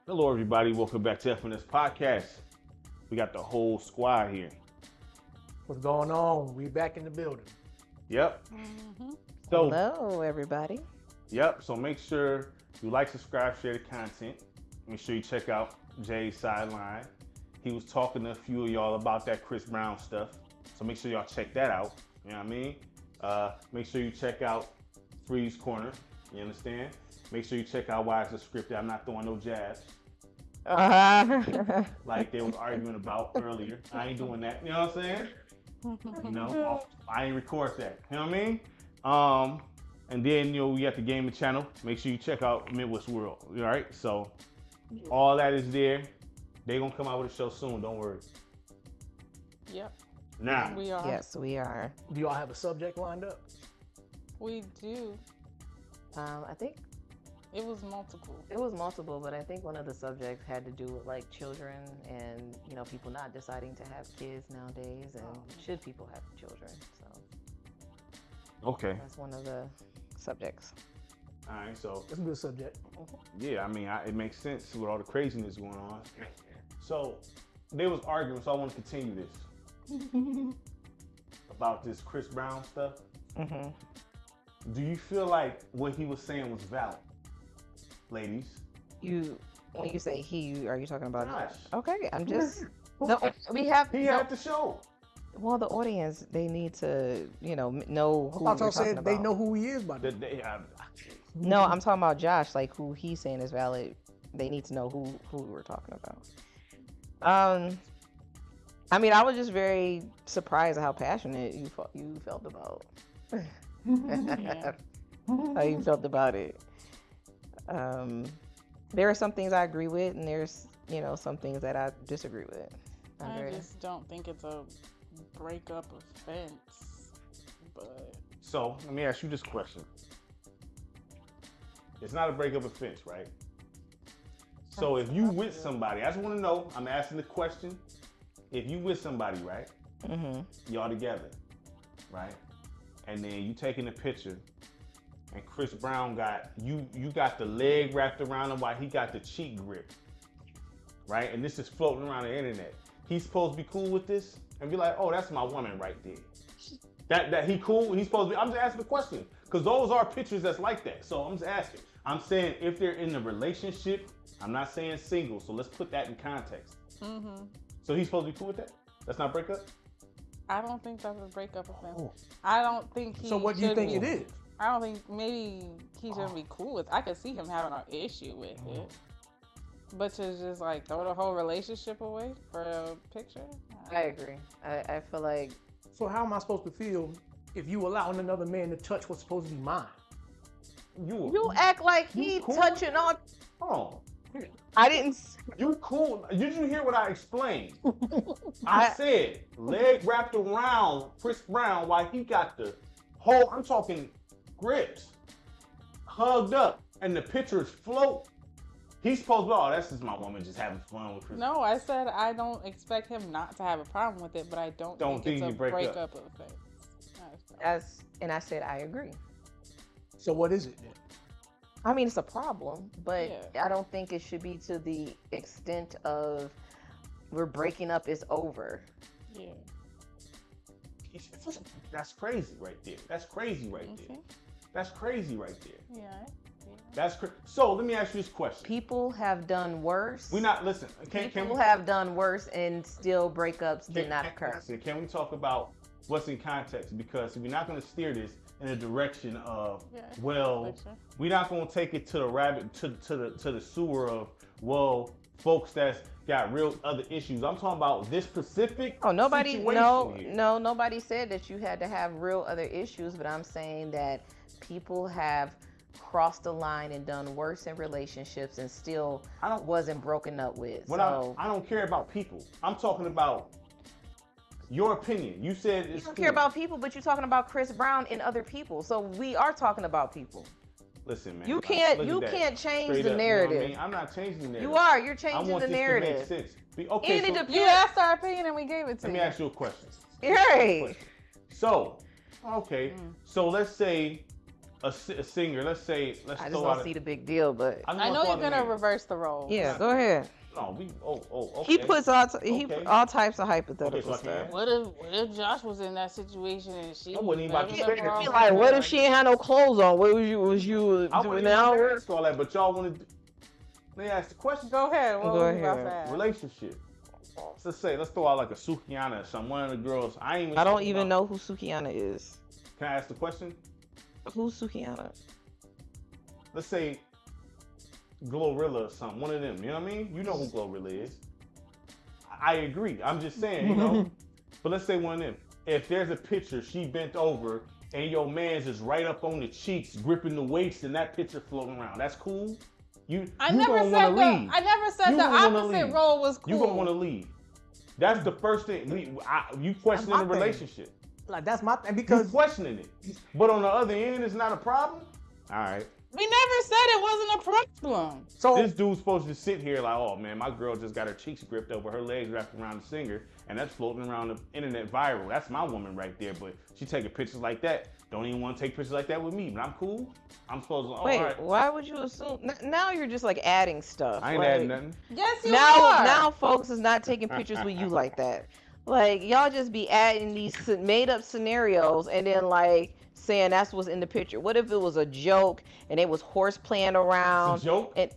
Hello, everybody. Welcome back to F&S Podcast. We got the whole squad here. What's going on? We back in the building. Yep. So, Hello, everybody. yep. So make sure you like, subscribe, share the content. Make sure you check out Jay's sideline. He was talking to a few of y'all about that Chris Brown stuff. So make sure y'all check that out. You know what I mean? Make sure you check out Freeze Corner. You understand? Make sure you check out Why It's a Scripted. I'm not throwing no jabs. Like they was arguing about earlier. I ain't doing that. You know what I'm saying? You know, I ain't record that. You know what I mean? And then we got the gaming channel. Make sure you check out Midwest World. All right? So all that is there. They gonna come out with a show soon. Don't worry. Yep. Now. We are. Yes, we are. Do y'all have a subject lined up? We do. I think It was multiple. it was multiple, but I think one of the subjects had to do with like children and people not deciding to have kids nowadays, and should people have children? So Okay. that's one of the subjects. All right. So That's a good subject. yeah, I mean, it makes sense with all the craziness going on. So they was arguing. So I want to continue this about this Chris Brown stuff. Mm-hmm. Do you feel like what he was saying was valid, ladies? When you say he, are you talking about? Gosh. Okay, I'm just. No, we have. He had the show. Well, the audience, they need to, know who I we're thought talking said about. they know who he is by now. No, I'm talking about Josh. Like who he's saying is valid. They need to know who we're talking about. I mean, I was just very surprised at how passionate you felt about. Yeah. How you felt about it. There are some things I agree with, and there's some things that I disagree with. I Andrea? just don't think it's a breakup offense. But So let me ask you this question. It's not a breakup offense, right? So if you with somebody, I just want to know, I'm asking the question. If you with somebody, right? Mm-hmm. Y'all together, right? And then you taking a picture and Chris Brown got, you got the leg wrapped around him while he got the cheek grip, right? And this is floating around the internet. He's supposed to be cool with this and be like, oh, that's my woman right there. That he cool? He's supposed to be, I'm just asking the question. Because those are pictures that's like that. So I'm just asking. I'm saying if they're in a relationship, I'm not saying single. So let's put that in context. So he's supposed to be cool with that? That's not breakup? I don't think that's a breakup offense. Oh. I don't think he. So what do you should think be- it is? I don't think maybe he shouldn't be cool with. I could see him having an issue with it, but to just like throw the whole relationship away for a picture. I agree. I feel like So how am I supposed to feel if you allowing another man to touch what's supposed to be mine? you act like he cool? touching on. Oh, I didn't. you cool. Did you hear what I explained? I said leg wrapped around Chris Brown while he got the whole, I'm talking grips, hugged up, and the pictures float. He's supposed to be, oh, that's just my woman just having fun with Chris. No, I said I don't expect him not to have a problem with it, but I don't think it's you a break up. breakup offense. And I said I agree. So what is it then? I mean, it's a problem, but Yeah. I don't think it should be to the extent of we're breaking up, it's over. Yeah. That's crazy right there. That's crazy right there. Okay. That's crazy right there. Yeah. That's crazy. So let me ask you this question. People have done worse. We not listen. Can People we have done worse, and still breakups did not occur. Can we talk about what's in context? Because we're not going to steer this in a direction of, well, we're not going to take it to the rabbit to the sewer of, well, folks that's got real other issues. I'm talking about this specific. Nobody said that you had to have real other issues, but I'm saying that people have crossed the line and done worse in relationships and still wasn't broken up with. I don't care about people. I'm talking about your opinion. You said it's you don't care about people, but you're talking about Chris Brown and other people. So we are talking about people. Listen, man. You can't change the narrative. You know what I mean? I'm not changing the narrative. You are. You're changing the narrative. I want this to make sense. Okay, And it so depends. You asked our opinion and we gave it to let you. me ask you a question. Right. So, okay. So let's say a singer. Let's I just throw don't out see the big deal, but I know you're gonna reverse the role. yeah, go ahead. No, okay. He puts all Okay. all types of hypothetical Okay, so I stuff. can What if Josh was in that situation and she I was wouldn't even about to never say brought Be that. like, back what up? if she ain't had no clothes on? What was you I doing wouldn't now? even ask all that, but y'all want to. Let me ask the question. Go ahead. What Go was you about ahead. to ask? Relationship. Let's throw out like a Sukiana or something. One of the girls. I don't I don't even know who Sukiana is. Can I ask the question? Who's Sukiana? Let's say Glorilla or something. One of them. You know what I mean? You know who Glorilla is. I agree. I'm just saying, you know. But let's say one of them. If there's a picture, she bent over and your man's just right up on the cheeks, gripping the waist, and that picture floating around. That's cool. I never said the opposite role was cool. You gonna want to leave. That's the first thing. You questioning the relationship. Like that's my thing You because questioning it. But on the other end, it's not a problem. All right. We never said it wasn't a problem. so This dude's supposed to sit here like, oh man, my girl just got her cheeks gripped over, her legs wrapped around the singer, and that's floating around the internet viral. That's my woman right there. But she taking pictures like that. Don't even want to take pictures like that with me. But I'm cool. I'm supposed to. Wait, all right. why would you assume? Now you're just like adding stuff. I ain't like, adding nothing. Yes, you Now, are. now, folks is not taking pictures with you like that. Like y'all just be adding these made up scenarios and then like saying that's what's in the picture. What if it was a joke and it was horse playing around? It's a joke? And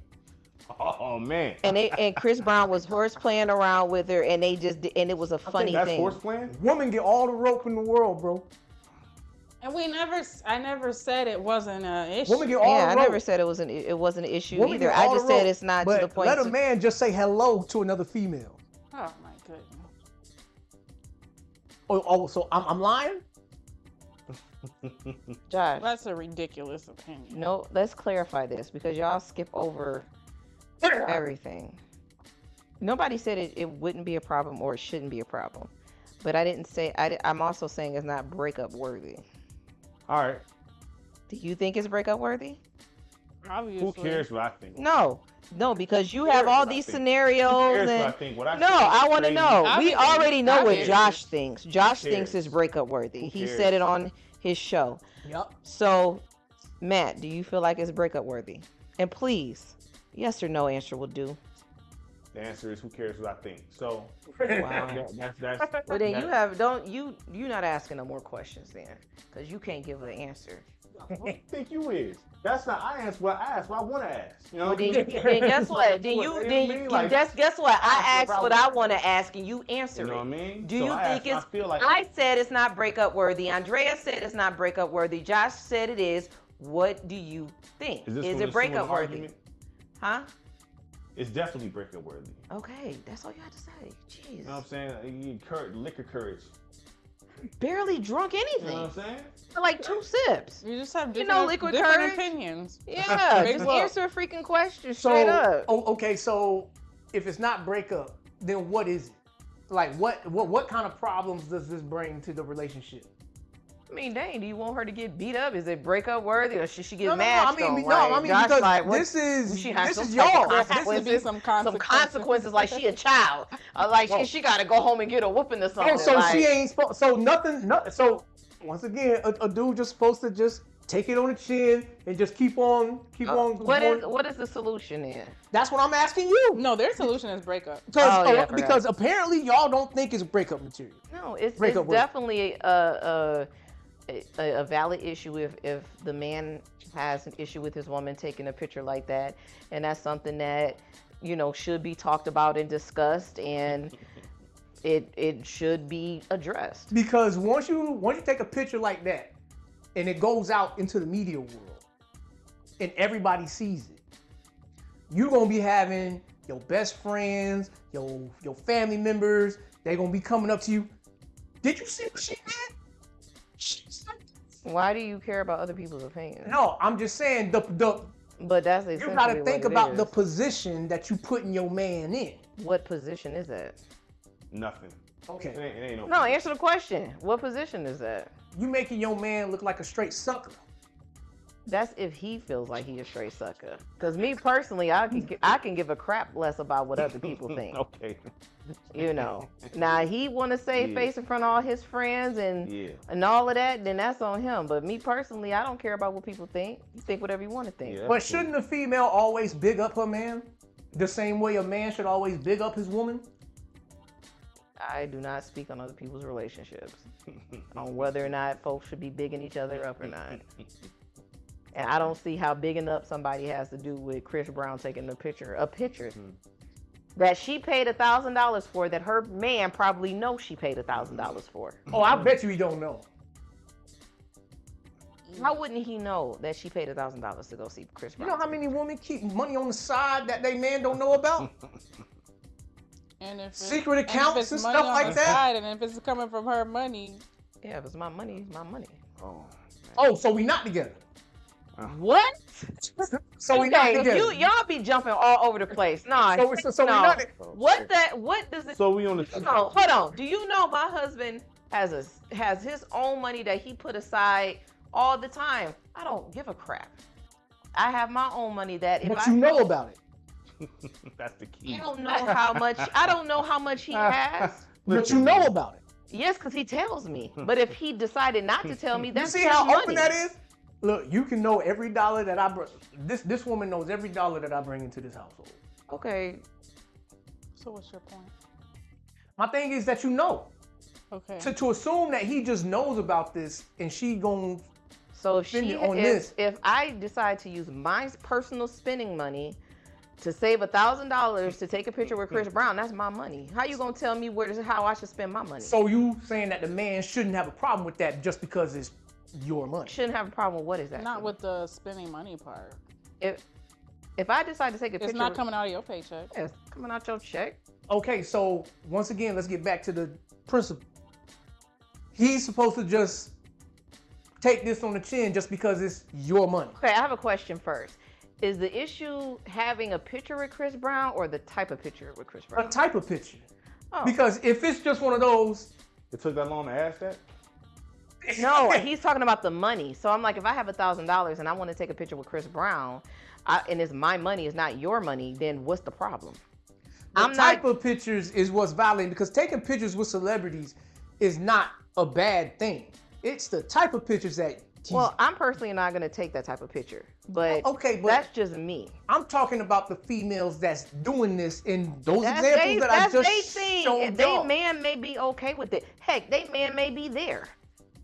Oh man. and Chris Brown was horse playing around with her and they just and it was a funny That's thing. horse playing? women get all the rope in the world, bro. And I never said it wasn't an issue. Women get all Yeah, the I rope. never said it wasn't an issue Women either. get I all just the said rope, it's not but to the point. let a man just say hello to another female. Oh my goodness. So I'm lying? Josh, That's a ridiculous opinion. no, let's clarify this because y'all skip over everything. Nobody said it wouldn't be a problem or it shouldn't be a problem. But I didn't say, I'm also saying it's not breakup worthy. All right. Do you think it's breakup worthy? Obviously. Who cares what I think? No, because you Who have cares all what I these think? scenarios Who cares what I and think? What I no, think is I want to crazy. know. We Obviously- already know what obviously. Josh thinks. Josh Who thinks cares? it's breakup worthy. Who He cares? said it on his show. Yep. So, Matt, do you feel like it's breakup worthy? And please, yes or no answer will do. The answer is who cares what I think. So Wow. that's Well, then you that- have you're not asking no more questions then, because you can't give an answer. What do you think you is? That's not I ask what I ask. What I want to ask. You know. Well, then guess what? Guess what? I asked what I want to ask, and you answer You know it. what I mean? Do So you I think ask- it's? I feel like I said it's not breakup worthy. Andrea said it's not breakup worthy. Josh said it is. What do you think? Is this Is from it the breakup Sewell worthy? argument? Huh? It's definitely breakup worthy. Okay, that's all you had to say. Jeez. You know what I'm saying? You need liquor courage. Barely drunk You anything. know what I'm saying? For like 2 sips. You just have You different, know, liquid different courage. opinions. Yeah, Big just look. answer a freaking question So, straight up. okay, so if it's not breakup, then what is it? Like what kind of problems does this bring to the relationship? I mean, dang, do you want her to get beat up? Is it breakup worthy or should she get No, mashed I mean, on? no, Like, I mean Josh because like, what- this is she has this some is type of y'all. There consequences. has to be some some consequences, like she a child. Like she got to go home and get a whooping or something. Oh, so like, she ain't supposed. So nothing. So once again, a dude just supposed to just take it on the chin and just keep on. What is the solution then? That's what I'm asking you. No, their solution is breakup. Because apparently y'all don't think it's breakup material. No, it's Breakup worthy. definitely a valid issue if the man has an issue with his woman taking a picture like that, and that's something that should be talked about and discussed, and it should be addressed. Because once you take a picture like that, and it goes out into the media world, and everybody sees it, you're gonna be having your best friends, your family members. They're gonna be coming up to you. Did you see what she did? Why do you care about other people's opinions? No, I'm just saying But that's you essentially gotta think what it about is. the position that you putting your man in. What position is that? Nothing. Okay. It ain't no. No, answer the question. What position is that? You making your man look like a straight sucker. That's if he feels like he a straight sucker. Cause me personally, I can give a crap less about what other people think. Okay. You know. Now he want to save face in front of all his friends and all of that, then that's on him. But me personally, I don't care about what people think. You think whatever you want to think. Yeah. But shouldn't a female always big up her man the same way a man should always big up his woman? I do not speak on other people's relationships, on whether or not folks should be bigging each other up or not. And I don't see how bigging up somebody has to do with Chris Brown taking a picture that she paid $1,000 for, that her man probably knows she paid $1,000 for. Oh, I bet you he don't know. How wouldn't he know that she paid $1,000 to go see Chris Brown? You know how many women keep money on the side that they man don't know about? And if Secret accounts and money stuff on like the that? side, and if it's coming from her money, Yeah, if it's my money, it's my money. Oh. Oh, so we not together. What? So we not together. Y'all be jumping all over the place. Nah, So we not together. What does it? So we on the. No, hold on. Do you know my husband has his own money that he put aside all the time? I don't give a crap. I have my own money that But you know about it. That's the key. I don't know how much. I don't know how much he has. But you know about it. Yes, because he tells me. But if he decided not to tell me, You that's see his how money. open that is? Look, you can know every dollar that I bring. This woman knows every dollar that I bring into this household. Okay. so what's your point? My thing is that you know. Okay. To assume that he just knows about this and she gon' So if spend it on this. if I decide to use my personal spending money to save $1,000 to take a picture with Chris Brown, that's my money. How you gonna tell me how I should spend my money? So you saying that the man shouldn't have a problem with that just because it's your money? Shouldn't have a problem with what exactly? Not with the spending money part. If I decide to take a picture, It's not coming out of your paycheck. Yeah, it's coming out your check. Okay, so once again, let's get back to the principle. He's supposed to just take this on the chin just because it's your money. Okay, I have a question first. Is the issue having a picture with Chris Brown or the type of picture with Chris A Brown? type of picture. Oh. Because if it's just one of those, It took that long to ask that? No, he's talking about the money. So I'm like, if I have $1,000 and I want to take a picture with Chris Brown, and it's my money, it's not your money, then what's the problem? the type of pictures is what's violating, because taking pictures with celebrities is not a bad thing. It's the type of pictures that Well, I'm personally not going to take that type of picture, but okay, but that's just me. I'm talking about the females that's doing this in those That's examples that I that's just they showed thing. They y'all. man may be okay with it. Heck, they man may be there.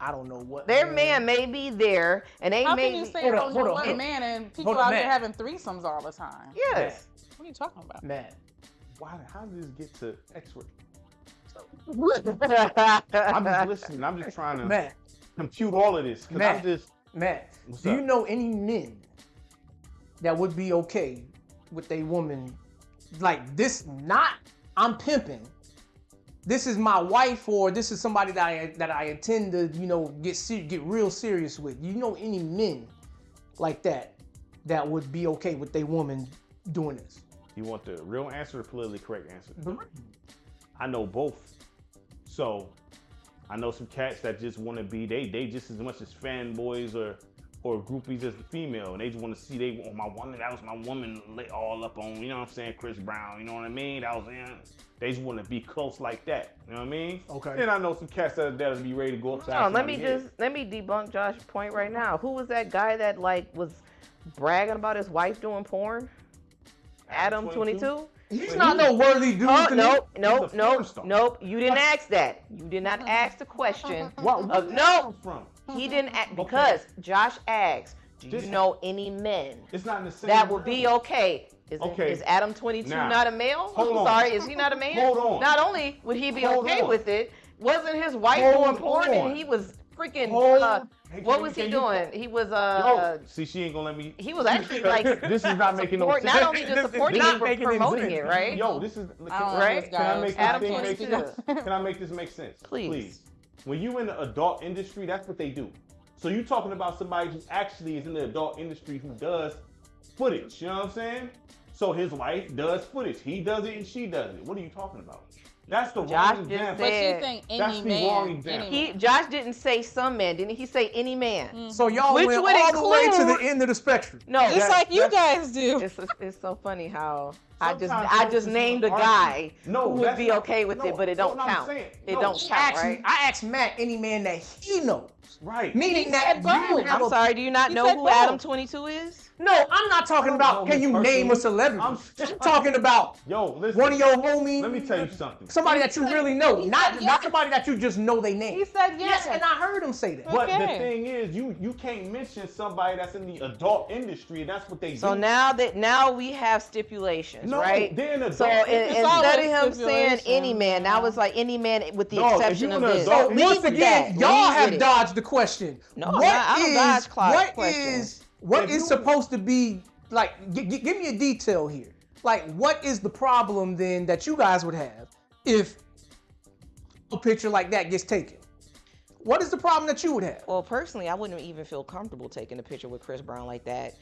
I don't know what Their man may be there, and they How may can you be. say Hold it on, was hold your on. one man and people Hold on, out there Matt. having threesomes all the time? Yes. What are you talking about? Matt. How did this get to X-ray? I'm I'm just listening. I'm just trying to Matt. compute all of this. 'Cause Matt. I'm just. Matt, What's do up? you know any men that would be okay with a woman like this? Not I'm pimping. This is my wife, or this is somebody that I intend to, get real serious with. You know any men like that would be okay with a woman doing this? You want the real answer or the politically correct answer? I know both. So I know some cats that just want to be they just as much as fanboys or groupies as the female, and they just want to see my woman. That was my woman lay all up on. You know what I'm saying? Chris Brown. You know what I mean? That was they just want to be close like that. You know what I mean? Okay. Then I know some cats that'll be ready to go upside. let me debunk Josh's point right now. Who was that guy that was bragging about his wife doing porn? Adam 22? He's not no worthy dude. Oh, to me. nope. You didn't ask that. You did not ask the question. Where No, from? he didn't ask because Josh asked, do you know any men It's not in the same. that would be okay? Okay. Is Adam 22 Now, not a male? hold on. Sorry, is he not a man? Hold on. Not only would he be Hold okay on. with it, wasn't his wife Hold doing porn on. and he was freaking, Hey, what can was you- he can you- doing? He was, Yo, see, she ain't gonna let me. he was actually like, This is not making no support, sense. not only just supporting not it, but making any promoting sense. it, right? Yo, this is. I don't know Right? this Can I guy. make this Adam thing make 22. sense? Can I make this make sense? Please. When you in the adult industry, that's what they do. So you talking about somebody who actually is in the adult industry who does footage. You know what I'm saying? So his wife does footage. He does it and she does it. What are you talking about? That's the Josh wrong just example. But said- she's saying That's any the man. wrong example. Any man. Josh didn't say some man, didn't he? Say any man. So y'all Which went would all the way to include- the end of the spectrum. No, Just like you guys do. it's so funny how I Sometimes just it's named a an guy No, who would that's be not- okay with no, it, but it that's don't what I'm count. saying. It No, don't count, right? I asked Matt any man that he knows. Right. Meaning He that said you both. have I'm a- sorry, do you not He know said who both. Adam 22 is? No, I'm not talking about know can you him name a personally. celebrity. I'm I'm talking about Yo, listen. one of your homies. Let me tell you something. Somebody that you really know, He not said not yes. somebody that you just know they name. He said yes, yes. and I heard him say that. But the Okay. thing is, you can't mention somebody that's in the adult industry, and that's what they So do. now we have stipulations, No, right? they're in So adult instead industry. of always him saying any stipulations, man, now yeah. it's like any man with the Dog, if exception you of in an this. adult So Lead once with again, that. y'all Lead have with it. dodged the question. No, What I don't is- dodge what questions. is what If is you- supposed to be like? Give me a detail here. Like, what is the problem then that you guys would have if a picture like that gets taken? What is the problem that you would have? Well, personally, I wouldn't even feel comfortable taking a picture with Chris Brown like that.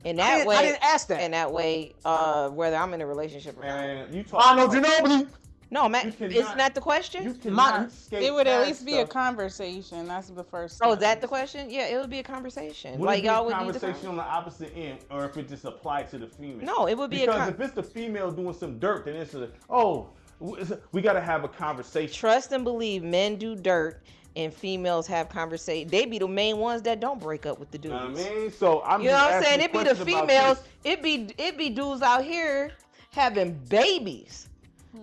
In I that didn't- way, I didn't ask that. In that way, whether I'm in a relationship or not. Man, you Arnold talk. Ginobili. No, man, You cannot- isn't that the You question? cannot skate It would at past least be a stuff. conversation. That's the first. Oh, is step. that the question? Yeah, it would be a conversation. Would Like it be y'all a would need to. conversation on the opposite end, or if it just applied to the female? No, it would be because a if it's the female doing some dirt, then it's we got to have a conversation. trust and believe. Men do dirt, and females have conversation. They be the main ones that don't break up with the dudes. You know what I mean? So I'm You know just what I'm saying? asking It be the question about females. this. It be dudes out here having babies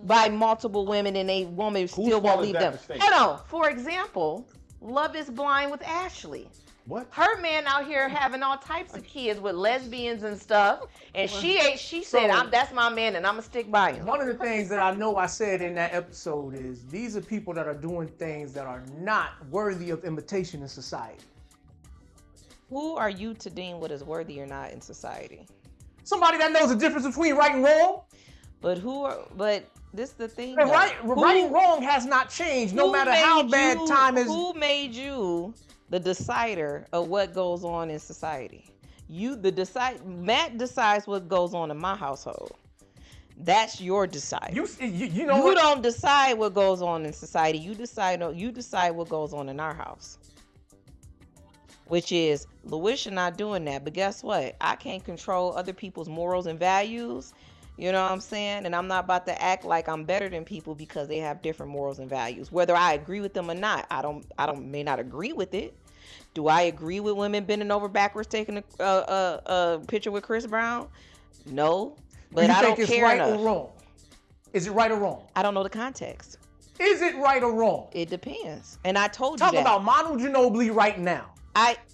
by multiple women, and they woman still fault won't is leave that them. mistake? Hold on. For example, Love is Blind with Ashley. What? Her man out here having all types of kids with lesbians and stuff, and she said, "That's my man, and I'ma stick by him." One of the things that I know I said in that episode is these are people that are doing things that are not worthy of imitation in society. Who are you to deem what is worthy or not in society? Somebody that knows the difference between right and wrong. But this is the thing. And though. right and wrong has not changed, no Who matter how made bad you- time is. Who made you the decider of what goes on in society? Matt decides what goes on in my household. That's your decider. You know You what? don't decide what goes on in society. You decide what goes on in our house. Which is, LaWisha not doing that. But guess what? I can't control other people's morals and values. You know what I'm saying? And I'm not about to act like I'm better than people because they have different morals and values. Whether I agree with them or not, I may not agree with it. Do I agree with women bending over backwards taking a picture with Chris Brown? No. But you I think don't it's care right enough. or wrong? Is it right or wrong? I don't know the context. Is it right or wrong? It depends. And I told Talk you that. about Manu Ginobili right now.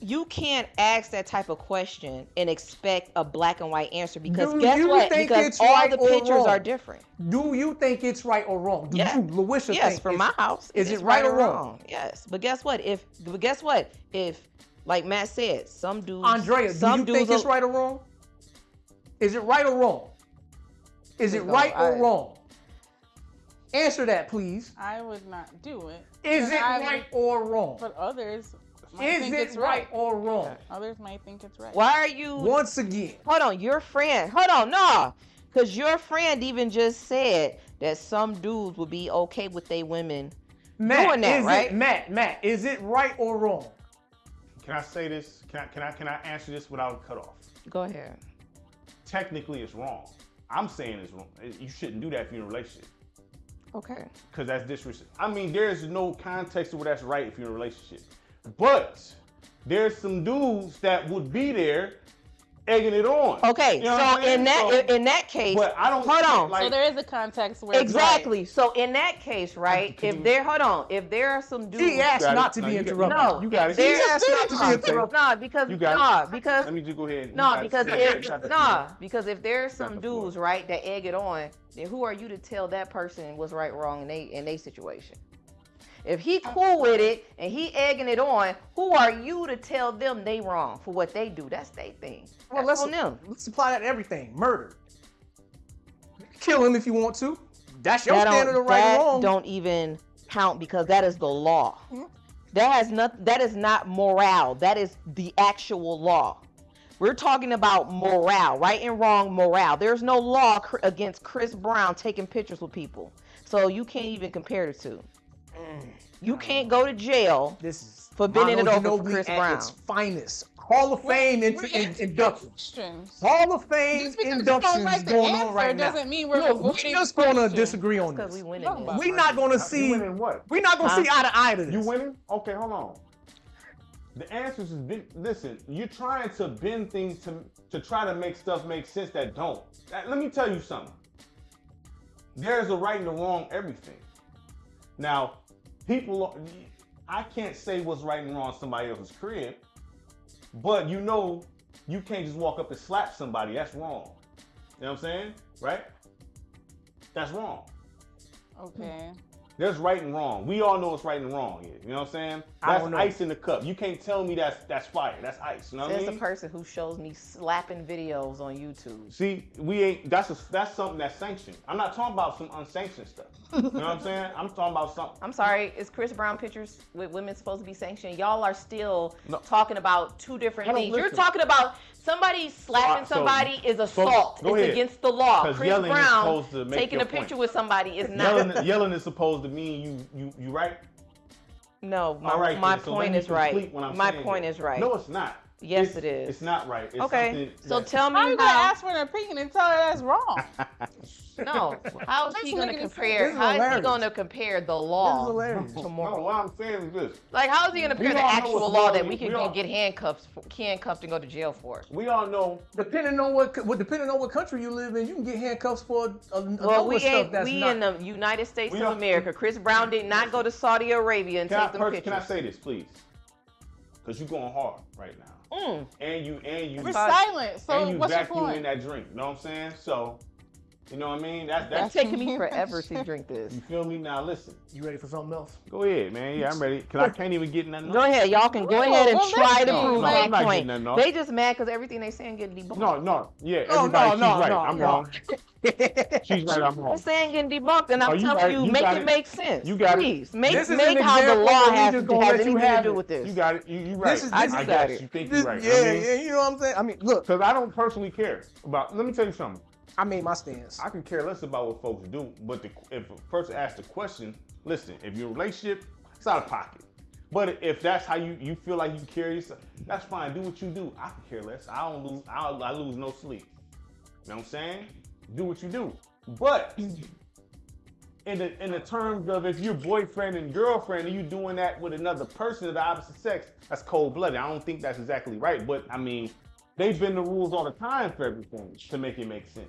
You can't ask that type of question and expect a black and white answer because Do guess you what? think Because it's all right the or pictures wrong? are different. Do you think it's right or wrong? Do Yeah. you, LaWisha, Yes, think from it's- my house. is it's it right or wrong? Yes. But guess what? If like Matt said, some dudes Andrea, do some you dudes think it's will- right or wrong? Is it right or wrong? Is it No, right or wrong? Answer that, please. I would not do it. Is But it I would- right or wrong? But others might Is think it it's right or wrong? Others might think it's right. Why are you Once again, Hold on, your friend. Hold on, no. Because your friend even just said that some dudes would be okay with they women Matt, doing that, is right? it, Matt, is it right or wrong? Can I say this? Can I answer this without a cutoff? Go ahead. Technically, it's wrong. I'm saying it's wrong. You shouldn't do that if you're in a relationship. Okay. Because that's disrespect. I mean, there's no context to where that's right if you're in a relationship. But there's some dudes that would be there egging it on. Okay, You know what I'm so in saying? in that case, But I don't hold think, on. like- So there is a context where it's Exactly. So in that case, right? Can If you- there, hold on, if there are some dudes, He asked got it. not to No, be you got- interrupted. no, You got if it. there- He asked not to be Okay. interrupted. no, because You got it. because Let me just go ahead. You no, got it. because You if got the no, floor. because if there's Got some the floor. dudes, right, that egg it on, then who are you to tell that person what's right or wrong in they situation? If he cool with it and he egging it on, who are you to tell them they wrong for what they do? That's their thing. Well, That's let's on them. apply that to everything. Murder. Kill him if you want to. That's your That standard of right that and wrong. don't even count because that is the law. That is not morale. That is the actual law. We're talking about morale, right and wrong morale. There's no law against Chris Brown taking pictures with people. So you can't even compare the two. You can't go to jail for bending it over for Chris Brown. Its finest. Hall of Fame inductions. Hall of Fame inductions going on right now. Doesn't mean we're just going to disagree on this. We winning. We're not going to see. You winning what? We're not going to see eye to eye to this. You winning? Okay, hold on. The answer is listen. You're trying to bend things to try to make stuff make sense that don't. Let me tell you something. There's a right and a wrong everything. Now, I can't say what's right and wrong in somebody else's crib, but you can't just walk up and slap somebody. That's wrong. You know what I'm saying? Right? That's wrong. Okay. There's right and wrong. We all know what's right and wrong here. You know what I'm saying? That's ice in the cup. You can't tell me that's fire. That's ice. You know what I mean? There's a person who shows me slapping videos on YouTube. See, that's something that's sanctioned. I'm not talking about some unsanctioned stuff. You know what I'm saying? I'm talking about something. I'm sorry, is Chris Brown pictures with women supposed to be sanctioned? Y'all are still talking about two different things. Listen. You're talking about somebody slapping somebody is assault. It's against the law. Chris Brown taking a picture with somebody is not. Yelling is supposed to mean you right? No, my point is right. My point is right. No, it's not. Yes, it is. It's not right. It's okay, so tell me how you gonna ask for an opinion and tell her that's wrong? No, how is he gonna compare? How is he gonna compare the law to moral? No, what I'm saying is this. Like, how is he gonna compare the actual law that we can get handcuffed and go to jail for? We all know. Depending on what country you live in, you can get handcuffs for we in the United States of America. Chris Brown did not go to Saudi Arabia and take them pictures. Can I say this, please? Because you're going hard right now. And you we're silent. So and you what's your point? in that drink. You know what I'm saying? So, you know what I mean? That's taking me forever to drink this. You feel me? Now listen. You ready for something else? Go ahead, man. Yeah, I'm ready. Cause I can't even get nothing. Go ahead, y'all can go ahead and try to prove that point. They just mad because everything they saying getting debunked. No, yeah. Everybody, she's right. I'm wrong. She's right. I'm wrong. They're saying getting debunked, and I'm telling you, make it make sense. You got Please, it. make how the law has anything to do with this. You got it. You right. I got it. You think you're right. Yeah, you know what I'm saying? I mean, look. Because I don't personally care about. Let me tell you something. I made my stance. I can care less about what folks do, but if a person asks the question, listen, if your relationship, it's out of pocket. But if that's how you feel like you carry yourself, that's fine. Do what you do. I can care less. I lose no sleep. You know what I'm saying? Do what you do. But in the terms of if you're boyfriend and girlfriend and you doing that with another person of the opposite sex, that's cold-blooded. I don't think that's exactly right. But I mean, they bend the rules all the time for everything to make it make sense.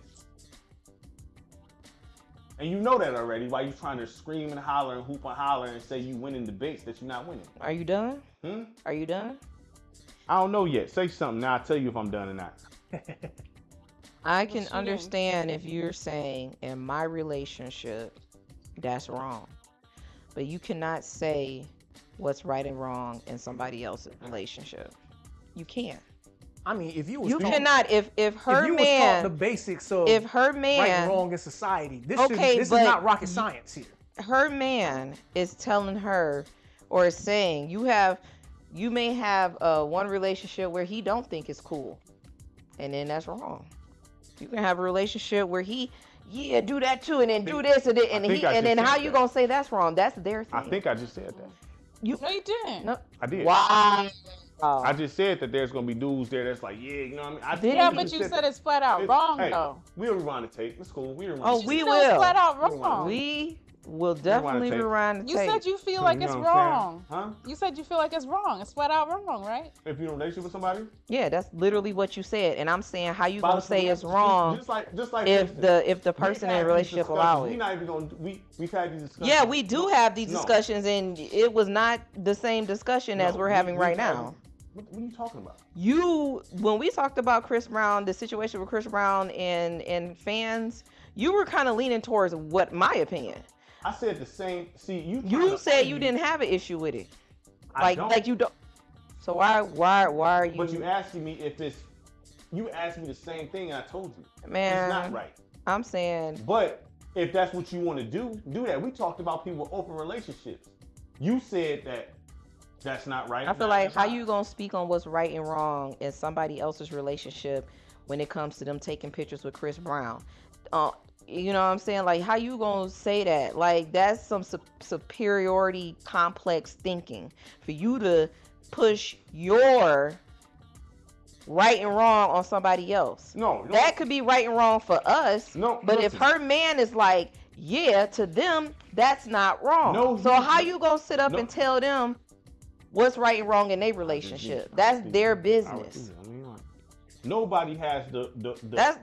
And you know that already. Why you trying to scream and holler and hoop and holler and say you winning debates that you're not winning? Are you done? Are you done? I don't know yet. Say something. Now I'll tell you if I'm done or not. I can understand if you're saying in my relationship, that's wrong. But you cannot say what's right and wrong in somebody else's relationship. You can't. I mean, if you cannot if her if man was taught the basics of if her man right and wrong in society, this is not rocket science here. Her man is telling her or is saying you may have one relationship where he don't think it's cool, and then that's wrong. You can have a relationship where he do that too, and then do this and then how you gonna say that's wrong? That's their thing. I think I just said that. No, you didn't. No, I did. Wow. I just said that there's gonna be dudes there that's like, yeah, you know what I mean? Yeah, but you said it's flat out wrong, though. We'll rewind the tape. It's cool. We will. Flat out wrong. We will definitely rewind the tape. You said you feel like it's wrong. Huh? You said you feel like it's wrong. It's flat out wrong, right? If you're in a relationship with somebody? Yeah, that's literally what you said. And I'm saying how you gonna say it's wrong just like if the person in a relationship allow it. We're not even gonna we've had these discussions. Yeah, we do have these discussions, and it was not the same discussion as we're having right now. What are you talking about? When we talked about Chris Brown, the situation with Chris Brown and fans, you were kind of leaning towards what my opinion. I said the same. See, you said you didn't have an issue with it. Like you don't. So why are you? But you asking me if it's. You asked me the same thing, and I told you. Man, it's not right. I'm saying. But if that's what you want to do that. We talked about people with open relationships. You said that That's not right. I feel like how you gonna speak on what's right and wrong in somebody else's relationship when it comes to them taking pictures with Chris Brown? You know what I'm saying? Like, how you gonna say that? Like, that's some superiority complex thinking for you to push your right and wrong on somebody else. No. That could be right and wrong for us. No, but listen. if her man is like, yeah, to them, that's not wrong. No, so how you gonna sit up and tell them what's right and wrong in their relationship? That's their business. Nobody has the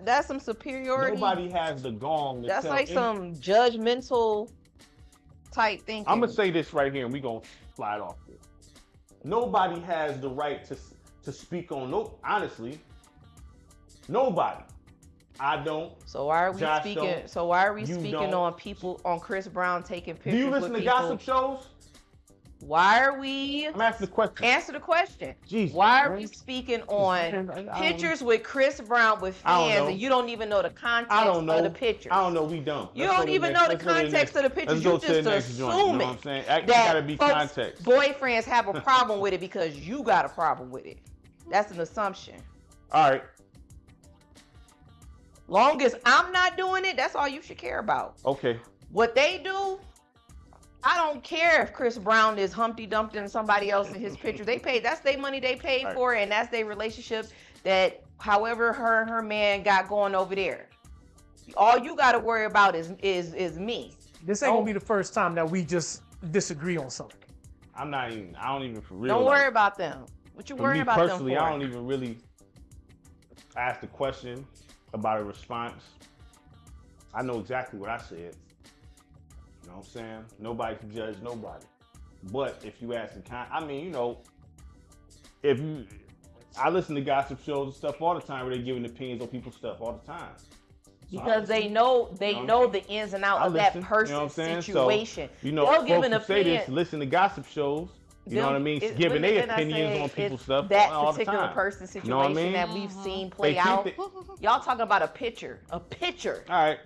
that's some superiority. Nobody has the gong. That's like some judgmental type thinking. I'm gonna say this right here, and we gonna slide off this. Nobody has the right to speak on honestly. Nobody. I don't. So why are we Josh speaking? don't. So why are we You speaking don't. on people on Chris Brown taking pictures? Do you listen with to people? gossip shows? Why are we? I'm asking the question. Answer the question. Jesus, why are man. we speaking on pictures with Chris Brown with fans and you don't even know the context of the pictures? I don't know. We don't. You don't even know the context of the pictures. You just assuming you know what I'm saying? That gotta be folks' context. boyfriends have a problem with it because you got a problem with it. That's an assumption. All right. Long as I'm not doing it, that's all you should care about. Okay. What they do, I don't care if Chris Brown is Humpty Dumpty and somebody else in his picture. They paid. That's their money they paid for, and that's their relationship. That however her and her man got going over there. All you got to worry about is me. This ain't gonna be the first time that we just disagree on something. I don't even for real. Don't worry about them. What you worrying about them for? Personally, I don't even really ask the question about a response. I know exactly what I said. You know what I'm saying? Nobody can judge nobody. But if you ask I listen to gossip shows and stuff all the time where they're giving opinions on people's stuff all the time. Because they know the ins and outs of that person's situation. So, they'll give an folks who say opinion. this, listen to gossip shows. You know what I mean? Giving their opinions on people's stuff that all the particular time. person's situation You know what I mean? that we've seen play out. Y'all talking about a picture. All right.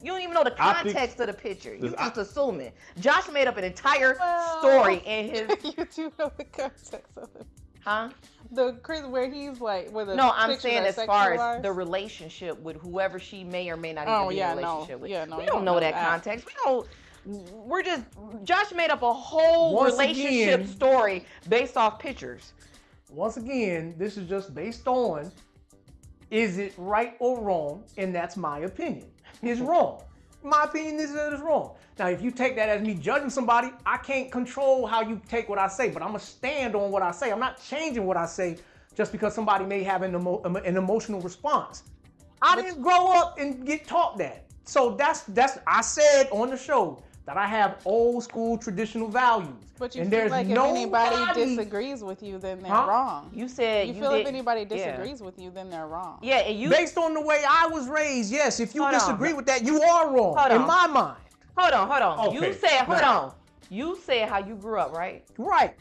You don't even know the context of the picture. You just assuming. Josh made up an entire story in his. You do know the context of it. Huh? The Chris where he's like with a No, I'm saying as far as sexualized? the relationship with whoever she may or may not even be in a relationship with. Yeah, no, we you don't know that context. We don't. We're just Josh made up a whole relationship story based off pictures. Once again, this is just based on is it right or wrong, and that's my opinion. It's wrong. My opinion is that it's wrong. Now, if you take that as me judging somebody, I can't control how you take what I say, but I'm gonna stand on what I say. I'm not changing what I say just because somebody may have an emotional response. I didn't grow up and get taught that. So that's I said on the show that I have old school traditional values. But you feel like if anybody disagrees with you, then they're wrong. You said you feel if anybody disagrees with you, then they're wrong. Yeah, and you based on the way I was raised, yes. If you disagree with that, you are wrong in my mind. Hold on. Okay. You said hold on. You said how you grew up, right? Right.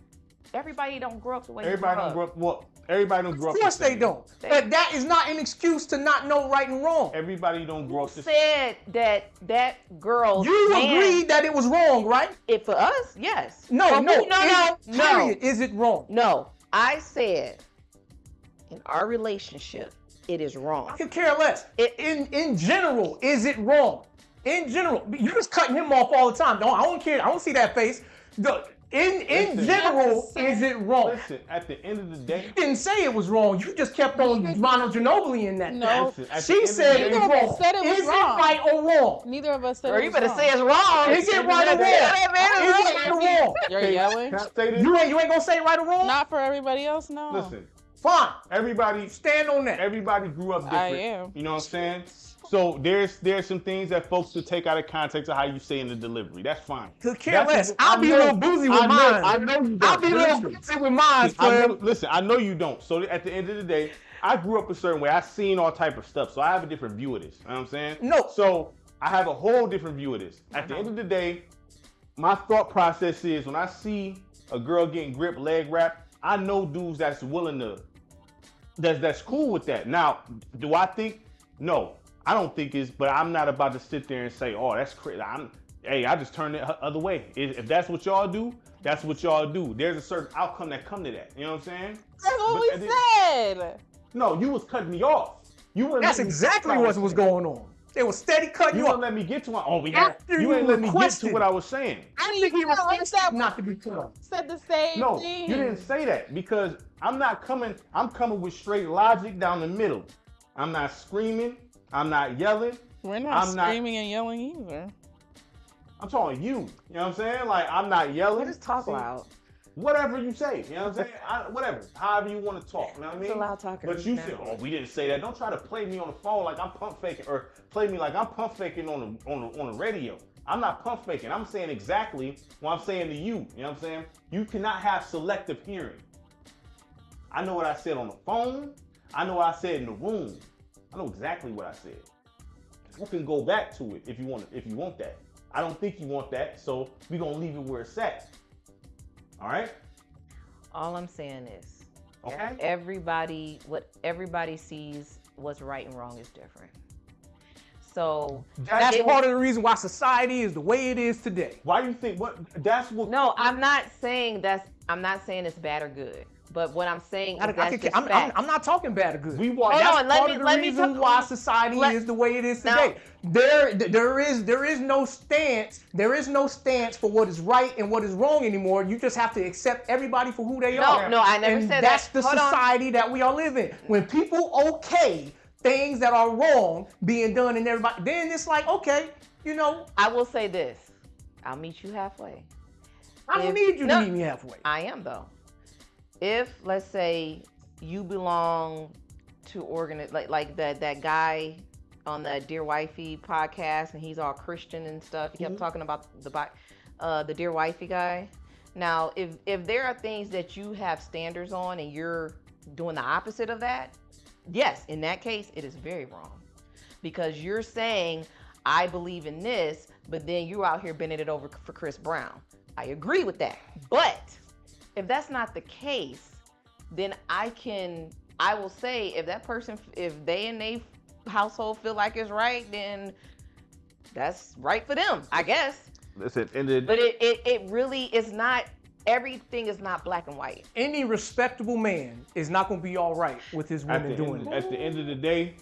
Everybody don't grow up the way Everybody don't grow up. Well, everybody don't grow up. Of course they don't. But that is not an excuse to not know right and wrong. Everybody don't grow up. You said that girl. You agreed that it was wrong, right? For us, yes. No. No. Is it wrong? No. I said in our relationship, it is wrong. I could care less. In general, is it wrong? In general, you're just cutting him off all the time. I don't care. I don't see that face. In general, is it wrong? Listen, at the end of the day, you didn't say it was wrong. You just kept on Ronald Ginobili in that. No, she said it was wrong. Is it right or wrong? Neither of us said it was wrong. You better say it's wrong. Is it right or wrong? Is it right or wrong? You're yelling. Can I say this? You ain't gonna say right or wrong? Not for everybody else, no. Listen, fine. Everybody stand on that. Everybody grew up different. I am. You know what I'm saying? So there's some things that folks should take out of context of how you say in the delivery. That's fine. Could care less. I'll be a little boozy with mine. I know you don't. I'll be a little boozy with mine. Listen, I know you don't. So at the end of the day, I grew up a certain way. I've seen all type of stuff. So I have a different view of this. You know what I'm saying? No. So I have a whole different view of this. At the end of the day, my thought process is when I see a girl getting gripped, leg wrapped, I know dudes that's willing to, that's cool with that. Now, do I think? No. I don't think but I'm not about to sit there and say, oh, that's crazy. hey, I just turn it other way. If that's what y'all do, that's what y'all do. There's a certain outcome that come to that. You know what I'm saying? That's what we said. No, you was cutting me off. That's exactly what was going on. They were steady cutting you you off. off. Let me get to my. You ain't let me get to requested. what I was saying. I think he requested not to be cut off. Said the same No, thing. you didn't say that because I'm coming with straight logic down the middle. I'm not screaming. I'm not yelling. We're not screaming and yelling either. I'm talking you. You know what I'm saying? Like, I'm not yelling. Just talk loud. Whatever you say. You know what I'm saying? Whatever. However you want to talk. You know what I mean? It's a loud talker. But you said, we didn't say that. Don't try to play me on the phone like I'm pump faking or play me like I'm pump faking on the radio. I'm not pump faking. I'm saying exactly what I'm saying to you. You know what I'm saying? You cannot have selective hearing. I know what I said on the phone. I know what I said in the room. I know exactly what I said. You can go back to it if you want that. I don't think you want that, so we're gonna leave it where it's at. All right? All I'm saying is, okay, what everybody sees what's right and wrong is different. So that's part of the reason why society is the way it is today. Why do you think that's what? No, I'm not saying it's bad or good. But what I'm saying is that's just facts. I'm not talking bad or good. That's part of the reason why society is the way it is today. There is no stance. There is no stance for what is right and what is wrong anymore. You just have to accept everybody for who they are. No, I never said that. That's the society that we are living. When people okay things that are wrong being done and everybody, then it's like, okay, I will say this. I'll meet you halfway. I don't need you to meet me halfway. I am though. If, let's say, you belong to like that guy on the Dear Wifey podcast, and he's all Christian and stuff. He kept talking about the Dear Wifey guy. Now, if there are things that you have standards on and you're doing the opposite of that, yes, in that case, it is very wrong. Because you're saying, I believe in this, but then you're out here bending it over for Chris Brown. I agree with that. But if that's not the case, then I will say if they and they household feel like it's right, then that's right for them, I guess. Listen, but it really is not. Everything is not black and white. Any respectable man is not going to be all right with his woman doing it. At the end of the day,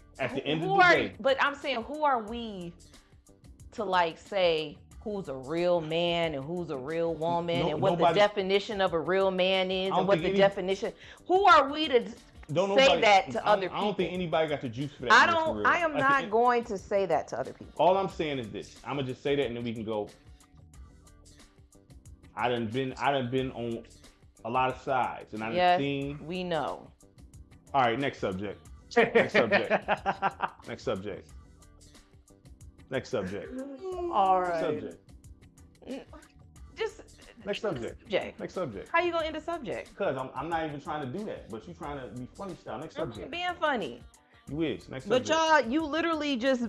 But I'm saying, who are we to say who's a real man and who's a real woman and what the definition of a real man is and what the definition. Who are we to say that to other people? I don't think anybody got the juice for that. I am not going to say that to other people. All I'm saying is this. I'm gonna just say that and then we can go. I done been on a lot of sides and I done seen. We know. All right, next subject. Next subject. Next subject. Next subject. All right. Subject. Just next subject. Next subject. How you gonna end the subject? Because I'm not even trying to do that, but you trying to be funny style. Next subject. Being funny. You is. Next but subject. You literally just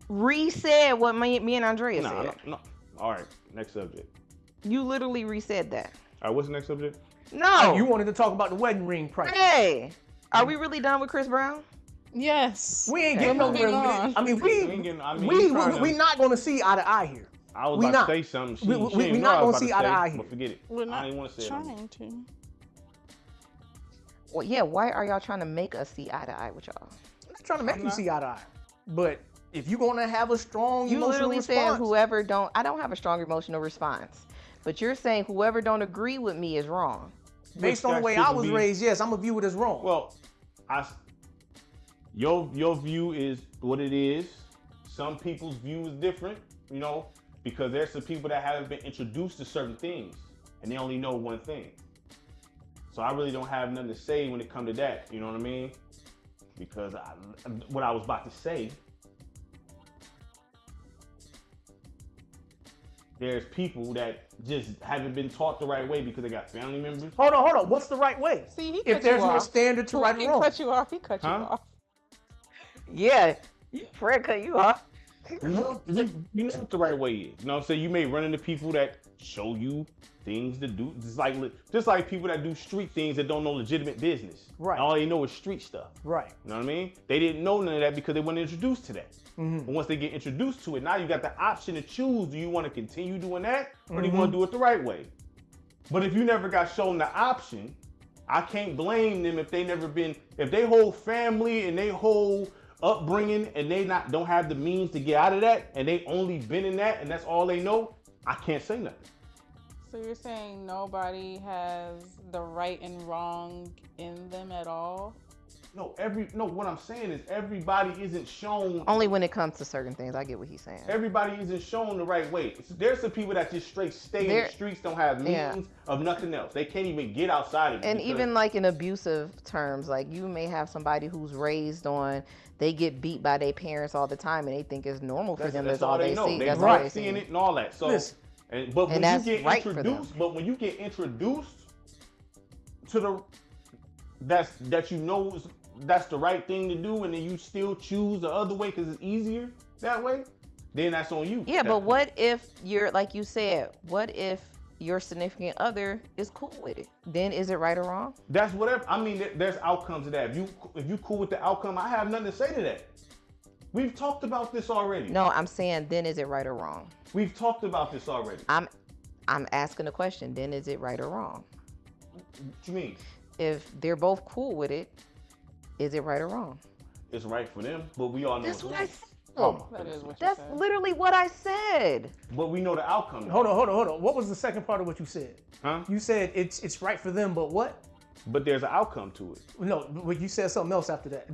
re-said what me and Andrea said. No. All right. Next subject. You literally re-said that. All right. What's the next subject? No. You wanted to talk about the wedding ring price. Hey, are we really done with Chris Brown? Yes. We ain't getting nowhere. I mean, we not going to see eye to eye here. I was about to say something. We're not going to see eye to eye here. But forget it. We're not I didn't want to say trying to. Well, yeah. Why are y'all trying to make us see eye to eye with y'all? I'm not trying to make you see eye to eye. But if you're going to have a strong emotional response. You literally said whoever don't. I don't have a strong emotional response. But you're saying whoever don't agree with me is wrong. Based on the way I was raised, yes, I'm going to view it as wrong. Well, your view is what it is. Some people's view is different, because there's some people that haven't been introduced to certain things and they only know one thing. So I really don't have nothing to say when it comes to that, you know what I mean? Because what I was about to say, there's people that just haven't been taught the right way because they got family members. Hold on. What's the right way? See, if there's no standard to right and wrong. He cut you off. Yeah. Fred cut you off. You know what the right way is. You know what I'm saying? You may run into people that show you things to do, just like people that do street things that don't know legitimate business. Right. All they know is street stuff. Right. You know what I mean? They didn't know none of that because they weren't introduced to that. Mm-hmm. But once they get introduced to it, now you got the option to choose. Do you want to continue doing that, or do you want to do it the right way? But if you never got shown the option, I can't blame them if they whole family and they whole upbringing and they don't have the means to get out of that, and they only been in that and that's all they know. I can't say nothing. So you're saying nobody has the right and wrong in them at all? No, what I'm saying is everybody isn't shown. Only when it comes to certain things. I get what he's saying. Everybody isn't shown the right way. There's some people that just straight stay in the streets, don't have means of nothing else. They can't even get outside of it. And even like in abusive terms, like you may have somebody who's raised on, they get beat by their parents all the time and they think it's normal for them. That's all they see. That's all they seeing it and all that. So, but when you get introduced to that's the right thing to do, and then you still choose the other way because it's easier that way, then that's on you. Yeah, but what if you're, like you said, what if your significant other is cool with it? Then is it right or wrong? That's whatever. I mean, there's outcomes to that. If you cool with the outcome, I have nothing to say to that. We've talked about this already. No, I'm saying then is it right or wrong? We've talked about this already. I'm asking a question. Then is it right or wrong? What you mean? If they're both cool with it, is it right or wrong? It's right for them, but we all know that's what I said. That is what That's literally what I said. But we know the outcome. Hold on. What was the second part of what you said? Huh? You said it's right for them, but what? But there's an outcome to it. No, but you said something else after that.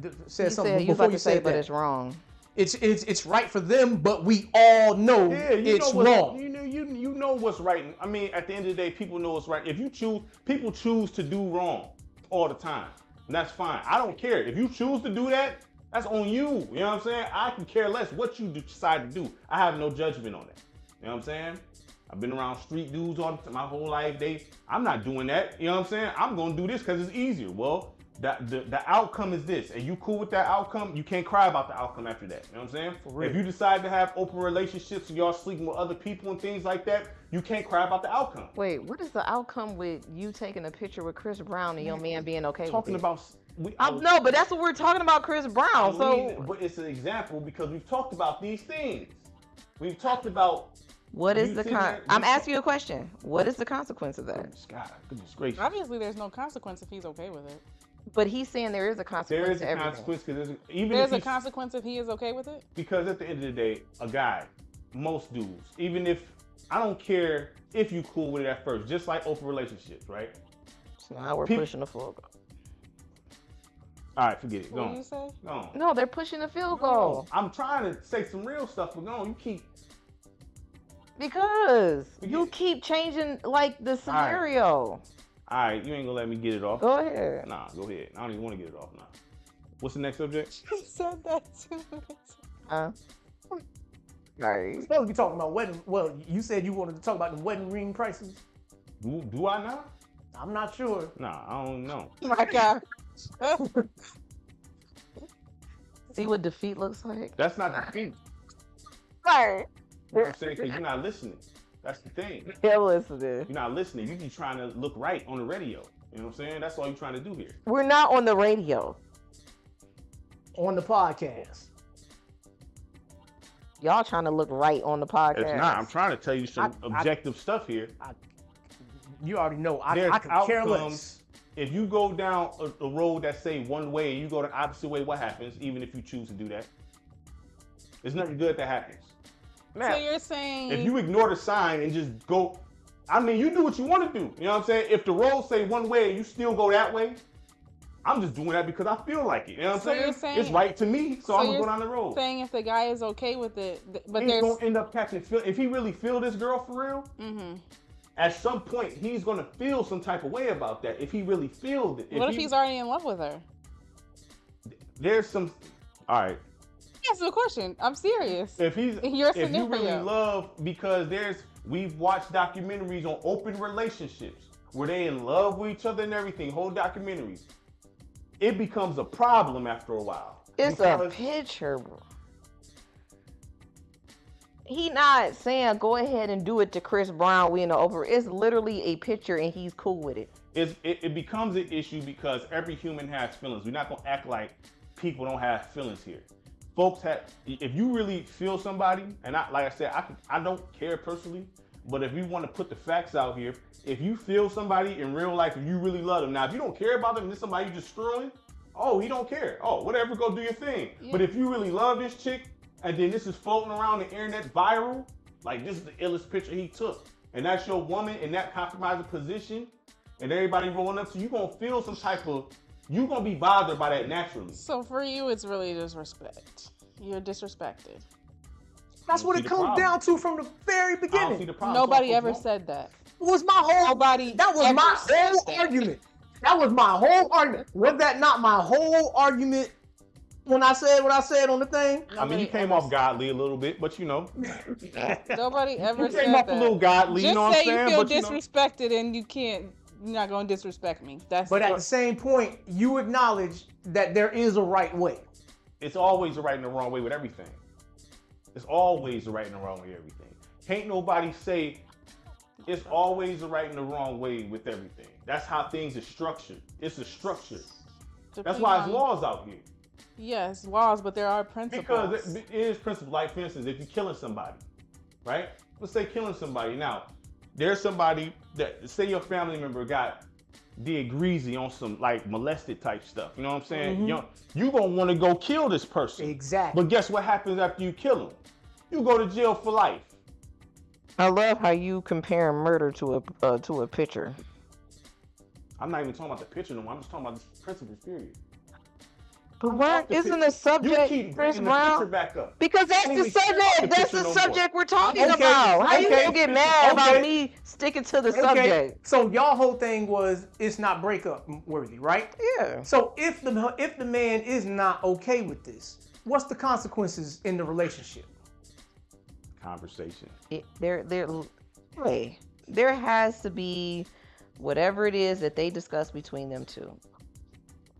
You about to say, but it's wrong. It's right for them, but we all know it's wrong. You know what's right. I mean, at the end of the day, people know what's right. People choose to do wrong all the time. And that's fine. I don't care. If you choose to do that, that's on you. You know what I'm saying? I can care less what you decide to do. I have no judgment on it. You know what I'm saying? I've been around street dudes my whole life. I'm not doing that. You know what I'm saying? I'm going to do this because it's easier. Well, the outcome is this. And you cool with that outcome, you can't cry about the outcome after that. You know what I'm saying? For real. If you decide to have open relationships and y'all sleeping with other people and things like that, you can't cry about the outcome. Wait, what is the outcome with you taking a picture with Chris Brown and your man being okay talking with it? about no, but that's what we're talking about, Chris Brown. But it's an example because we've talked about these things. We've talked about what is I'm asking you a question. What is the consequence of that? Goodness gracious. Obviously, there's no consequence if he's okay with it. But he's saying there is a consequence. There is a consequence because there's a consequence if he is okay with it. Because at the end of the day, a guy, most dudes, even if I don't care if you cool with it at first, just like open relationships, right? So now we're pushing the field goal. All right, forget it. Go what on. Did you say? Go on. No, they're pushing the field goal. I'm trying to say some real stuff, but go on. You keep. Because you keep changing like the scenario. All right, you ain't gonna let me get it off. Go ahead. Nah, go ahead. I don't even want to get it off now. What's the next subject? You said that too. Sorry. We're supposed to be talking about wedding. Well, you said you wanted to talk about the wedding ring prices. Do I now? I'm not sure. Nah, I don't know. My God. See what defeat looks like? That's not defeat. Sorry. You know what I'm saying? Because you're not listening. That's the thing. Yeah, listening. You're not listening. You just trying to look right on the radio. You know what I'm saying? That's all you're trying to do here. We're not on the radio. On the podcast. Y'all trying to look right on the podcast. It's not. I'm trying to tell you some objective stuff here. You already know. I could care less. If you go down a road that say one way and you go the opposite way, what happens? Even if you choose to do that, there's nothing good that happens. So you're saying if you ignore the sign and just go, I mean, you do what you want to do. You know what I'm saying? If the road say one way and you still go that way, I'm just doing that because I feel like it. You know what I'm saying? It's right to me, so I'm gonna go down the road. Saying if the guy is okay with it, but he's gonna end up catching feel. If he really feel this girl for real, at some point he's gonna feel some type of way about that. If he really feels it. What if he's already in love with her? There's some. All right. That's the question. I'm serious. If you really love, because we've watched documentaries on open relationships where they in love with each other and everything, whole documentaries. It becomes a problem after a while. It's a picture. he not saying go ahead and do it to Chris Brown. We in the over. It's literally a picture, and he's cool with it. It becomes an issue because every human has feelings. We're not gonna act like people don't have feelings here. Folks have. If you really feel somebody, and like I said, I don't care personally, but if you want to put the facts out here, if you feel somebody in real life, if you really love them, now if you don't care about them, and this somebody you just screwing, oh, he don't care. Oh, whatever, go do your thing. Yeah. But if you really love this chick, and then this is floating around the internet viral, like this is the illest picture he took, and that's your woman in that compromising position, and everybody rolling up to you, gonna feel some type of, you gonna be bothered by that naturally. So for you, it's really disrespect. You're disrespected. That's what it comes down to from the very beginning. Nobody ever said that. Was my whole Nobody. That was my whole argument. That was my whole argument. Was that not my whole argument when I said what I said on the thing? I mean, you came off godly a little bit, but you know. Nobody ever you said came off that. a little godly, Just you know what I'm saying? Just say you feel disrespected and you can't, you're not going to disrespect me. But at the same point, you acknowledge that there is a right way. It's always a right and a wrong way with everything. It's always a right and a wrong way with everything. Can't nobody say it's always a right and a wrong way with everything. That's how things are structured. It's a structure. That's why there's laws out here. Yes, laws, but there are principles. Because it is principles. Like, for instance, if you're killing somebody, right? Let's say killing somebody. Now, there's somebody that, say your family member did greasy on some, like, molested type stuff. You know what I'm saying? Mm-hmm. You're going to want to go kill this person. Exactly. But guess what happens after you kill him? You go to jail for life. I love how you compare murder to a picture. I'm not even talking about the picture no more. I'm just talking about the principles, period. But why isn't the subject Chris Brown? Back up. Because that's the subject. That's the subject we're talking about. How you gonna get mad about me sticking to the subject? So y'all whole thing was it's not breakup worthy, right? Yeah. So if the man is not okay with this, what's the consequences in the relationship? Conversation. There has to be whatever it is that they discuss between them two.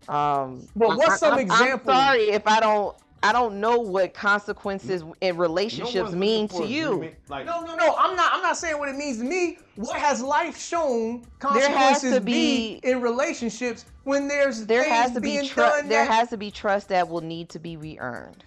But what's some example? I'm sorry if I don't know what consequences in relationships mean to you. Like, no. I'm not saying what it means to me. What has life shown consequences be in relationships when there has to be trust? There has to be trust that will need to be re-earned.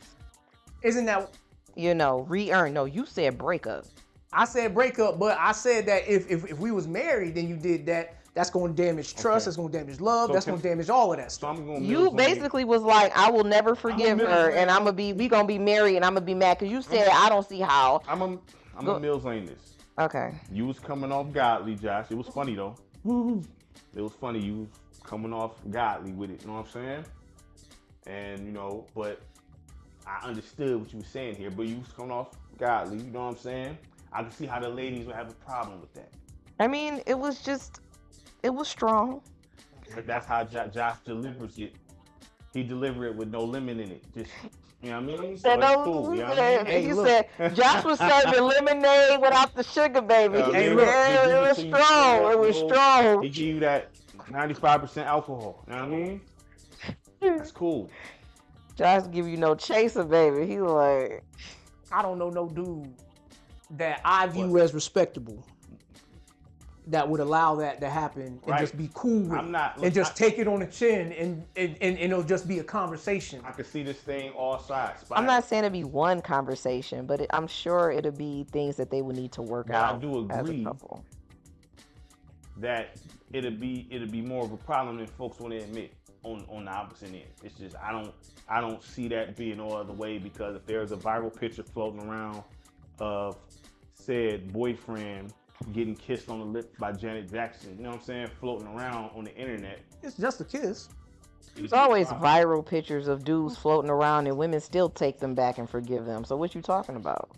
Isn't that? Re-earned. No, you said breakup. I said breakup, but I said that if we was married, then you did that. That's going to damage trust. That's going to damage love. That's going to damage all of that stuff. You basically was like, I will never forgive her, and we gonna be married, and I'm gonna be mad because you said I don't see how. I'm a Mills Lane this. Okay. You was coming off godly, Josh. It was funny though. It was funny. You was coming off godly with it. You know what I'm saying? And but I understood what you were saying here. But you was coming off godly. You know what I'm saying? I can see how the ladies would have a problem with that. I mean, it was strong. But that's how Josh delivers it. He delivered it with no lemon in it. Just, you know what I mean? So that's cool. You know what I mean? He said Josh was serving lemonade without the sugar, baby. It was strong. It was strong. He gave you that 95% alcohol. You know what I mean? That's cool. Josh give you no chaser, baby. He like, I don't know no dude that I view as respectable that would allow that to happen and just be cool with it and just take it on the chin and it'll just be a conversation. I can see this thing all sides. I'm not saying it'd be one conversation, but I'm sure it'll be things that they would need to work out. I do agree as a couple. That it'll be more of a problem than folks want to admit on the opposite end. It's just I don't see that being no other way, because if there's a viral picture floating around of said boyfriend getting kissed on the lips by Janet Jackson, you know what I'm saying, floating around on the internet. It's just a kiss. There's always viral pictures of dudes floating around and women still take them back and forgive them. So what you talking about?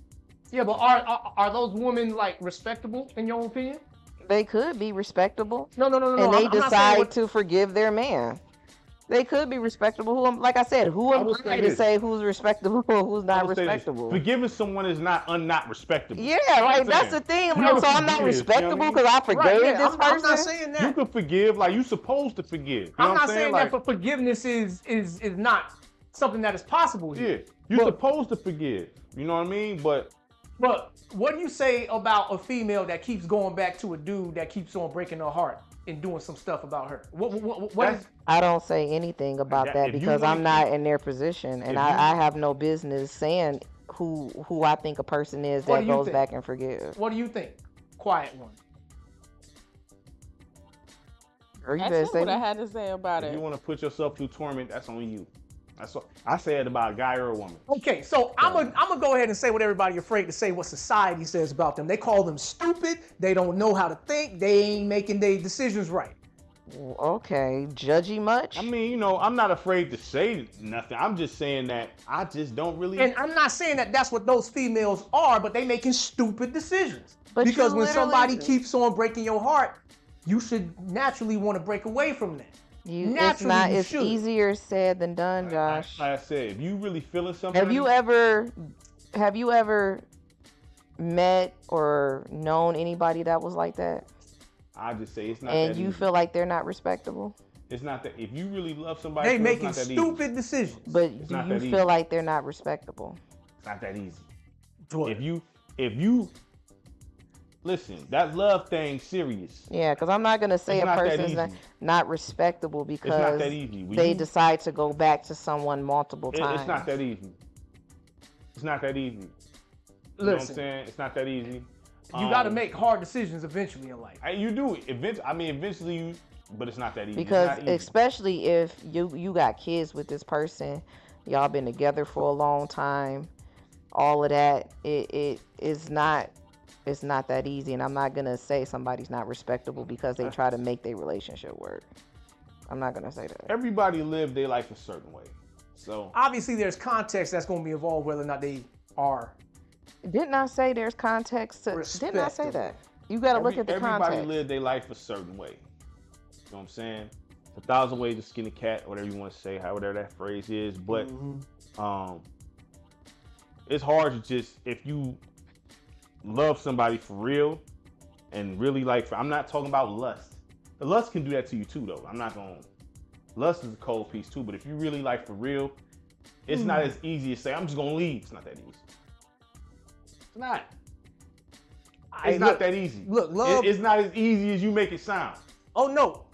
Yeah, but are those women like respectable in your opinion? They could be respectable. No. And they decide to forgive their man. They could be respectable. Like I said, who am I to say who's respectable and who's not respectable? Forgiving someone is not respectable. Yeah, like that's the thing. So I'm not respectable because I forgave this person. I'm not saying that. You can forgive, like you supposed to forgive. I'm not saying that, but forgiveness is not something that is possible here. Yeah, you're supposed to forgive. You know what I mean? But But what do you say about a female that keeps going back to a dude that keeps on breaking her heart and doing some stuff about her? What is? I don't say anything about that if you because wanna I'm not in their position, and I have no business saying who I think a person is What that do you goes think? back and forgives. What do you think? Quiet one. Or you That's better not say what I had to say about If it. you want to put yourself through torment, that's on you. That's what I said about a guy or a woman. Okay, so I'm gonna go ahead and say what everybody afraid to say. What society says about them. They call them stupid. They don't know how to think. They ain't making their decisions right. okay, judgy much? I mean, you know, I'm not afraid to say nothing. I'm just saying that I just don't really. And I'm not saying that that's what those females are, but they making stupid decisions. But because you when somebody literally- keeps on breaking your heart, you should naturally want to break away from that. It's not. It's easier said than done, Josh. Like I said, if you really feeling something, Have you ever met or known anybody that was like that? I just say it's not. And that you easy. feel like they're not respectable? It's not that. If you really love somebody, They it's making not that stupid easy. decisions. But do not you that feel easy. like they're not respectable? It's not that easy. What? If you listen, that love thing serious. Yeah, because I'm not gonna say It's a not that person's easy. not respectable It's because not that easy. When they you- decide to go back to someone multiple times. It's not that easy. It's not that easy. You know what I'm Listen, saying? It's not that easy. you got to make hard decisions eventually in life. You do. Eventually you, but it's not that easy. Because it's not easy. especially if you got kids with this person, y'all been together for a long time, all of that, it's not that easy. And I'm not gonna say somebody's not respectable because they try to make their relationship work. I'm not gonna say that. Everybody live their life a certain way. So Obviously, there's context that's going to be involved whether or not they are. Didn't I say there's context to? Didn't I say that? You got to look at the everybody context. live their life a certain way. You know what I'm saying? 1,000 ways to skin a cat, whatever you want to say, whatever that phrase is. But it's hard to just, if you love somebody for real and really like, I'm not talking about lust. The lust can do that to you too, though. I'm not going to. Lust is a cold piece too, but if you really like for real, it's not as easy as say, I'm just going to leave. It's not that easy. It's not. It's not that easy. Look, love. It's not as easy as you make it sound. Oh no,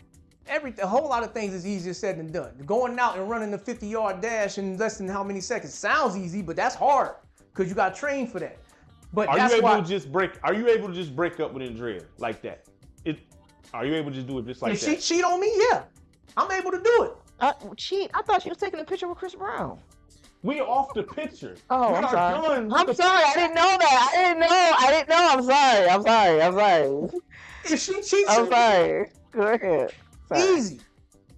a whole lot of things is easier said than done. Going out and running the 50-yard dash in less than how many seconds sounds easy, but that's hard because you got trained for that. But Are that's you able why. to just break? Are you able to just break up with Andrea like that? Are you able to just do it just like If that? she cheat on me, yeah, I'm able to do it. Cheat? I thought you was taking a picture with Chris Brown. We off the picture. Oh, We I'm are sorry. done. I'm sorry. I didn't know that. I didn't know. I'm sorry. If she cheats I'm on me, sorry. Go ahead. Sorry. easy,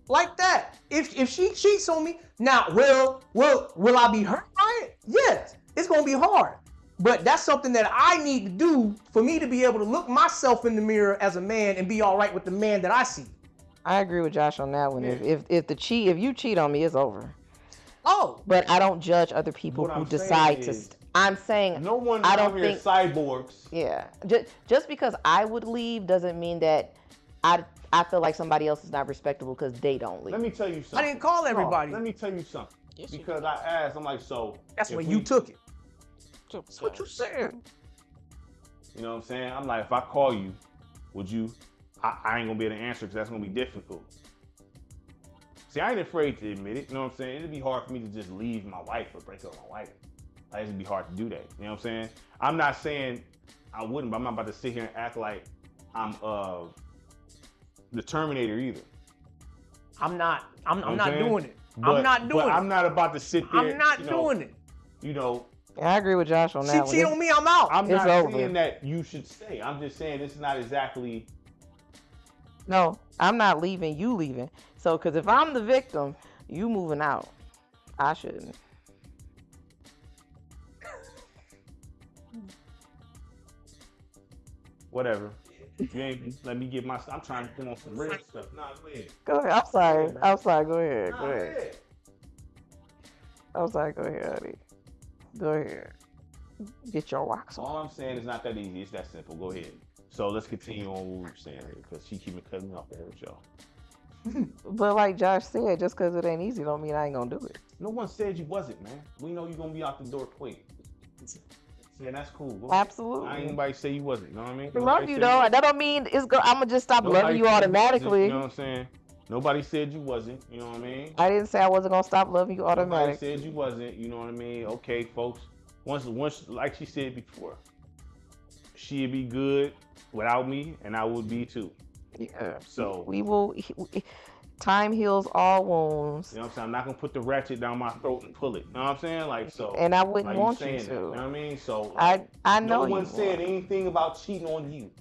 like that. If she cheats on me, now will I be hurt by it? Yes, it's gonna be hard. But that's something that I need to do for me to be able to look myself in the mirror as a man and be all right with the man that I see. I agree with Josh on that one. Yeah. If you cheat on me, it's over. Oh, But I don't judge other people What who I'm saying decide is, to. I'm saying No one I out don't here think. is cyborgs. Yeah, just because I would leave doesn't mean that I feel like somebody else is not respectable because they don't leave. Let me tell you something. I didn't call everybody. No, let me tell you something. Yes, you Because I asked, I'm like, so. that's if when we- you took it. That's what you said. You know what I'm saying? I'm like, if I call you, would you? I ain't gonna be able to answer because that's gonna be difficult. See, I ain't afraid to admit it. You know what I'm saying? It'd be hard for me to just leave my wife or break up with my wife. Like, it'd be hard to do that. You know what I'm saying? I'm not saying I wouldn't, but I'm not about to sit here and act like I'm the Terminator either. I'm not. I'm You know what not saying? doing it. But- I'm not doing but it. I'm not about to sit there. I'm not doing it. You know, I agree with Josh on She that one. cheat on me, I'm out. I'm It's not over. saying that you should stay. I'm just saying this is not exactly. No, I'm not leaving. You leaving. So, because if I'm the victim, you moving out. I shouldn't. Whatever. You ain't let me get my. I'm trying to come on some real stuff. Nah, go ahead. Go ahead. I'm sorry. I'm sorry. Go ahead. Nah, Go ahead. I'm sorry. Go ahead, honey. Go ahead. Get your rocks on. All I'm saying is not that easy. It's that simple. Go ahead. So let's continue on what we were saying here because she keep cutting me off there with y'all. But like Josh said, just because it ain't easy don't mean I ain't gonna do it. No one said you wasn't, man. We know you're gonna be out the door quick. Yeah, that's cool. Absolutely. I ain't anybody say you wasn't. You know what I mean? I love you though. That don't mean it's good. I'm gonna just stop loving you automatically. You know what I'm saying? Nobody said you wasn't. You know what I mean? I didn't say I wasn't gonna stop loving you automatically. Nobody said you wasn't. You know what I mean? Okay, folks. Once, like she said before, she'd be good without me, and I would be too. Yeah. So we will. Time heals all wounds. You know what I'm saying? I'm not gonna put the ratchet down my throat and pull it. You know what I'm saying? Like so. And I wouldn't like want you to. You know what I mean? So I know no one said anything about cheating on you.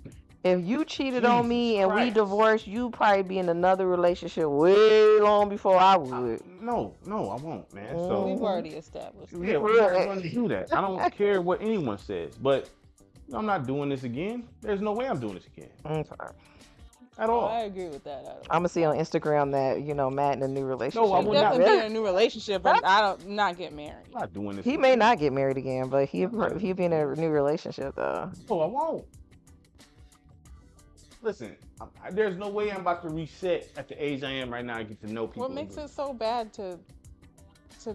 If you cheated on me and Christ. we divorced, you probably be in another relationship way long before I would. No, I won't, man. So We've already established. Yeah, we're not going to do that. I don't care what anyone says, but I'm not doing this again. There's no way I'm doing this again. Okay. At all. I agree with that. I'm gonna see on Instagram that Matt in a new relationship. No, I would definitely not. be in a new relationship, but I don't not get married. I'm not doing this. He may not get married again, but he'll be in a new relationship though. No, I won't. Listen, there's no way I'm about to reset at the age I am right now and get to know people. What makes it so bad to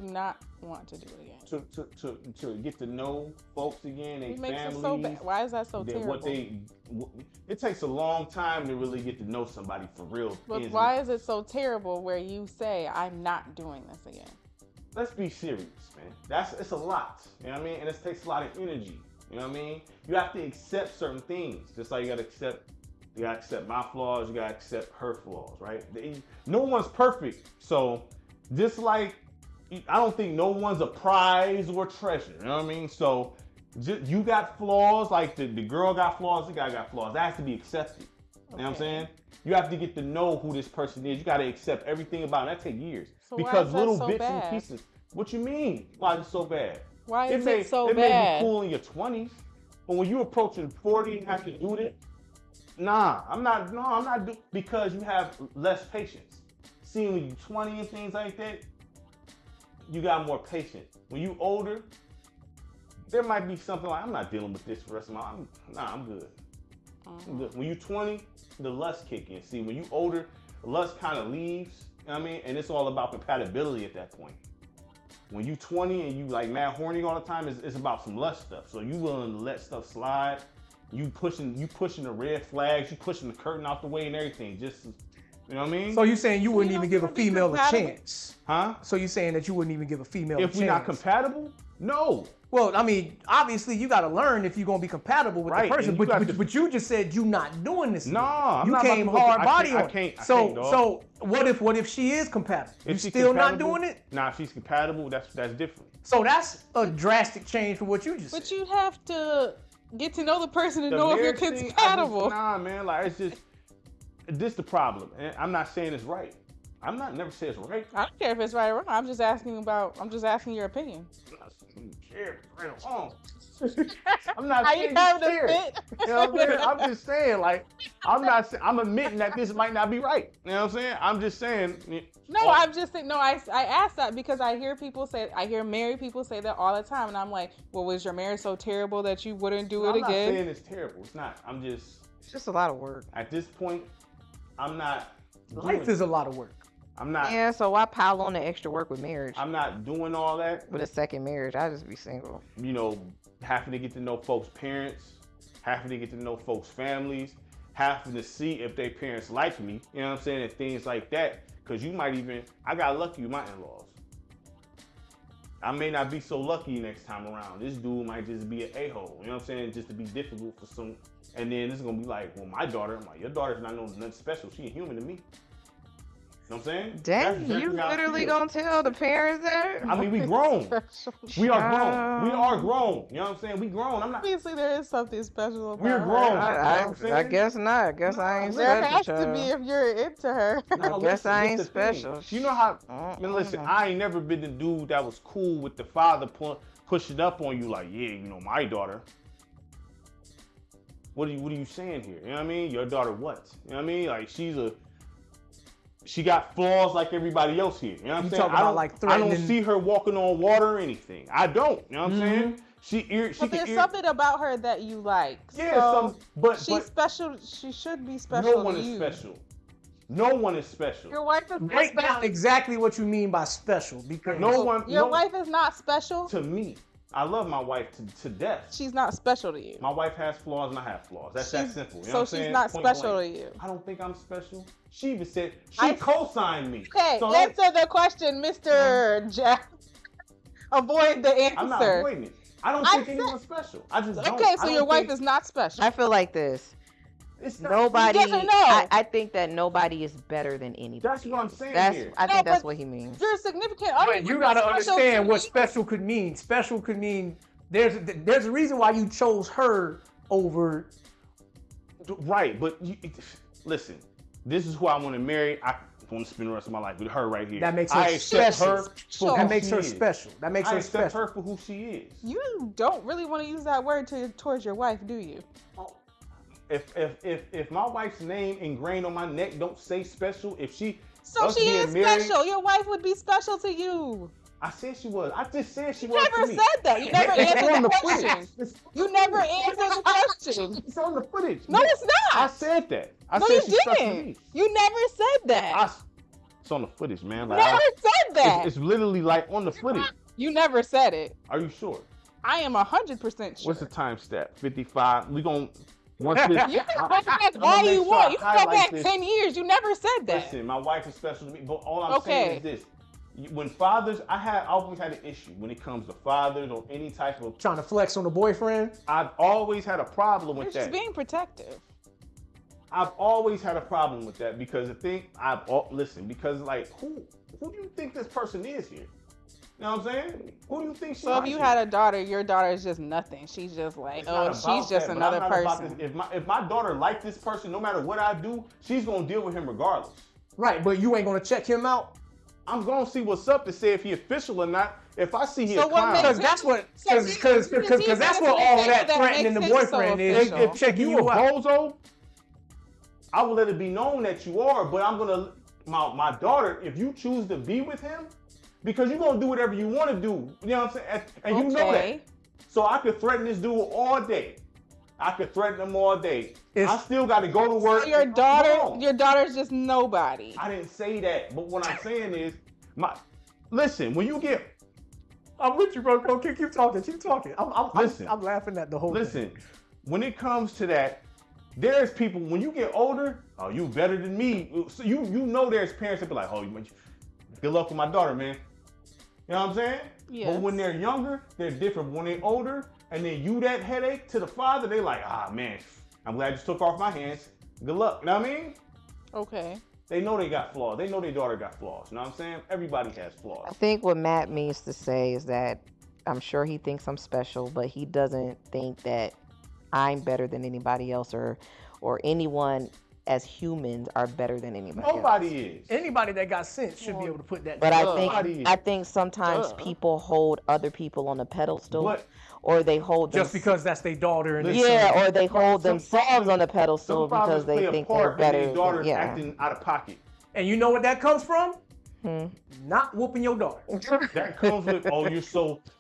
not want to do it again? To get to know folks again, their What makes families. it so bad? Why is that so terrible? It takes a long time to really get to know somebody for real. But why is it so terrible where you say, I'm not doing this again? Let's be serious, man. It's a lot. You know what I mean? And it takes a lot of energy. You know what I mean? You have to accept certain things. Just like you gotta accept my flaws, you gotta accept her flaws, right? No one's perfect. So just like I don't think no one's a prize or treasure. You know what I mean? So you got flaws, like the girl got flaws, the guy got flaws. That has to be accepted. You know what I'm saying? You have to get to know who this person is. You got to accept everything about it. That takes years. So because why is that little so bits bad? and pieces. What you mean? Why is it so bad? Why is it so bad? It may be cool in your 20s, but when you're approaching 40 and have to do it, I'm not because you have less patience. See, when you're 20 and things like that, you got more patience. When you older, there might be something like, I'm not dealing with this for the rest of my life. I'm good. I'm good. When you're 20, the lust kick in. See, when you older, lust kind of leaves, you know what I mean? And it's all about compatibility at that point. When you 20 and you like mad horny all the time, it's about some lust stuff. So you willing to let stuff slide. You pushing the red flags, you pushing the curtain out the way and everything. Just, you know what I mean? So you saying you wouldn't even give a female a chance? Huh? So you saying that you wouldn't even give a female a chance? If we're not compatible? No. Well, I mean, obviously you got to learn if you're going to be compatible with the person. But you just said you not doing this. No, I'm not. You came hard body on. I can't. So what if she is compatible? You still not doing it? Nah, if she's compatible, that's different. So that's a drastic change from what you just said. But you'd have to get to know the person to know if you're compatible. Nah, man, like it's just this the problem. And I'm not saying it's right. Never say it's right. I don't care if it's right or wrong. I'm just asking your opinion. I'm not saying you scared. You know what I'm saying? I'm just saying, like, I'm admitting that this might not be right. You know what I'm saying? I'm just saying. No, I'm just saying. No, I asked that because I hear married people say that all the time, and I'm like, well, was your marriage so terrible that you wouldn't do it again? I'm not saying it's terrible. It's not. It's just a lot of work. At this point, I'm not. Life is a lot of work. I'm not. Yeah, so why pile on the extra work with marriage? I'm not doing all that. With a second marriage, I'd just be single. You know, having to get to know folks' parents, having to get to know folks' families, having to see if their parents like me, you know what I'm saying, and things like that. Because I got lucky with my in-laws. I may not be so lucky next time around. This dude might just be an a-hole, you know what I'm saying, just to be difficult for some. And then it's going to be like, well, my daughter, I'm like, your daughter's not nothing special. She a human to me. You know what I'm saying? Dang, you literally gonna tell the parents that? I mean, we grown. We are grown. We are grown. You know what I'm saying? We grown. I'm not. Obviously, there is something special about We're grown. I guess not. I guess I ain't special. There has to be if you're into her. I guess I ain't special. You know how? Man, listen, I ain't never been the dude that was cool with the father pushing up on you like, yeah, you know, my daughter. What are you saying here? You know what I mean? Your daughter what? You know what I mean? Like she got flaws like everybody else here. You know what I'm saying? I don't see her walking on water or anything. I don't. You know what I'm saying? But there's something about her that you like. Yeah, so but she's special. She should be special. No one is special. No one is special. Your wife is break down exactly what you mean by special, because your wife is not special to me. I love my wife to death. She's not special to you. My wife has flaws and I have flaws. That's that simple. You know what I'm so she's saying? not Point special blank. to you. I don't think I'm special. She even said she co-signed me. Okay, so answer the question, Mr. Jack. Avoid the answer. I'm not avoiding it. I don't think anyone's special. I just don't. Okay, so your wife is not special. I feel like this. It's not, nobody. Yes or no? I think that nobody is better than anybody. That's what I'm saying here. I think that's what he means. Your significant other. But you gotta understand what special could mean. Special could mean there's a reason why you chose her over. Right, but listen, this is who I want to marry. I want to spend the rest of my life with her right here. That makes her special. That makes her special. That makes her special. I accept her for who she is. You don't really want to use that word towards your wife, do you? If my wife's name ingrained on my neck don't say special, if she she is married, special. Your wife would be special to you. I said she was. I just said she you was. You never said that. You never answered the question. You never answered the question. It's on the footage. No, it's not. I said that. I no, said you didn't. You never said that. It's on the footage, man. Like, never said that. It's literally like on the footage. You never said it. Are you sure? I am 100% sure. What's the time stamp? 55. We gon' once this. You can go back all you want. You can go back 10 years. You never said that. Listen, my wife is special to me, but all I'm saying is this. When fathers, I always had an issue when it comes to fathers or any type of trying to flex on the boyfriend. I've always had a problem with that. You're just being protective. I've always had a problem with that because because like who do you think this person is here? You know what I'm saying? Who do you think she is? So if you had a daughter, your daughter is just nothing. She's just like, she's just another person. If my daughter likes this person, no matter what I do, she's gonna deal with him regardless. Right, but you ain't gonna check him out. I'm gonna see what's up to say if he official or not. If I see he's because that's what because that's what all of that threatening the boyfriend is. If checking you a bozo, I will let it be known that you are. But I'm gonna my daughter. If you choose to be with him, because you're gonna do whatever you want to do. You know what I'm saying? And you know that. So I could threaten this dude all day. I could threaten him all day. I still got to go to work. So your daughter's just nobody. I didn't say that, but what I'm saying is, listen, when you get, I'm with you, bro. Go keep talking. I'm laughing at the whole thing. When it comes to that, there's people. When you get older, oh, you better than me. So you know there's parents that be like, oh, good luck with my daughter, man. You know what I'm saying? Yes. But when they're younger, they're different. When they're older, and then you that headache to the father, they like, man, I'm glad you took off my hands. Good luck. You know what I mean? Okay. They know they got flaws. They know their daughter got flaws. You know what I'm saying? Everybody has flaws. I think what Matt means to say is that I'm sure he thinks I'm special, but he doesn't think that I'm better than anybody else or anyone as humans are better than anybody Nobody else. is. Anybody that got sense should be able to put that. But I think sometimes people hold other people on a pedestal, or they hold just because that's their daughter. And or they hold themselves on a pedestal because they think they're better. Their daughter's acting out of pocket. And you know what that comes from? Not whooping your daughter. That comes with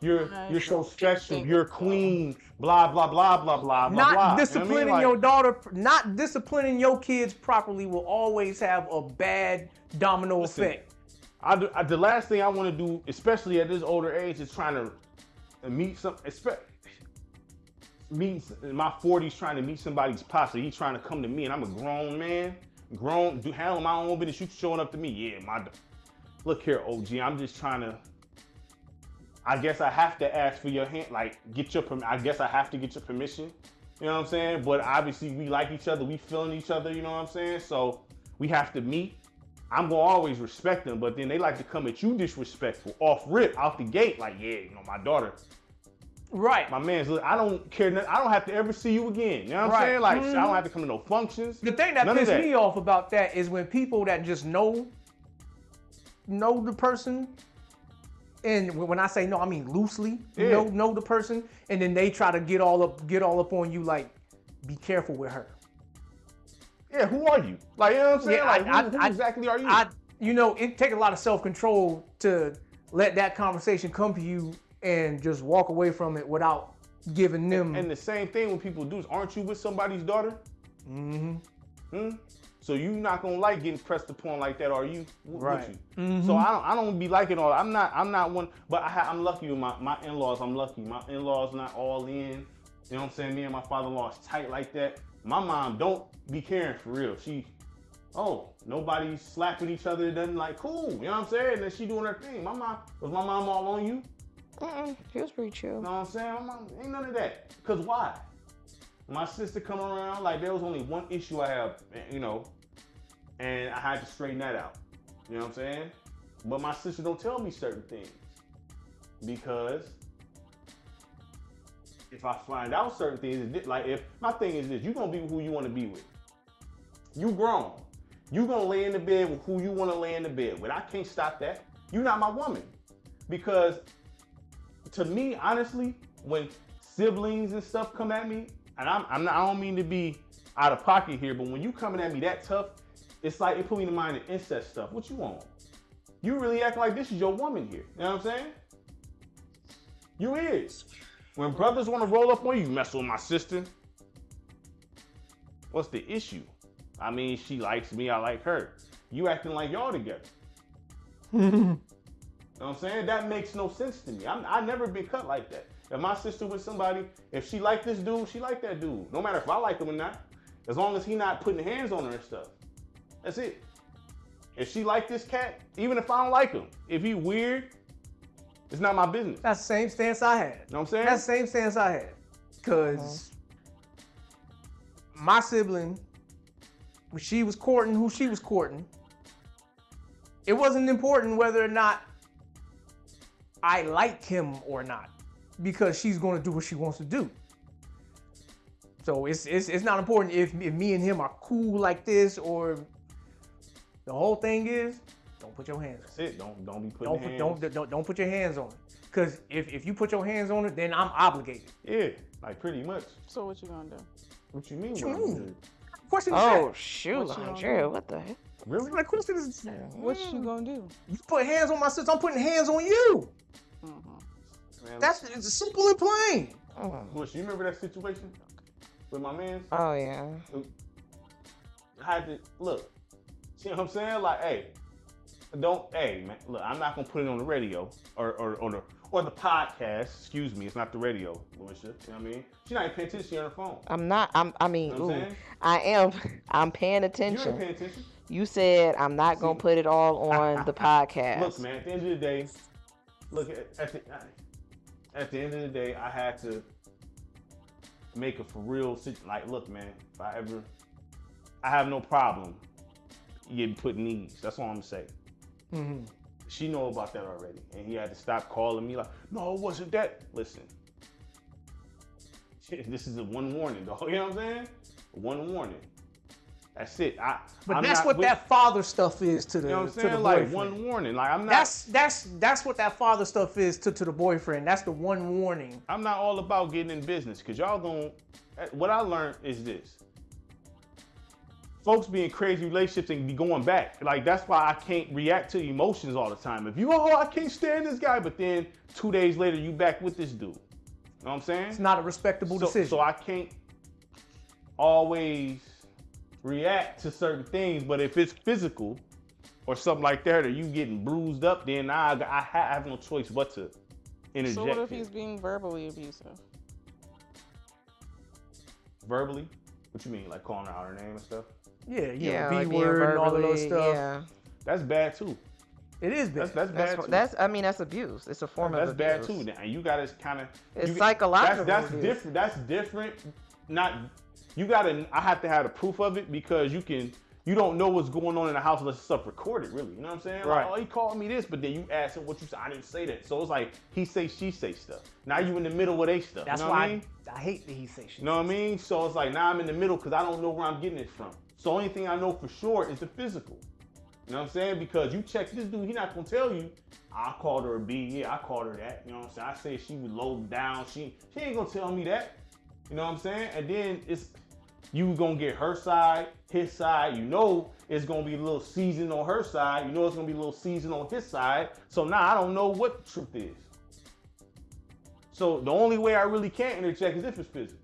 you're so special, you're queen, blah blah blah blah blah blah. Not disciplining your daughter, not disciplining your kids properly will always have a bad domino effect. The last thing I want to do, especially at this older age, is trying to meet in my 40s, trying to meet somebody's pops. He's trying to come to me, and I'm a grown man, handling my own business. You showing up to me, look here, OG. I'm just trying to. I guess I have to ask for your hand, like I guess I have to get your permission. You know what I'm saying? But obviously we like each other, we feeling each other. You know what I'm saying? So we have to meet. I'm gonna always respect them, but then they like to come at you disrespectful, off rip, out the gate, like my daughter. Right. My man's, look, I don't care. I don't have to ever see you again. You know what I'm saying? Like I don't have to come to no functions. The thing that pisses me off about that is when people that just know the person, and when I say no, I mean loosely. Know the person, and then they try to get all up on you, like, be careful with her. Yeah, who are you? Like, you know what I'm saying? Who exactly are you? It takes a lot of self-control to let that conversation come to you and just walk away from it without giving them. And the same thing when people do is, aren't you with somebody's daughter? Mm-hmm. So you not gonna like getting pressed upon like that, are you? Right. With you? So I don't be liking all. I'm not one. But I'm lucky with my in-laws. I'm lucky. My in-laws not all in. You know what I'm saying? Me and my father-in-law is tight like that. My mom don't be caring for real. Nobody slapping each other. It doesn't like cool. You know what I'm saying? And then she doing her thing. Was my mom all on you? She was pretty chill. You know what I'm saying? My mom ain't none of that. Cause why? My sister come around, like there was only one issue I have, you know, and I had to straighten that out. You know what I'm saying? But my sister don't tell me certain things because if I find out certain things, like if my thing is this, you gonna be who you want to be with. You grown. You gonna lay in the bed with who you want to lay in the bed with. I can't stop that. You not my woman. Because to me, honestly, when siblings and stuff come at me, and I don't mean to be out of pocket here, but when you coming at me that tough, it's like it put me in mind of incest stuff. What you want? You really acting like this is your woman here. You know what I'm saying? You is. When brothers want to roll up on you, mess with my sister. What's the issue? I mean, she likes me, I like her. You acting like y'all together. You know what I'm saying? That makes no sense to me. I never been cut like that. If my sister with somebody, if she like this dude, she like that dude. No matter if I like him or not. As long as he not putting hands on her and stuff. That's it. If she like this cat, even if I don't like him, if he weird, it's not my business. That's the same stance I had. You know what I'm saying? That's the same stance I had. Because my sibling, when she was courting who she was courting, it wasn't important whether or not I liked him or not, because she's going to do what she wants to do. So it's not important if me and him are cool like this, or the whole thing is don't put your hands on it. That's it. Don't be putting hands. Don't put your hands on it. Because if you put your hands on it, then I'm obligated. Yeah, like pretty much. So what you gonna do? What you mean? What you mean? Question is Oh that? shoot, What you Andrea, what the heck? Really? My question is, What you gonna do? you put hands on my sister, I'm putting hands on you. Man, It's simple and plain. Bush, you remember that situation with my man? Oh yeah. I had to look. See what I'm saying? Like, hey, man, look, I'm not gonna put it on the radio or the podcast. Excuse me, it's not the radio, Louisa. You know what I mean? She's not even paying attention. She on her phone. I'm not. I mean, You know what I'm saying? I am. I'm paying You ain't attention. paying attention. You said I'm not gonna put it all on the podcast. Look, man, at the end of the day, at the end of the day, I had to make a for real like, look, man, if I have no problem getting put in these. That's all I'm gonna say. Mm-hmm. She know about that already, and he had to stop calling me like, no, it wasn't that. Listen, this is a one warning, dog. You know what I'm saying? One warning. That's it. But that's what that father stuff is to the, you know what I'm to saying? the Like boyfriend. one warning. Like I'm not. That's what that father stuff is to the boyfriend. That's the one warning. I'm not all about getting in business, because y'all gon'. What I learned is this. Folks be in crazy relationships and be going back. Like, that's why I can't react to emotions all the time. If I can't stand this guy, but then 2 days later you back with this dude. You know what I'm saying? It's not a respectable decision. So I can't always react to certain things, but if it's physical or something like that, or you getting bruised up, then I have no choice but to interject. So what if here. he's being verbally abusive? Verbally? What you mean? Like calling her out her name and stuff? Yeah, like being B-word and all of those verbally- stuff. Yeah. That's bad too. It is bad. That's bad too. That's abuse. It's a form That's of bad abuse. too. And you gotta kind of. It's psychological That's abuse. different. That's different. Not. You gotta. I have to have the proof of it, because you don't know what's going on in the house unless it's stuff recorded. Really, you know what I'm saying? Right. Like, oh, he called me this, but then you ask him what you said. I didn't say that. So it's like he say, she say stuff. Now you in the middle with they stuff. That's you know why what I mean? I hate that he say shit. You know what I mean? So it's like now I'm in the middle because I don't know where I'm getting it from. So only thing I know for sure is the physical. You know what I'm saying? Because you check this dude, he not gonna tell you, I called her a B, yeah, I called her that. You know what I'm saying? I say she was low down, she ain't gonna tell me that. You know what I'm saying? And then you gonna get her side, his side, you know it's gonna be a little season on her side, you know it's gonna be a little season on his side. So now I don't know what the truth is. So the only way I really can't interject is if it's physical.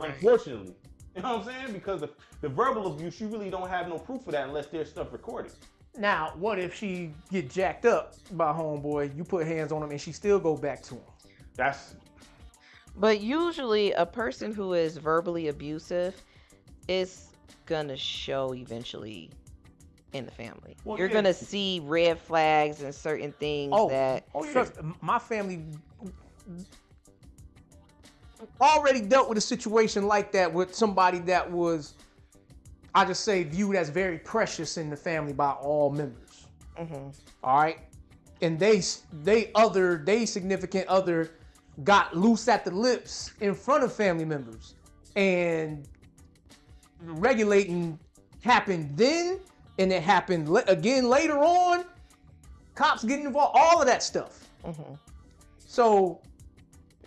Unfortunately. You know what I'm saying? Because the verbal abuse, you really don't have no proof of that unless there's stuff recorded. Now, what if she get jacked up by homeboy, you put hands on him, and she still go back to him? That's... But usually a person who is verbally abusive is gonna show eventually in the family. Well, You're yeah. gonna see red flags and certain things that Trust, my family already dealt with a situation like that with somebody that was, I just say, viewed as very precious in the family by all members. All right, and they significant other got loose at the lips in front of family members, and regulating happened then, and it happened again later on. Cops getting involved, all of that stuff. So,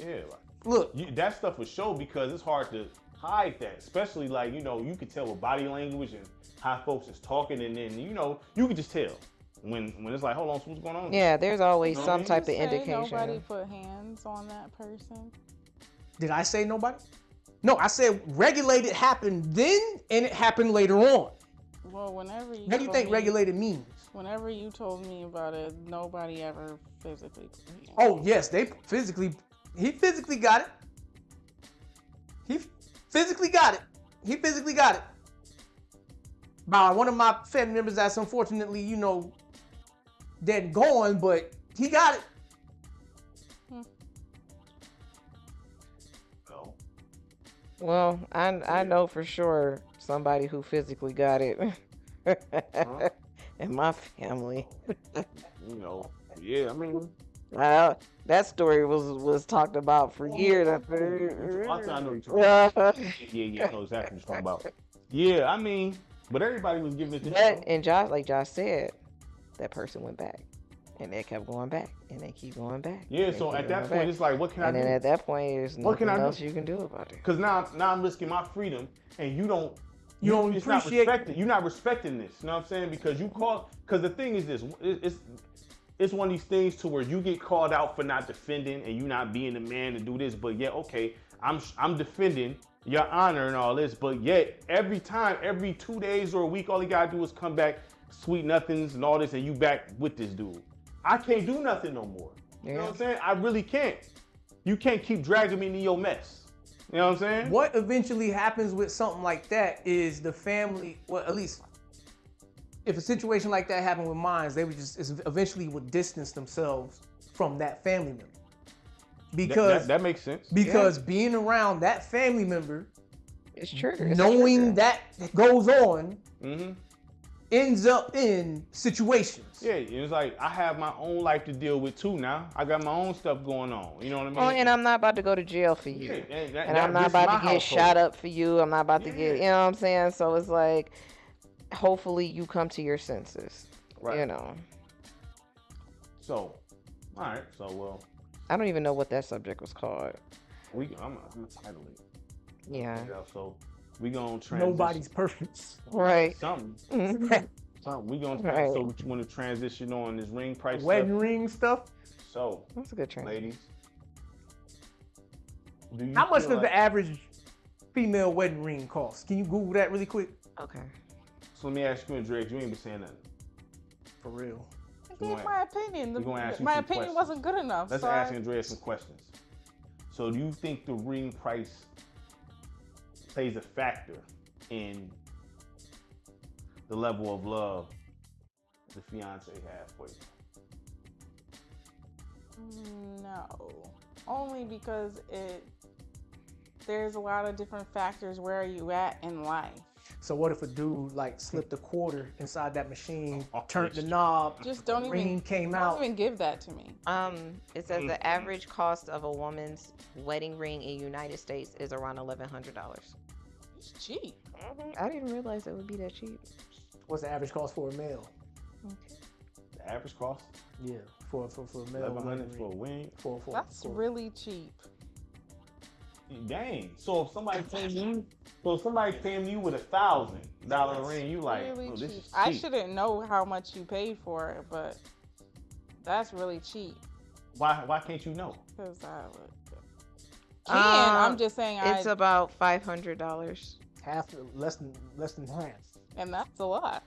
yeah, look, that stuff was show because it's hard to hide that, especially like, you know, you could tell with body language and how folks is talking, and then, you know, you could just tell when it's like, hold on, so what's going on? yeah, there's always You know some what I type of indication. Nobody put hands on that person. did I say nobody? No, I said regulated happened then, and it happened later on. Well, whenever you What do you think regulated means? Whenever you told me about it, nobody ever physically put hands. Oh yes, he physically got it. He physically got it. By one of my family members that's unfortunately, you know, dead and gone, but he got it. Well, I know for sure somebody who physically got it in my family. You know, yeah, I mean, that story was talked about for years. I know you're talking about. Yeah, I know exactly what you're talking about. Yeah, I mean, but everybody was giving it to him. And Josh, like Josh said, that person went back. And they kept going back, and they keep going back. Yeah, so at that point, it's like, what can I do? And then at that point, there's nothing else you can do about it. Because now I'm risking my freedom, and you don't appreciate. You're not respecting this. You know what I'm saying? Because because the thing is this, it's one of these things to where you get called out for not defending and you not being the man to do this. But yeah, okay, I'm defending your honor and all this. But yet every 2 days or a week, all you gotta do is come back, sweet nothings and all this, and you back with this dude. I can't do nothing no more. You know what I'm saying? I really can't. You can't keep dragging me into your mess. You know what I'm saying? What eventually happens with something like that is the family, well, at least if a situation like that happened with mine, they would eventually would distance themselves from that family member. Because that makes sense. Because being around that family member, it's true. Knowing that goes on, ends up in situations. Yeah, it's like I have my own life to deal with too now. I got my own stuff going on. You know what I mean? Oh, and I'm not about to go to jail for you. Yeah, and I'm not about to get shot up for you. I'm not about to get, you know what I'm saying? So it's like, hopefully you come to your senses. Right. You know. So, all right. So, well. I don't even know what that subject was called. I'm gonna title it. Yeah. So we gonna transition. Nobody's perfect. Right. Something. We gonna so you want to transition on this ring price wedding ring stuff. So that's a good transition. Ladies, how much does the average female wedding ring cost? Can you Google that really quick? Okay. So let me ask you, Andrea, you ain't been saying nothing. For real. I gave my opinion. My opinion wasn't good enough. Let's ask Andrea some questions. So do you think the ring price plays a factor in the level of love the fiance had for you? No, only because there's a lot of different factors. Where are you at in life? So what if a dude like slipped a quarter inside that machine, turned the knob, just don't ring came out? Don't even give that to me. It says the average cost of a woman's wedding ring in the United States is around $1,100. It's cheap. I didn't realize it would be that cheap. What's the average cost for a male? Okay. The average cost? Yeah, for a male. $1,100 for a ring. That's really cheap. Dang. So if somebody paying you with $1,000 ring, you like, really oh, this is cheap. I shouldn't know how much you paid for it, but that's really cheap. Why can't you know? Because I would. I'm just saying it's about $500. less than half. And that's a lot.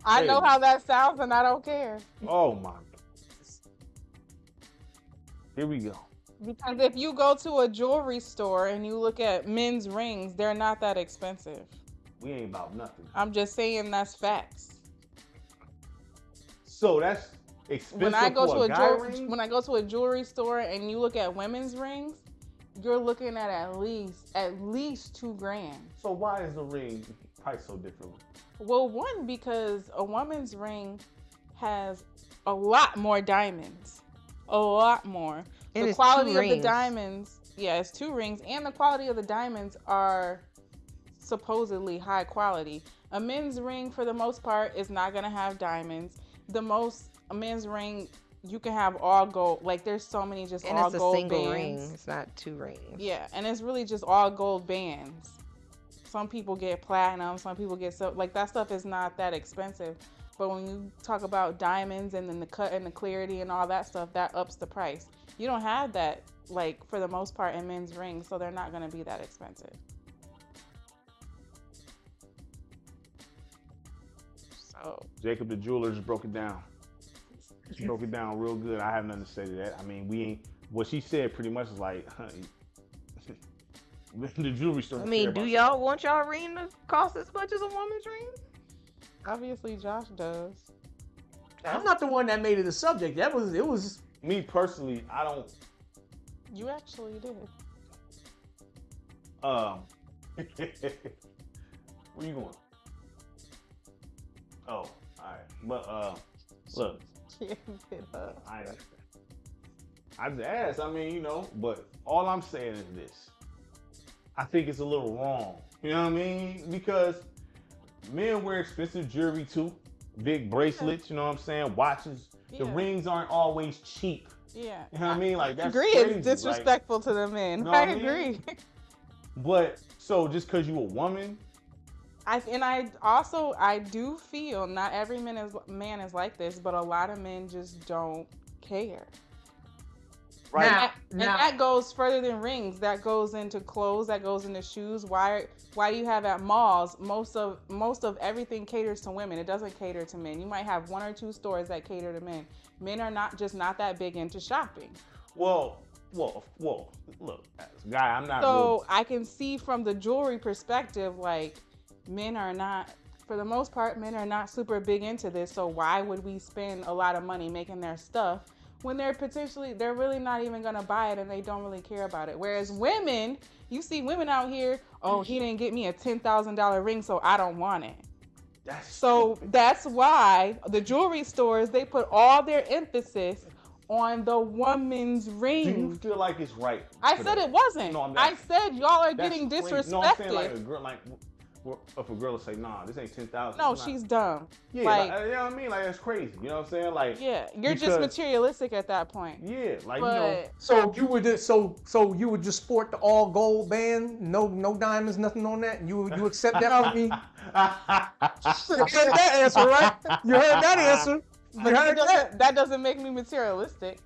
I know how that sounds and I don't care. Oh my. Here we go. Because if you go to a jewelry store and you look at men's rings, they're not that expensive. We ain't about nothing. I'm just saying that's facts. So that's expensive When I go for to a guy ring? when I go to a jewelry store and you look at women's rings, you're looking at least $2,000. So why is the ring price so different? Well, one, because a woman's ring has a lot more diamonds. A lot more. And The it's quality two of the rings. diamonds, yeah, it's 2 rings, and the quality of the diamonds are supposedly high quality. A men's ring, for the most part, is not gonna have diamonds. A men's ring, you can have all gold. Like, there's so many just And all it's a gold single bands. ring. It's not 2 rings. Yeah, and it's really just all gold bands. Some people get platinum, some people get so like that stuff is not that expensive. But when you talk about diamonds and then the cut and the clarity and all that stuff, that ups the price. You don't have that, like, for the most part in men's rings, so they're not going to be that expensive. So Jacob the jeweler just broke it down. Just broke it down real good. I have nothing to say to that. I mean, we ain't. What she said pretty much is like, honey, the jewelry store. I mean, do y'all want y'all ring to cost as much as a woman's ring? obviously Josh does. I'm not the one that made it a subject. It was Me personally, I don't. You actually did. Where you going? Oh, all right. But look, I just asked. I mean, you know, but all I'm saying is this. I think it's a little wrong. You know what I mean? Because men wear expensive jewelry too. Big bracelets, you know what I'm saying? Watches. The rings aren't always cheap. Yeah. You know what I mean? Like, that's agree crazy. it's disrespectful to the men. You know I what I mean? agree. But so just because you a woman, I do feel not every man is like this, but a lot of men just don't care. right? And that goes further than rings. That goes into clothes. That goes into shoes. Why do you have at malls? Most of everything caters to women. It doesn't cater to men. You might have 1 or 2 stores that cater to men. Men are not that big into shopping. Well, look, as a guy, I'm not. So I can see from the jewelry perspective, like, men are not, for the most part, men are not super big into this. So why would we spend a lot of money making their stuff when they're really not even gonna buy it and they don't really care about it? Whereas women, you see women out here, oh, he didn't get me a $10,000 ring, so I don't want it. That's why the jewelry stores, they put all their emphasis on the woman's ring. Do you feel like it's right? I said it wasn't. No, I said y'all are getting disrespected. No, I'm saying like a girl, if a girl will say, nah, this ain't 10,000. No, she's dumb. Yeah, like, you know what I mean? Like, that's crazy. You know what I'm saying? Like, yeah, you're just materialistic at that point. Yeah, like, But, you know. So you would just you would just sport the all gold band, no diamonds, nothing on that, and you accept that from me? You heard that answer, right? You heard that answer. That doesn't make me materialistic.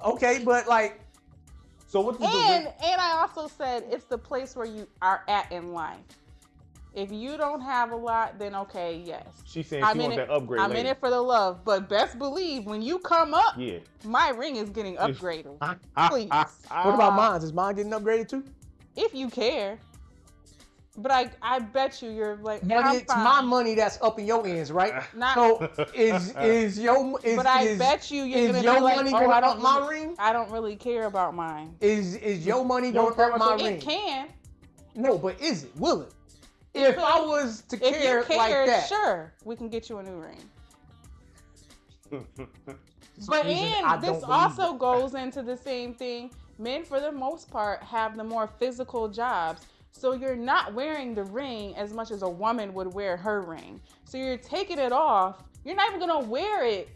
Okay, but like, So what does And I also said it's the place where you are at in life. If you don't have a lot, then okay, yes. She's saying she wants that upgrade I'm in it for the love, but best believe when you come up, yeah, my ring is getting upgraded. Please. what about mine? Is mine getting upgraded too? If you care. But I bet you're like, But it's my money that's up in your ends, right? Not, So is your but I bet you're gonna be your like, money oh, gonna I up don't my ring? I don't really care about mine. Is your money gonna up my ring? It can. No, but is it? Will it? If I was to If care you care, like that, sure, we can get you a new ring. But this also goes into the same thing. Men, for the most part, have the more physical jobs. So you're not wearing the ring as much as a woman would wear her ring. So you're taking it off. You're not even going to wear it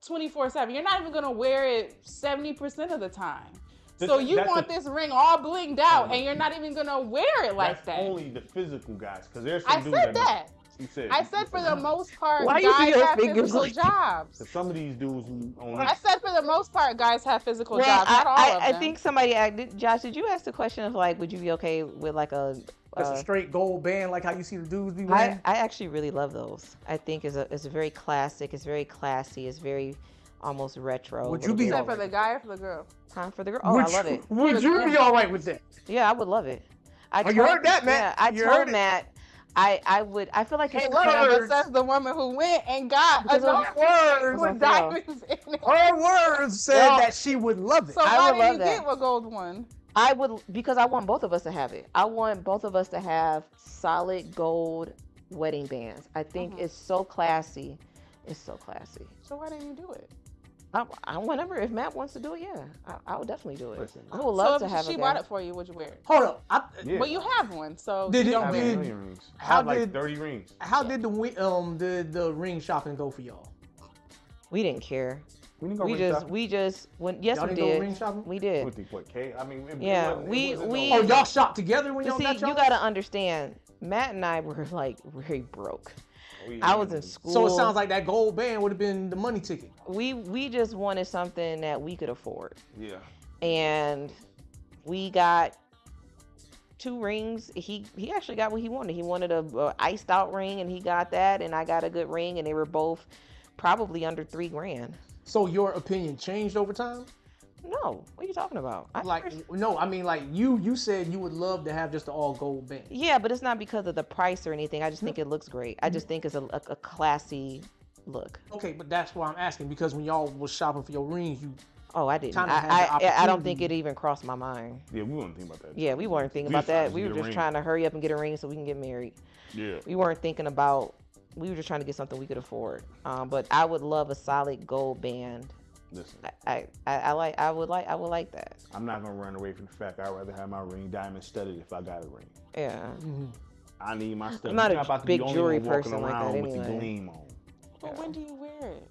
24/7. You're not even going to wear it 70% of the time. So you want this ring all blinged out, and you're not even going to wear it like that. That's only the physical guys. Because there's some dudes said that. You said. I said for the most part, Why you do guys your have fingers physical like jobs. Some of these dudes who own. I said for the most part, guys have physical Well, jobs. Not all of them. I think somebody Josh, did you ask the question of like, would you be okay with like That's a straight gold band, like how you see the dudes be wearing. I actually really love those. I think it's a very classic. It's very classy. It's very almost retro. Would you be Except all for the right? guy or for the girl? Time for the girl? Oh, I love it. Would you be all right with that? Yeah, I would love it. You heard that, Matt? Yeah, I You told heard it? Matt. I would. I feel like it's Hey, kind look, of. but that's the woman who went and got Because a of words. with diamonds in it. Her words said Well, that she would love it. So I why would did love you that. get a gold one? I would, because I want both of us to have it. I want both of us to have solid gold wedding bands. I think it's so classy. It's so classy. So why didn't you do it? I whenever, if Matt wants to do it, yeah, I would definitely do it. Listen, I would love So to if have she a bought guy. it for you, would you wear it? Hold up. Yeah. Well, you have one, so Did you it- don't I have wear a it. million rings. I How have like did- 30 rings. How did the ring shopping go for y'all? We didn't care. We didn't go We ring just, shopping. we just, when yes, Y'all we didn't go did. ring shopping? We did. With the what, K? I mean, Yeah, it we- wasn't we- Oh, no, y'all shopped together when But y'all see, got y'all? you gotta understand, Matt and I were like very broke. we- I was in school. So it sounds like that gold band would have been the money ticket. we just wanted something that we could afford. Yeah. And we got 2 rings. He actually got what he wanted. He wanted a iced out ring, and he got that, and I got a good ring, and they were both probably under $3,000. So your opinion changed over time? No, what are you talking about? No, I mean like you said you would love to have just an all gold band. Yeah, but it's not because of the price or anything. I just think it looks great. I just think it's a classy look. Okay, but that's why I'm asking, because when y'all was shopping for your rings, you Oh, I didn't. Kinda had the I don't think opportunity. it even crossed my mind. Yeah, we weren't thinking about that. Yeah, we weren't thinking We about just tried that. to We get were a just ring. trying to hurry up and get a ring so we can get married. Yeah. We weren't thinking about. We were just trying to get something we could afford. But I would love a solid gold band. Listen, I would like that. I'm not gonna run away from the fact I'd rather have my ring diamond studded if I got a ring. Yeah. I need my stuff. I'm not You're a about to big be the only jewelry one walking person like around that with the anyway. gleam on. But when do you wear it?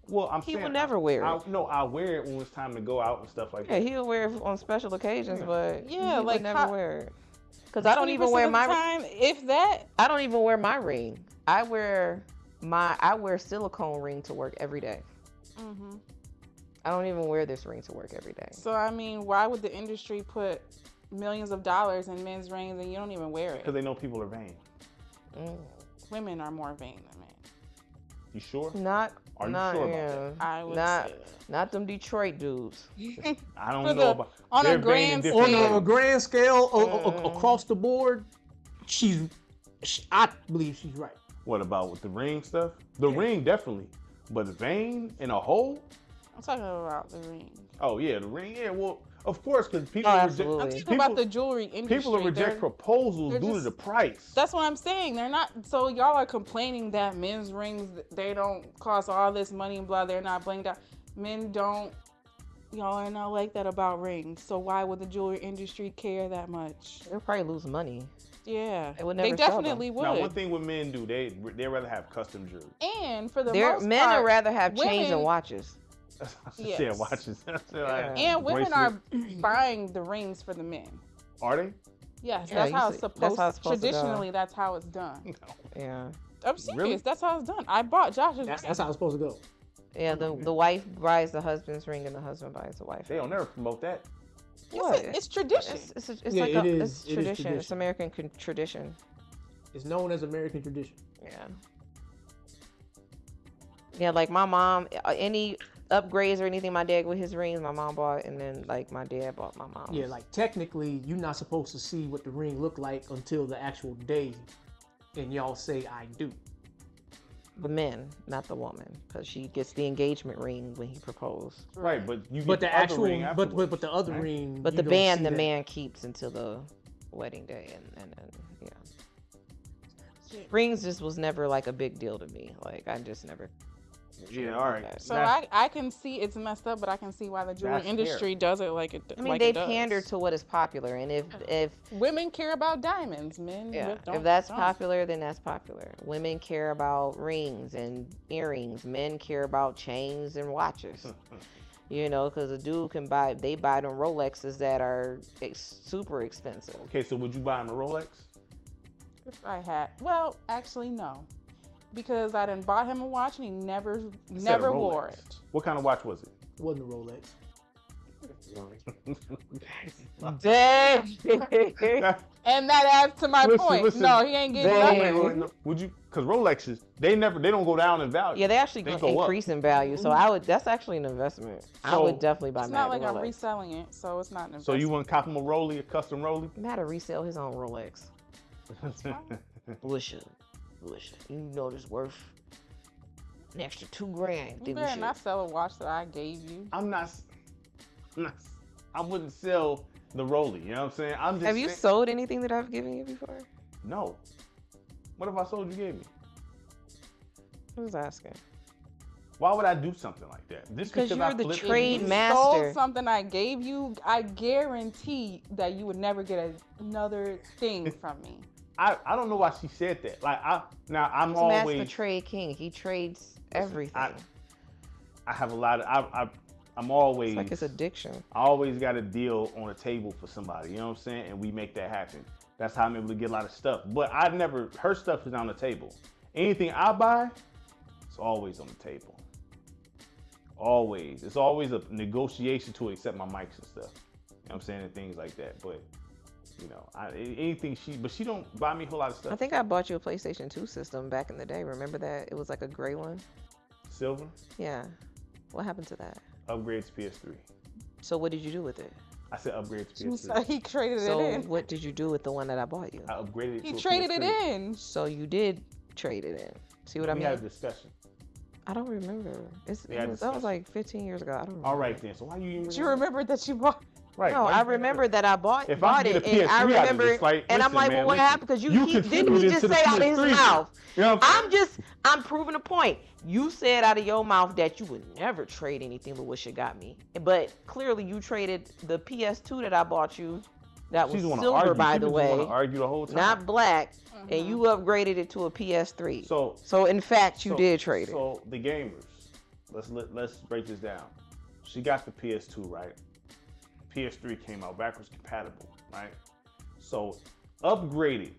Well, I'm He saying will never wear it. No, I wear it when it's time to go out and stuff like Yeah, that. he'll wear it on special occasions, but Yeah, he like would never how- wear it. Cause I don't even 20% wear of the my time, if that. I don't even wear my ring. I wear silicone ring to work every day. Hmm. I don't even wear this ring to work every day. So I mean, why would the industry put millions of dollars in men's rings and you don't even wear Because it? they know people are vain. Women are more vain than men. You sure? Not Are you not sure about yeah. I would Not say that. not them Detroit dudes. I don't For know the- about. on a they're vain in grand different scale. on a ways. grand scale across the board, I believe she's right. What about with the ring stuff? The ring definitely, but vain in a whole? I'm talking about the ring. Oh yeah, the ring. Yeah, well, of course, because people Oh, reject, absolutely. I'm talking people, about the jewelry industry. people reject proposals they're due to just- the price. That's what I'm saying. They're not. So y'all are complaining that men's rings, they don't cost all this money and blah. They're not blinged out. Men don't. Y'all are not like that about rings. So why would the jewelry industry care that much? They'll probably lose money. Yeah, They would they never sell them. definitely would. Now, one thing with men do, they rather have custom jewelry. And for the Their most men part, would rather have chains and women- watches. Yeah, Yes. watches. Yeah. And women are bracelet. buying the rings for the men. Are they? Yes, Yeah, that's you how see- it's that's supposed. how it's supposed to go. Traditionally, that's how it's done. No. Yeah. I'm serious. Really? That's how it's done. I bought Josh's. That's how it's supposed to go. Yeah, the wife buys the husband's ring and the husband buys the wife. They don't never promote that. What? It's tradition. It's Yeah, like it is. it's It is tradition. It's tradition. American tradition. It's known as American tradition. Yeah. Yeah, like my mom, any upgrades or anything my dad with his rings, my mom bought, and then like my dad bought my mom. Yeah, like technically, you're not supposed to see what the ring look like until the actual day, and y'all say I do. The men, not the woman, because she gets the engagement ring when he proposed. Right, but you get But the other actual, ring afterwards, but the other right? ring. But you the don't band, see the that. man keeps until the wedding day, and yeah. Rings just was never like a big deal to me. Like I just never. Yeah, all right. So That's- I can see it's messed up, but I can see why the jewelry That's industry does it like it. I mean, like they it does. pander to what is popular, and if Women care about diamonds, men. yeah, don't, if that's don't. popular, then that's popular. Women care about rings and earrings. Men care about chains and watches. You know, because a dude can buy them Rolexes that are super expensive. Okay, so would you buy him a Rolex? If I had, well, actually no, because I done bought him a watch and he never I said a wore Rolex. it. What kind of watch was it? Wasn't a Rolex. Dang. And that adds to my point. Listen. No, he ain't getting Dang. nothing. Would you? Because Rolexes, they don't go down in value. Yeah, they actually They gonna go up. increase in value. So I would. That's actually an investment. I So- would definitely buy It's Matt not a like I'm Rolex. reselling it, so it's not an So you investment. want to cop him a Rollie, a custom Rollie? Matt to resell his own Rolex. Bullshit. You know it's worth an extra $2,000. You Then we better should- not sell a watch that I gave you. I wouldn't sell the Rollie. You know what I'm saying? I'm just. Have you saying, sold anything that I've given you before? No. What if I sold you gave me? I was asking. Why would I do something like that? Just Because I you're the flipped it? trade You master. sold something I gave you, I guarantee that you would never get another thing from me. I don't know why she said that. Like I'm Matt's always. the trade king. He trades everything. I have a lot of. I'm always. It's like his addiction. I always got a deal on the table for somebody. You know what I'm saying? And we make that happen. That's how I'm able to get a lot of stuff. But I never. Her stuff is on the table. Anything I buy, it's always on the table. Always. It's always a negotiation to accept my mics and stuff. You know what I'm saying? And things like that. But, you know, anything but she don't buy me a whole lot of stuff. I think I bought you a PlayStation 2 system back in the day. Remember that? It was like a gray one. Silver, Yeah. What happened to that? upgrade to PS3. So what did you do with it? I said upgrade to So PS3. he traded So it in. what did you do with the one that I bought you? I upgraded it He to a traded it PS3. in. So you did trade it in. See what I We mean? had a discussion. I don't remember. We had That was discussion. like 15 years ago. I don't remember. All right then. So why you even? But you remembered that you bought. Right. No, why I you- remember that I bought If I it, get a and I PS3 out of remember, this, like, and I'm listen, like, man, well, what listen. happened? Because You didn't he contributed just to the say out of his PS3. mouth? You know what I'm saying? I'm proving a point. You said out of your mouth that you would never trade anything LaWisha got me, but clearly you traded the PS2 that I bought you. That was She just wanna silver, argue. by She the just way, wanna argue the whole time. not black, and you upgraded it to a PS3. So in fact, you did trade it. So the gamers, let's break this down. She got the PS2, right? PS3 came out backwards compatible, right? So upgraded,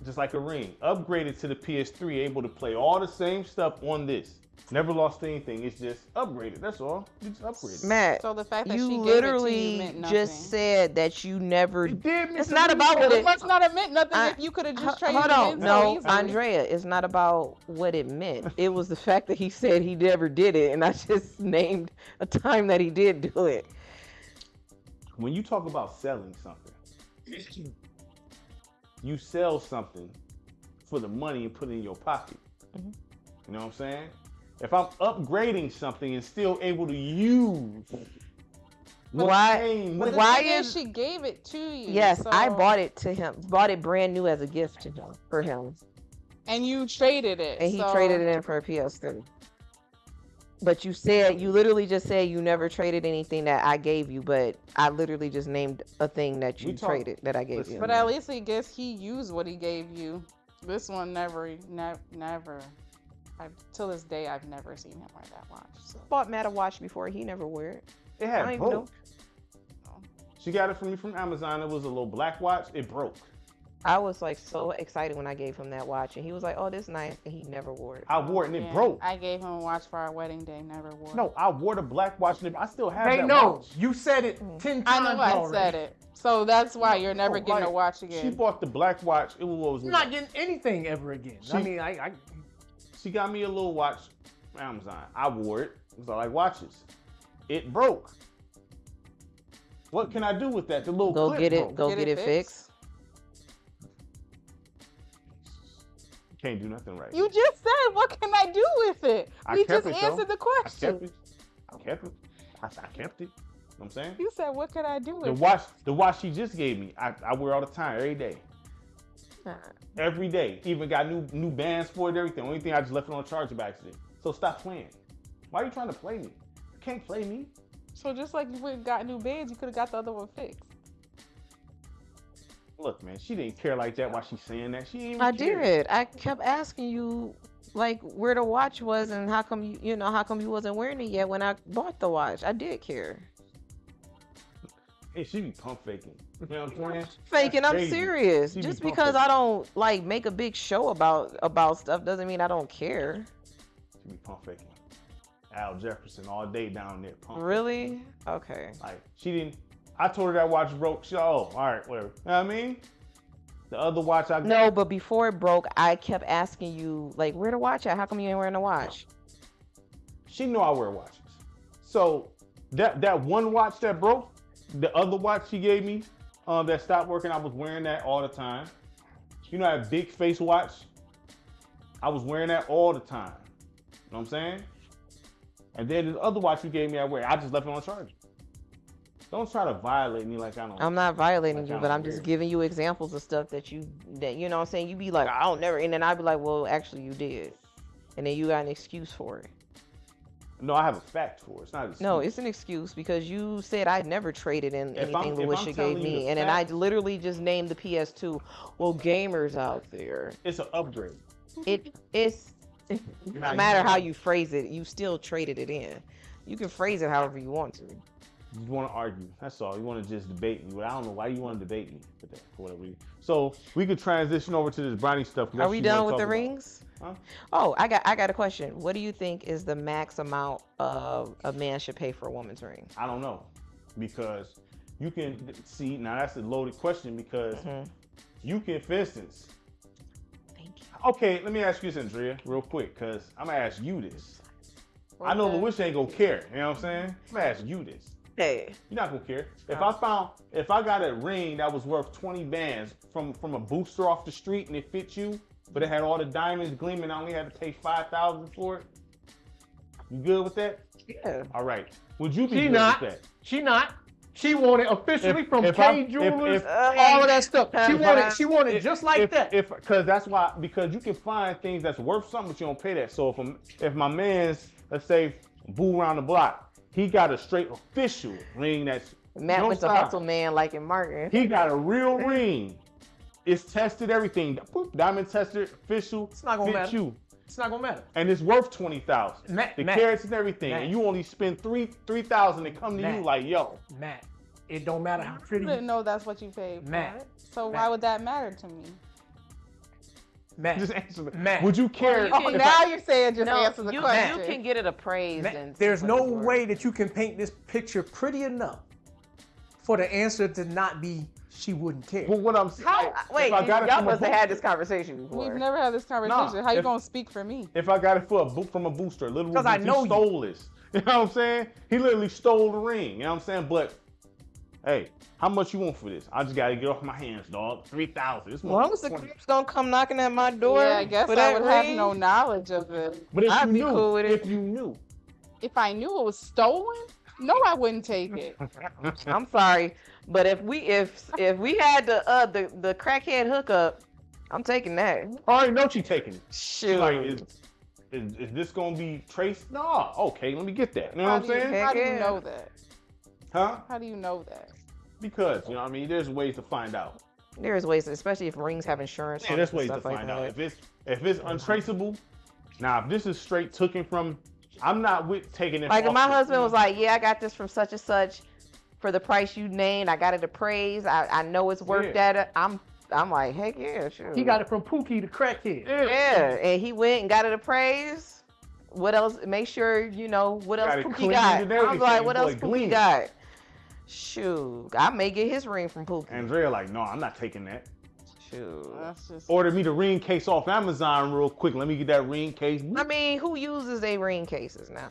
just like a ring, upgraded to the PS3, able to play all the same stuff on this. Never lost anything. It's just upgraded. That's all. You just upgraded. Matt, So the fact that you she gave literally it to you meant nothing. just said that you never. It did mean It's not about what It it. must not have meant nothing I- if you could have just traded Hold it on, in no, so easily. Andrea, it's not about what it meant. It was the fact that he said he never did it, and I just named a time that he did do it. When you talk about selling something, you sell something for the money and put it in your pocket. Mhm. You know what I'm saying? If I'm upgrading something and still able to use what Why- came But with the Why thing is, is- she gave it to you. Yes, so- I bought it to him. Bought it brand new as a gift to him for him, and you traded it. and he so- traded it in for a PS3. But you literally just said you never traded anything that I gave you, but I literally just named a thing that you traded that I gave listen, you. But at least I guess he used what he gave you. This one never. Till this day, I've never seen him wear that watch. So. Bought Matt a watch before. He never wore it. It I had don't even know. broke. She got it from me from Amazon. It was a little black watch. It broke. I was like so excited when I gave him that watch, and he was like, "Oh, this nice," and he never wore it. I wore it and it Yeah, broke. I gave him a watch for our wedding day. Never wore. No, I wore the black watch and I still have Hey, that no, watch. you said it 10 I times know I already. said it. So that's why you're never No, getting a like, watch She again. bought the black watch. It was I'm not getting anything ever again. I She- mean, I She got me a little watch from Amazon. I wore it because I like watches. It broke. What can I do with that? The little Go clip get it. broke. Go Get get it it fixed? fixed. Can't do nothing right. You just said, what can I do with it? I We kept just it, though. answered the I kept question. it. I kept it. I kept it. You know what I'm saying? You said, what can I do with The it? watch she just gave me, I wear all the time, every day. Every day. Even got new bands for it, everything. Only thing I just left it on a charger by accident. So stop playing. Why are you trying to play me? You can't play me. So just like you went and got new bands, you could have got the other one fixed. Look, man, she didn't care like that while she's saying that. She didn't even I care. did. I kept asking you, like, where the watch was and how come how come you wasn't wearing it yet when I bought the watch. I did care. Hey, she be pump faking. You know what I'm saying? Faking, That's I'm crazy. serious. She be Just pump because faking. I don't like make a big show about stuff doesn't mean I don't care. She be pump faking. Al Jefferson all day down there pump. Really? Okay. Like she didn't. I told her that watch broke. She, oh, all right, whatever. You know what I mean? The other watch I got. No, but before it broke, I kept asking you like, where the watch at? How come you ain't wearing the watch? She know I wear watches. So that one watch that broke, the other watch she gave me, that stopped working, I was wearing that all the time. You know that big face watch? I was wearing that all the time. You know what I'm saying? And then the other watch you gave me, I just left it on charger. Don't try to violate me like I don't. I'm not violating like you, I but don't I'm just care. giving you examples of stuff that you know what I'm saying? You be like, I don't never, and then I'd be like, well, actually you did. And then you got an excuse for it. No, I have a fact for it. It's not an excuse. No, it's an excuse because you said I'd never traded in If I'm- anything if LaWisha I'm gave telling you me. the And then I facts- literally just named the PS2. Well, gamers out there. It's an upgrade. It's no Now, matter you- how you phrase it, you still traded it in. You can phrase it however you want to. You want to argue. That's all. You want to just debate me. But I don't know why you want to debate me for that, for whatever reason. So we could transition over to this Bronny stuff. Are we done with the rings? Huh? Oh, I got a question. What do you think is the max amount of a man should pay for a woman's ring? I don't know. Because you can see, now that's a loaded question because you can, for instance, Thank you. okay, let me ask you this, Andrea, real quick, because I'm going to ask you this. I know Okay. LaWisha ain't going to care. You know what I'm saying? I'm going to ask you this. Hey. You're not gonna care. If I got a ring that was worth 20 bands from a booster off the street and it fit you, but it had all the diamonds gleaming, I only had to pay $5,000 for it. You good with that? Yeah. All right. Would you be She good not. with that? She not. She wanted officially from if K I'm- if- Jewelers, if- all of that stuff. She if wanted. I- She wanted just like that. Because that's why, because you can find things that's worth something, but you don't pay that. So if my man's, let's say, boo around the block, he got a straight official ring that's Matt no went to size. Hustle Man like in Martin. He got a real ring. It's tested, everything. Boop, diamond tested, official. It's not gonna fit matter. you. It's not gonna matter. And it's worth 20,000. Matt, The Matt, carats and everything. Matt. And you only spend 3,000 to come to you Matt. like, yo. Matt, it don't matter how I pretty. didn't know that's what you paid for. Matt. So Matt. why would that matter to me? Matt, Just answer the Matt. Would you care? you can- if Now I- you're saying just No, answer the you question. can get it appraised. Matt, and see there's what no it's worth. way that you can paint this picture pretty enough for the answer to not be she wouldn't care. Well, what I'm saying, How? Wait, if I got it y'all from a must have had booster- this conversation before. We've never had this conversation. How you if- gonna speak for me? If I got it from a booster, literally, 'Cause I he know you. stole this. You know what I'm saying? He literally stole the ring. You know what I'm saying? But hey, how much you want for this? I just gotta get off my hands, dog. 3,000. This As long as the motherfucker- creeps don't come knocking at my door. Yeah, I guess for I that would have ring, no knowledge of it. But if I'd you be knew, cool with it. if you knew, If I knew it was stolen, no, I wouldn't take it. I'm sorry, but if we had the crackhead hookup, I'm taking that. I already know she taking it. Shoot. Like, is this gonna be traced? No. Okay, let me get that. You know How what I'm do you, saying? how do you Yeah. know that? Huh? How do you know that? Because you know what I mean. There's ways to find out. There's ways, especially if rings have insurance. Yeah, on there's it and ways to stuff like find out. that. If it's untraceable. Now, if this is straight taken from, I'm not with taking it. Like if off my the- husband was like, "Yeah, I got this from such and such for the price you named. I got it appraised. I know it's worth Yeah. that." I'm like, "Heck yeah, sure." He got it from Pookie the crackhead. Yeah, and he went and got it appraised. What else? Make sure you know what else Got it Pookie cleaned got. and I was everything, like, "What boy, else Pookie gleaming." got?" Shoot, I may get his ring from Pookie. Andrea like, no, I'm not taking that. Shoot. That's just. Order me the ring case off Amazon real quick. Let me get that ring case. I mean, who uses their ring cases now?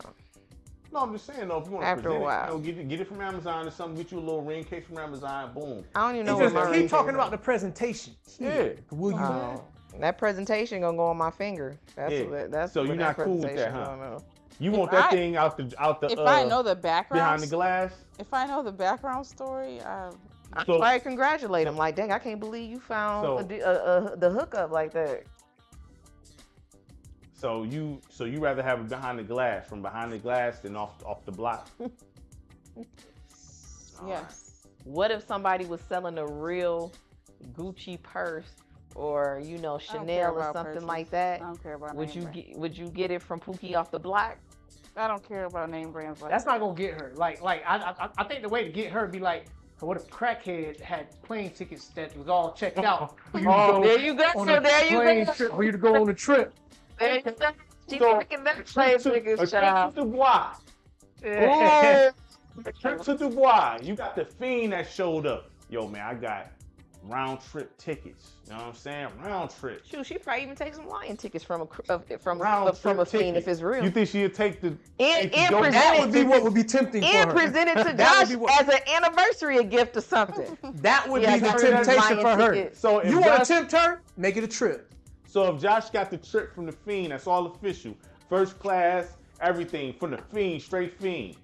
No, I'm just saying though, if you want to After a present while. it, get it from Amazon or something. Get you a little ring case from Amazon. Boom. I don't even know He what just my ring keep talking case about is. the presentation. Yeah. Will you? Oh, that presentation gonna go on my finger. That's Yeah. what, that's So what you're that not cool with that, presentation huh? gonna know. You If want that I- thing out the If I know the background, behind the glass. if I know the background story, So Like congratulate him. Like, dang, I can't believe you found So- the hookup like that. so you rather have it behind the glass, from behind the glass than off the block. yes. What if somebody was selling a real Gucci purse or I don't care Chanel or about something purses. like I that? don't care about Would name you brands. would you get it from Pookie off the block? I don't care about name brands like That's that. not gonna get her. Like I think the way to get her be like, What if crackhead had plane tickets that was all checked out? Oh, there you go. On So a there you plane go. trip for you to go on a trip. There you go. She's So, freaking that plane tickets, child. to Dubois. Yeah. A trip to Dubois. You got the Fiend that showed up. Yo, man, I got round trip tickets. You know what I'm saying? Round trip. Shoot, she probably even take some lion tickets from a Round from a trip fiend ticket. if it's real. You think she'd take the And go- present That it would be what would be tempting for and her. present it to That would Josh be what- as an anniversary gift or something. That would Yeah, be the got rid of temptation lion for her. tickets. So if You want Josh, to tempt her? Make it a trip. so if Josh got the trip from the Fiend, that's all official. First class, everything from the Fiend, straight Fiend.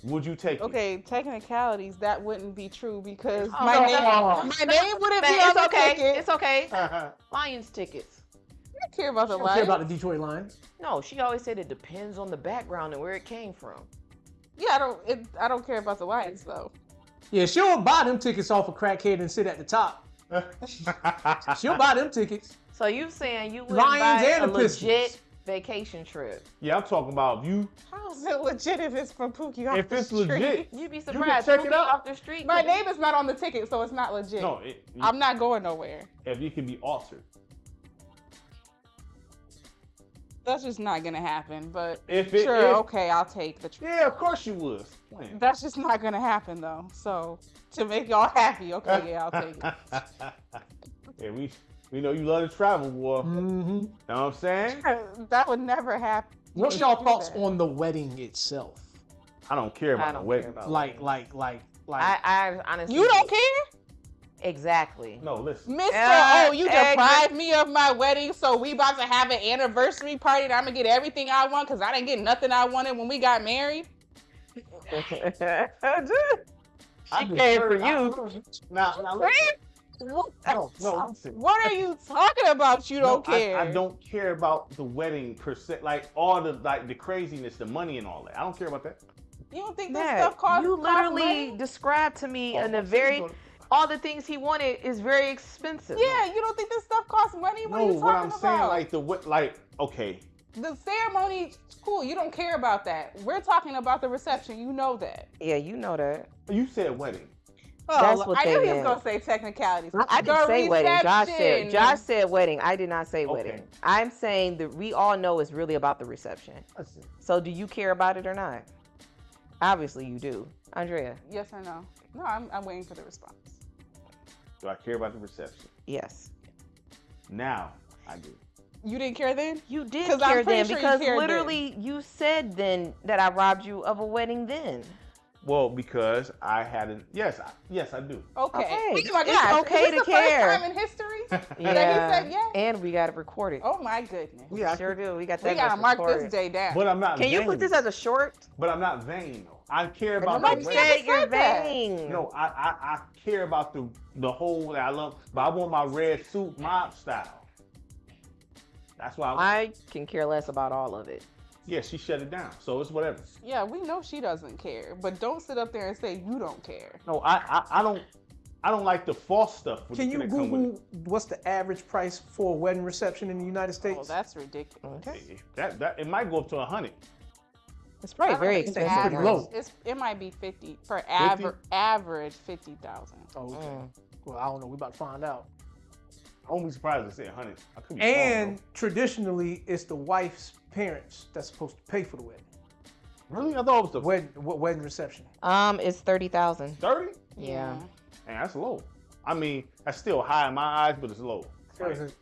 Would you take it? Okay, technicalities, that wouldn't be true because Oh, my no. name wouldn't be Man, on it's the okay. ticket. It's okay. I Lions tickets. I don't care about the I don't care life. about the Detroit Lions. No, she always said it depends on the background and where it came from. Yeah, I don't care about the Lions though. Yeah, she'll buy them tickets off a crackhead and sit at the top. She'll buy them tickets. So you saying you would Lions buy and a the Pistons. legit vacation trip? Yeah, I'm talking about if you. How is it legit if it's from Pookie off If the it's street? legit, You'd be can surprised. check it Pookie out. off the street. My name is not on the ticket, so it's not legit. no, I'm not going nowhere. if it can be altered. That's just not gonna happen. But If it, sure, if- okay, I'll take the trip. Yeah, of course you would. Playing. That's just not gonna happen though. So to make y'all happy, okay, yeah, I'll take it. Yeah, we know you love to travel, boy. Mm-hmm. Know what I'm saying? That would never happen. What's y'all thoughts on the wedding itself? I don't care I about the don't wedding. care about Like. I honestly. You don't care? Exactly. No, listen. Mr. Uh, Oh, you deprived me of my wedding, so we about to have an anniversary party and I'm gonna get everything I want because I didn't get nothing I wanted when we got married. I She just came for heard- you. Now, listen. No, listen. What are you talking about? You don't No, care. I don't care about the wedding per se, like all the craziness, the money and all that. I don't care about that. You don't think this Matt, stuff costs? you costs literally money? described to me in a very all the things he wanted is very expensive. Yeah, you don't think this stuff costs money? What No, are you what talking I'm saying, about? like okay, The ceremony, cool. You don't care about that. We're talking about the reception. You know that. Yeah, you know that. you said wedding. Oh, That's what I knew they he was meant. gonna say technicalities. I didn't say wedding. reception. Josh said wedding. I did not say Okay. wedding. I'm saying that we all know it's really about the reception. Listen, So do you care about it or not? Obviously you do. Andrea, Yes or no? No, I'm waiting for the response. do I care about the reception? yes. Now I do. You didn't care then? You did 'Cause I'm care pretty then sure you because cared then. literally you said then that I robbed you of a wedding then. Well, because I hadn't. Yes, I do. Okay. Okay. Oh my It's gosh. okay Is this to the care. first time in history that he Yeah. said yes? And we got it recorded. Oh my goodness. Yeah, I Sure do. We got We that. gotta mess mark recorded. this day down. But I'm not. Can you vain. put this as a short? But I'm not vain though. I care about Nobody the never wedding. said you're said that. vain. No, I care about the whole that I love, but I want my red suit mob style. That's why. I can care less about all of it. Yeah, she shut it down, so it's whatever. Yeah, we know she doesn't care, but don't sit up there and say you don't care. No, I don't like the false stuff. Can you that come with Google what's the average price for a wedding reception in the United States? Oh, that's ridiculous. Okay. it. That it might go up to 100. It's probably very think it's expensive. pretty low. It might be 50 for 50? average 50,000. Oh, okay. Mm. Well, I don't know. We about to find out. I won't be surprised if they say 100. I could be And traditionally, it's the wife's parents that's supposed to pay for the wedding. wrong, though. Really, I thought it was the Wedding reception. It's 30,000. 30. Yeah. Man, that's low. I mean, that's still high in my eyes, but it's low.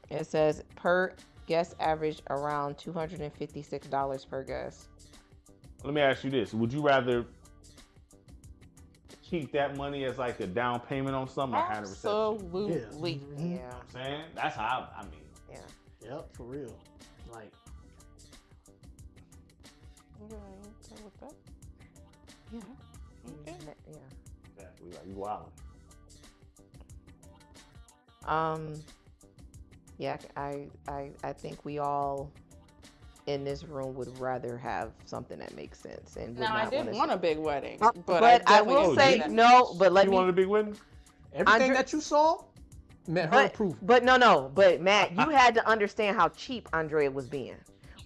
It says per guest average around $256 per guest. Let me ask you this: would you rather keep that money as like a down payment on something, or have a reception? Absolutely. Yeah. Yeah. I'm saying that's how I mean. Yeah. Yep, for real. Like, You okay with that? Yeah. Okay. Yeah. Exactly. Like you wildin'. Yeah, I think we all in this room would rather have something that makes sense and would Now I not didn't wanna want a big wedding, but but I definitely will didn't say want that. no, but let You me wanted a big wedding? everything Andre- that you saw met her approval. but no, but Matt, you had to understand how cheap Andrea was being.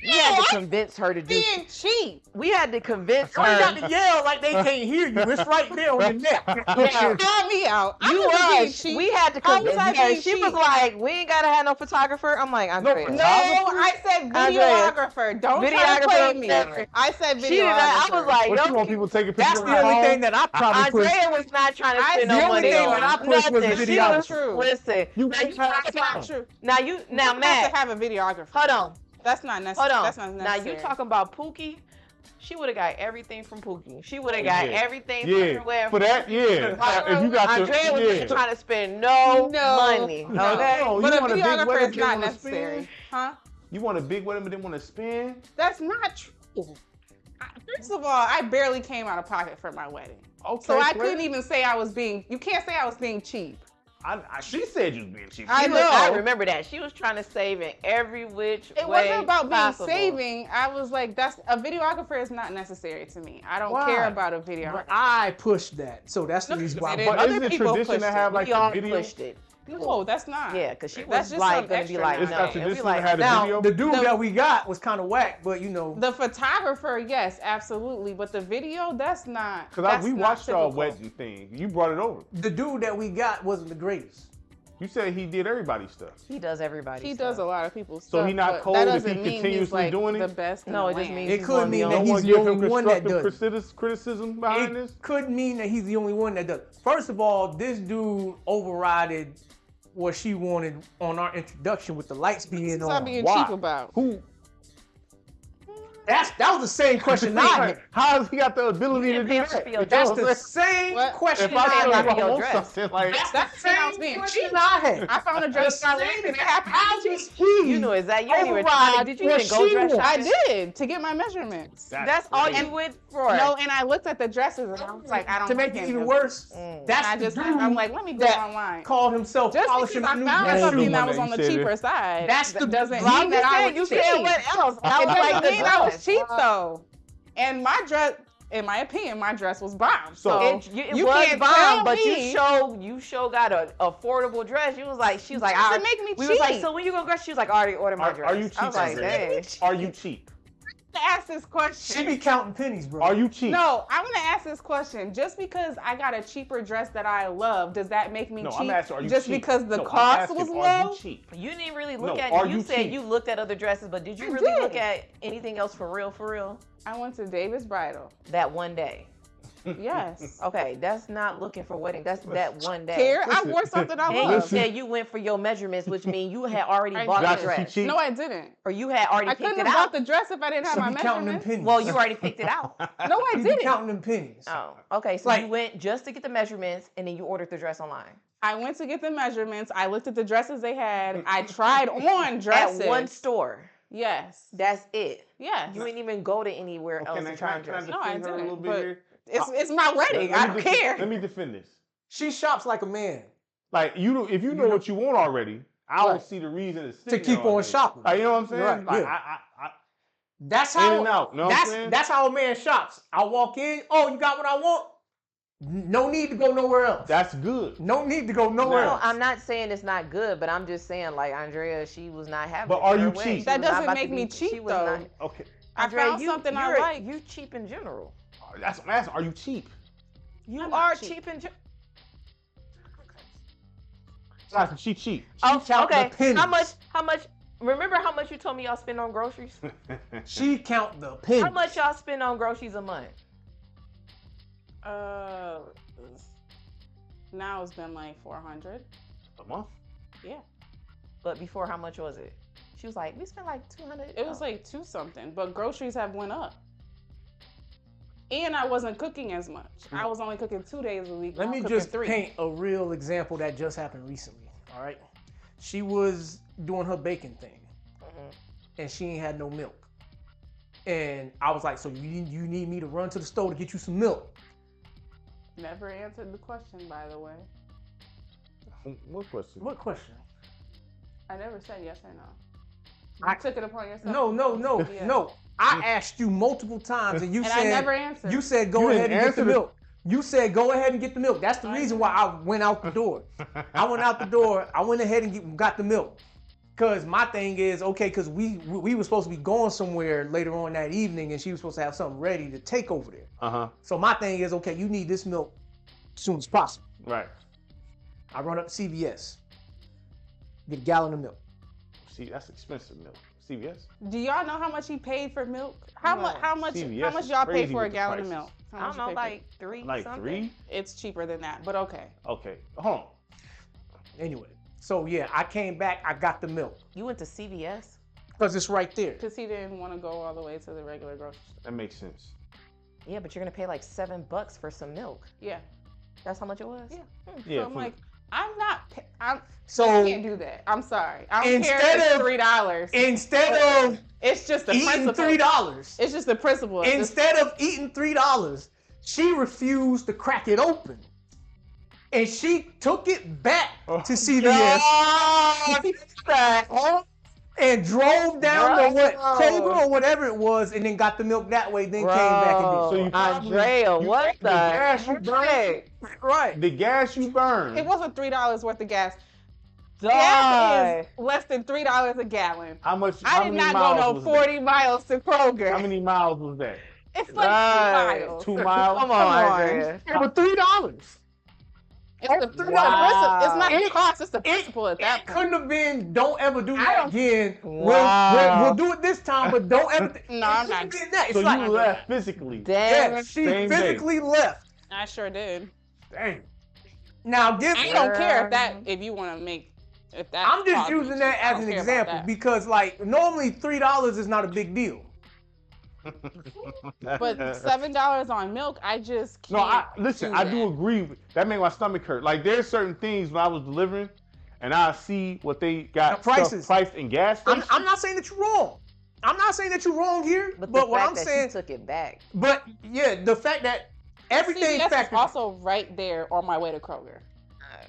We had to convince her to do. Being cheap. We had to convince You got her. to yell like they can't hear you. It's right there on your neck. Call me out. I You wasn't being was. cheap. We had to How was convince I her. being She was cheap? like, "We ain't gotta have no photographer." I'm like, Andrea. No, I said videographer. Don't try to play me. I said videographer. She did not. I was like, What yo, you want people taking That's pictures the of only home? thing that I probably pushed. Andrea was not trying to I- spend the no only money thing on that I pushed was nothing. the She was- videographer. Listen, That's not true. now You Matt, have to have a videographer. hold on. That's not necessary. Hold on. That's not Now necessary. you talking about Pookie? She would have got everything from Pookie. She would have got Yeah. everything from Yeah, her. for that, yeah. If you got Andrea was yeah. not trying to spend no money. No. Okay. No, But you a want a big videographer wedding, is they not wanna necessary. spend? Huh? You want a big wedding, but didn't want to spend? That's not true. First of all, I barely came out of pocket for my wedding. Okay. So I Claire. couldn't even say I was being, you can't say I was being cheap. She said you was being cheap. I She was- know. I remember that. She was trying to save in every which It way wasn't about being possible. saving. I was like, that's a videographer is not necessary to me. I don't Why? care about a videographer. But I pushed that. So that's the No, reason why. it But Other isn't it people tradition pushed to have it. like We all the video? pushed it. No, that's not. Yeah, because she That's was just like some gonna be extra like, It's no. not It'd be traditional like, to have the Now, video. the dude The- that we got was kind of whack, but you know. The photographer, yes, absolutely. But the video, that's not. Because we not watched y'all typical. wedding thing. You brought it over. The dude that we got wasn't the greatest. You said he did everybody's stuff. he does everybody. He does a lot of people's So stuff. he not but cold that if he doesn't mean he's continuously like doing it? the best in No, the it just land. means It he's could gonna mean be that on he's Don't the give him only one that constructive does. criticism behind It this. could mean that he's the only one that does. First of all, this dude overrided what she wanted on our introduction with the lights being Stop on. being Why? cheap about. Who? That was the same question I had. How has he got the ability to do Pay for that? your That's dress. the same What? question If I I pay tell a lot you for I your want dress. something like That's That's the same being question cheap. I had. I found a dress I liked and it happened How to be does cheap. he You know exactly. You didn't even override did you what even go she dress wants? I shopping? did to get my measurements. That's all crazy. you went for. No, and I looked at the dresses and I was like, I don't To make like it any even of worse, Mm. that's I the just, dude I'm like, let me go that online. called himself Just polishing because I the new found That's dress. the something that one was that on you the said cheaper it. side, That's that the- doesn't Well, I'm mean that just I saying, was you cheap. said what else? I It was like, doesn't mean I was dress. cheap though. And my dress, in my opinion, my dress was bomb. So- It you was can't bomb, tell but me. you got an affordable dress. She was like, Doesn't I, make me we was like, cheap. so when you gonna dress? She was like, I already ordered my dress. Are you cheap? I was like, Andrea? dang. Are you cheap? to ask this She question. be counting pennies, bro. Are you cheap? No, I'm gonna ask this question. Just because I got a cheaper dress that I love, does that make me No, cheap? I'm asking, are you Just cheap? because the No, I'm cost asking, was Are low? you cheap? You didn't really look No, at. are You you said cheap? you looked at other dresses, but did you I really did. look at anything else for real? For real? I went to Davis Bridal. That one day. Yes. Okay, that's not looking for wedding. That's that one day. Care? I wore something I And you love. said you went for your measurements, which means you had already I bought the Josh, is dress, she cheap? No, I didn't. or you had already I picked couldn't it have out. bought the dress if I didn't have She my be counting them measurements. pennies. Well, you already picked it out. No, I She be didn't. counting them pennies. Oh, okay. So Like- you went just to get the measurements, and then you ordered the dress online I went to get the measurements. I looked at the dresses they had. I tried on dresses. at one store. Yes. That's it. Yes. You didn't even go to anywhere else Can to I try on can I dresses. No, I defend her a little didn't, bit but- here? It's my wedding. I don't care. Let me defend this. She shops like a man. Like if you know what you want already, I don't Right. see the reason to, To keep on shopping. Like, you know what I'm saying? Right, Like, yeah. I That's in how. and out. Know what I'm saying? That's how a man shops. I walk in. Oh, you got what I want. No need to go nowhere else. That's good. No need to go nowhere No, else. I'm not saying it's not good, but I'm just saying, like, Andrea, she was not having But it are for her you wedding. cheap? She That was not doesn't about make to me be- cheap, she was though. not- Okay. I Andrea, found something I you're- like. You cheap in general. That's what I'm asking. Are you cheap? You I'm are not cheap. cheap in general. She cheap. Oh, count the okay. pennies. How much? Remember how much you told me y'all spend on groceries? She count the pennies. How much y'all spend on groceries a month? Now it's been like 400. A month? Yeah. But before, how much was it? She was like, we spent like 200. It was like 2 something, but groceries have went up. And I wasn't cooking as much. I was only cooking 2 days a week. Let now me I'm cooking just 3. paint a real example that just happened recently. All right. She was doing her baking thing, and she ain't had no milk. And I was like, so you need me to run to the store to get you some milk? Never answered the question, by the way. What question? What question? I never said yes or no. I You took it upon yourself. No. Yeah. I asked you multiple times, and you And said I never answered. You said go You ahead didn't and get the answer milk. You said go ahead and get the milk. That's the I reason know. why I went out the door. I went out the door. I went ahead and got the milk. Cause my thing is, okay, cause we were supposed to be going somewhere later on that evening, and she was supposed to have something ready to take over there. So my thing is, okay, you need this milk as soon as possible. Right. I run up to CVS, get a gallon of milk. See, that's expensive milk. CVS. Do y'all know how much he paid for milk? How much CVS y'all is pay crazy for a with the gallon of prices. milk? How I much don't know, you pay for like three. Like something. 3? It's cheaper than that, but okay. Okay. Hold on. Anyway, so yeah, I came back, I got the milk. You went to CVS? Cause it's right there. Because he didn't want to go all the way to the regular grocery store. That makes sense. Yeah, but you're gonna pay like $7 for some milk. Yeah. That's how much it was? Yeah. Yeah. So I'm like, I So can't do that. I'm sorry. I don't Instead care if it's of- $3. Instead of It's just the eating principle. $3, It's just the principle. It's just- instead of eating $3, she refused to crack it open. And she took it back to CVS and drove down to what Kroger or whatever it was, and then got the milk that way. Then came back and did. So you Andrea, what the gas you heck? Right. The gas you burn. It wasn't $3 worth of gas. Die. Gas is less than $3 a gallon. How much? I how did many not miles go no was 40 miles to Kroger. That? How many miles was that? It's like Right. 2 miles. 2 miles. Come on, Andrea. Yeah, but $3. It's the principle. Wow. It's not the It- cost. It's the principle at that It point. couldn't have been. Don't ever do I that don't- again. Wow. We'll do it this time, but don't ever. No, I'm it not. couldn't have been that. It's So like, you left physically. Damn. yeah, she Same day. physically left. I sure did. Dang. Now give. I don't care if you want to make. If that. I'm just costs you. using that I as don't an care about example that. because, like, normally $3 is not a big deal. But $7 on milk, I just can't. No, listen. I do that. agree. That made my stomach hurt. Like there's certain things when I was delivering, and I see what they got The prices. stuff priced in gas I'm, stations. I'm not saying that you're wrong. I'm not saying that you're wrong here. But But the what fact I'm that saying, she took it back. but yeah, the fact that everything CVS is factored, also right there on my way to Kroger.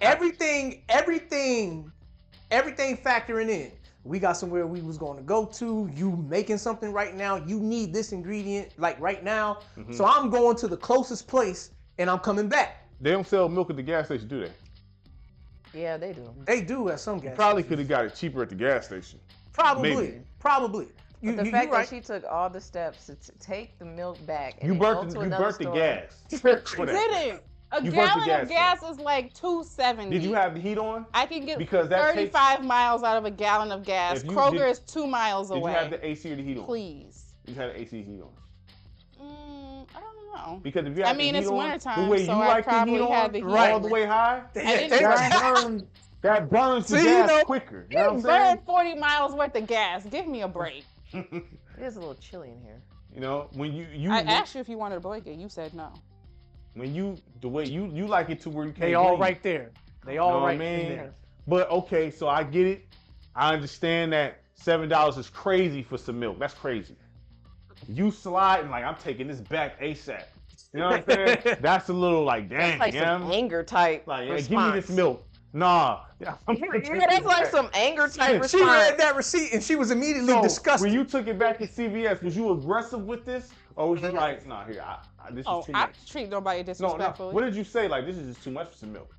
everything factoring in. We got somewhere we was going to go to. You making something right now. You need this ingredient like right now. Mm-hmm. So I'm going to the closest place and I'm coming back. They don't sell milk at the gas station, do they? Yeah, they do. They do at some gas. Probably could have got it cheaper at the gas station. Probably. maybe. Probably. But the You fact right. that she took all the steps to take the milk back and You then go burnt to the another gas. store. Didn't. A You burnt the gallon of gas gas is like $2.70. Did you have the heat on? I can get Because that 35 miles out of a gallon of gas. If you Kroger did- is 2 miles Did away. you have the AC or the heat on? Please. You had the AC heat on. I don't know. Because if you had I mean, the heat it's on, wintertime, the way so you I like the probably heat on, had the heat Right. all the way high, didn't that burns the See, gas quicker. You know what I'm saying? Burn 40 miles worth of gas. Give me a break. It is a little chilly in here. You know, when you I asked you if you wanted a blanket. You said no. when you the way you like it to where you can't They all breathe. right there. They all Know what I right mean? in there. But okay, so I get it. I understand that $7 is crazy for some milk. That's crazy. You sliding like I'm taking this back ASAP. You know what I'm saying? That's a little like dang. That's like you know? some anger type Like yeah, response. give me this milk. Nah. Yeah, that's like some anger type She response. read that receipt and she was immediately So, disgusted. when you took it back to CVS, was you aggressive with this, or was you like, nah, here, this Oh, is too I much? treat nobody No. disrespectfully. What did you say? Like, this is just too much for some milk.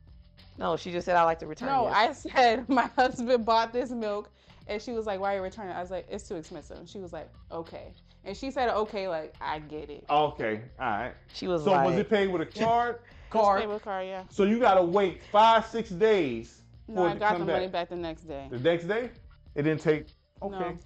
No, she just said I like to return No, this. I said my husband bought this milk, and she was like, "Why are you returning it?" I was like, "It's too expensive." And she was like, "Okay," and she said, "Okay," like I get it. Okay, all right. She was So like, was it paid with a card? Pay with car, yeah. So you gotta wait 5-6 days No, for it I to got come the back. money back the next day. The next day, it didn't take. Okay. No.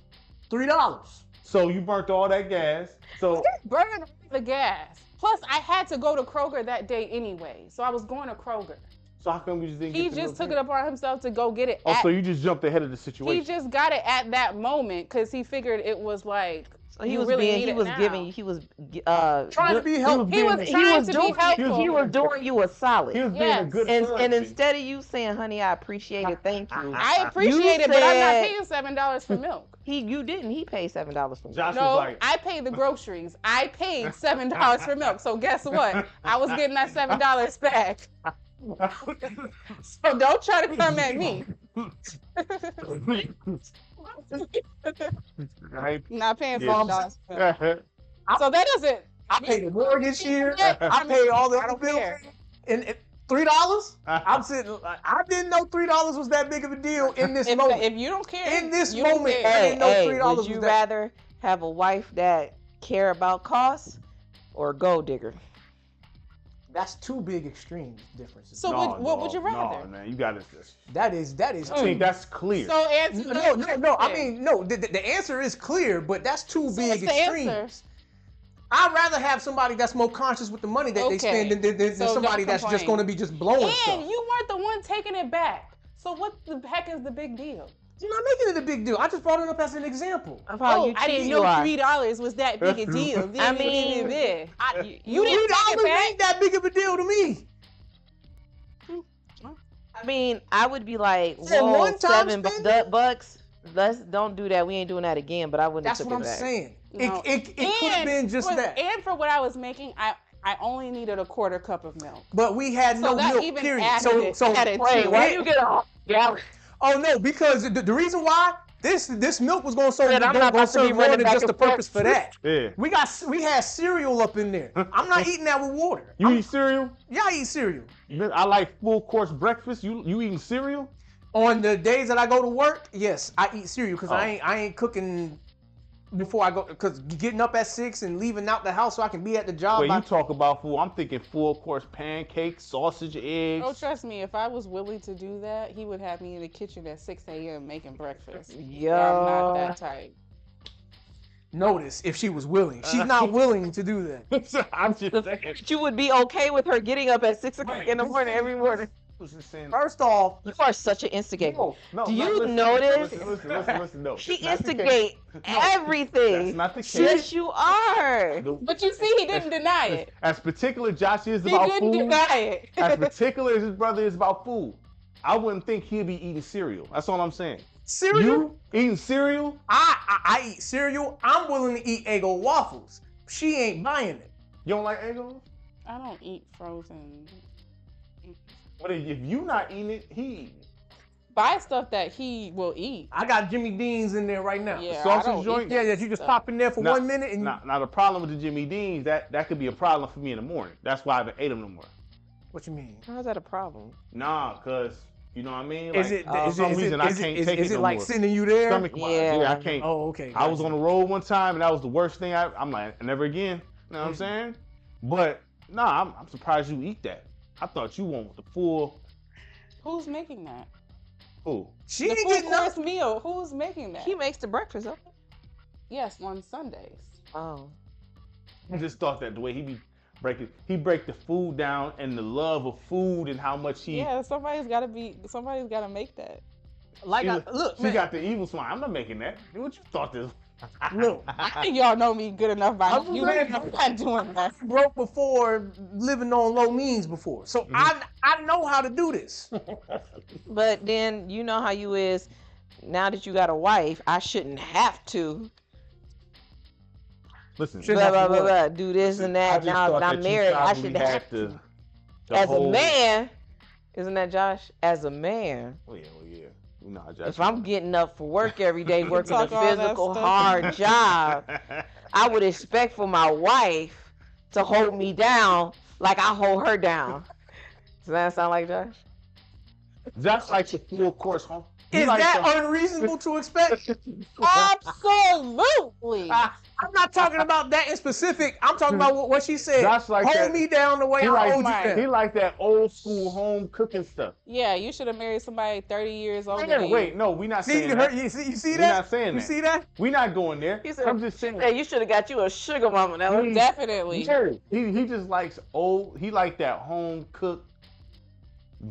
$3. So you burnt all that gas. So Burn the gas. Plus, I had to go to Kroger that day anyway, so I was going to Kroger. how come you just didn't He get the just milk took then? it upon himself to go get it. Oh, at, so you just jumped ahead of the he situation. just got it at that moment because he figured it was like. so he you was really being, need he it was now. giving, he was Trying to be helpful. He was trying to be helpful. He was doing you a solid. He was being a Yes. good And son. instead of you saying, "Honey, I appreciate it, thank you," I appreciate it, but I'm not said- paying $7 for milk. you didn't. He paid $7 for milk. Josh No, was like, I paid the groceries. I paid $7 for milk. So guess what? I was getting that $7 back. So don't try to come at me. Not paying $7 for milk. So that doesn't. I paid the mortgage here. Yeah, I paid all the I other don't bills. care. And $3? I'm sitting. I didn't know $3 was that big of a deal in this moment. If you don't care, In this you don't moment, care. I didn't know $3 would you was that. rather have a wife that care about costs or a gold digger? That's two big extreme differences. So what would you rather? No, man, you got this. that is. I think that's clear. So answer. No. I mean, no. The answer is clear, but that's two So big what's the extremes. answer? I'd rather have somebody that's more conscious with the money that they spend than So somebody don't that's just complain. going to be just blowing And stuff. you weren't the one taking it back. So what the heck is the big deal? You're not making it a big deal. I just brought it up as an example. Of how I didn't know $3 was that big a deal. I mean, you didn't $3 take it back. ain't that big of a deal to me. I mean, I would be like, For whoa, one-time $7 bucks. Let's don't do that. We ain't doing that again. But I wouldn't. That's have what took I'm it back. saying. No. It could have been just that. And for what I was making, I only needed a quarter cup of milk. But we had no So that milk, even period. added So added Wait, to why it. you get a gallon? oh no, because the reason why this milk was going to serve Man, I'm not gonna about to be serve more running than back just the and forth. purpose for that. Yeah. We had cereal up in there. I'm not eating that with water. You eat cereal? Yeah, I eat cereal. I like full course breakfast. You eating cereal? On the days that I go to work, yes, I eat cereal because Oh. I ain't cooking before I go. Because getting up at 6 and leaving out the house so I can be at the job. When you talk about food, I'm thinking full course pancakes, sausage, eggs. Oh, trust me, if I was willing to do that, he would have me in the kitchen at 6 a.m. making breakfast. Yo. I'm not that type. Notice if she was willing. She's not willing to do that. I'm just saying. You would be okay with her getting up at 6 o'clock in the morning every morning. First off, You are such an instigator. No, Do you notice? Listen, no. She That's the case. instigate everything. That's not the case. Yes, you are. But you see, he didn't deny it. As particular Josh is He about didn't food, deny it. as particular as his brother is about food, I wouldn't think he'd be eating cereal. That's all I'm saying. cereal. You eating cereal? I eat cereal. I'm willing to eat Eggo waffles. She ain't buying it. You don't like Eggos? I don't eat frozen. But if you not eating it, he eating it. Buy stuff that he will eat. I got Jimmy Dean's in there right now. Yeah, sausage I don't joint? eat Yeah, that you just stuff. pop in there for Now- 1 minute and Now the problem with the Jimmy Dean's, that could be a problem for me in the morning. That's why I haven't ate them no more. what you mean? How's that a problem? Nah, cause you know what I mean. Is Like, it? for Is some it? reason I can't take Is it it no like more. sending you there? Stomach wise, Yeah. yeah, I can't. Oh, okay. I was gotcha. on the road one time and that was the worst thing. I'm like, never again. You know what I'm saying? But nah, I'm surprised you eat that. I thought you want the full. Who's making that? Ooh. She The ain't full getting course up. meal. Who's making that? He makes the breakfast up. Yes, on Sundays. Oh. I just thought that the way he break the food down and the love of food and how much he. Yeah, somebody's got to make that. Like, look, She man. got the evil smile. I'm not making that. What you thought this? Look, I think y'all know me good enough by I'm now. You saying- know I'm not doing that. broke before, living on low means before, so I know how to do this. But then you know how you is. Now that you got a wife, I shouldn't have to. Listen, Should- Blah, have blah, to blah, what? blah. Do this and I that. just Now thought that I'm that you married, I probably should had have to. to. the As whole- a man, isn't that Josh? As a man, Oh yeah, well yeah. You know, Josh. if I'm getting up for work every day, working a Talk all that physical, stuff. hard job, I would expect for my wife to hold me down like I hold her down. Does that sound like Josh? Josh likes the full course home. He Is likes that the- unreasonable to expect? Absolutely. I'm not talking about that in specific. I'm talking about what she said. That's like Hold that. me down the way He I like, hold you Right. down. he like that old school home cooking stuff. Yeah, you should have married somebody 30 years older Wait, than wait, you. no, we not See, saying you, that. heard, you see We're that? not saying You that. see that? We not going there. He said, I'm just saying. Hey, you should have got you a sugar mama. Now. He- Definitely. He just likes old. He like that home cooked.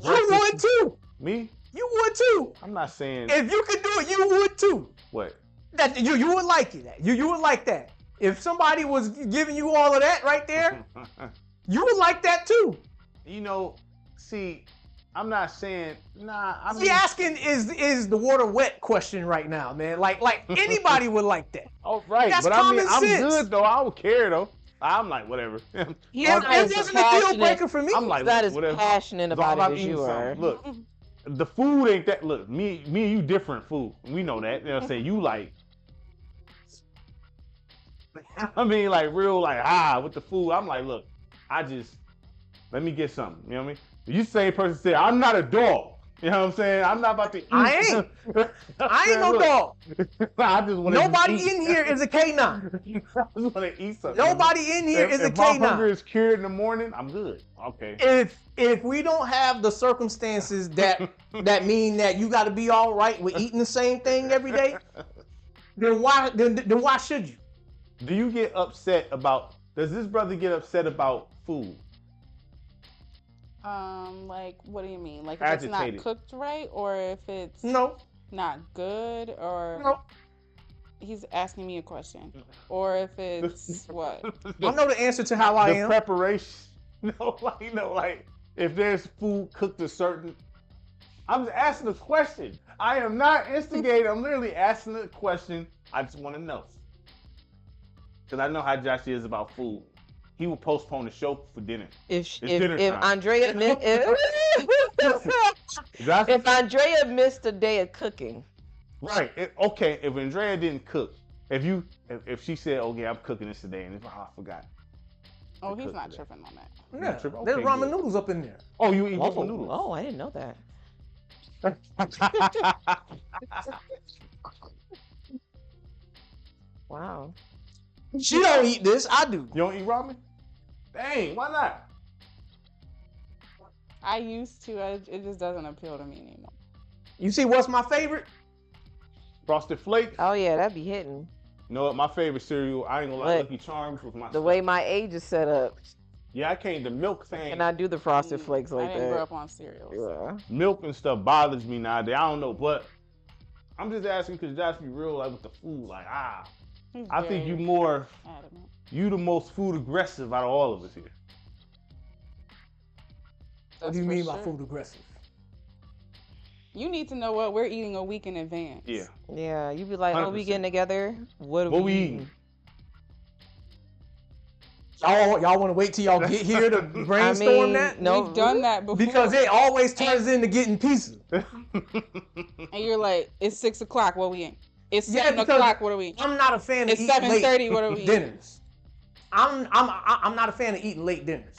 You would too. Me? You would too. I'm not saying If you could do it, you would too. what. That you would like it. You would like that. If somebody was giving you all of that right there, you would like that too. You know, see, I'm not saying nah. I mean, See, asking is the water wet question right now, man. Like anybody would like that. oh right, That's but I mean, common I'm sense. good though. I don't care though. I'm like whatever. He's It not as wasn't a deal passionate. breaker for me. I'm like Not as whatever. passionate As long about as I'm it as eating you are. something. Look, the food ain't that. Look, me and you different food. We know that. You know what I'm saying? You like. I mean, like real, like with the food. I'm like, look, I just Let me get something. You know what I mean? You same person say, I'm not a dog. You know what I'm saying? I'm not about to eat. I ain't. I ain't no dog. I just want Nobody in here is a K9. I just want to eat something. Nobody in here is a If my K9. hunger is cured in the morning, I'm good. Okay. If we don't have the circumstances that mean that you got to be all right with eating the same thing every day, then why should you? Do you get upset about? Does this brother get upset about food? Like, what do you mean? Like, if Agitated. it's not cooked right, or if it's No. not good, or No. he's asking me a question, or if it's what? I know the answer to how I The am. preparation. Like if there's food cooked a certain. I'm just asking a question. I am not instigating. I'm literally asking a question. I just want to know. Because I know how Josh is about food. He will postpone the show for dinner. If dinner time. Andrea Josh, if Andrea missed a day of cooking, right. Okay, if Andrea didn't cook, if she said, okay, I'm cooking this today, and I forgot. Oh, he's cook not today. tripping on that. Yeah, tripping? there's Okay, ramen good. noodles up in there. Oh, you eat ramen noodles? Oh, I didn't know that. Wow. She don't eat this. I do. You don't eat ramen? Dang, why not? I used to. It just doesn't appeal to me anymore. You see what's my favorite? Frosted Flakes? Oh yeah, that'd be hitting. You know what? My favorite cereal, I ain't gonna lie, What? Lucky Charms was my The way my age is set up, Yeah, I can't. The milk thing, and I do the Frosted Flakes I like didn't grow that. up on cereals. Yeah. milk and stuff bothers me nowadays. I don't know, but I'm just asking because Josh be real like with the food. Like, He's I think very you more, adamant. you the most food aggressive out of all of us here. What do you That's mean for by sure. food aggressive? You need to know what we're eating a week in advance. Yeah. Yeah, you be like, oh, we 100%. getting together? What are What we we eating? eating? Y'all want to wait till y'all get here to brainstorm that? no, We've done that before. Because it always turns into getting pizza. And you're like, it's 6 o'clock. What we in? It's Yeah, 7 because o'clock. What are we in? I'm not a fan of It's eating 7:30, what are late we dinners. I'm not a fan of eating late dinners.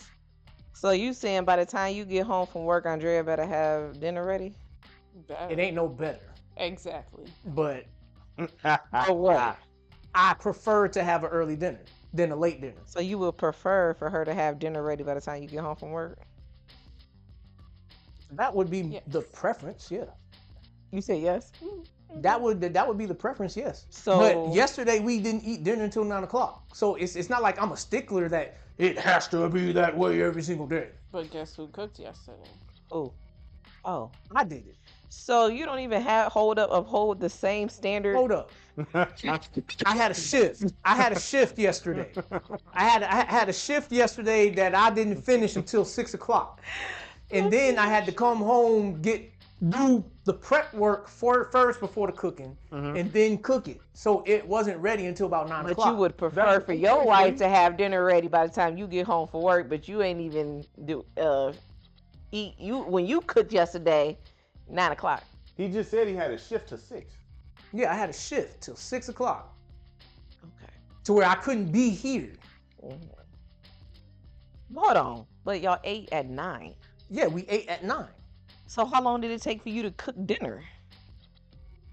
So you saying by the time you get home from work, Andrea better have dinner ready? It ain't no better. Exactly. But Or what? I prefer to have an early dinner than a late dinner. So you would prefer for her to have dinner ready by the time you get home from work? That would be Yes. the preference, yeah. You say yes. That would be the preference, yes. So- but yesterday we didn't eat dinner until 9 o'clock. So it's not like I'm a stickler that it has to be that way every single day. But guess who cooked yesterday? Oh, I did it. so you don't even uphold the same standard? Hold up. I had a shift. I had a shift yesterday. I had a shift yesterday that I didn't finish until 6 o'clock. And then I had to come home, do the prep work first before the cooking, and then cook it. So it wasn't ready until about 9 But o'clock. you would prefer for your wife to have dinner ready by the time you get home from work, but you ain't even eat when you cooked yesterday, 9 o'clock. He just said he had a shift to 6. Yeah, I had a shift till 6 o'clock Okay. to where I couldn't be here. Hold on, but y'all ate at 9. Yeah, we ate at 9. So how long did it take for you to cook dinner?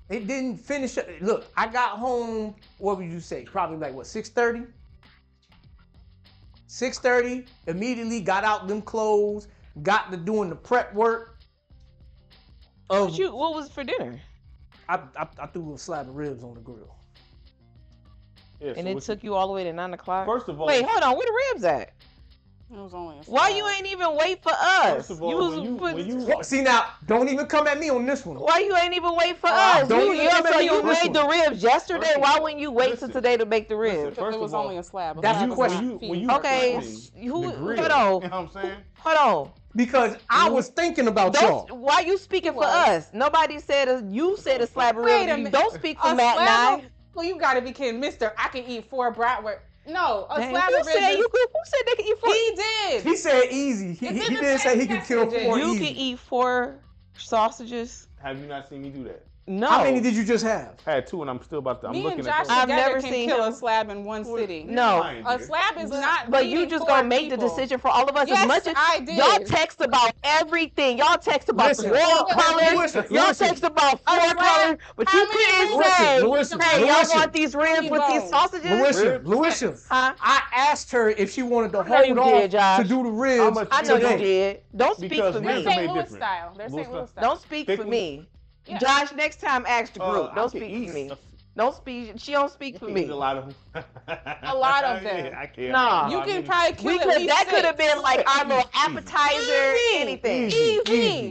It didn't finish. Look, I got home, what would you say? Probably like, what, 6:30? 6:30, immediately got out them clothes, got to doing the prep work. What was for dinner? I threw a slab of ribs on the grill. Yeah, And so it took you all the way to 9 o'clock? First of all, Wait, hold on, where the ribs at? It was only a Why slab. you ain't even wait for us? First of all, See now, don't even come at me on this one. Why you ain't even wait for us? don't You, even yeah, come at so me you on this made the ribs yesterday. Listen, Why wouldn't you wait till listen, today to make the ribs? listen, Because it was of all, only a slab. A That's slab your is question. not when feet. you Okay, cooking who- the grill, hold on. you know what I'm saying? Hold on. Because I was thinking about y'all. Why you speaking for What? us? Nobody said you said a slab of Wait ribs. a You minute. don't speak for A Matt and slab I. of- Well, you gotta be kidding, Mister. I can eat 4 bratwurst. No, a Dang, slab who of ribs. said who said they could eat 4? He did. He said easy. He It's in the didn't say he could text kill message. 4 You easy. can eat 4 sausages. Have you not seen me do that? No. How many did you just have? I had 2, and I'm still about to. I'm Me looking and at Josh those. I've together never can seen kill him. a slab in one sitting. No. A slab is not. But you feeding just 4 gonna make the people. decision for all of us. Yes, as much as I did. y'all text about everything. Y'all text about Listen, the wall colors. listen, Y'all listen. text about A floor slab. colors. But How you many couldn't ribs? say, Listen, hey, y'all listen. want these ribs with these T-bones. sausages? Louisa, Huh? I asked her if she wanted to I know you hold off did, Josh. to do the How ribs much I know you today. did. Don't speak Because for They're ribs me. are St. made Louis different. style. They're St. Louis style. Don't speak Thick for ones? me. Yeah. Josh, next time ask the group. I Don't can speak eat for me. stuff. Don't speak. She don't speak for Eat me. a lot of them. A lot of them. Yeah, I can't. Nah. You can probably kill We at could. least That could have 6. been like our little Easy. appetizer. Easy. Anything.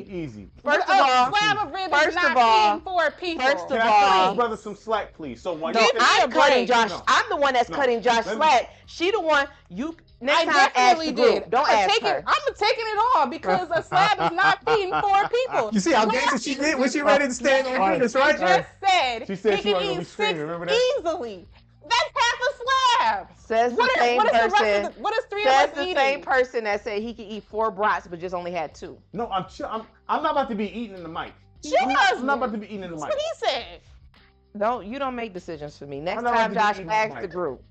Easy. First of A all, slab of ribs first is not of all- feeding 4 people. first of Can all- I cut this brother some slack, please? So why no, you Give me a I'm cutting break. Josh. No. I'm the one that's No. cutting Josh Let me- slack. She the one. You next I time ask definitely the group. did. Don't ask her. I'm taking it all because a slab is not feeding 4 people. You see how gangster she did when she ready to stand on business, I right? just said She said he she can wasn't gonna be eat 6 screaming, remember that? easily. That's half a slab. Says the same What is the person. rest of the, what is 3 of Says us the eating? same person that said he could eat 4 brats but just only had 2. No, I'm not about to be eating in the mic. Your I'm not about to be eating in the That's mic. what he said. You don't make decisions for me. Next I'm not time, about Josh, to be ask eating the group.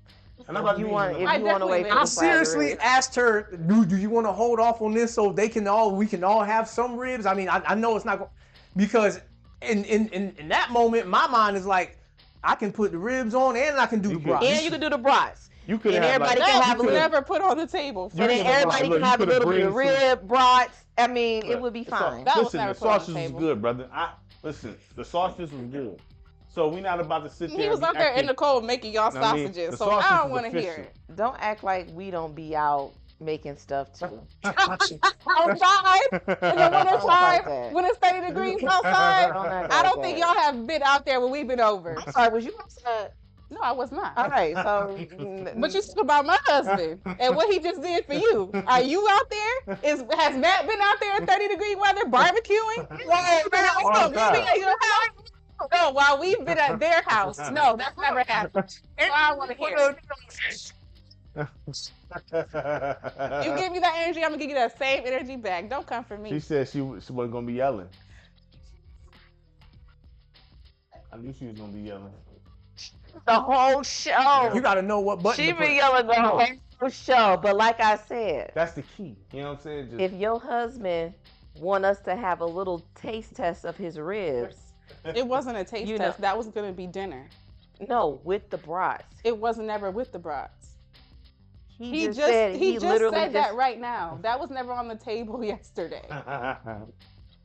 I'm not about to You be want eating in if the you mic. want to wait definitely for I the slab of seriously ribs. asked her, do you want to hold off on this so we can all have some ribs? I mean, I know it's not going because in that moment, my mind is like, I can put the ribs on and I can do the You could- brats. And you can do the brats. You could And have everybody like, can That have a was little- never put on the table. And then Look, everybody you can have a could've little bit of bring some- rib brats. I mean, it would be It's all- fine. That was Listen, never the put on the sausages was table. good, brother. Listen, the sausages was good. So we not about to sit there. He was and up be there in acting- the cold making y'all I mean, sausages, the so sausage I don't is want to hear official. it. Don't act like we don't be out making stuff too. Outside in the winter like time, that. when it's 30 degrees outside, Don't act I like don't think that. y'all have been out there when we've been over. I'm sorry, was you upset? No, I was not. All right, so. But you spoke about my husband and what he just did for you. Are you out there? Has Matt been out there in 30-degree weather barbecuing? All the time. No, while we've been at their house. No, that's never happened. So I want to hear it. You give me that energy, I'm gonna give you that same energy back. Don't come for She me. said she wasn't gonna be yelling. I knew she was gonna be yelling. The whole show. You got to know what button She to been push. yelling the whole show, but like I said, That's the key. You know what I'm saying? Just, if your husband want us to have a little taste test of his ribs, It wasn't a taste You test. know- That was gonna be dinner. no, with the brats. It was never with the brats. He just said literally said that right now. That was never on the table yesterday.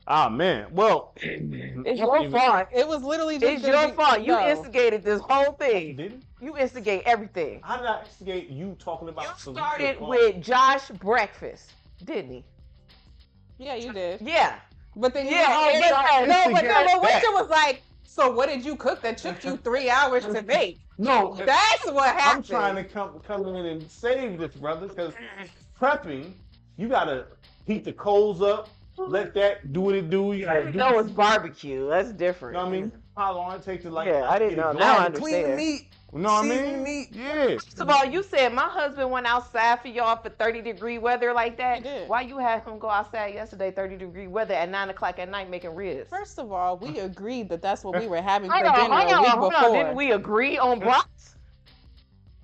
Ah man. Well, It's your fault. It was literally just It's your fault. You no. instigated this whole thing. Did he? You instigate everything. How did I instigate you talking about? You some started shit called- with Josh breakfast, didn't he? Yeah, you did. Yeah. But then you Yeah, got but- Winter was like, so what did you cook that took you 3 hours to make? No, That's what I'm happened. trying to come in and save this, brother, because prepping, you gotta heat the coals up, let that do what it do. You gotta do, No, it's barbecue. That's you different. know what I mean? How long it takes to like? Yeah, I didn't get it know. going. Now I Clean the understand. meat. You know what I season mean? the meat. Yeah. First of all, you said my husband went outside for y'all for 30-degree weather like that. He did. Why you had him go outside yesterday, 30-degree weather at 9 o'clock at night making ribs? First of all, we agreed that that's what we were having for Hold on, dinner a week hold on. before. Didn't we agree on brats?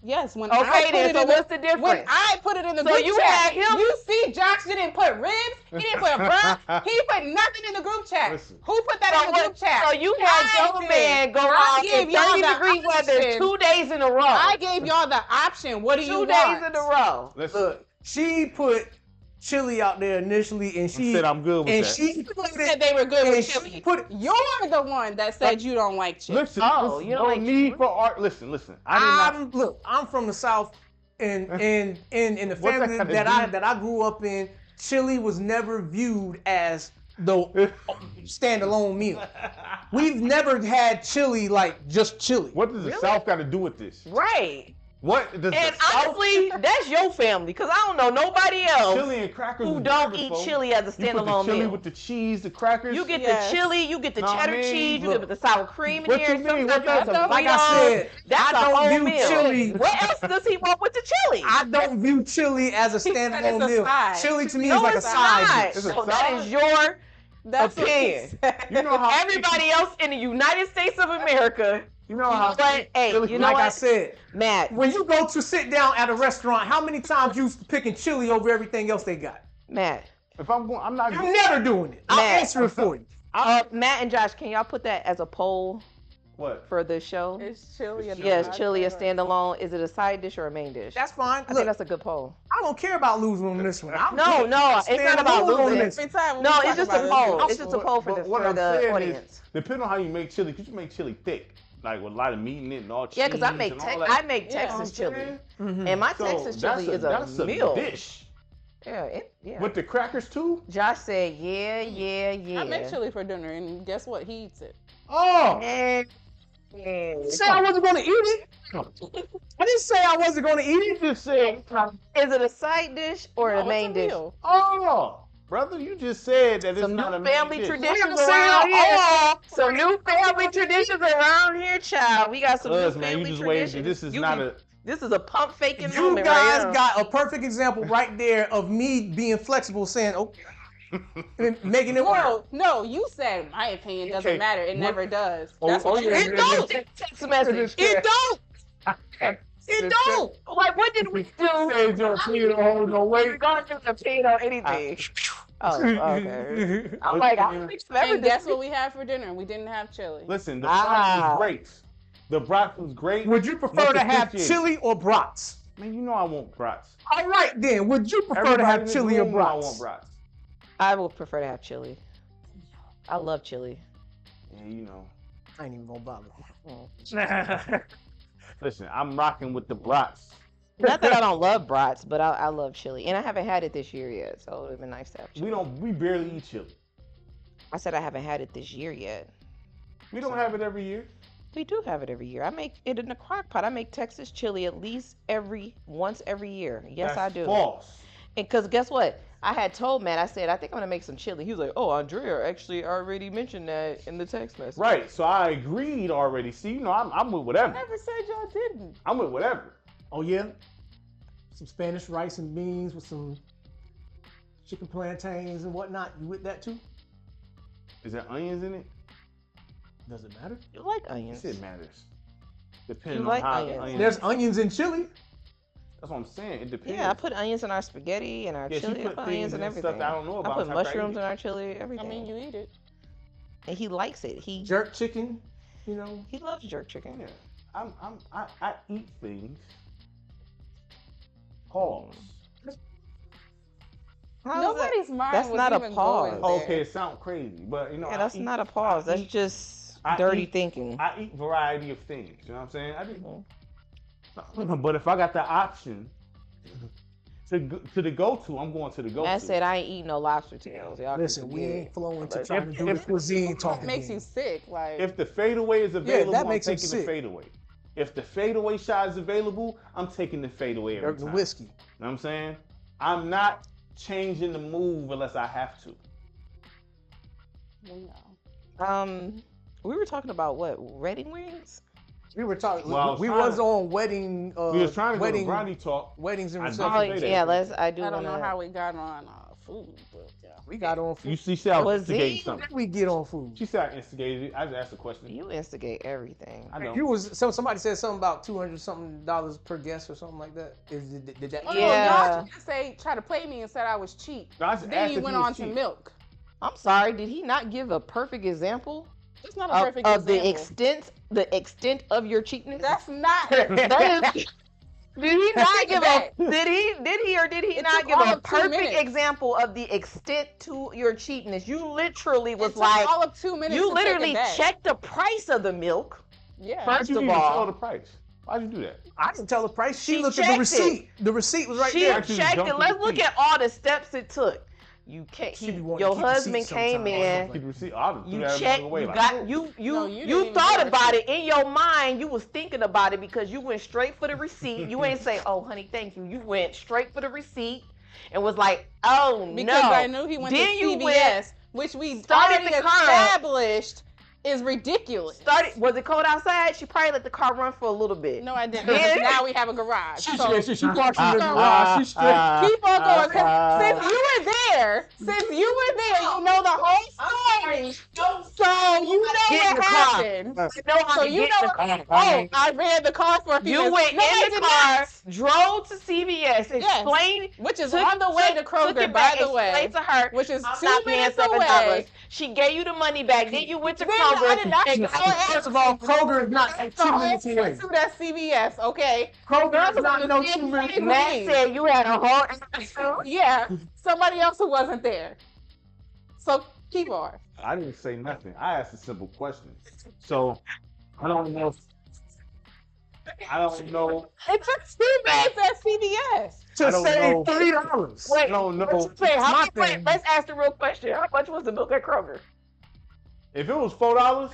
Yes, when Okay, I put then, it so in what's the when difference? I put it in the So group you chat, had him- you see Josh didn't put ribs, he didn't put brats, he put nothing in the group chat. Listen. Who put that in the group chat? So you had I your did. man go I out gave in y'all the 30-degree weather option. 2 days in a row. I gave y'all the option. What do you 2 want? days in a row. Listen, Look, she put chili out there initially, and she said I'm good with and that. she put Said it. they were good And with she chili. put You're the one that said you don't like chili. listen. Oh, listen, you don't no like need chili? for art. Listen. I did not. I'm from the South, and in the What's that family gotta do? that I grew up in, chili was never viewed as the standalone meal. We've never had chili like just chili. What does the Really? South got to do with this? Right. What does And the South? honestly, that's your family, because I don't know nobody else Chili and crackers who is don't different, eat folks. chili as a You put the standalone chili meal. with the cheese, the crackers. You get Yes. the chili, you get the Know what I cheddar mean? cheese, you Look. get the sour cream in What there. you mean? Sometimes What you have that- some Like I Fritos. said, That's I a don't whole view meal. chili. What else does he want with the chili? I don't view chili as a said standalone it's a meal. side. Chili to me no, is like a it's side not. dish. It's a So that side? is your That's what he opinion. said. You know how Everybody else in the United States of America. You know how But hey, you know like what? I said, Matt, when you go to sit down at a restaurant, how many times you picking chili over everything else they got? Matt, if I'm going, I'm not. You're never doing it. I'll Man. answer it for you. Matt and Josh, can y'all put that as a poll What? for the show? It's chili. It's Yes, chili a standalone. Is it a side dish or a main dish? That's fine. I think Look, that's a good poll. I don't care about losing on this one. No, it's not about losing. Every time when No, we it's talk just a about it, poll. It's just a poll for But the, what for I'm the saying audience. is, depending on how you make chili, because you make chili thick, like with a lot of meat in it and all cheese. Yeah, because I make and all that. Texas You know what chili, I'm saying? and my So Texas chili is that's a meal. dish. Yeah. With the crackers too. Josh said, yeah. I make chili for dinner, and guess what? He eats it. Oh, Yeah. you say I wasn't going to eat it? I didn't say I wasn't going to eat it. You just said, Is it a side dish or No, a main it's a dish? meal. oh, brother, you just said that it's Some not new a main family dish. traditions saying, around here. oh. Some new family traditions around here, child. We got some new Cuz, man, you family just waited. traditions. This is not a. This is a pump faking You moment guys right now. got a perfect example right there of me being flexible, saying, okay, and making it work. No, you said my opinion doesn't Okay, matter. It what- never does. Oh, That's what yeah, you It don't. Text message. It don't. It don't. Like, what did we do? Say your opinion, oh, no, wait. Regardless of opinion or anything. Oh, okay. I'm like, I fixed And everything. guess what we had for dinner? We didn't have chili. Listen, the broth was great. The broth was great. Would you prefer Much to have appreciated. chili or brats? Man, you know I want brats. All right, then. Would you prefer Everybody to in have this chili or room know I want brats? brats. I would prefer to have chili. I love chili. Yeah, you know. I ain't even gonna bother. Listen, I'm rocking with the brats. Not that I don't love brats, but I love chili. And I haven't had it this year yet, so it would have been nice to have chili. We barely eat chili. I said I haven't had it this year yet. We don't have it every year. We do have it every year. I make it in the crock pot. I make Texas chili at least once every year. Yes, That's I do. false. And because guess what? I had told Matt, I said, I think I'm going to make some chili. He was like, oh, Andrea actually already mentioned that in the text message. Right, so I agreed already. See, you know, I'm with I whatever. never said y'all didn't. I'm with whatever. Oh, yeah? Some Spanish rice and beans with some chicken plantains and whatnot. You with that too? Is there onions in it? Does it matter? You like Yes, onions. it matters. Depending You on like how onions. the onions. There's onions in chili. That's what I'm saying. It depends. Yeah, I put onions in our spaghetti and our Yeah, she chili. I put put things onions in and stuff everything. that I don't know I about. put so I mushrooms in eat our chili, I everything. mean, you eat it. And he likes it. He Jerk chicken, you know. he loves jerk chicken. Yeah, I eat things. Pause. How is Nobody's mind that's was not a even pause. going there. Okay, it sounds crazy, but you know. Yeah, I that's eat- not a pause. That's eat- just I dirty eat- thinking. I eat variety of things. You know what I'm saying? I Mhm. do. But if I got the option to the go-to, I'm going to the go-to. Matt said I ain't eating no lobster tails. Y'all can Listen, we forget ain't it. flowing to If- trying to do the cuisine talking. It makes you sick. Like, If the fadeaway is available, that makes I'm him taking the sick. fadeaway. If the fadeaway shot is available, I'm taking the fadeaway every The time. whiskey. You know what I'm saying? I'm not changing the move unless I have to. you know. We were talking about what? Wedding rings? We were talking. Well, we I was was on wedding. We was trying to wedding, go to Bronny talk. weddings and I receptions. did Oh say that. yeah, I I don't know wanna- how we got on food, but yeah. We got on food. You see, she was Was instigating he? something. We get on food. She said I instigated it. I just asked a question. You instigate everything. I know. You was somebody said something about $200 something per guest or something like that. Did that? Oh, Yeah. no, y'all try to play me and said I was cheap. No, I just Then asked you if went was on to cheap. milk. I'm sorry, did he not give a perfect example It's not a of, perfect of example. the extent of your cheapness? That's not. That is, did he not Take give it back. did he or did he It not took give all a of 2 perfect minutes. example of the extent to your cheapness? You literally was It took like, all of 2 minutes. you to take literally it back. checked the price of the milk. Yeah. Why'd First you of even all, tell the price? Why'd you do that? I didn't tell the price. She She looked at the checked receipt. The receipt was right she there. Actually, checked jump it. to Let's the look seat. at all the steps it took. You can't. She be wanting to Your keep receipts husband came sometimes. in. Keep the receipt. I'll threw You that checked. away You like, got. oh. You No, you didn't you even thought do that about shit. it in your mind. You was thinking about it because you went straight for the receipt. You ain't say, "Oh, honey, thank you." You went straight for the receipt and was like, "Oh Because no." I knew he went Then to you CVS, which we started already the car up. established is ridiculous. Was it cold outside? She probably let the car run for a little bit. No, I didn't. Yeah. Because now we have a garage. She So parked in the garage. She straight. keep on going. Since you were there, you know the whole Okay. So you know Get in what the car. happened. I know how So to you get know in the what? car. Oh, I ran the car for a few You minutes. went No, I in the did car, not. drove to CVS, explained, Which is took- on the way to took Kroger, it by back, the way. explained to her, Which is I'm 2 not paying minutes $7. away. She gave you the money back. Then you went to Then Kroger. I did not and go First of all, Kroger is not That's 2 the minutes whole away. to that CVS, okay? Kroger Girls is not was no on the 2 same minutes page with Matt me. said you had a whole attitude. Yeah, somebody else who wasn't there. So keep on. I didn't say nothing. I asked a simple question. So I don't know. I don't know. It took 2 minutes at CVS. To I don't save know. $3. Wait, I don't know. Say, how my much, wait, thing. let's ask the real question. How much was the milk at Kroger? If it was $4,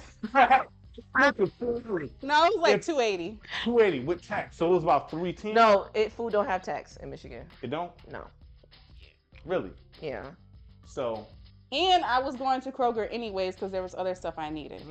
No, it was like 280. $2.80 with tax. So it was about $3.10. No, food don't have tax in Michigan. It don't No. really. Yeah. So And I was going to Kroger anyways because there was other stuff I needed.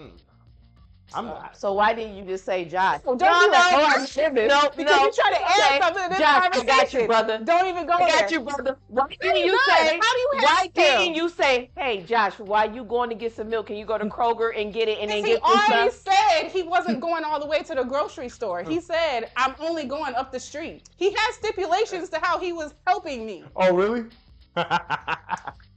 I'm. So why didn't you just say Josh? Oh, don't do that. Oh, I'm shipping. No, Because you try to add something to this Josh, I conversation. got you, brother. Don't even go I there. got you, brother. Why You're didn't you good. say? How do you have Why didn't to? you say, hey, Josh, why you going to get some milk? Can you go to Kroger and get it and then Because he get this already stuff? said he wasn't going all the way to the grocery store. He said, I'm only going up the street. He had stipulations to how he was helping me. Oh really?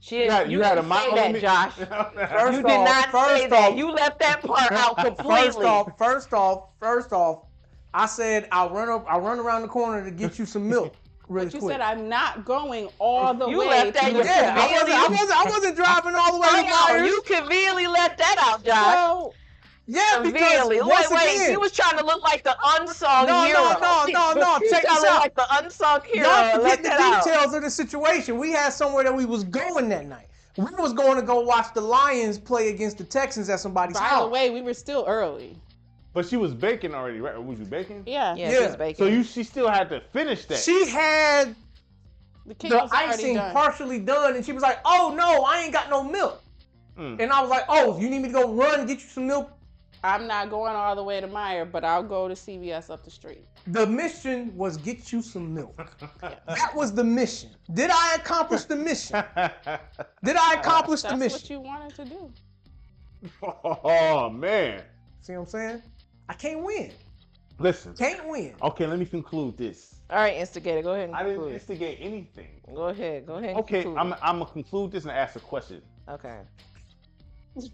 Shit, You had a didn't mile say that, limit? Josh. First You did not say off- that. You left that part out completely. First off, I said I'll run around the corner to get you some milk really But you quick. said I'm not going all the You way. left that- to the Yeah, Conveniently- I wasn't driving all the way to Myers. You conveniently left that out, Josh. So, Yeah, because Conveniently. once Wait, again, he was trying to look like the unsung No, hero. no. He Check was this trying to look out. like the unsung hero. y'all and forget left the that out. details of the situation. We had somewhere that we was going that night. We was going to go watch the Lions play against the Texans at somebody's by house. the way, we were still early. But she was baking already, right? Or was you baking? Yeah. Yeah, Yeah. she was baking. So she still had to finish that. She had The cake the was already icing done. partially done, and she was like, "Oh no, I ain't got no milk." And I was like, "Oh, you need me to go run and get you some milk?" I'm not going all the way to Meyer, but I'll go to CVS up the street. The mission was get you some milk. That was the mission. Did I accomplish the mission? Did I accomplish the That's mission? what you wanted to do. Oh man. See what I'm saying? I can't win. Listen. Can't win. Okay, let me conclude this. All right, instigator, go ahead and I didn't conclude. instigate anything. Go ahead. And Okay, conclude. I'm gonna conclude this and ask a question. Okay.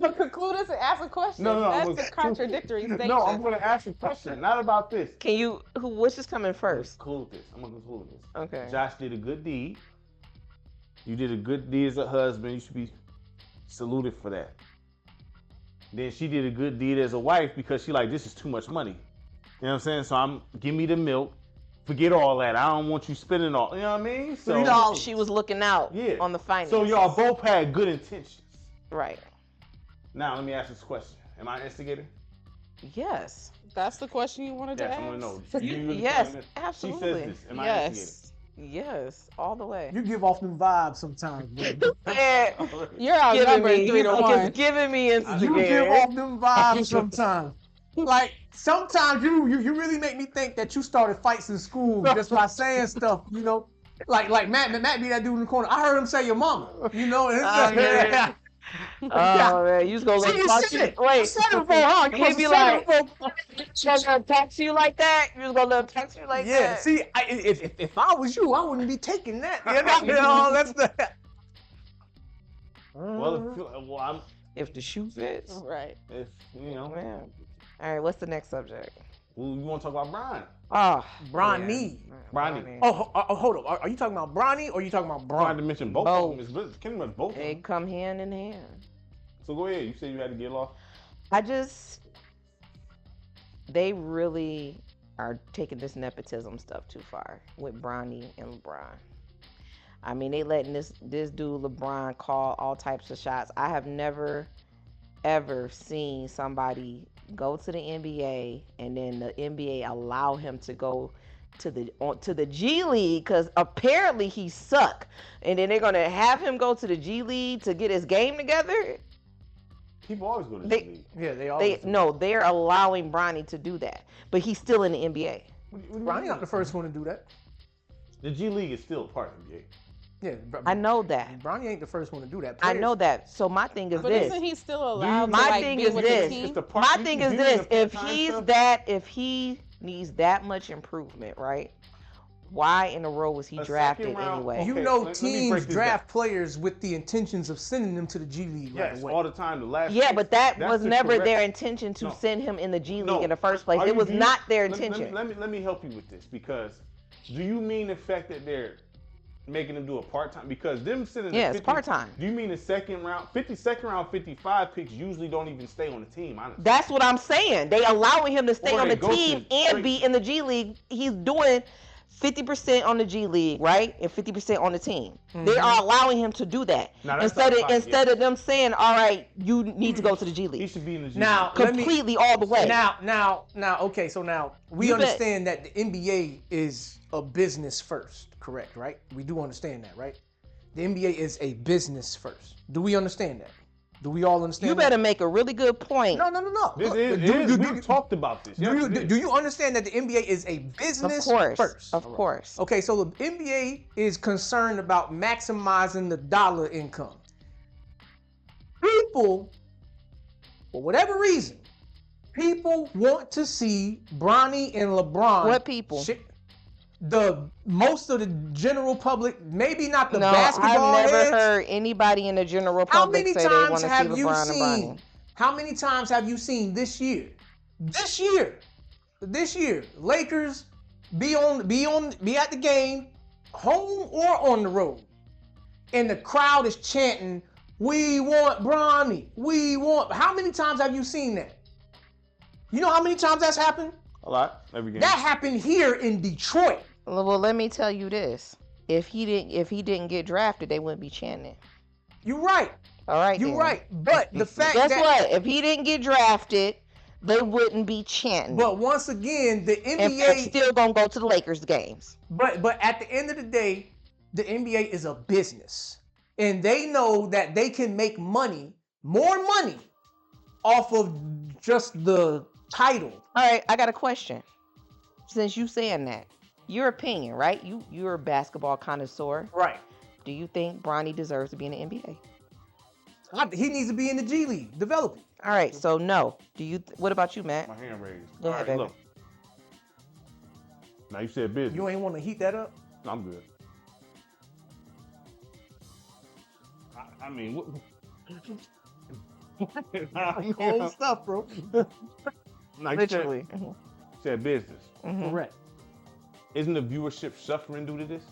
Conclude us and ask a question. No, I'm That's gonna- a contradictory statement. No, I'm gonna ask a question, not about this. Can you? Which is coming first? Conclude this. I'm gonna conclude this. Okay. Josh did a good deed. You did a good deed as a husband. You should be saluted for that. Then she did a good deed as a wife because she like, this is too much money. You know what I'm saying? So give me the milk. Forget all that. I don't want you spending all. You know what I mean? So $3. She was looking out Yeah. on the finances. So y'all both had good intentions. Right. Now let me ask this question. Am I an instigator? Yes. That's the question you wanted to Yes, ask? I want to know. Yes, She absolutely. says this. Am I an Yes. Yes, all the way. You give off them vibes sometimes, bro. Yeah, instigator? You're outnumbered 3 to 1. giving me You instigator. give off them vibes sometimes. Like sometimes you really make me think that you started fights in school just by saying stuff, you know. Like Matt be that dude in the corner. I heard him say your mama, you know. And it's Oh, yeah. Oh man, you just gonna See, let you talk said to it. wait. You said it before, huh? You He'd must be have said like, it before. "Just gonna text you like that." You just gonna let him text you like Yeah, that? see, if I was you, I wouldn't be taking that. You know, that's the. Well, I'm If the shoe fits. Right. if you know. Man. All right, what's the next subject? Well, you want to talk about Brian? Oh, Bronny. Bronny. Oh, hold up. Are you talking about Bronny or are you talking about I had to Bronny? mention both Both. of them. It's pretty much both of They them. come hand in hand. So go ahead. You said you had to get off. They really are taking this nepotism stuff too far with Bronny and LeBron. I mean, they letting this dude LeBron call all types of shots. I have never, ever seen somebody go to the NBA and then the NBA allow him to go to the G League because apparently he suck, and then they're gonna have him go to the G League to get his game together. People always go to They- the league. Yeah, they always. They're allowing Bronny to do that, but he's still in the NBA. Bronny's not the first one to do that. The G League is still a part of the NBA. Yeah, I know that. Bronny ain't the first one to do that. I know that. So my thing is But this. isn't he still allowed to My like thing be is with this. the team? My thing is this. If he needs that much improvement, right? Why in the world was he drafted anyway? You know, teams draft players with the intentions of sending them to the G League. Yes, all the time. But that was never their intention to send him in the G League in the first place. It was not their intention. Let me help you with this, because do you mean the fact that they're making them do a part-time? Because them sending it's part-time. Do you mean the second round, 55 picks usually don't even stay on the team, honestly? That's what I'm saying. They allowing him to stay on the team and be in the G League. He's doing 50% on the G League, right? And 50% on the team. Mm-hmm. They are allowing him to do that. Instead of them saying, all right, you need to go to the G League. He should be in the G League. Completely all the way. Okay, so now we understand that the NBA is a business first, correct, right? We do understand that, right? The NBA is a business first. Do we understand that? Do we all understand? You better make a really good point. No. We talked about this. Do you understand that the NBA is a business first? Of course. Okay, so the NBA is concerned about maximizing the dollar income. People, for whatever reason, people want to see Bronny and LeBron. What people? Most of the general public, maybe not the basketball I've never heads. heard anybody in the general public say they want to see LeBron and Bronny. How many times have you seen this year, Lakers be at the game, home or on the road, and the crowd is chanting, "We want Bronny, we want." How many times have you seen that? You know how many times that's happened? A lot, every game. That happened here in Detroit. Well, let me tell you this: if he didn't get drafted, they wouldn't be chanting. You're right. All right. You're right. But the fact guess what? If he didn't get drafted, they wouldn't be chanting. But once again, the NBA and they're still gonna go to the Lakers games. But at the end of the day, the NBA is a business, and they know that they can make more money, off of just the title. All right, I got a question. Since you saying that, your opinion, right? You're a basketball connoisseur, right? Do you think Bronny deserves to be in the NBA? He needs to be in the G League, developing. All right, so no. What about you, Matt? My hand raised. Go ahead, baby. Look. Now you said business. You ain't want to heat that up? No, I'm good. I mean, what? Old stuff, bro. Literally. Said business. Mm-hmm. Correct. Isn't the viewership suffering due to this?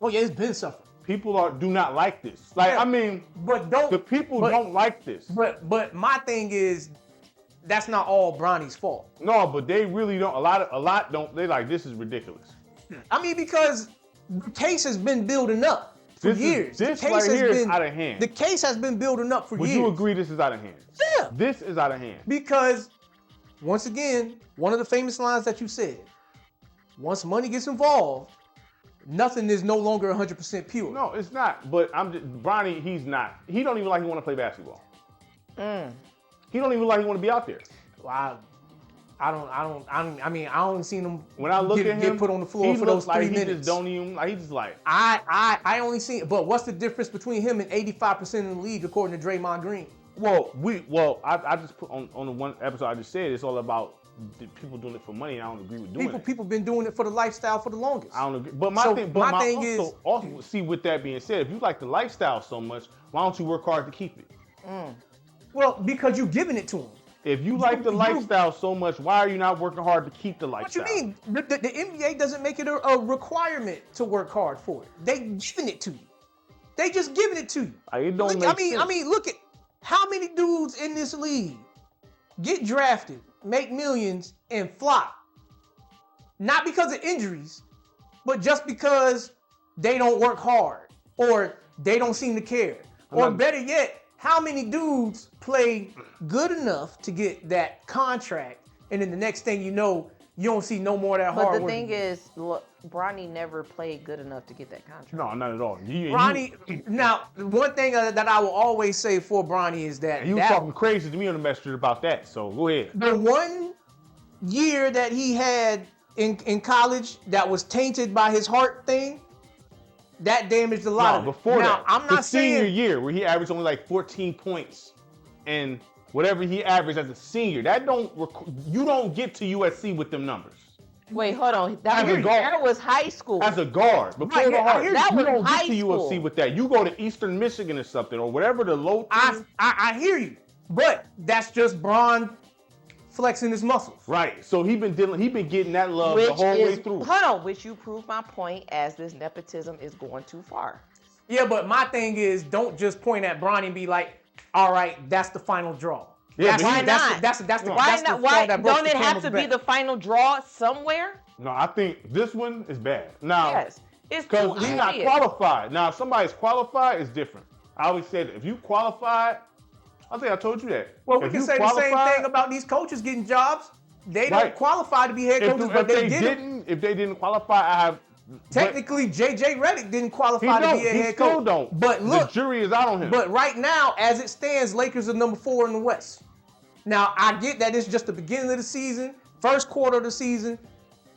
Oh yeah, it's been suffering. People do not like this. Like, I mean, the people don't like this. But my thing is, that's not all Bronny's fault. No, but they really don't. A lot don't. They like, this is ridiculous. I mean, because the case has been building up for years. This right here is out of hand. The case has been building up for years. Would you agree this is out of hand? Yeah. This is out of hand. Because, once again, one of the famous lines that you said, once money gets involved, nothing is no longer 100% pure. No, it's not. But Bronny, he's not. He don't even like he want to play basketball. He don't even like he want to be out there. Well, I don't seen him when I look at him get put on the floor for those 3 minutes. He just don't even like. He's just like. I only seen. But what's the difference between him and 85% of the league, according to Draymond Green? I just put on the one episode I just said, it's all about people doing it for money, and I don't agree with doing it. People been doing it for the lifestyle for the longest. I don't agree. But my thing is, see, with that being said, if you like the lifestyle so much, why don't you work hard to keep it? Well, because you're giving it to them. If you like the lifestyle so much, why are you not working hard to keep the lifestyle? What you mean? The NBA doesn't make it a requirement to work hard for it. They giving it to you. They just giving it to you. It don't make sense. I mean, look at how many dudes in this league get drafted, make millions, and flop. Not because of injuries, but just because they don't work hard or they don't seem to care. Or better yet, how many dudes play good enough to get that contract, and then the next thing you know, you don't see no more of that hard work. But the thing is, look, Bronny never played good enough to get that contract. No, not at all. Now, one thing that I will always say for Bronny is that you were talking crazy to me on the message about that. So go ahead. The 1 year that he had in college that was tainted by his heart thing, that damaged a lot of it. Before now, that, I'm not his senior saying year where he averaged only like 14 points and whatever he averaged as a senior, you don't get to USC with them numbers. Wait, hold on. As a guard. That was high school. As a guard, before Right, the I heart, hear you that was don't get high to school. USC with that. You go to Eastern Michigan or something, or whatever the low team. I hear you, but that's just Bron flexing his muscles. Right. So he been getting that love the whole way through. Hold on, which you prove my point as this nepotism is going too far. Yeah, but my thing is, don't just point at Bronny and be like, all right, that's the final draw. Yeah, Why not? That's the Why that's the not? straw Why that broke don't the it have camel's to be back. the final draw somewhere? No, I think this one is bad. Now, Yes, it's too because he's not obvious. qualified. Now, if somebody's qualified, it's different. I always said, if you qualified, I think I told you that. Well, we If can you say the same qualified- thing about these coaches getting jobs. They don't Right. qualify to be head coaches, but they didn't. If they didn't qualify, I have. Technically, J.J. Redick didn't He qualify to don't. be a He head still coach. don't. But look, the jury is out on him. but right now, as it stands, Lakers are number 4 in the West. Now, I get that it's just the beginning of the season, first quarter of the season,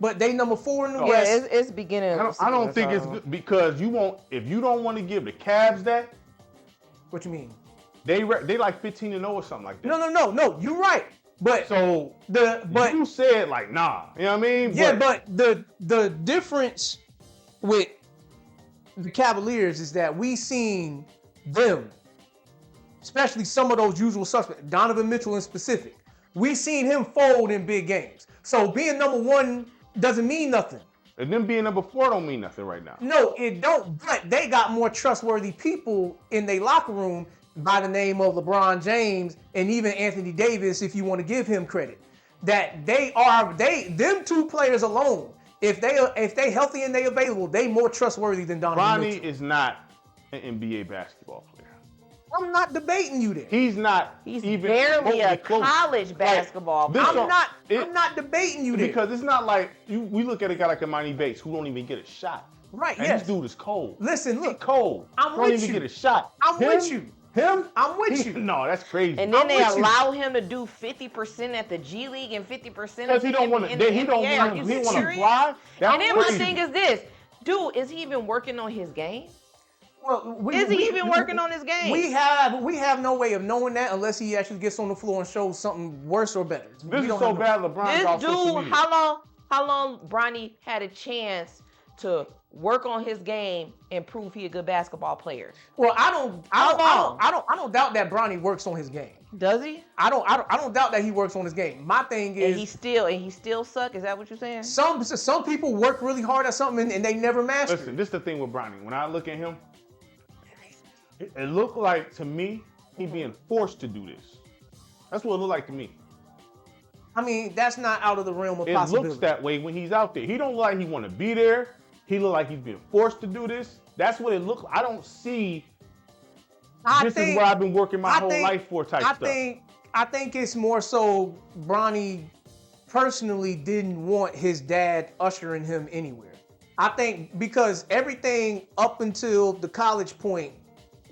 but they number 4 in the Yeah, West. it's beginning. I don't think it's good because you won't. If you don't want to give the Cavs that, What you mean? they like 15-0 or something like that. No, you're right. But So but you said like nah. You know what I mean? yeah, but the difference with the Cavaliers is that we seen them, especially some of those usual suspects, Donovan Mitchell in specific. We seen him fold in big games. So being number 1 doesn't mean nothing. And them being number 4 don't mean nothing right now. No, it don't. But they got more trustworthy people in their locker room by the name of LeBron James and even Anthony Davis, if you want to give him credit. That them two players alone, if they healthy and they available, they more trustworthy than Donovan Bronny Mitchell. is not an NBA basketball player. I'm not debating you there. He's not. He's even barely a remotely close. college basketball this player. I'm not debating you there. Because it's not like we look at a guy like Imani Bates who don't even get a shot. Right, And yes. this dude is cold. Listen, He look, cold. I'm don't with even you. get a shot. I'm Him? with you. Him? I'm with you. No, that's crazy. And then I'm they with you. allow him to do 50% at the G League and 50% Because in he don't want the to. He don't NBA. want Are to. you He want to serious? fly. That's And then my crazy. thing is this, dude, is he even working on his game? Well, Is he even working on his game? We have no way of knowing that unless he actually gets on the floor and shows something worse or better. This We is don't so have no- bad. LeBron's This off social dude, media. how long Bronny had a chance to work on his game and prove he a good basketball player? Well, I How long? don't doubt that Bronny works on his game. Does he? I don't doubt that he works on his game. My thing And is he still suck? Is that what you're saying? some people work really hard at something and they never master Listen, it. this is the thing with Bronny. When I look at him, it looked like to me he being forced to do this. That's what it looked like to me. I mean, that's not out of the realm of It possibility. looks that way when he's out there. He don't look like he want to be there. He look like he's being forced to do this. That's what it looked like. I don't see this is what I've been working my whole life for type stuff. I think it's more so Bronny personally didn't want his dad ushering him anywhere. I think because everything up until the college point,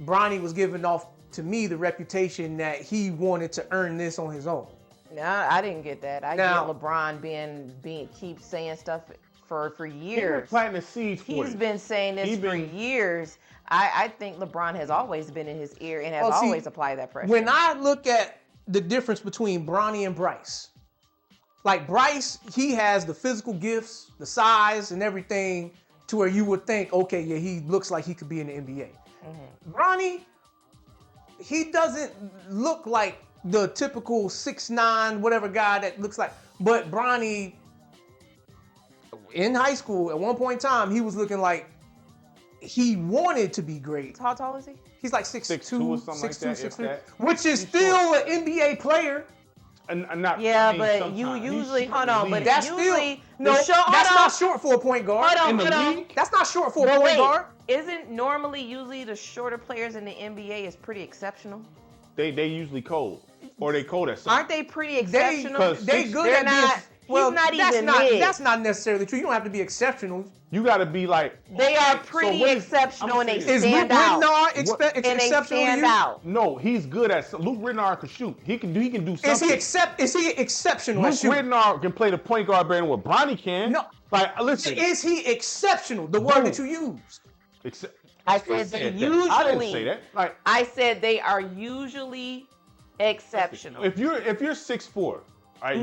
Bronny was giving off to me the reputation that he wanted to earn this on his own. No, I didn't get that. I Now- get LeBron being keep saying stuff for He's been years. planting the seeds for He's it. been saying this He's for been- years. I think LeBron has always been in his ear and has Oh, see, always applied that pressure. When I look at the difference between Bronny and Bryce, like Bryce, he has the physical gifts, the size and everything to where you would think, okay, yeah, he looks like he could be in the NBA. Bronny, he doesn't look like the typical 6'9", whatever guy that looks like. But Bronny, in high school, at one point in time, he was looking like he wanted to be great. How tall is he? He's like 6'2", 6'2" or something like 6'2", that, if 6'3", that. which is He's still short. an NBA player. And not Yeah, I mean, but sometimes. you He's usually short hold in on, the but league. That's usually still that's not short for a point guard. Hold on, in the hold on. league? That's not short for a But point wait, guard. isn't normally usually the shorter players in the NBA is pretty exceptional? They usually cold. Or they cold at something. Aren't they pretty exceptional? Cause They six- good they're at being. not- Well, he's not that's even not mid. that's not necessarily true. You don't have to be exceptional. You gotta be like They are so pretty what is- exceptional I'm and they saying- Is Luke stand out. Ridnour And they exceptional to stand you? out. No, he's good at Luke Ridnour can shoot. He can do something. Is he exceptional Luke at shooting? Ridnour can play the point guard better than what Bronny can. No. Like listen, Is he exceptional? The word Dude. that you use. I said they usually. I didn't say that. Like I said they are usually exceptional. If you're 6'4", right,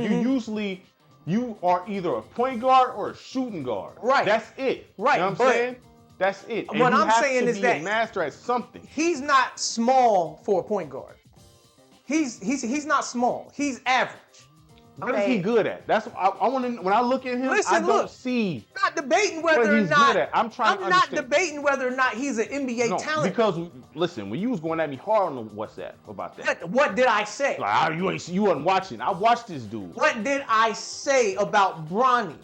you are either a point guard or a shooting guard. Right. That's it. Right. You know what I'm saying? That's it. And what you I'm have saying to is be that a master at something. he's not small for a point guard. He's not small. He's average. What is he good at? That's what I want to. When I look at him, I don't see. I'm not debating what whether or he's not. good at. I'm trying to not understand. debating whether or not he's an NBA talent. Because listen, when you was going at me hard on the WhatsApp about that, What did I say? like you wasn't watching. I watched this dude. What did I say about Bronny?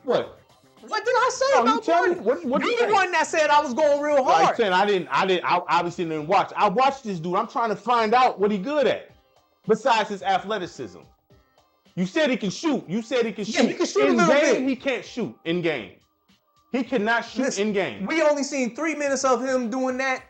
What? What did I say No, about you tell me. Bronny? What You you the say? one that said I was going real hard. Like saying I obviously didn't watch. I watched this dude. I'm trying to find out what he good at, besides his athleticism. You said he can shoot. You said he can shoot. Yeah, he can shoot in a little game, bit. he can't shoot in game. He cannot shoot Listen, in game. We only seen 3 minutes of him doing that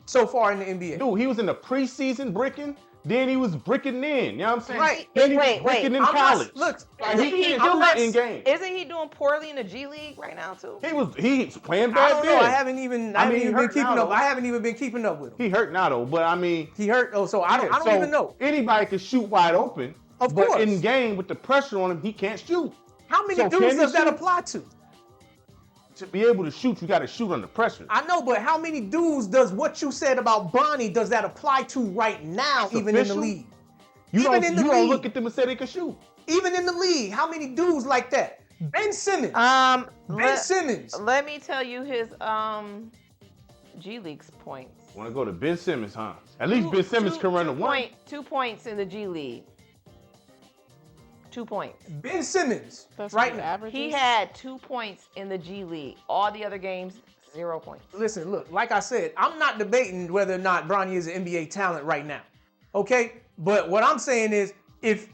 so far in the NBA. Dude, he was in the preseason bricking. Then he was bricking in. You know what I'm saying? Right. Then he was Wait. bricking in I'm not- college. look, Like, he can't I'm do not- it in game. Isn't he doing poorly in the G League right now too? He's playing I bad don't know. then. I haven't even been keeping up. I haven't even been keeping up with him. He hurt now though, but I mean, He hurt. Oh, so I don't so even know. Anybody can shoot wide open. Of but course. in game with the pressure on him, he can't shoot. How many So can dudes he does that shoot? apply to? To be able to shoot, you got to shoot under pressure. I know, but how many dudes does what you said about Bronny does that apply to right now, even in the Official? league? You even in the don't league. look at them and say they can shoot. Even in the league, how many dudes like that? Ben Simmons. Ben Simmons. Let me tell you his G League's points. Want to go to Ben Simmons, huh? At least Ben Simmons can run the one. 2 points in the G League. 2 points. Ben Simmons. That's right what now. average He is? had 2 points in the G League. All the other games, 0 points. Listen, look, like I said, I'm not debating whether or not Bronny is an NBA talent right now. Okay? But what I'm saying is if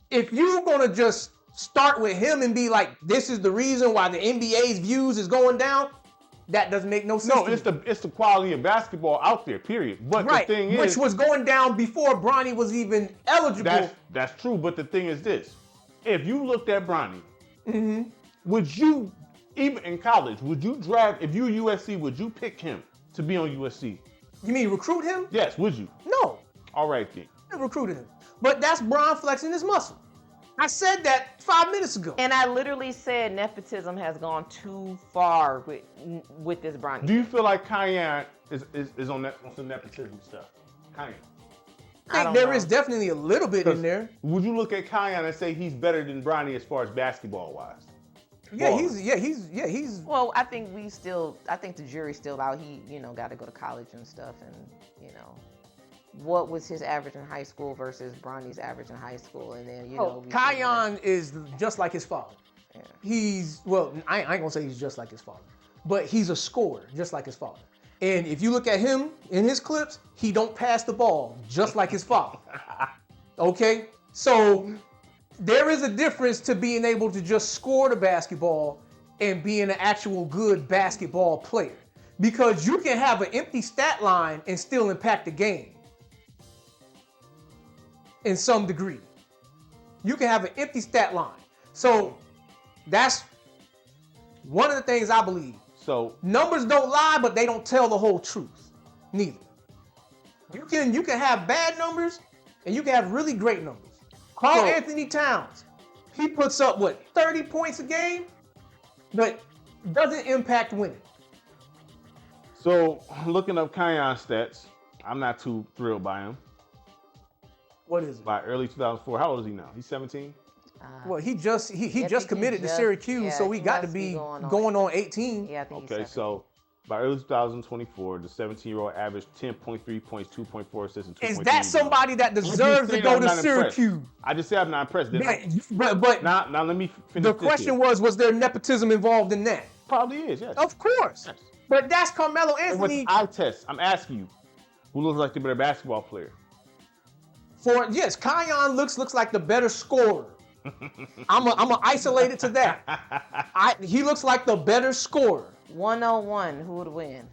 you're gonna just start with him and be like, this is the reason why the NBA's views is going down, that doesn't make no sense. No, to me. it's the quality of basketball out there, period. But right, the thing is, which was going down before Bronny was even eligible. that's true. But the thing is this: if you looked at Bronny, Mm-hmm. would you, even in college, would you draft? If you were USC, would you pick him to be on USC? You mean recruit him? Yes, would you? No, All right then. I recruited him. But that's Bron flexing his muscle. I said that 5 minutes ago. And I literally said nepotism has gone too far with this Bronny. Do you feel like Kyan is on some nepotism stuff? Kyan. I think there is definitely a little bit in there. Would you look at Kyan and say he's better than Bronny as far as basketball wise? He's. Well, I think the jury's still out. He, got to go to college and stuff, and what was his average in high school versus Bronny's average in high school, and then Kyan is just like his father. Yeah. I ain't gonna say he's just like his father, but he's a scorer just like his father. And if you look at him in his clips, he don't pass the ball just like his father. Okay, so there is a difference to being able to just score the basketball and being an actual good basketball player, because you can have an empty stat line and still impact the game. In some degree, you can have an empty stat line. So that's one of the things I believe. So Numbers don't lie, but they don't tell the whole truth. Neither. You can have bad numbers and you can have really great numbers. Carl Anthony Towns, he puts up 30 points a game, but doesn't impact winning. So looking up Kyan's stats, I'm not too thrilled by him. What is it? By early 2004, how old is he now? He's 17. Well, he just committed to Syracuse, so he got to be going on 18. Yeah, I think Okay, so by early 2024, the 17-year-old averaged 10.3 points, 2.4 assists, and 2.3 Is that somebody that deserves to go to Syracuse? I just say I'm not impressed. But now let me finish. the question was there nepotism involved in that? Probably is, yes. Of course. Yes. But that's Carmelo And with Anthony. eye test, I'm asking you, who looks like the better basketball player? Kyan looks like the better scorer. I'm gonna isolate it to that. He looks like the better scorer. 101, who would win?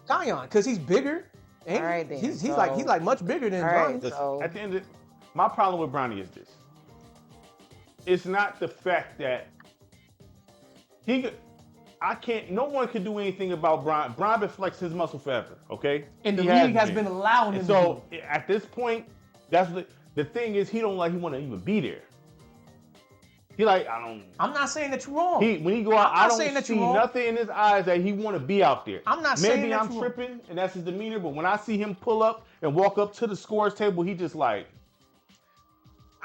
Kyan, because he's bigger. All right, then. He's like much bigger than All right, Bronny. Listen, So- at the end of my problem with Bronny is this. It's not the fact that I can't. No one can do anything about Bron. Bron been flexing his muscle forever. Okay, And the He league has been allowing him And to so do it. at this point, that's the thing is he don't like he want to even be there. He like I don't. I'm not saying that you're wrong. When he go out, I'm I not saying don't that see you're wrong. nothing in his eyes that he want to be out there. I'm not saying Maybe that I'm you're wrong. tripping and that's his demeanor, but when I see him pull up and walk up to the scores table, he just like.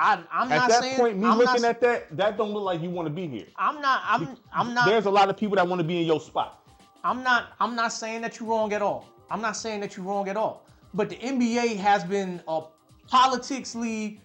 I'm At not that saying, point, me I'm looking not, at that don't look like you want to be here. I'm not. There's a lot of people that want to be in your spot. I'm not saying that you're wrong at all. I'm not saying that you're wrong at all. But the NBA has been a politics league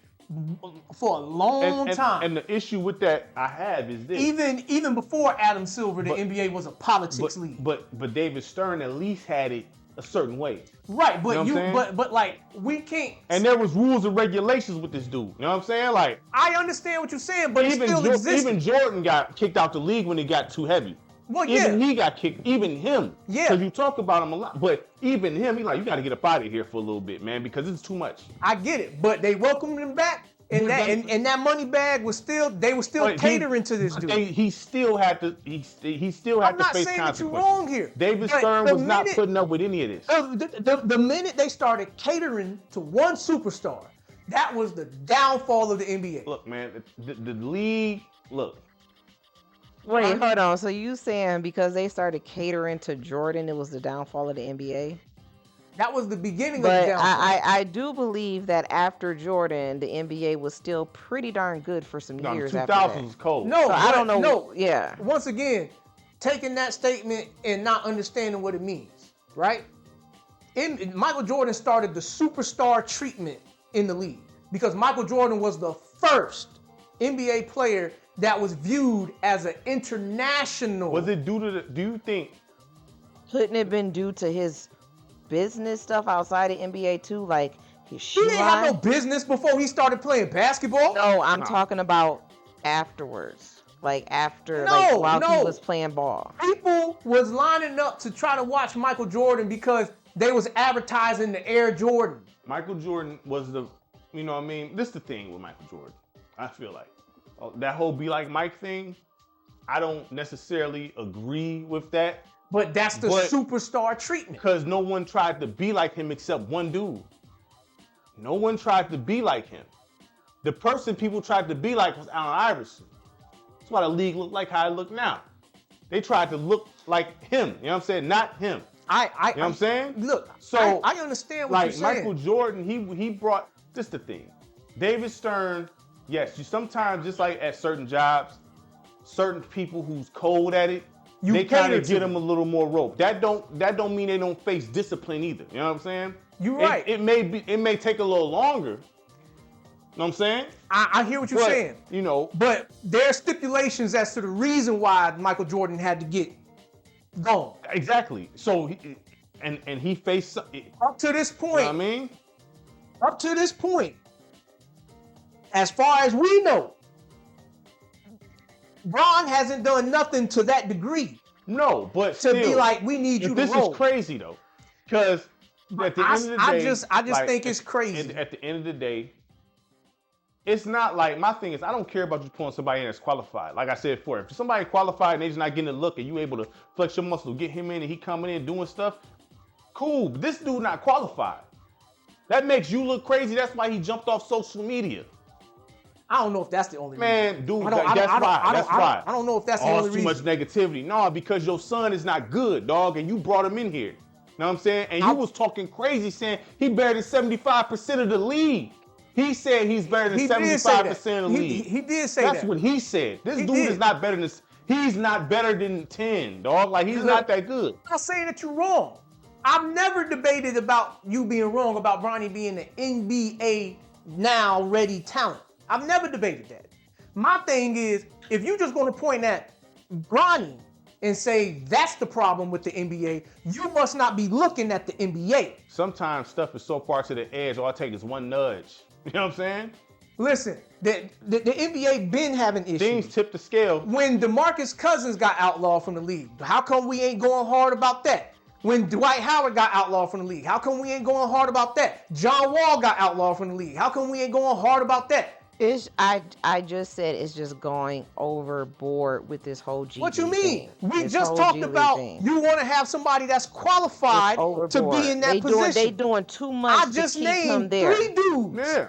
for a long time. And the issue with that I have is this. Even before Adam Silver, the NBA was a politics league. But David Stern at least had it a certain way. Right, but You know what I'm saying? but like we can't. And there was rules and regulations with this dude. You know what I'm saying? Like I understand what you're saying, but it still exists. Even Jordan got kicked out the league when it got too heavy. Well, Even yeah. he got kicked. Even him. Yeah. Because you talk about him a lot. But even him, he like, you got to get up out of here for a little bit, man, because it's too much. I get it, but they welcomed him back, and that money bag was still catering to this dude. He still had to. He still had I'm to not face saying that you're consequences. wrong here. David But Stern the was not minute- putting up with any of this. The minute they started catering to one superstar, that was the downfall of the NBA. Look, man, the league. Look, Wait, hold on. So you saying because they started catering to Jordan, it was the downfall of the NBA? That was the beginning of the But downfall. I do believe that after Jordan, the NBA was still pretty darn good for some no, the years 2000s after that. was cold. No, So I don't know. No. Yeah. Once again, taking that statement and not understanding what it means, right? Michael Jordan started the superstar treatment in the league because Michael Jordan was the first NBA player that was viewed as an international. Was it due to the? Do you think? Couldn't it been due to his business stuff outside of NBA too, like his shoe He didn't line? have no business before he started playing basketball. No, I'm talking about afterwards, like after, while he was playing ball. People was lining up to try to watch Michael Jordan because they was advertising the Air Jordan. Michael Jordan was the. You know what I mean? This is the thing with Michael Jordan. I feel like that whole "be like Mike" thing. I don't necessarily agree with that. But that's the superstar treatment. Because no one tried to be like him except one dude. No one tried to be like him. The person people tried to be like was Allen Iverson. That's why the league looked like how it looked now. They tried to look like him. You know what I'm saying? Not him. You know what I'm saying? Look, So I understand what you're saying. Like Michael Jordan, he brought this the thing. David Stern, yes, you sometimes just like at certain jobs, certain people who's cold at it, they kind of get them a little more rope. That don't mean they don't face discipline either. You know what I'm saying? You're right. It may take a little longer. You know what I'm saying? I hear what you're saying. You know, but there are stipulations as to the reason why Michael Jordan had to get gone. Exactly. So he faced up to this point. You know what I mean? Up to this point, as far as we know, Bron hasn't done nothing to that degree. No, but to still, be like, we need you to this roll. Is crazy though, because at the end of the day, I just think it's crazy. At the end of the day, it's not like my thing is I don't care about you pulling somebody in that's qualified. Like I said before, if somebody qualified and they're just not getting a look and you able to flex your muscle, get him in and he coming in doing stuff, cool. But this dude not qualified. That makes you look crazy. That's why he jumped off social media. I don't know if that's the only reason. Man, dude, that's why. I don't know if that's the only reason. Too much negativity. No, because your son is not good, dog, and you brought him in here. You know what I'm saying? And you was talking crazy saying he better than 75% of the league. He said he's better than 75% of the league. He did say that. That's what he said. This dude is not better than he's not better than 10, dog. Like he's not that good. I'm not saying that you're wrong. I've never debated about you being wrong about Bronny being an NBA now ready talent. I've never debated that. My thing is, if you're just going to point at Bronny and say that's the problem with the NBA, you must not be looking at the NBA. Sometimes stuff is so far to the edge, all I take is one nudge. You know what I'm saying? Listen, the NBA been having issues. Things tip the scale. When DeMarcus Cousins got outlawed from the league, how come we ain't going hard about that? When Dwight Howard got outlawed from the league, how come we ain't going hard about that? John Wall got outlawed from the league, how come we ain't going hard about that? I just said it's just going overboard with this whole G. What you League mean? thing. We This just whole talked G League about thing. you want to have somebody that's qualified It's to be overboard. in that They position. doing too much I just to keep him named there. 3 dudes. Yeah.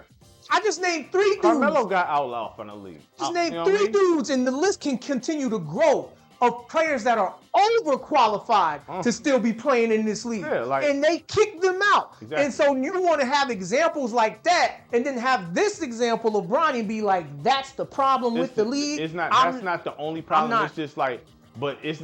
I just named 3 dudes. Carmelo got outlawed from the league. Just You named know what I 3 mean? dudes, and the list can continue to grow of players that are overqualified to still be playing in this league. Yeah, like- and they kick them out. Exactly. And so you want to have examples like that, and then have this example of Bronny be like, that's the problem with the league. It's not. I'm- That's not the only problem. not- It's just like, but this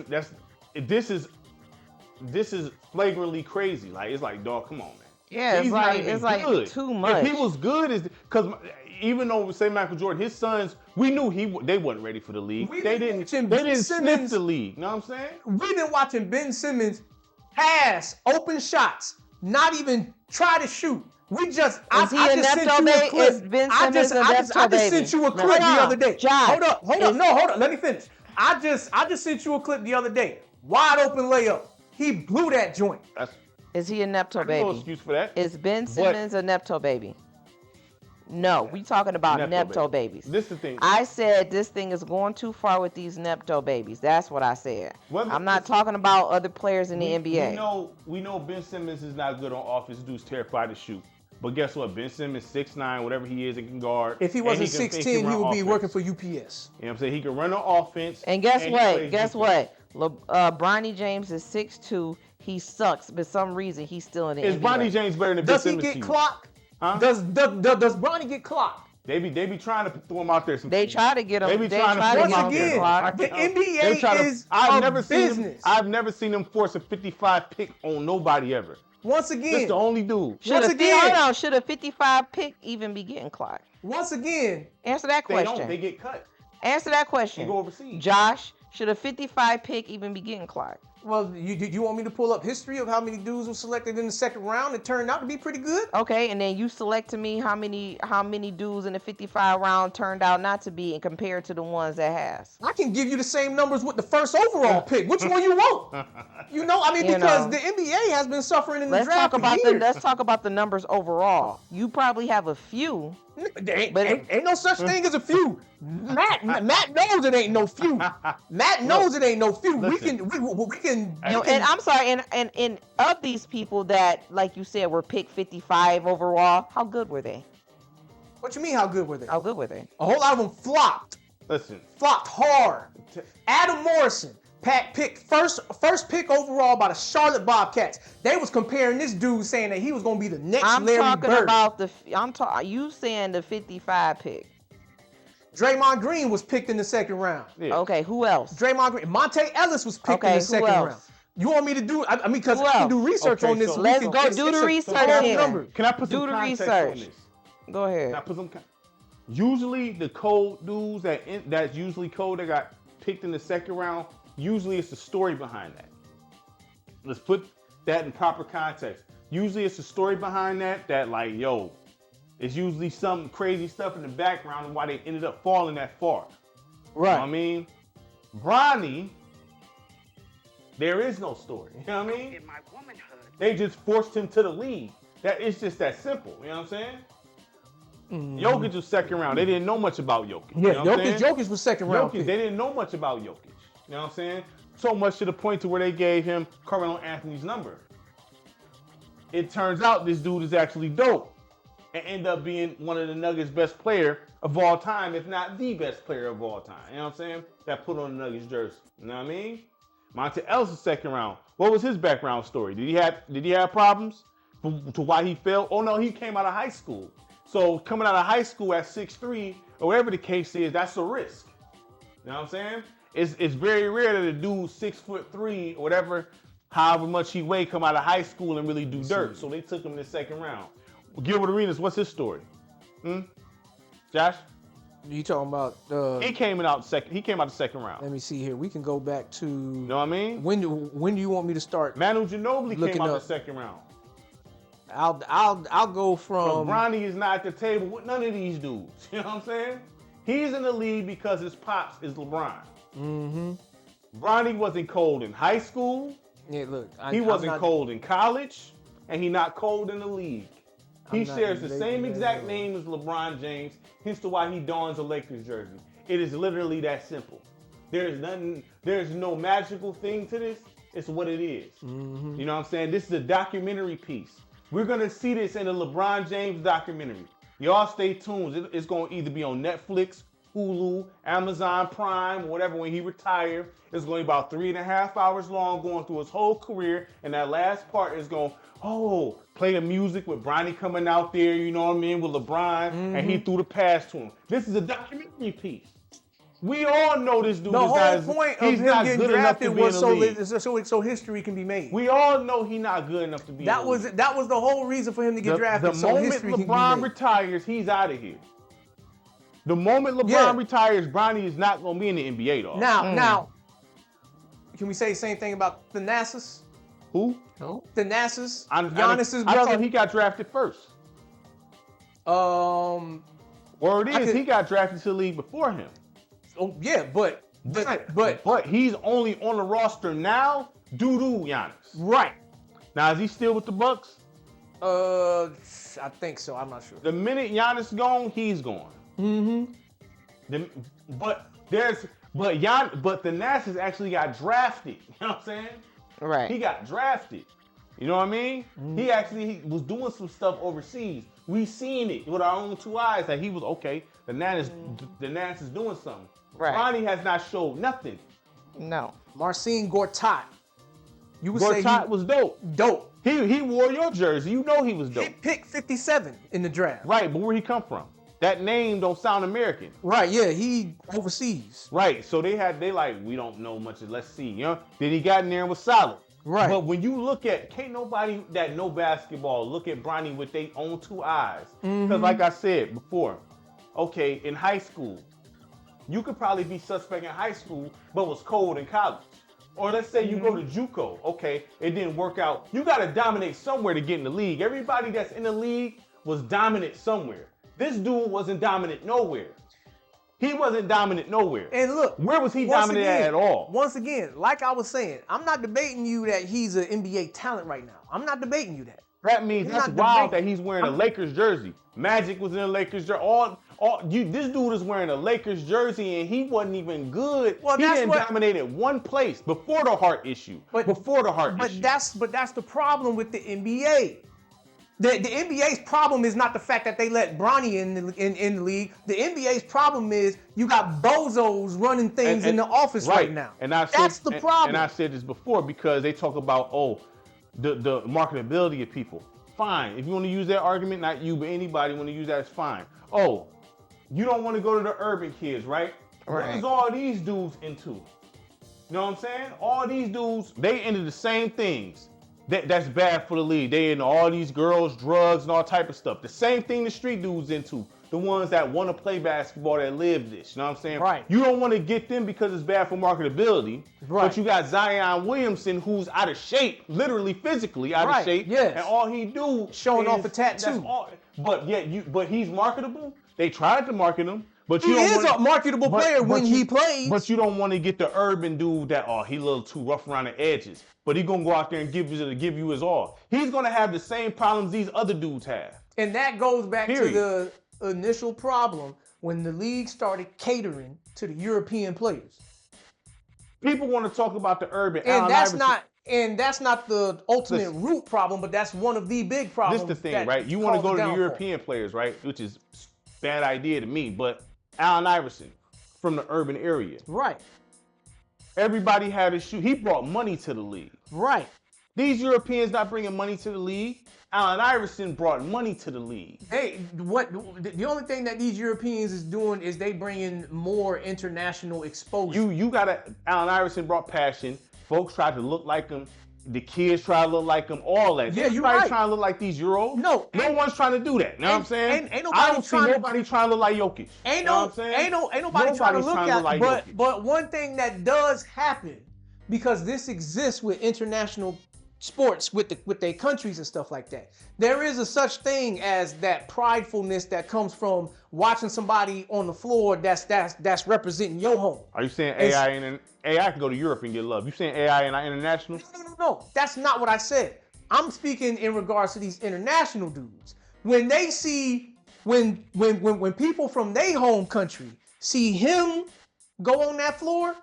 is flagrantly crazy. Like it's like, dog, come on, man. Yeah, He's not even it's like good. too much. If he was good, is because even though say Michael Jordan, his sons, we knew they wasn't ready for the league. We They been didn't watching sniff Ben Simmons- the league. You know what I'm saying? We've been watching Ben Simmons pass open shots, not even try to shoot. I Is he just a sent Nepto you a baby? clip. Is Ben I just Simmons a Nepto baby? sent you a No, clip hold the on. other day. Josh, Hold up. No, hold up. Let me finish. I just sent you a clip the other day. Wide open layup. He blew that joint. That's Is he a Nepto no baby? excuse for that. Is Ben Simmons a Nepto baby? No, we talking about Nepto babies. This is the thing. I said this thing is going too far with these Nepto babies. That's what I said. I'm not talking about other players in the NBA. We know Ben Simmons is not good on offense. Dude's terrified to shoot. But guess what? Ben Simmons 6'9", whatever he is, and can guard. If he and wasn't can 6'10", he run would be offense. working for UPS. You know what I'm saying? He can run the offense. And guess he what? plays Guess defense. what? Bronny James is 6'2". He sucks, but some reason he's still in the Is NBA. Bronny James better than Ben Does he Simmons? get to you? clocked? Huh? Does Bronny get clocked? They be trying to throw him out there. They try to get him. They be They trying to try put to him get out him there. again, clocked. the NBA They try to- is I've a never seen business. I've never seen them force a 55 pick on nobody ever. Once That's again, the only dude. Once again- Hold on. Should a 55 pick even be getting clocked? once again, Answer that They question. don't. They get cut. Answer that They question. go overseas. Josh, should a 55 pick even be getting clocked? well, you want me to pull up history of how many dudes were selected in the second round? It turned out to be pretty good. Okay, and then you select to me how many dudes in the 55 round turned out not to be, and compared to the ones that has. I can give you the same numbers with the first overall pick. Which one you want? You know, I mean, You because know. the NBA has been suffering in the Let's draft talk about for years. let's talk about the numbers overall. You probably have a few. Ain't no such thing as a few. Matt knows it ain't no few. Matt knows it ain't no few. listen. We can. And I'm sorry, and of these people that, like you said, were picked 55 overall, how good were they? What you mean? How good were they? How good were they? A whole lot of them flopped. Listen. Flopped hard. Adam Morrison, picked first pick overall by the Charlotte Bobcats. They was comparing this dude, saying that he was gonna be the next I'm Larry talking Bird. about you saying the 55 pick. Draymond Green was picked in the second round. Yeah. Okay, who else? Draymond Green, Monte Ellis was picked in Okay, the who second else? round. You want me to do? I mean, because Who I can else? do research Okay, on this. so- Let's weekend. go It's- do it's the a research small then. number. Can I put Do some the context research. on this? Go ahead. Can I put some? Usually the cold dudes that's usually cold that got picked in the second round. Usually it's the story behind that. Let's put that in proper context. Usually it's the story behind that like, yo, it's usually some crazy stuff in the background and why they ended up falling that far. You know what I mean? Bronny, there is no story. You know what I mean? In my womanhood. They just forced him to the league. It's just that simple. You know what I'm saying? Jokic was second round. They didn't know much about Jokic. You Yeah, know what I'm saying? Jokic was second round. Jokic, they didn't know much about Jokic. You know what I'm saying? So much to the point to where they gave him Carmelo Anthony's number. It turns out this dude is actually dope and end up being one of the Nuggets' best player of all time, if not the best player of all time. You know what I'm saying? That put on the Nuggets jersey. You know what I mean? Monte Ellis second round. What was his background story? Did he have problems to why he fell? Oh no, he came out of high school. So coming out of high school at 6'3", or whatever the case is, that's a risk. You know what I'm saying? It's very rare that a dude 6'3" or whatever, however much he weighed, come out of high school and really do dirt. So they took him in the second round. Gilbert Arenas, what's his story? Josh? You talking about? He came out second. He came out the second round. Let me see here. We can go back to. You know what I mean? When do you want me to start? Manu Ginobili Looking came out up. the second round. I'll go from. Bronny is not at the table with none of these dudes. You know what I'm saying? He's in the league because his pops is LeBron. Mm-hmm. Bronny wasn't cold in high school. Yeah, look. He wasn't cold in college, and he not cold in the league. He shares the same exact name as LeBron James, hence to why he dons a Lakers jersey. It is literally that simple. There's no magical thing to this. It's what it is. Mm-hmm. You know what I'm saying? This is a documentary piece. We're gonna see this in a LeBron James documentary. Y'all stay tuned. It's gonna either be on Netflix, Hulu, Amazon Prime, whatever. When he retired, it's going to be about 3.5 hours long, going through his whole career. And that last part is going, play the music with Bronny coming out there, you know what I mean, with LeBron, and he threw the pass to him. This is a documentary piece. We all know this dude. The whole point of him getting drafted was so history can be made. We all know he's not good enough to be. That was the whole reason for him to get drafted. The moment LeBron retires, he's out of here. The moment LeBron retires, Bronny is not going to be in the NBA, dog. Now, can we say the same thing about Thanasis? Who? Thanasis, Giannis's brother. I thought he got drafted first. Word is he got drafted to the league before him. Oh yeah, but he's only on the roster now due to Giannis. Right. Now is he still with the Bucks? I think so. I'm not sure. The minute Giannis gone, he's gone. Mm-hmm. But Thanasis actually got drafted. You know what I'm saying? Right. He got drafted. You know what I mean? Mm-hmm. He was doing some stuff overseas. We seen it with our own two eyes that he was okay. Thanasis is doing something. Right. Bronny has not showed nothing. No. Marcin Gortat. You would Gortat say he was dope. Dope. He wore your jersey. You know he was dope. He picked 57 in the draft. Right, but where he come from? That name don't sound American. Right, yeah, he overseas. Right, so they we don't know much, let's see, you know? Then he got in there and was solid. Right. But when you look at, can't nobody that know basketball look at Bronny with their own two eyes. Because like I said before, okay, in high school, you could probably be suspect in high school, but was cold in college. Or let's say you go to JUCO, okay, it didn't work out. You got to dominate somewhere to get in the league. Everybody that's in the league was dominant somewhere. This dude wasn't dominant nowhere. He wasn't dominant nowhere. And look, where was he dominant at all? Once again, like I was saying, I'm not debating you that he's an NBA talent right now. I'm not debating you that. That means that's wild that he's wearing a Lakers jersey. Magic was in a Lakers jersey. This dude is wearing a Lakers jersey and he wasn't even good. Well, he didn't dominate at one place before the heart issue. But that's the problem with the NBA. The NBA's problem is not the fact that they let Bronny in the league. The NBA's problem is you got bozos running things in the office right now. And that's the problem. And I said this before because they talk about, the marketability of people. Fine. If you want to use that argument, not you, but anybody want to use that, it's fine. Oh, you don't want to go to the urban kids, right? What is all these dudes into? You know what I'm saying? All these dudes, they into the same things. That's bad for the league. They into all these girls, drugs, and all type of stuff. The same thing the street dudes into. The ones that want to play basketball, that live this. You know what I'm saying? Right. You don't want to get them because it's bad for marketability. Right. But you got Zion Williamson who's out of shape, literally physically out of shape. Yes. And all he do showing off a tattoo. But he's marketable. They tried to market him. But he is a marketable player when he plays. But you don't want to get the urban dude that, he a little too rough around the edges. But he gonna go out there and give you his all. He's gonna have the same problems these other dudes have. And that goes back to the initial problem when the league started catering to the European players. People want to talk about the urban. And that's not the ultimate root problem, but that's one of the big problems. This is the thing, right? You want to go to the European players, right? Which is a bad idea to me, but Allen Iverson from the urban area. Right. Everybody had a shoe. He brought money to the league. Right. These Europeans not bringing money to the league. Allen Iverson brought money to the league. Hey, the only thing that these Europeans is doing is they bringing more international exposure. You Allen Iverson brought passion. Folks tried to look like him. The kids try to look like him. All that. Yeah, you're right. Trying to look like these Euros. No one's trying to do that. You know what I'm saying? Ain't I don't see nobody trying to look like Jokic. Ain't nobody trying to look like Jokic. But one thing that does happen, because this exists with international sports with their countries and stuff like that. There is a such thing as that pridefulness that comes from watching somebody on the floor that's representing your home. Are you saying AI can go to Europe and get love? You saying AI and international? No. That's not what I said. I'm speaking in regards to these international dudes. when they see when people from their home country see him go on that floor,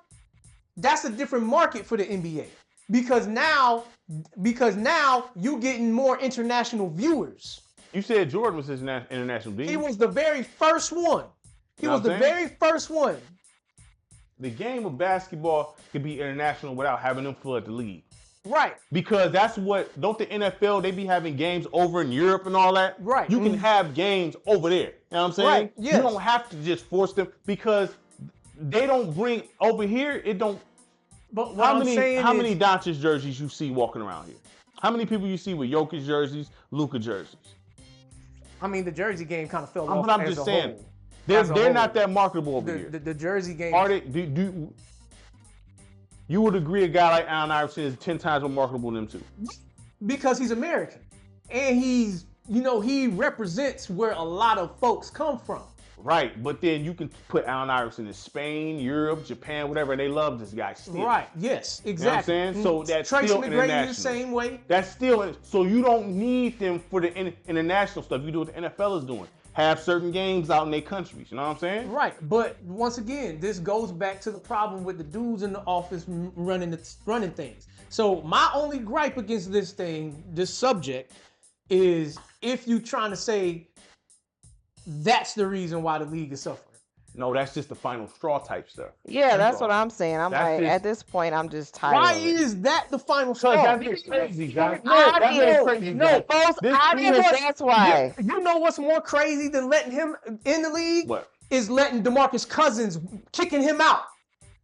that's a different market for the NBA because now you getting more international viewers. You said Jordan was his international being. He was the very first one. Very first one. The game of basketball could be international without having them flood the league. Right. Because that's what, don't the NFL, they be having games over in Europe and all that? Right. You can have games over there. You know what I'm saying? Right. Yes. You don't have to just force them because they don't bring, over here, it don't. But what how many Doncic jerseys you see walking around here? How many people you see with Jokic jerseys, Luka jerseys? I mean, the jersey game kind of fell off. But I'm just saying, they're not that marketable over here. The jersey game. Are they? You would agree a guy like Allen Iverson is 10 times more marketable than them two? Because he's American, and he represents where a lot of folks come from. Right, but then you can put Allen Iverson in Spain, Europe, Japan, whatever, and they love this guy still. Right, yes, exactly. You know what I'm saying? So that's Tracy still McGrady international. the same way. That's still, so you don't need them for the international stuff. You do what the NFL is doing. Have certain games out in their countries, you know what I'm saying? Right, but once again, this goes back to the problem with the dudes in the office running things. So my only gripe against this subject, is if you trying to say that's the reason why the league is suffering. No, that's just the final straw type stuff. Yeah, that's what I'm saying. At this point, I'm just tired. Why of it. is that the final straw? That's crazy, guys. No, folks, that's why. You know what's more crazy than letting him in the league? What? Is letting DeMarcus Cousins, kicking him out.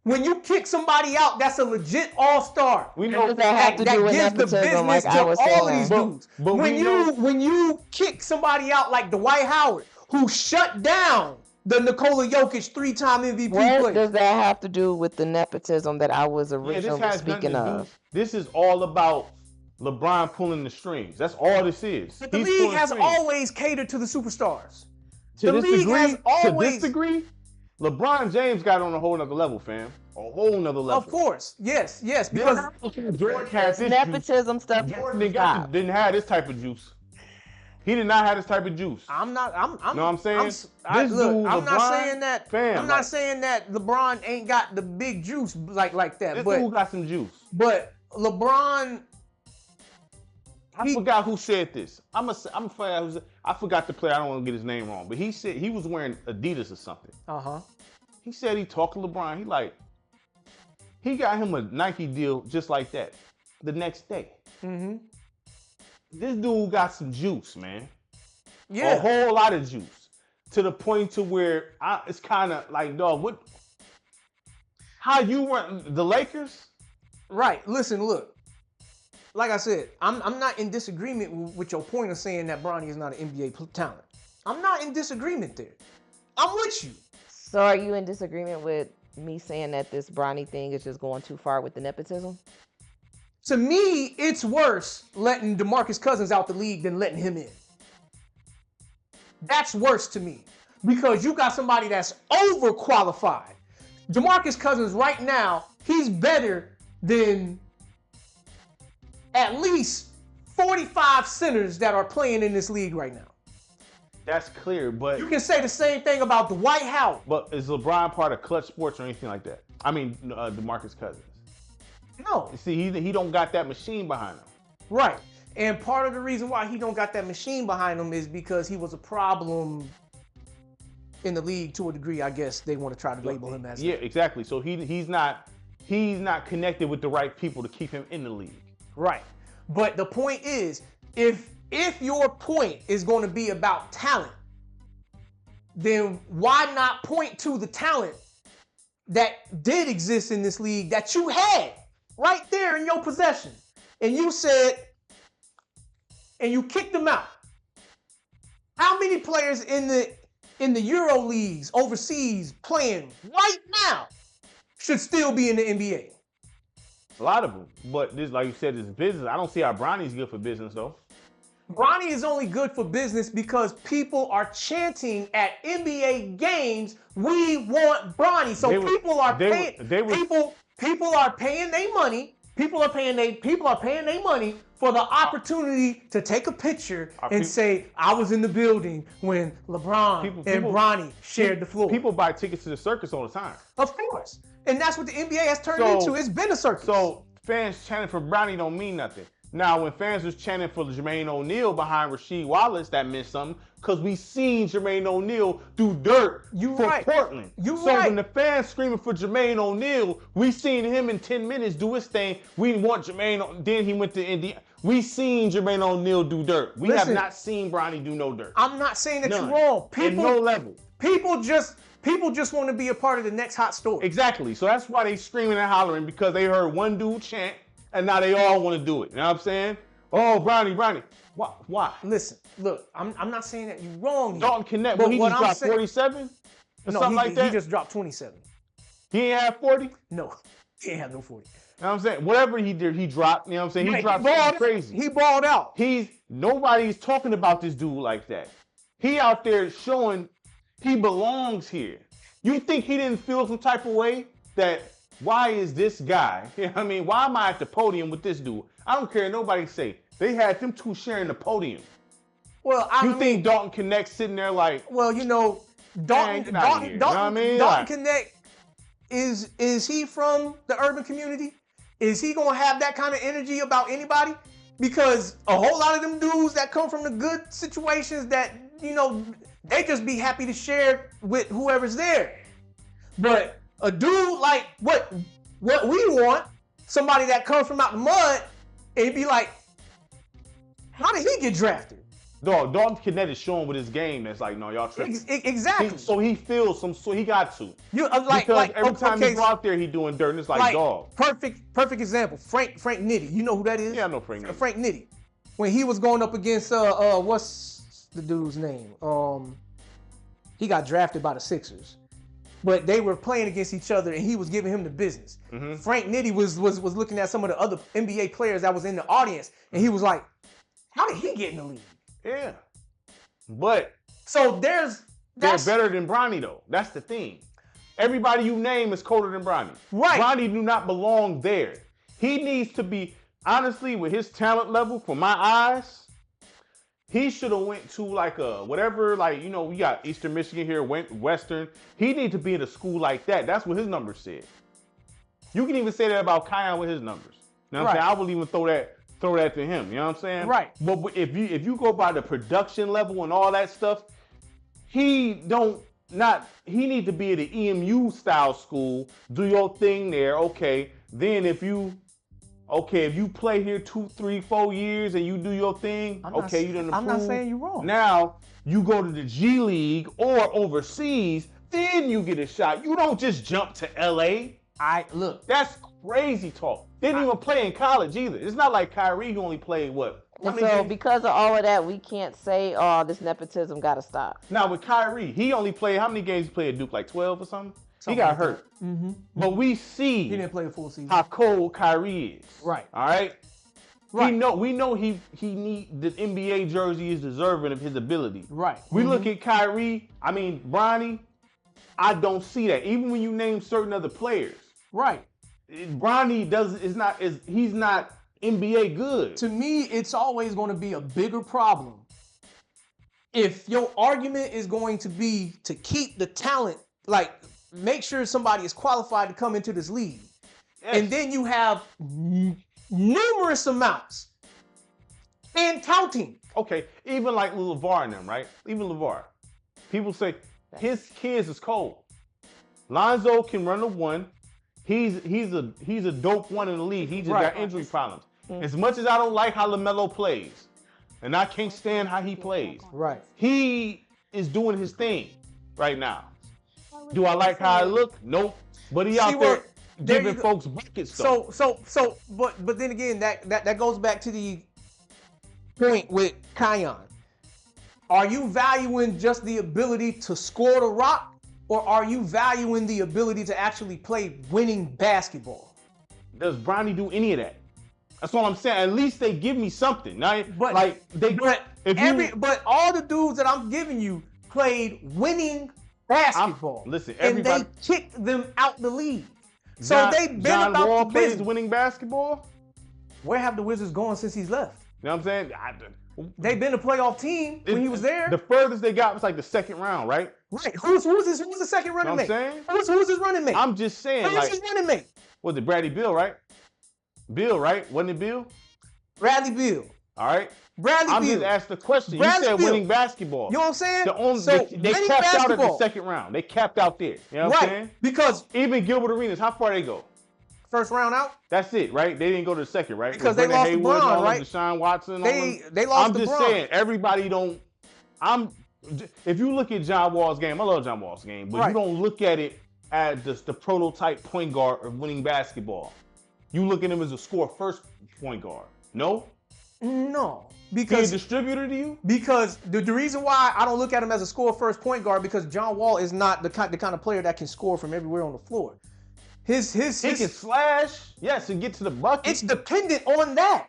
When you kick somebody out, that's a legit all-star. We know that gives the business to all of these dudes. But when you kick somebody out like Dwight Howard, who shut down the Nikola Jokic 3-time MVP player. What does that have to do with the nepotism that I was originally speaking of? This is all about LeBron pulling the strings. That's all this is. But the league has always catered to the superstars. To this degree, LeBron James got on a whole nother level, fam. A whole nother level. Of course, yes, because Jordan has this nepotism stuff. Jordan didn't have this type of juice. He did not have this type of juice. I'm know what I'm saying? I'm LeBron, not saying that. Fam, I'm not saying that LeBron ain't got the big juice like that. This dude got some juice. But LeBron, I forgot who said this. I forgot the player. I don't want to get his name wrong, but he said he was wearing Adidas or something. He said he talked to LeBron. He got him a Nike deal just like that the next day. Mm-hmm. This dude got some juice, man. Yeah. A whole lot of juice. To the point to where it's kind of like, dog, what? How you run the Lakers? Right. Listen, look. Like I said, I'm not in disagreement with your point of saying that Bronny is not an NBA talent. I'm not in disagreement there. I'm with you. So are you in disagreement with me saying that this Bronny thing is just going too far with the nepotism? To me, it's worse letting DeMarcus Cousins out the league than letting him in. That's worse to me because you got somebody that's overqualified. DeMarcus Cousins right now, he's better than at least 45 centers that are playing in this league right now. That's clear, but you can say the same thing about Dwight Howard. But is LeBron part of Clutch Sports or anything like that? I mean, DeMarcus Cousins. No. See, he don't got that machine behind him. Right. And part of the reason why he don't got that machine behind him is because he was a problem in the league to a degree. I guess they want to try to label him as that. Exactly. So he's not connected with the right people to keep him in the league. Right. But the point is, if your point is going to be about talent, then why not point to the talent that did exist in this league that you had right there in your possession, and you said, and you kicked them out? How many players in the Euro leagues overseas playing right now should still be in the NBA? A lot of them, but this, like you said, is business. I don't see how Bronny's good for business though. Bronny is only good for business because people are chanting at NBA games, "We want Bronny." So people are paying their money for the opportunity to take a picture and say, I was in the building when LeBron and Bronny shared the floor. People buy tickets to the circus all the time. Of course. And that's what the NBA has turned into. It's been a circus. So fans chanting for Bronny don't mean nothing. Now, when fans was chanting for Jermaine O'Neal behind Rasheed Wallace, that meant something because we seen Jermaine O'Neal do dirt for Portland. So when the fans screaming for Jermaine O'Neal, we seen him in 10 minutes do his thing. We want Jermaine. Then he went to Indiana. We seen Jermaine O'Neal do dirt. We have not seen Bronny do no dirt. I'm not saying that you're wrong. At no level. People just want to be a part of the next hot story. Exactly. So that's why they screaming and hollering because they heard one dude chant and now they all want to do it. You know what I'm saying? Oh, Bronny. Why? Listen, look, I'm not saying that you're wrong. Dalton Connect, but he just dropped 47 or something like that? He just dropped 27. He ain't have 40? No, he ain't have no 40. You know what I'm saying? Whatever he did, he dropped. You know what I'm saying? He dropped something crazy. He balled out. Nobody's talking about this dude like that. He out there showing he belongs here. You think he didn't feel some type of way that why is this guy? You know what I mean? Why am I at the podium with this dude? I don't care. Nobody say. They had them two sharing the podium. Well, you think Dalton Connect sitting there like? Well, you know, Dalton Connect is he from the urban community? Is he gonna have that kind of energy about anybody? Because a whole lot of them dudes that come from the good situations that, you know, they just be happy to share with whoever's there. But a dude like what we want, somebody that comes from out the mud, it'd be like, how did he get drafted? Dog, Dalton Connect is showing with his game that's like, no, y'all tripping. Exactly. So he feels so he got to. Because every time he go out there, he doing dirt, and it's like dog. Perfect example. Frank Nitti. You know who that is? Yeah, I know Frank Nitti. Frank Nitti. When he was going up against what's the dude's name? He got drafted by the Sixers. But they were playing against each other, and he was giving him the business. Mm-hmm. Frank Nitti was looking at some of the other NBA players that was in the audience, and he was like, how did he get in the league? Yeah. But so they're better than Bronny though. That's the thing. Everybody you name is colder than Bronny. Right. Bronny do not belong there. He needs to be, honestly, with his talent level, for my eyes, he should have went to like a whatever, like, you know, we got Eastern Michigan here, went Western. He need to be in a school like that. That's what his numbers said. You can even say that about Kion with his numbers. You know what I'm saying? I will even throw that to him. You know what I'm saying? Right. But if you go by the production level and all that stuff, he need to be at the EMU style school, do your thing there. Okay. Then if you play here 2, 3, 4 years and you do your thing, you done improved. I'm not saying you're wrong. Now you go to the G League or overseas, then you get a shot. You don't just jump to LA. Look. That's crazy talk. Didn't even play in college either. It's not like Kyrie who only played what? So because of all of that, we can't say, oh, this nepotism got to stop. Now with Kyrie, he only played, how many games he played at Duke? Like 12 or something? He got hurt. Mm-hmm. But we see he didn't play a full season. How cold Kyrie is. Right. All right? We know he need the NBA jersey is deserving of his ability. Right. We look at Kyrie, Bronny, I don't see that. Even when you name certain other players. Right. Bronny he's not NBA good. To me, it's always going to be a bigger problem if your argument is going to be to keep the talent, like make sure somebody is qualified to come into this league. Yes. And then you have numerous amounts and touting. Okay, even like LeVar and them, right? Even LeVar. People say his kids is cold. Lonzo can run a one. He's a dope one in the league. He just got injury problems. As much as I don't like how LaMelo plays, and I can't stand how he plays, right? He is doing his thing right now. Do I like how I look? Nope. But he out there giving folks buckets. But then again, that goes back to the point with Kion. Are you valuing just the ability to score the rock? Or are you valuing the ability to actually play winning basketball? Does Bronny do any of that? That's all I'm saying. At least they give me something. But all the dudes that I'm giving you played winning basketball. And they kicked them out the league. So they've been John about Wall the plays business. winning basketball. Where have the Wizards gone since he's left? You know what I'm saying? They've been a playoff team when he was there. The furthest they got was like the second round, right? Right. Who's the second running mate? You know what I'm saying? Who's his running mate? I'm just saying, Who's his running mate? Was it Bradley Beal, right? Bill, right? Wasn't it Bill? Bradley Beal. All right. Bradley I'm Beal. just asking the question. Bradley You said Beal. winning basketball. You know what I'm saying? They winning capped out at basketball. the second round. They capped out there. You know what I'm saying? Because Even Gilbert Arenas, how far they go? first round out. That's it, right? They didn't go to the second, right? Because With they lost Brendan Haywood, LeBron, all them, right? Deshaun Watson. They lost I'm just LeBron. saying, everybody don't. If you look at John Wall's game, I love John Wall's game, but Right. you don't look at it as the prototype point guard of winning basketball. You look at him as a score first point guard. No? No. He a Because distributor to you? the reason why I don't look at him as a score first point guard because John Wall is not the kind of player that can score from everywhere on the floor. He can slash, yes, and get to the bucket. It's dependent on that.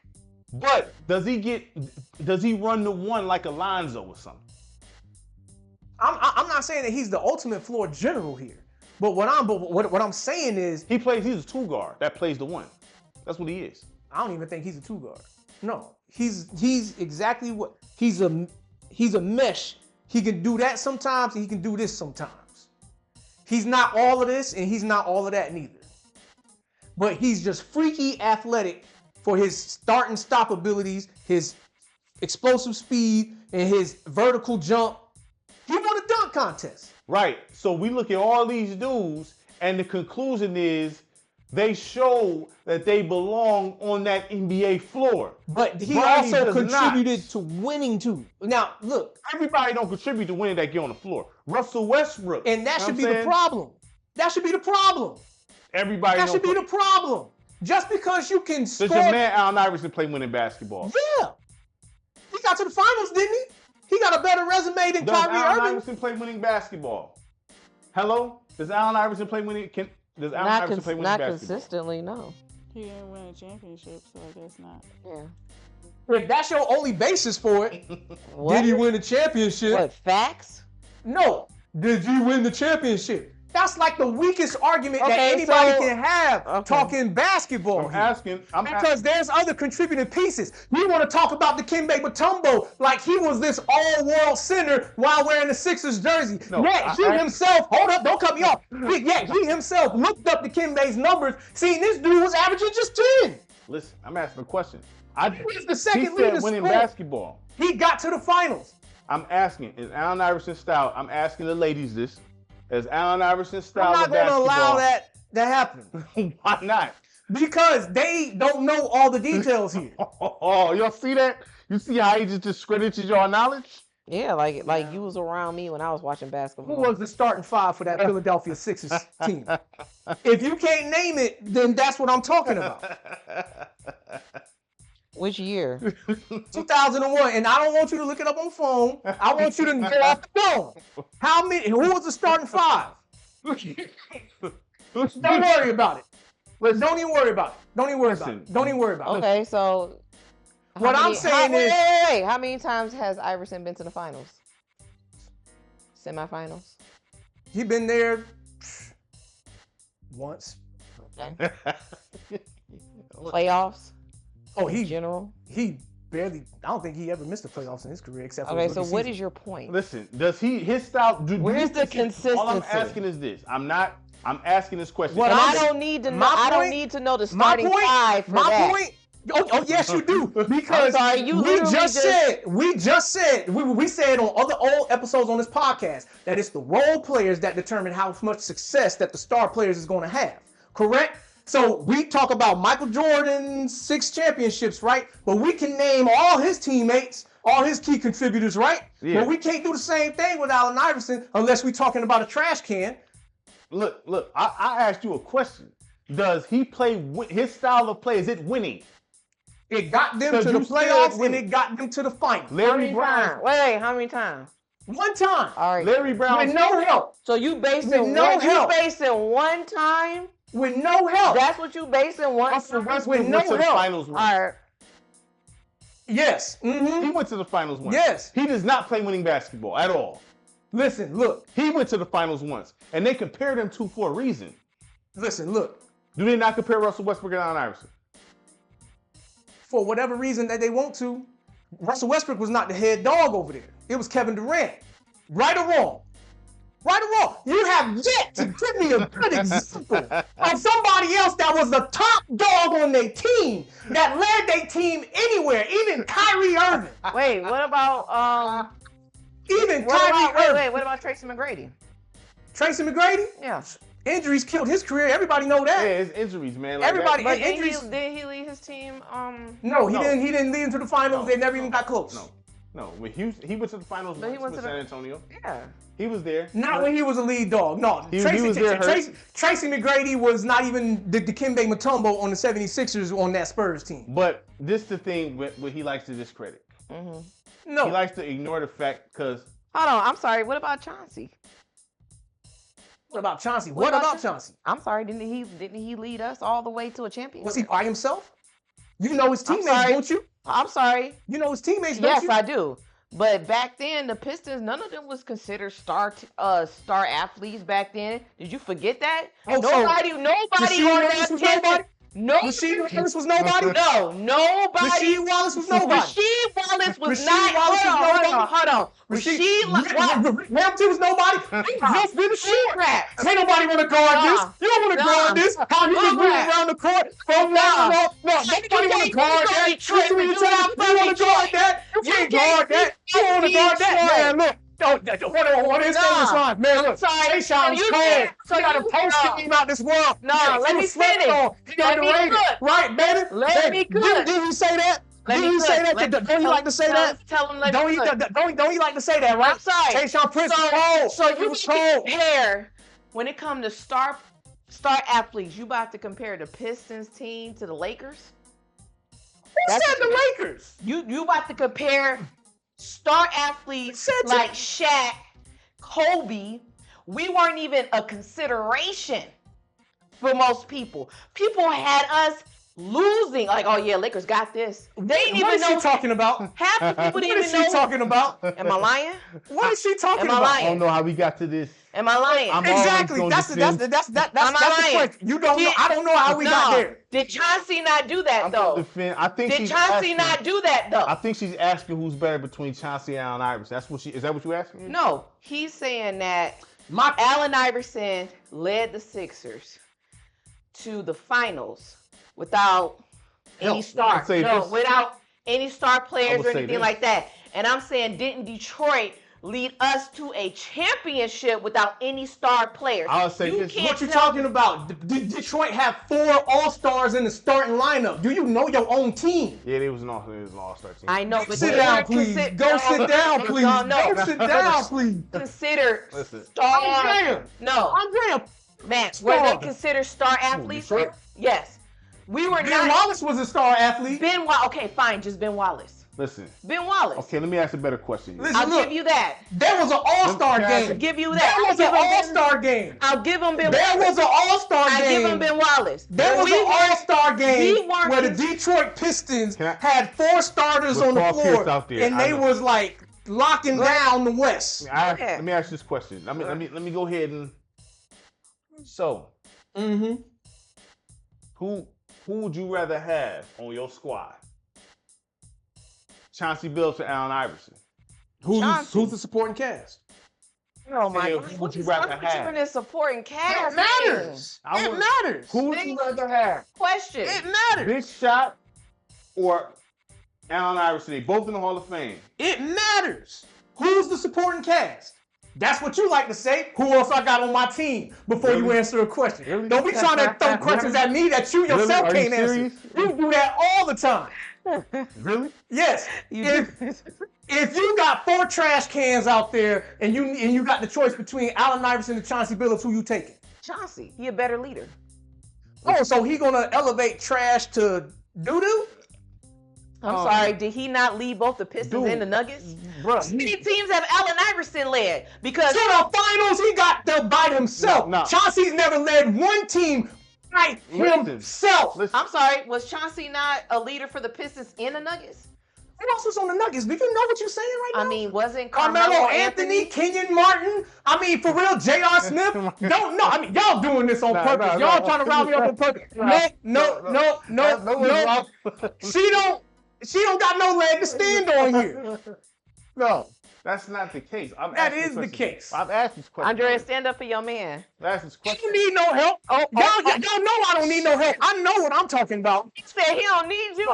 But does he run the one like Alonzo or something? I'm not saying that he's the ultimate floor general here, but what I'm saying is He's a two guard that plays the one. That's what he is. I don't even think he's a two guard. No, he's exactly what he's a mesh. He can do that sometimes, and he can do this sometimes. He's not all of this, and he's not all of that neither. But he's just freaky athletic for his start and stop abilities, his explosive speed, and his vertical jump. He won a dunk contest. Right. So we look at all these dudes, and the conclusion is they show that they belong on that NBA floor. But he Bronny also does contributed not. to winning too. Now, look, Everybody don't contribute to winning that get on the floor. Russell Westbrook. and that you know should be what I'm the saying? problem. That should be the problem. Everybody That don't should be the problem. Just because you can Does score. your man Allen Iverson play winning basketball? Yeah. He got to the finals, didn't he? He got a better resume than Does Kyrie Allen Irving. Iverson play winning basketball? Hello? Does Allen Iverson play winning? Does Allen Iverson play winning Not basketball? consistently, no. He didn't win a championship, so I guess not. Yeah. If that's your only basis for it, What? did he win the championship? What, facts? No. Did you win the championship? That's like the weakest argument that Okay, anybody so- can have Okay. talking basketball. I'm here. asking. Because there's other contributing pieces. You want to talk about the Dikembe Mutombo like he was this all-world center while wearing the Sixers jersey. No, Yet he himself, hold up, don't cut me off. Yet he himself looked up Dikembe's numbers, seeing this dude was averaging just 10. Listen, I'm asking a question. He's the second He said leading winning scorer. basketball. He got to the finals. I'm asking, is Allen Iverson style? I'm asking the ladies this. Is Allen Iverson I'm style not of going to basketball? allow that to happen Why not? because they don't know all the details here. Oh, y'all see that? You see how he just discredited your knowledge? Yeah, like you was around me when I was watching basketball. Who was the starting five for that Philadelphia Sixers team? If you can't name it, then that's what I'm talking about. Which year? 2001, and I don't want you to look it up on phone. I want you to go off the phone. Who was the starting five? Don't worry about it. Don't even worry about it. Don't even worry about it. Don't even worry about it. Okay, so What I'm saying is, wait, how many times has Iverson been to the finals? Semifinals? he been there once. Okay. Playoffs? Oh, In general? he barely. I don't think he ever missed the playoffs in his career except for Okay, his so rookie what season. is your point? Listen, does his style? Where's the All I'm consistency? asking is this. I'm asking this question. What And I'm I saying- don't need to know. my I don't point- need to know the My starting point. five for My that. point. Oh, yes, you do. Because I'm sorry, you we literally just said we said on other old episodes on this podcast that it's the role players that determine how much success that the star players is going to have. Correct? So we talk about Michael Jordan's 6 championships, right? But we can name all his teammates, all his key contributors, right? Yeah. But we can't do the same thing with Allen Iverson unless we're talking about a trash can. Look. I asked you a question. Does he play? His style of play, is it winning? It got them Because to the you said playoffs when- and it got them to the finals. How Larry many Brown. times? Wait, how many times? One time. All right. Larry Brown. With no help. So you basing With no help. one time? With no help. That's what you basing one Russell time? Westbrook with no went to the help. finals once. All right. Yes. Mm-hmm. He went to the finals once. Yes. He does not play winning basketball at all. Listen, look. He went to the finals once, and they compared them two for a reason. Listen, look. Do they not compare Russell Westbrook and Allen Iverson? for whatever reason that they want to, Russell Westbrook was not the head dog over there. It was Kevin Durant. Right or wrong? Right or wrong? You have yet to give me a good example of somebody else that was the top dog on their team, that led their team anywhere, even Kyrie Irving. Wait, what about what about Tracy McGrady? Tracy McGrady? Yeah. Injuries killed his career. Everybody know that. Yeah, it's injuries, man. Like Everybody, But injuries. did he lead his team? No, he didn't. He didn't lead into the finals. They never even got close. No. When Houston, he went to the finals But he went with to San Antonio. Yeah. He was there. Not when he was a lead dog. No, He was there hurt. Tracy McGrady was not even the Dikembe Mutombo on the 76ers on that Spurs team. But this is the thing what he likes to discredit. No. He likes to ignore the fact because. Hold on, I'm sorry. What about Chauncey? What about Chauncey? What about Chauncey? I'm sorry. Didn't he lead us all the way to a championship? Was he by himself? You know his teammates, don't you? I'm sorry. You know his teammates, don't you? Yes, I do. But back then, the Pistons, none of them was considered star athletes back then. Did you forget that? Oh, nobody on that team. No. Rasheed Wallace was nobody? No, nobody. Rasheed Wallace was nobody. Rasheed Wallace was Rasheed not. Wallace was nobody. Hold on. Rasheed Wallace. Hamilton was nobody. Just been a shit crap. Ain't nobody want to guard this. You don't want to guard this. How he was moving around the court from now. No, nobody want to guard that. You want to guard that. You can't guard that. You want to guard that. Man, look. What is this line? Man, look. Tayshaun's cold. So you got a post game out this world. No, let me finish. He got rated. Right, baby? Let me cook. Did he say that? Did he say that? Don't you like to say that? Tell him Don't you like to say that, right? I'm sorry. Tayshaun Prince was cold. So you compare, when it comes to star athletes, you about to compare the Pistons team to the Lakers? Who said the Lakers? You about to compare star athletes like Shaq, Kobe. We weren't even a consideration for most people. People had us losing. Like, oh yeah, Lakers got this. They didn't even know. What is she talking about? Half the people didn't even know. What is she talking about? Am I lying? What is she talking Am I about? lying? I don't know how we got to this. Am I lying? Exactly. That's the question. You don't know. I don't know how we got there. Did Chauncey not do that though? I think Did Chauncey not do that though? I think she's asking who's better between Chauncey and Allen Iverson. Is that what you asking? No, he's saying that Allen Iverson led the Sixers to the finals without any star, without any star players or anything like that. And I'm saying, didn't Detroit lead us to a championship without any star players? I'll say this. What you talking about? Detroit have 4 All-Stars in the starting lineup. Do you know your own team? Yeah, it was an All-Star team. I know, but sit down, please. Go sit down, please. Go sit down, please. Consider Andrea. No. Andrea. Man, were they considered star athletes? Yes. We were Ben Wallace was a star athlete. Okay, fine, just Ben Wallace. Listen. Ben Wallace. Okay, let me ask a better question. Listen, I'll give you that. There was an All-Star game. I'll give you that. There was an All-Star game. I'll give him Ben Wallace. There was an All-Star game. I'll give him Ben Wallace. There was an All-Star game where the Detroit Pistons had 4 starters on the floor, and they was like locking down the West. Let me ask you this question. Let me go ahead and. So. Who would you rather have on your squad? Chauncey Billups or Allen Iverson? Who's the supporting cast? Oh my God! Who would you rather have? This supporting cast. It matters. It matters. Who would you rather have? Question. It matters. Big Shot or Allen Iverson? They both in the Hall of Fame. It matters. Who's the supporting cast? That's what you like to say. Who else I got on my team before you answer a question? Really? Don't be trying to throw questions at me that you yourself can't answer. You do that all the time. Really? Yes. If you got 4 trash cans out there and you got the choice between Allen Iverson and Chauncey Billups, who you taking? Chauncey. He a better leader. Oh, so he gonna elevate trash to doo-doo? I'm sorry, did he not lead both the Pistons and the Nuggets? Bro, How many teams have Allen Iverson led? Because to the finals, he got there by himself. No. Chauncey's never led one team by himself. I'm sorry, was Chauncey not a leader for the Pistons and the Nuggets? Who else was on the Nuggets? Do you know what you're saying right now? I mean, wasn't Carmelo Anthony, Kenyon Martin. I mean, for real, J.R. Smith. Don't know. I mean, y'all doing this on purpose. Y'all trying to round me up on purpose. No. She don't got no leg to stand on here. No, that's not the case. That is the case. I've asked this question. Andrea, stand up for your man. I've asked this question. You need no help. Y'all know I don't need no help. I know what I'm talking about. He said he don't need you.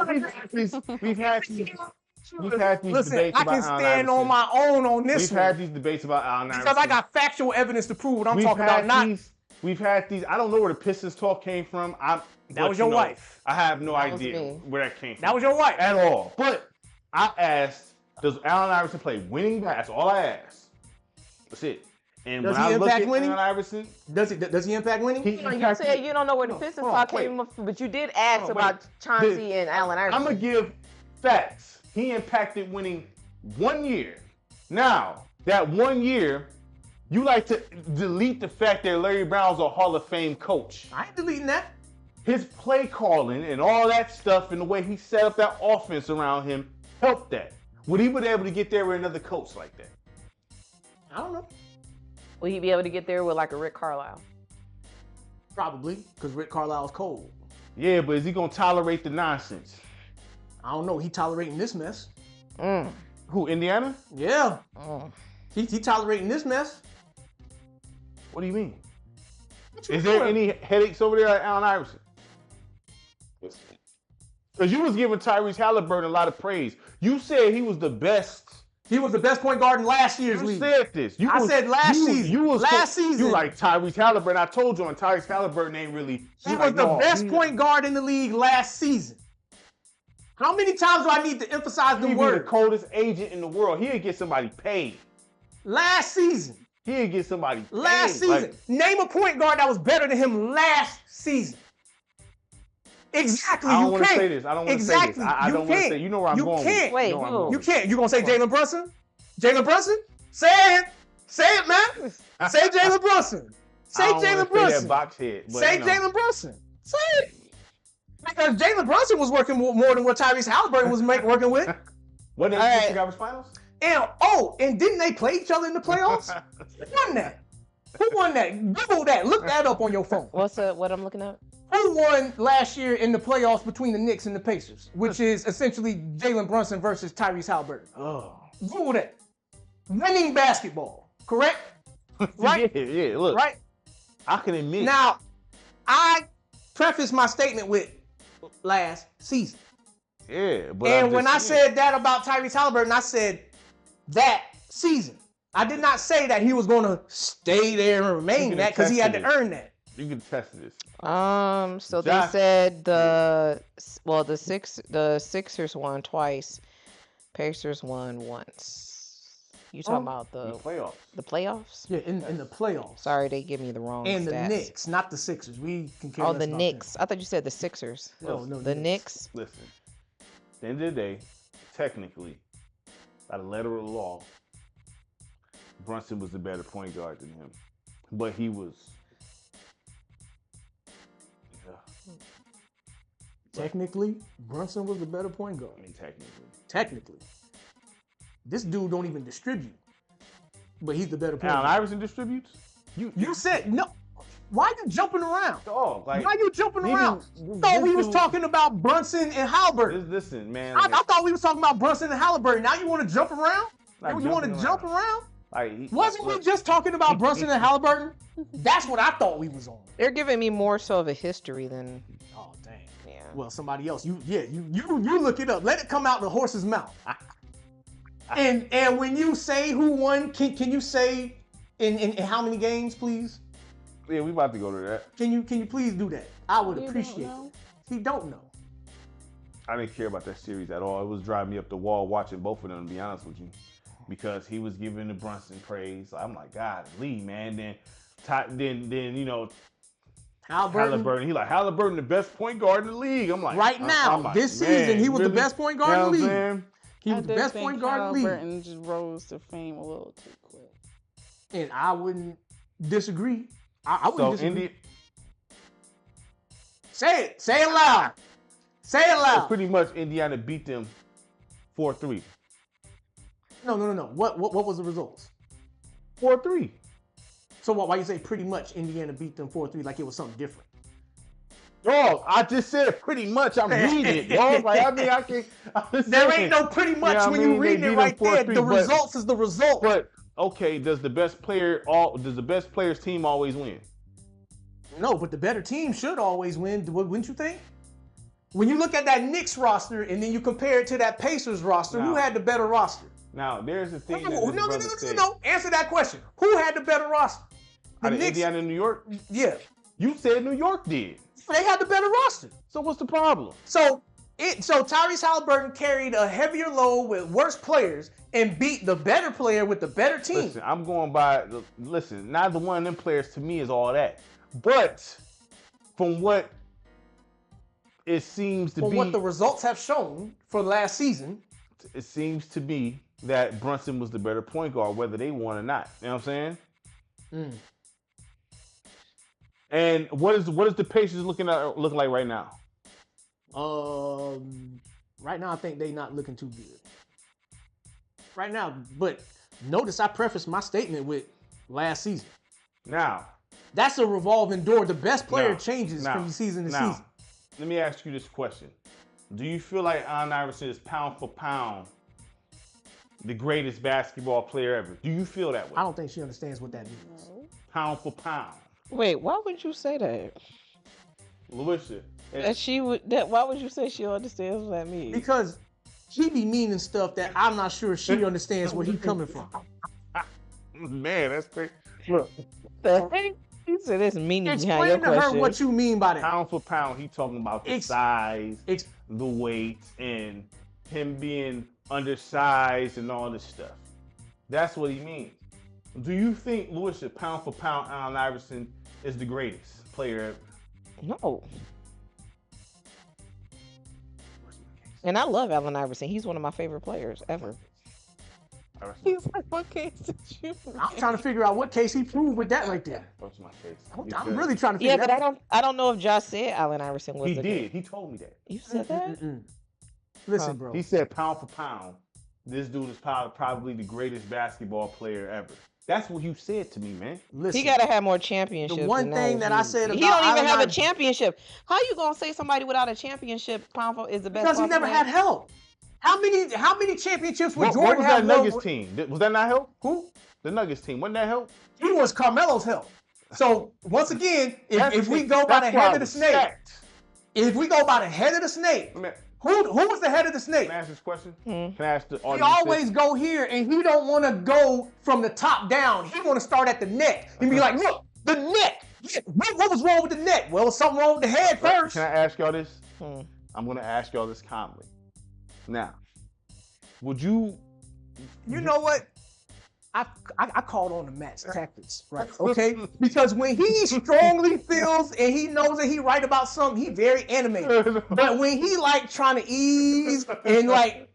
We've had these Listen, debates I about can Allen stand on Iverson. my own on this We've one. had these debates about Allen Iverson. Because I got factual evidence to prove what I'm talking about. We've had these. I don't know where the Pistons talk came from. That was your wife. I have no That was idea me. where that came from. That was your wife. At all. But I asked, does Allen Iverson play winning basketball? That's all I asked. That's it. And Does when he I look impact at winning? Allen Iverson, Does he impact winning? You said you don't know where the Pistons talk came from, but you did ask about Chauncey and Allen Iverson. I'm going to give facts. He impacted winning 1 year. Now, that 1 year, you like to delete the fact that Larry Brown's a Hall of Fame coach. I ain't deleting that. His play calling and all that stuff and the way he set up that offense around him helped that. Would he be able to get there with another coach like that? I don't know. Will he be able to get there with like a Rick Carlisle? Probably, because Rick Carlisle's cold. Yeah, but is he going to tolerate the nonsense? I don't know. He tolerating this mess. Who, Indiana? Yeah. He tolerating this mess. What do you mean? What you Is there doing? any headaches over there at Allen Iverson? Because you was giving Tyrese Halliburton a lot of praise. You said he was the best. He was the best point guard in last year's You league. said this. I said last season. Last season. You like Tyrese Halliburton. I told you, and Tyrese Halliburton ain't really. He was the best point guard in the league last season. How many times do I need to emphasize the He'd be the word? coldest agent in the world. He'd get somebody paid. Last season. He'd get somebody paid. Last season. Like, Name a point guard that was better than him last season. Exactly. I don't You want to can't. say this. I don't want to say Exactly. this. I You don't want to can't. say. You know where I'm You going. can't. Wait, you know where I'm who? going. You can't. You gonna say Jalen Brunson? Jalen Brunson? Say it. Say it, man. Say Jalen Brunson. Say I don't Jalen wanna say Brunson. that box head. But, Say you know. Jalen Brunson. Say it. Because Jalen Brunson was working more than what Tyrese Halliburton was working with. What did All the right. Eastern Conference Finals? And didn't they play each other in the playoffs? Who won that? Who won that? Google that. Look that up on your phone. What I'm looking at? Who won last year in the playoffs between the Knicks and the Pacers? Which is essentially Jalen Brunson versus Tyrese Halliburton. Oh. Google that. Winning basketball. Correct? Right? Yeah, look. Right? I can admit. Now, I prefaced my statement with last season. Yeah, but And when I said that about Tyrese Halliburton, I said that season. I did not say that he was going to stay there and remain can that because he had to attest to earn that. You can test this. So they Josh. said the Sixers won twice, Pacers won once. You talking about In the the playoffs. playoffs? Yeah, in the playoffs. Sorry, they give me the wrong And the stats. Knicks, not the Sixers. We can care Oh, less the about Knicks. I thought you said the Sixers. them. No, The Knicks. Listen, at the end of the day, technically, by the letter of the law, Brunson was the better point guard than him. But he was. Yeah, Technically, Brunson was the better point guard. I mean, technically. Technically. This dude don't even distribute. But he's the better point Allen guard. Iverson distributes? You said, no. Why are you jumping around? Dog, like. Why are you jumping Even- around? this Thought we was dude- talking about Brunson and Halliburton. Listen, man. I thought we was talking about Brunson and Halliburton. Now you want to jump around? Like You want to jumping jump around. around? Like, Wasn't we just talking about Brunson and Halliburton? That's what I thought we was on. They're giving me more so of a history than Oh dang. yeah. Well, somebody else. You look it up. Let it come out the horse's mouth. And when you say who won, can you say in how many games, please? Yeah, we about to go to that. Can you please do that? I would You don't appreciate know? it. He don't know. I didn't care about that series at all. It was driving me up the wall watching both of them, to be honest with you. Because he was giving the Brunson praise. I'm like, God, Lee, man. Then you know, Halliburton. He like, Halliburton, the best point guard in the league. I'm like, Right now, I'm like, this man, season, he was the really? best point guard in the You know what I'm league. saying? He was the best point guard in the league. Halliburton just rose to fame a little too quick. And I wouldn't disagree. I wouldn't So disagree. Say it. Say it loud. Say it so loud. pretty much Indiana beat them 4-3. No. What was the results? 4-3. So why you say pretty much Indiana beat them 4-3 like it was something different? Oh, I just said pretty much. I'm reading it, yo. Like, I mean, I can. There ain't no pretty much when you read it right there. The results is the result. But okay, does the best player's team always win? No, but the better team should always win. Wouldn't you think? When you look at that Knicks roster and then you compare it to that Pacers roster, who had the better roster? Now, there's the thing. No. Answer that question. Who had the better roster? The Knicks, Indiana and New York? Yeah. You said New York did. They had the better roster. So what's the problem? So Tyrese Halliburton carried a heavier load with worse players and beat the better player with the better team. Listen, I'm going by. Listen, neither one of them players to me is all that. But from what it seems to be, what the results have shown for last season, it seems to be that Brunson was the better point guard, whether they won or not. You know what I'm saying? And what is the Pacers looking like right now? Right now I think they not looking too good. Right now, but notice I prefaced my statement with last season. Now, that's a revolving door. The best player changes from season to season. Let me ask you this question: do you feel like Allen Iverson is pound for pound the greatest basketball player ever? Do you feel that way? I don't think she understands what that means. Pound for pound. Wait, why would you say that? Louisa. Why would you say she understands what that means? Because he be meaning stuff that I'm not sure she understands where he coming from. Man, that's crazy. Look, the heck? He said this meaning behind your explain to question. her what you mean by that. Pound for pound, he talking about the size, the weight, and him being undersized and all this stuff. That's what he means. Do you think, Louisa, pound for pound, Allen Iverson is the greatest player ever? No. And I love Allen Iverson. He's one of my favorite players ever. He's like, what case did you make? I'm trying to figure out what case he proved with that right there. What's my case? I'm really trying to figure out. Yeah, but I don't know if Josh said Allen Iverson was He did. He told me that. You said that? Listen, bro. He said pound for pound, this dude is probably the greatest basketball player ever. That's what you said to me, man. Listen, he gotta have more championships. The one thing that I said about he don't even have Allen a championship. How you gonna say somebody without a championship is the best? Because he never had help. How many championships would What Jordan was have? that Nuggets team? Was that not help? Who? The Nuggets team. Wasn't that help? He was Carmelo's help. So once again, if we go by the head of the snake, who was the head of the snake? Can I ask this question? Can I ask the He always go here, and he don't want to go from the top down. He want to start at the neck and be like, look, the neck. What was wrong with the neck? Well, something wrong with the head first. Can I ask y'all this? I'm going to ask y'all this calmly. Now, would you... You know what? I called on the Matt's tactics, right? Okay? Because when he strongly feels and he knows that he right about something, he very animated. But when he like trying to ease and like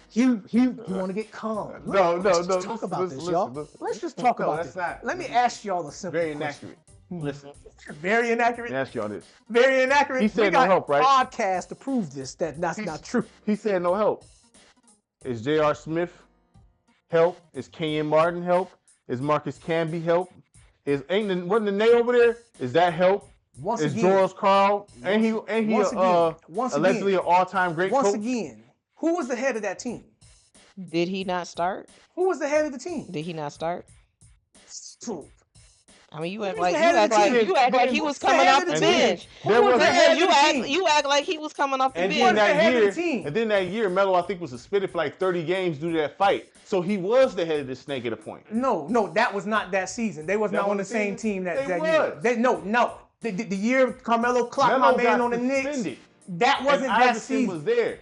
he want to get calm. Let's just talk about this, y'all. Let's just talk about this. Let me ask y'all a simple very question. inaccurate. Listen. Very inaccurate. Let me ask y'all this. Very inaccurate. He said no help, right? Podcast to prove this that's not true. He said no help. Is J.R. Smith help? Is Kenyon Martin help? Is Marcus Camby help? Wasn't the Nate over there? Is that help? Is George Karl? And he allegedly an all-time great coach? Once again, who was the head of that team? Did he not start? Who was the head of the team? Did he not start? True. I mean, you act like he was coming off the bench. You act like he was coming off the bench. And then that year, Melo, I think, was suspended for like 30 games due to that fight. So he was the head of the snake at a point. No, that was not that season. They was not on the same team that year. The year Carmelo clocked my man on the Knicks, that wasn't that season. Was there.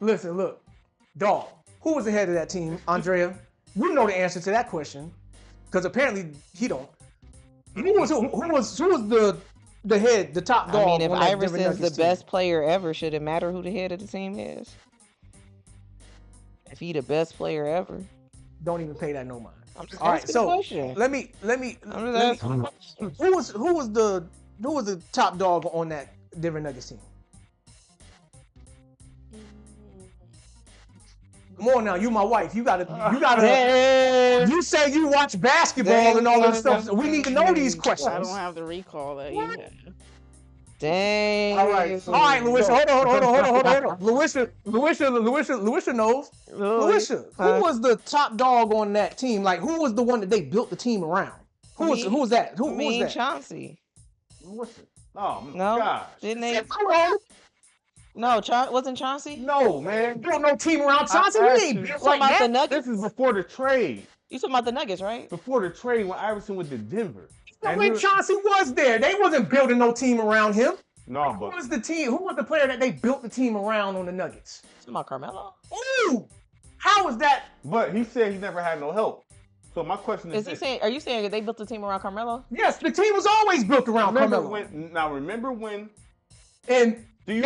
Listen, look, dog. Who was the head of that team, Andrea? You know the answer to that question, because apparently he don't. Who was the head, the top dog? I mean, if Iverson's the best player ever, should it matter who the head of the team is? If he the best player ever, don't even pay that no mind. I'm just all right. So question. let me. Who was the top dog on that Denver Nuggets team? Come on now, you my wife. You gotta. Damn. You say you watch basketball and all that stuff. So we need to know these questions. I don't have the recall that you have. Dang. All right, so- All right, Louisa, hold on. Louisa knows. Louisa, who was the top dog on that team? Like, who was the one that they built the team around? Who was that? Who was that? Chauncey. What's it? Oh my No, gosh. didn't they? No, wasn't Chauncey? No, man. Built no team around Chauncey. We ain't built like Talking about the that. Nuggets. This is before the trade. You talking about the Nuggets, right? Before the trade when Iverson went to Denver. And When Chauncey was there, they wasn't building no team around him. No, Who but was the team? Who was the player that they built the team around on the Nuggets? You talking about Carmelo? Ooh, how was that? he said he never had no help. So my question is Is he saying? Are you saying that they built the team around Carmelo? Yes, the team was always built around Carmelo. remember when And do you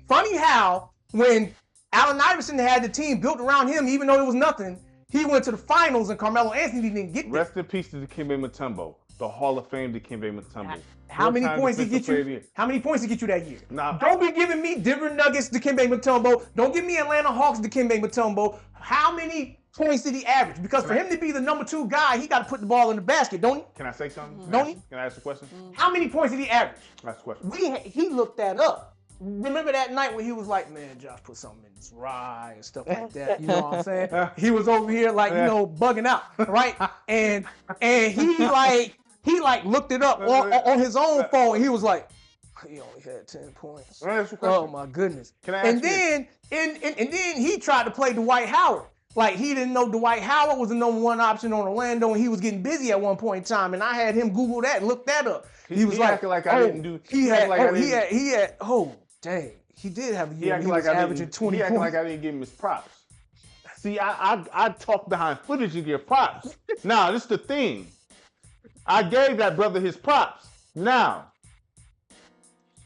funny how when Allen Iverson had the team built around him, even though it was nothing, he went to the finals and Carmelo Anthony didn't get there. rest in peace to Dikembe Mutombo, the Hall of Fame Dikembe Mutombo. How many points did he get you? How many points did he get you that year? Don't be giving me Denver Nuggets Dikembe Mutombo. Don't give me Atlanta Hawks Dikembe Mutombo. How many points did he average? Because for him to be the number 2 guy, he got to put the ball in the basket, don't he? Can I say something? Don't he? Can I ask a question? How many points did he average? Ask a question. He looked that up. Remember that night when he was like, man, Josh put something in this rye and stuff like that. You know what I'm saying? He was over here like, bugging out, right? And he looked it up on his own phone. And he was like, he only had 10 points. Oh my goodness. Can I ask and then he tried to play Dwight Howard. Like, he didn't know Dwight Howard was the number 1 option on Orlando, and he was getting busy at one point in time. And I had him Google that and look that up. He was like, acting like I didn't do. He did have a year when he was averaging 20 He acting points. like I didn't give him his props. See, I talk behind footage and give props. Now, this is the thing. I gave that brother his props. Now,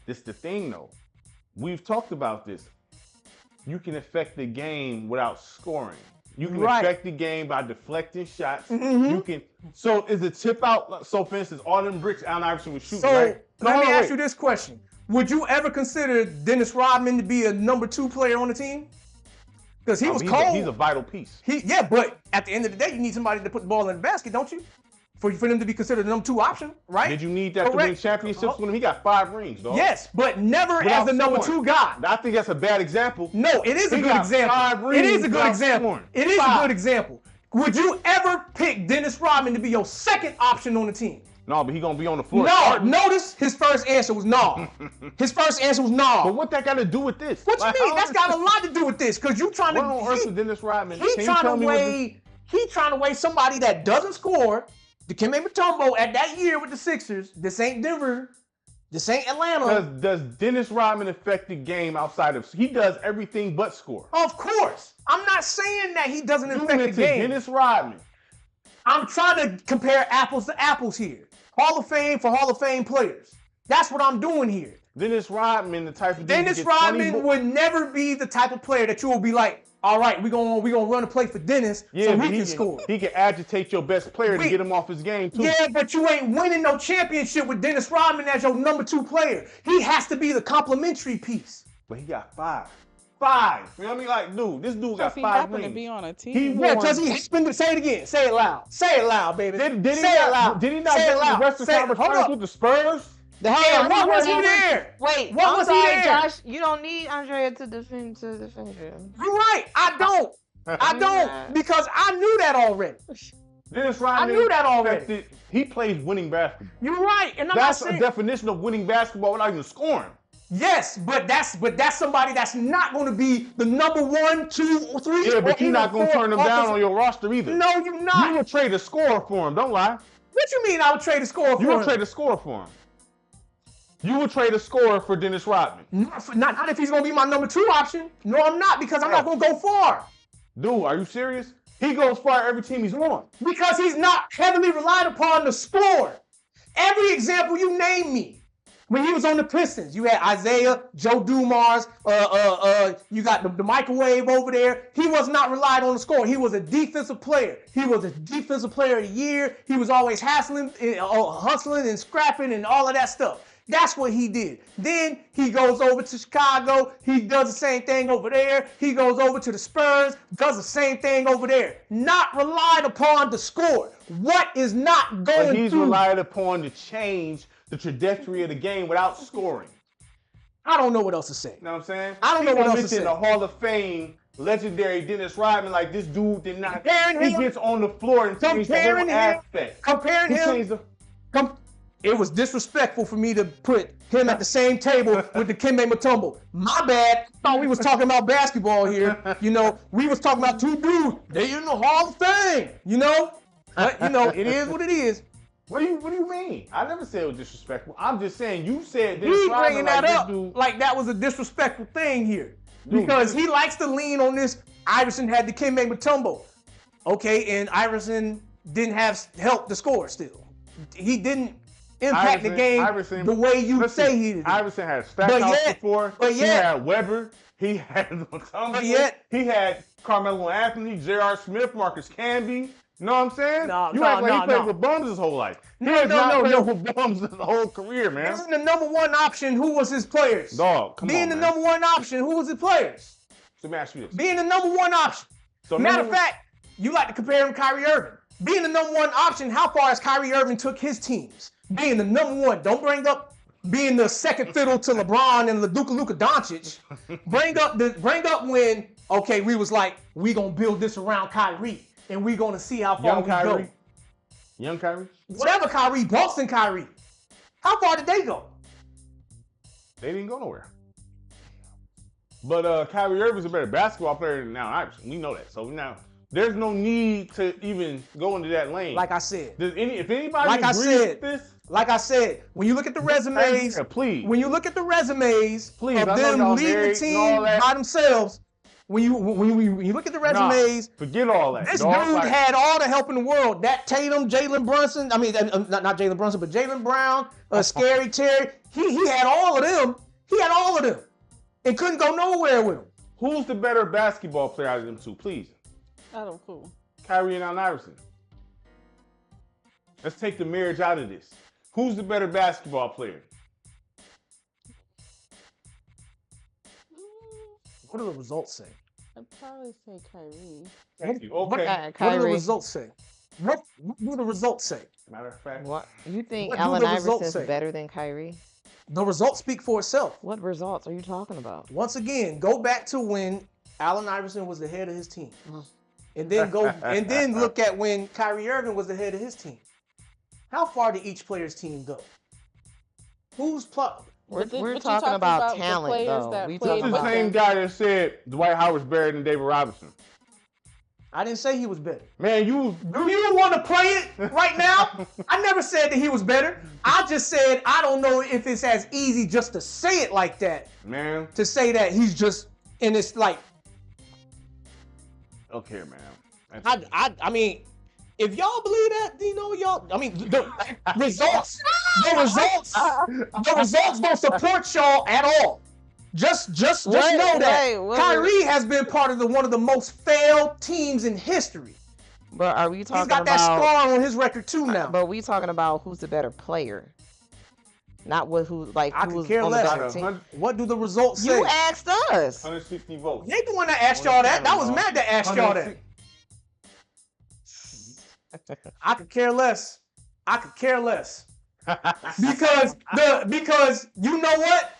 this is the thing, though. We've talked about this. You can affect the game without scoring. You can affect the game by deflecting shots. Mm-hmm. You can. So is the tip out? So for instance, all them bricks Allen Iverson was shooting. So right? let me ask you this question: would you ever consider Dennis Rodman to be a number 2 player on the team? Because he was cold. He's a vital piece. But at the end of the day, you need somebody to put the ball in the basket, don't you? For them to be considered the number 2 option, right? Did you need that to win championships when he got 5 rings, dog? Yes, but never Without as the number scoring. 2 guy. I think that's a bad example. No, it is a He good got example. 5 rings It is a good without example. scoring. It is a 5. good example. Would you ever pick Dennis Rodman to be your 2nd option on the team? No, but he gonna be on the floor. No, notice his first answer was no. His first answer was no. But what that got to do with this? What you Like, mean? how That's is- got a lot to do with this, because you trying What on earth to. with Dennis Rodman? He Can you trying tell to me what weigh. He trying to weigh somebody that doesn't score. Dikembe Mutombo at that year with the Sixers. This ain't Denver. This ain't Atlanta. Does Dennis Rodman affect the game outside of? He does everything but score. Of course. I'm not saying that he doesn't Doing affect it the to game. Dennis Rodman. I'm trying to compare apples to apples here. Hall of Fame for Hall of Fame players. That's what I'm doing here. Dennis Rodman, the type of dude Dennis who gets 20 Rodman would never be the type of player that you will be like, all right, we're gonna run a play for Dennis so but he can score. He can agitate your best player to get him off his game too. Yeah, but you ain't winning no championship with Dennis Rodman as your number 2 player. He has to be the complementary piece. But he got 5. 5. You know what I mean? Like, dude, this dude got If he 5 happened rings. to be on a team. He Yeah, won. because he spent it. Say it again. Say it loud. Say it loud, baby. Did he say it loud. Did he not say get it loud. the Western Say it- Conference hold Finals up. with the Spurs? Yeah, why was he there? Wait, What I'm was he sorry, there? Josh. You don't need Andrea to defend him. You're right. I don't. I don't, because I knew that already. Dennis Rodman. I knew that already. He plays winning basketball. You're right, and I'm That's not a saying. definition of winning basketball without even scoring. Yes, but that's somebody that's not going to be the number 1, 2, or 3. Yeah, but or you're not even going to 4 turn him down offensive- on your roster either. No, you're not. You would trade a scorer for him. Don't lie. What you mean I would trade a score for You would him? trade a scorer for him. You would trade a scorer for Dennis Rodman. Not if he's going to be my number 2 option. No, I'm not, because I'm not going to go far. Dude, are you serious? He goes far every team he's on. Because he's not heavily relied upon to score. Every example you name me. When he was on the Pistons, you had Isaiah, Joe Dumars, you got the microwave over there. He was not relied on to score. He was a defensive player. He was a defensive player of the year. He was always hustling and scrapping and all of that stuff. That's what he did. Then he goes over to Chicago. He does the same thing over there. He goes over to the Spurs, does the same thing over there. Not relied upon to score. What is not going But he's through? relied upon to change the trajectory of the game without scoring. I don't know what else to say. You know what I'm saying? I don't know what else to mentioned say. the Hall of Fame legendary Dennis Rodman, like this dude did not. Comparing He him- gets on the floor and changes the whole comparing him- aspect. Comparing He him, changed the- it was disrespectful for me to put him at the same table with the Dikembe Mutombo. My bad. Thought we was talking about basketball here. You know, we was talking about two dudes. They in the Hall of Fame. You know, but you know, it is what it is. What do you mean? I never said it was disrespectful. I'm just saying you said He Dennis Rodman bringing that like up this dude. like that was a disrespectful thing here. Dude, Because he likes to lean on this. Iverson had the Dikembe Mutombo. Okay, and Iverson didn't have help to score still. He didn't impact the game the way you say he did. Iverson had Stackhouse before. But he yet, had Weber. He had Mutombo. But yet- he had Carmelo Anthony, J.R. Smith, Marcus Camby. You know what I'm saying? No, you no, act like no, he played no. with bums his whole life. He No, has no, not no, played no. with bums his whole career, man. Being the number one option, who was his players? Dog, come Being on, the man. number one option, who was his players? Let me ask you this. Being the number one option. So Matter number of fact, you like to compare him to Kyrie Irving. Being the number one option, how far has Kyrie Irving took his teams? Being the number one. Don't bring up being the second fiddle to LeBron and Luka Doncic. Bring up when, okay, we was like, we gonna build this around Kyrie and we gonna see how far Young we Kyrie. go. Young Kyrie? Whatever Kyrie, Boston Kyrie. How far did they go? They didn't go nowhere. But Kyrie Irving's a better basketball player than Allen Iverson. We know that. So now there's no need to even go into that lane. Like I said. If anybody Like I agrees said, with this, Like I said, when you look at the resumes, please. when you look at the resumes Please, of I know them y'all leading the married and team all that. by themselves, when you look at the Nah, resumes, forget all that. this dog. dude Like, had all the help in the world. That Tatum, Jalen Brunson, I mean, not Jalen Brunson, but Jalen Brown, Scary Terry, he had all of them. He had all of them and couldn't go nowhere with them. who's the better basketball player out of them two? Please. I don't cool. Kyrie and Allen Iverson. Let's take the marriage out of this. Who's the better basketball player? What do the results say? I'd probably say Kyrie. Thank you. What, Okay. what do the Kyrie. results say? What do the results say? Matter of fact, What you think What do Allen the results Iverson's say? better than Kyrie? The results speak for itself. What results are you talking about? Once again, go back to when Allen Iverson was the head of his team. And then look at when Kyrie Irving was the head of his team. How far did each player's team go? Who's plus? We're But you talking talking about about the talent, players though. that We played talking this is the about same guy that said Dwight Howard's better than David Robinson. I didn't say he was better. Man, you Do you want to play it right now? I never said that he was better. I just said I don't know if it's as easy just to say it like that. man. To say that he's just, and it's like, Okay, man. I mean, if y'all believe that, you know, y'all, I mean, the results don't support y'all at all. Just know that wait. Kyrie has been part of one of the most failed teams in history. But are we talking He's got about? that scar on his record too now. But we talking about who's the better player, not who's I could who's care on the less. better Out of team. 100 What do the results say? You asked us. 160 votes. You ain't the one that asked y'all that. That was Matt that asked y'all that. I could care less. I could care less. Because you know what?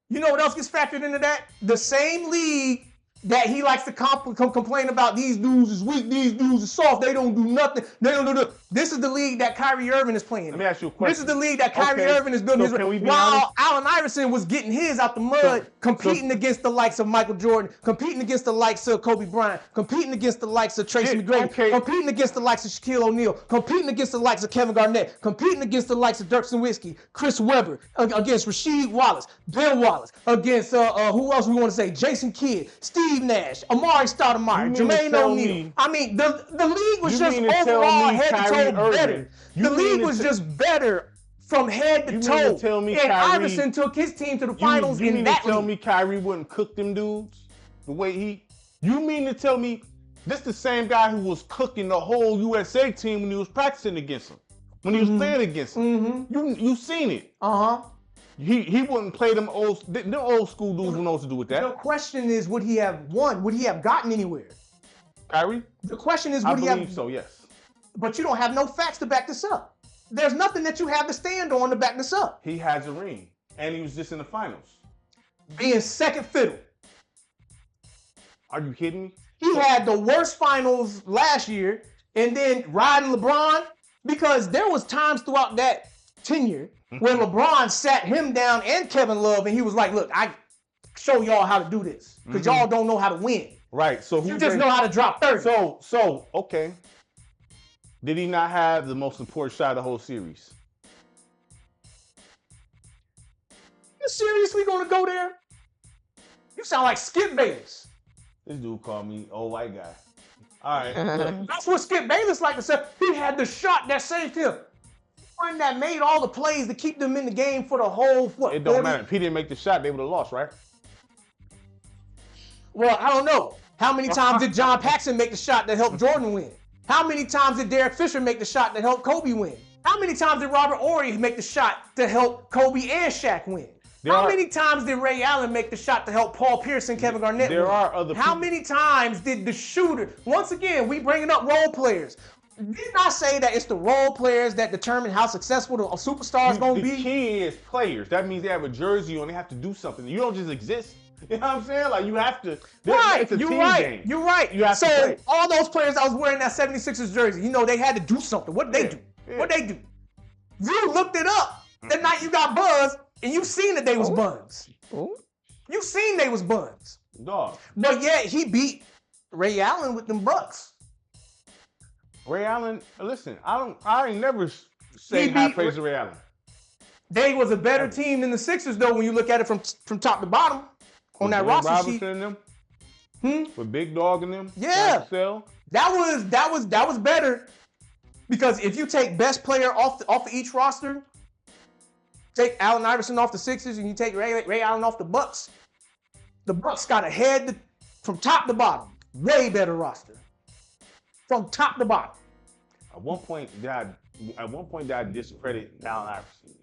You know what else gets factored into that? The same league that he likes to complain about, these dudes is weak, these dudes are soft, they don't do nothing, they don't do. This is the league that Kyrie Irving is playing. Let me ask you a question. This is the league that Kyrie Okay, Irving is building so his. can we be While honest? Allen Iverson was getting his out the mud, competing against the likes of Michael Jordan, competing against the likes of Kobe Bryant, competing against the likes of Tracy Yeah, McGrady, okay. competing against the likes of Shaquille O'Neal, competing against the likes of Kevin Garnett, competing against the likes of Dirk Nowitzki, Chris Webber, against Rasheed Wallace, Bill Wallace, against who else we want to say? Jason Kidd, Steve Nash, Amari Stoudemire, You mean to Jermaine tell O'Neal. me- I mean, the league was You just mean to tell overall me head to Kyrie toe better. Irving- you The mean league to was t- just better from head to You mean toe. to tell me and Kyrie- Iverson took his team to the finals you in mean that to tell league. me Kyrie wouldn't cook them dudes the way he? You mean to tell me this the same guy who was cooking the whole USA team when he was practicing against them, when he was playing against them? You seen it. Uh-huh. He wouldn't play them old school dudes who knows to do with The that. question is, would he have won? Would he have gotten anywhere? Kyrie? The question is, I would he believe have? so, yes. But you don't have no facts to back this up. There's nothing that you have to stand on to back this up. He has a ring. And he was just in the finals. Being second fiddle. Are you kidding me? He had the worst finals last year, and then riding LeBron, because there was times throughout that tenure when LeBron sat him down and Kevin Love, and he was like, look, I show y'all how to do this, because y'all don't know how to win. Right. So You just know how to drop 30. So, okay. Did he not have the most important shot of the whole series? You seriously gonna go there? You sound like Skip Bayless. This dude called me old white guy. All right. Look. That's what Skip Bayless like to say. He had the shot that saved him. One that made all the plays to keep them in the game for the whole, what? It don't 40? matter. If he didn't make the shot, they would have lost, right? Well, I don't know. How many times did John Paxson make the shot that helped Jordan win? How many times did Derek Fisher make the shot that helped Kobe win? How many times did Robert Horry make the shot to help Kobe and Shaq win? How many times did Ray Allen make the shot to help Paul Pierce and Kevin Garnett There win? are other How people. many times did the shooter, once again, we bringing up role players. Didn't I say that it's the role players that determine how successful the superstar is going to The be? key is players. That means they have a jersey on. They have to do something. You don't just exist. You know what I'm saying? Like, you have to. Right, It's a you're team right. game. You're right. You have to so play. all those players that was wearing that 76ers jersey, you know, they had to do something. What did they do? Yeah. What they do? You looked it up the night you got buzzed, and you seen that they was buns. Ooh. You seen they was buns. Dog. But yet he beat Ray Allen with them Bucks. Ray Allen, listen, I ain't never say He high beat- praise to Ray Allen. They was a better team than the Sixers, though, when you look at it from top to bottom on that With roster Robinson sheet. and them, Hmm? with Big Dog and them. Yeah. Sell. That was better, because if you take best player off each roster, take Allen Iverson off the Sixers and you take Ray Allen off the Bucks got ahead from top to bottom. Way better roster from top to bottom. At one point, did I discredit Allen Iverson?